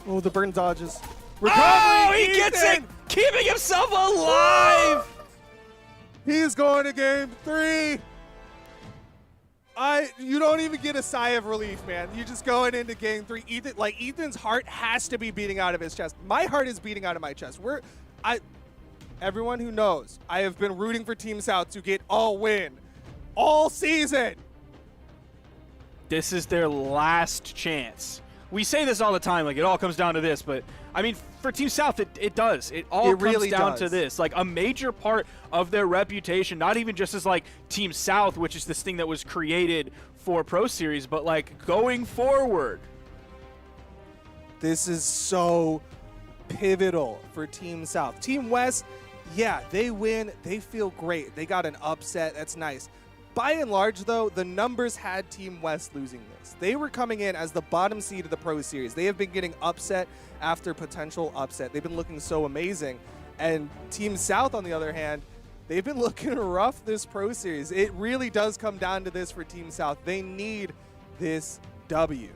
Oh, the burn dodges. Recovery! Oh, he gets it! Keeping himself alive! He's going to game 3. You don't even get a sigh of relief, man. You're just going into game 3. Ethan's heart has to be beating out of his chest. My heart is beating out of my chest. Everyone who knows, I have been rooting for Team South to get a win all season. This is their last chance. We say this all the time, like it all comes down to this, but I mean, for Team South, it does. It all comes really down to does. this. Like a major part of their reputation, not even just as like Team South, which is this thing that was created for Pro Series, but like going forward. This is so pivotal for Team South. Team West, yeah, they win. They feel great. They got an upset. That's nice. By and large, though, the numbers had Team West losing this. They were coming in as the bottom seed of the Pro Series. They have been getting upset after potential upset. They've been looking so amazing. And Team South, on the other hand, they've been looking rough this Pro Series. It really does come down to this for Team South. They need this W.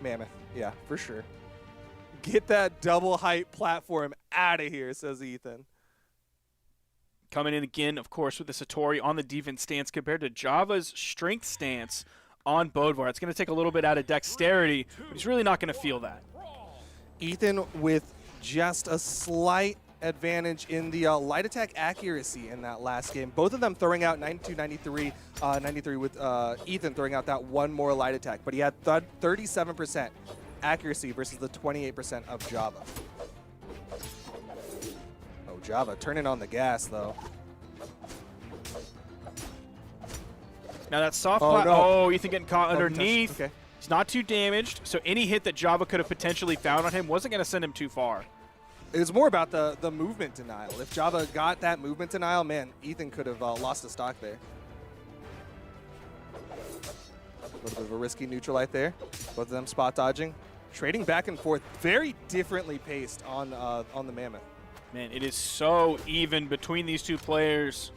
Mammoth, yeah, for sure. Get that double height platform out of here, says Ethan. Coming in again, of course, with the Satori on the defense stance compared to Java's strength stance on Bodvar. It's going to take a little bit out of dexterity, but he's really not going to feel that. Ethan with just a slight advantage in the light attack accuracy in that last game. Both of them throwing out 92, 93, 93 with Ethan throwing out that one more light attack, but he had 37% accuracy versus the 28% of Java. Java turning on the gas, though. Now that soft Ethan getting caught underneath. Okay. He's not too damaged, so any hit that Java could have potentially found on him wasn't going to send him too far. It was more about the movement denial. If Java got that movement denial, man, Ethan could have lost a stock there. little bit of a risky neutral right there. Both of them spot dodging, trading back and forth, very differently paced on the Mammoth. Man, it is so even between these two players.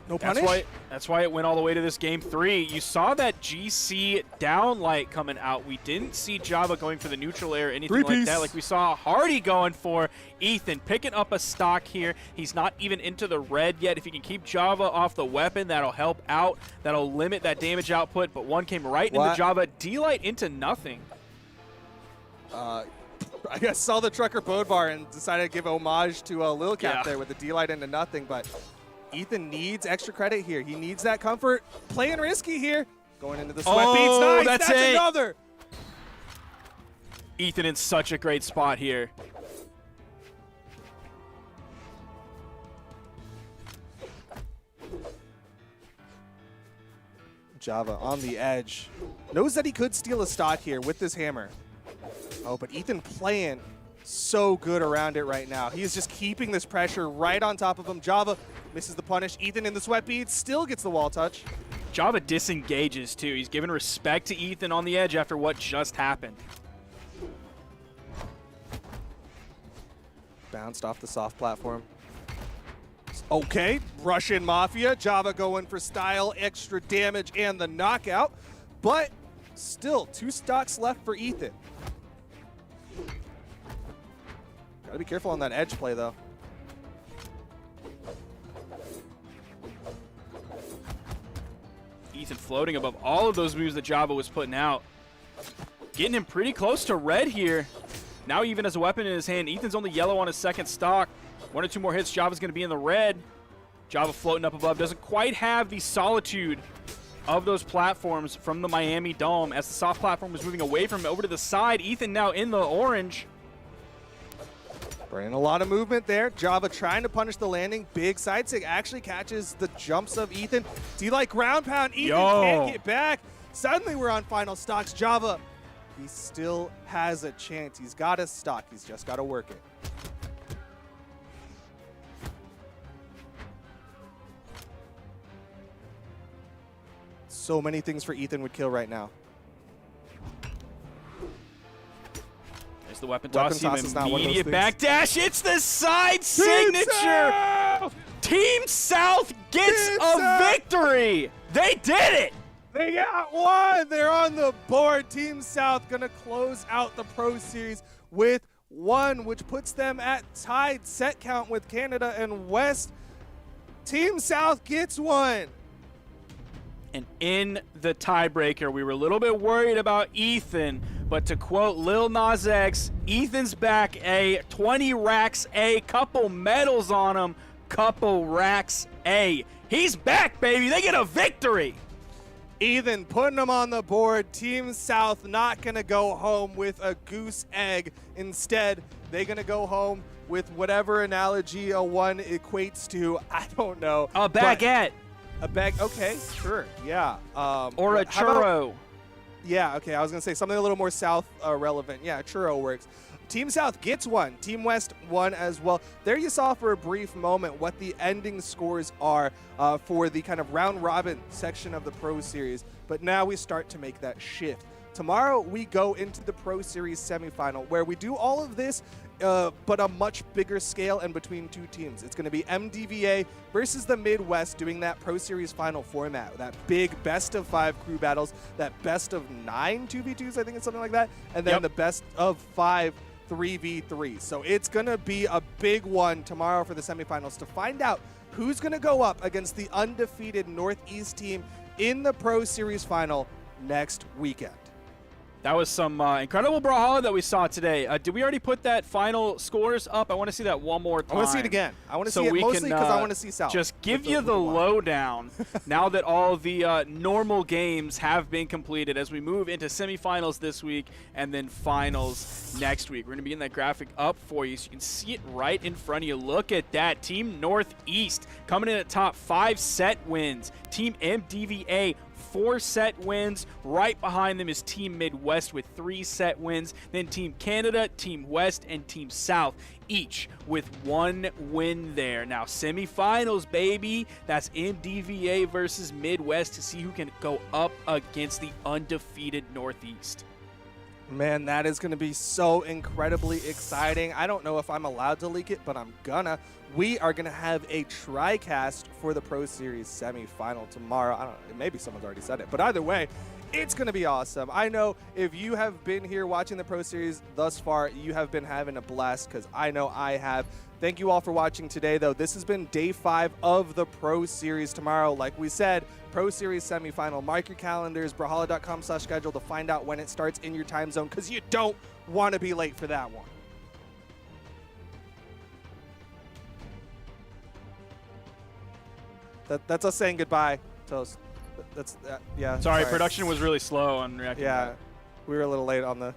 No punish? That's why it went all the way to this game 3. You saw that GC downlight coming out. We didn't see Java going for the neutral air or anything like that. Like we saw Hardy going for Ethan, picking up a stock here. He's not even into the red yet. If you can keep Java off the weapon, that'll help out. That'll limit that damage output. But one came right into Java. D-light into nothing. I guess saw the trucker bode bar and decided to give homage to Lil Cap there with the D-light into nothing. But Ethan needs extra credit here. He needs that comfort. Playing risky here. Going into the sweat beats. Nice. That's another. Ethan in such a great spot here. Java on the edge. Knows that he could steal a stock here with this hammer. Oh, but Ethan playing so good around it right now. He is just keeping this pressure right on top of him. Java misses the punish. Ethan in the sweat beads still gets the wall touch. Java disengages too. He's giving respect to Ethan on the edge after what just happened. Bounced off the soft platform. Okay, Russian Mafia. Java going for style, extra damage, and the knockout. But still, 2 stocks left for Ethan. Gotta be careful on that edge play, though. Ethan floating above all of those moves that Java was putting out. Getting him pretty close to red here. Now even has a weapon in his hand. Ethan's only yellow on his second stock. 1 or 2 more hits, Java's going to be in the red. Java floating up above. Doesn't quite have the solitude of those platforms from the Miami Dome. As the soft platform was moving away from him over to the side, Ethan now in the orange. Bringing a lot of movement there. Java trying to punish the landing. Big side stick actually catches the jumps of Ethan. D-like ground pound. Ethan can't get back. Suddenly we're on final stocks. Java, he still has a chance. He's got a stock. He's just got to work it. So many things for Ethan would kill right now. There's the weapon toss. Immediate backdash. It's the side signature. Team South gets a victory. They did it. They got one. They're on the board. Team South going to close out the Pro Series with 1, which puts them at tied set count with Canada and West. Team South gets 1. And in the tiebreaker, we were a little bit worried about Ethan, but to quote Lil Nas X, Ethan's back A, 20 racks A, couple medals on him, couple racks A. He's back, baby. They get a victory. Ethan putting them on the board. Team South not going to go home with a goose egg. Instead, they're going to go home with whatever analogy a 1 equates to. I don't know. A baguette. A bag, okay, sure, yeah. Or a churro. Yeah, okay, I was gonna say something a little more South relevant. Yeah, churro works. Team South gets 1. Team West 1 as well. There you saw for a brief moment what the ending scores are for the kind of round robin section of the Pro Series. But now we start to make that shift. Tomorrow we go into the Pro Series semifinal where we do all of this but a much bigger scale and between 2 teams. It's going to be MDVA versus the Midwest doing that Pro Series final format, that big best of 5 crew battles, that best of 9 2v2s, I think it's something like that, and then the best of 5 3v3. So it's going to be a big one tomorrow for the semifinals to find out who's going to go up against the undefeated Northeast team in the Pro Series final next weekend. That was some incredible brawlhalla that we saw today. Did we already put that final scores up? I want to see that one more time. I want to see it again. I want to see it mostly because I want to see South. Just give you the lowdown now that all the normal games have been completed as we move into semifinals this week and then finals next week. We're going to be getting that graphic up for you so you can see it right in front of you. Look at that. Team Northeast coming in at top 5 set wins. Team MDVA 4 set wins. Right behind them is Team Midwest with 3 set wins. Then Team Canada, Team West, and Team South, each with 1 win there. Now, semifinals, baby. That's MDVA versus Midwest to see who can go up against the undefeated Northeast. Man, that is going to be so incredibly exciting. I don't know if I'm allowed to leak it, but I'm gonna. We are going to have a TriCast for the Pro Series semifinal tomorrow. I don't know, maybe someone's already said it, but either way, it's going to be awesome. I know if you have been here watching the Pro Series thus far, you have been having a blast, because I know I have. Thank you all for watching today, though. This has been day 5 of the Pro Series. Tomorrow, like we said, Pro Series semifinal. Mark your calendars, brawlhalla.com/schedule to find out when it starts in your time zone, because you don't want to be late for that one. That's us saying goodbye. Toast. That's yeah. Sorry, production was really slow on reacting. Yeah, we were a little late on the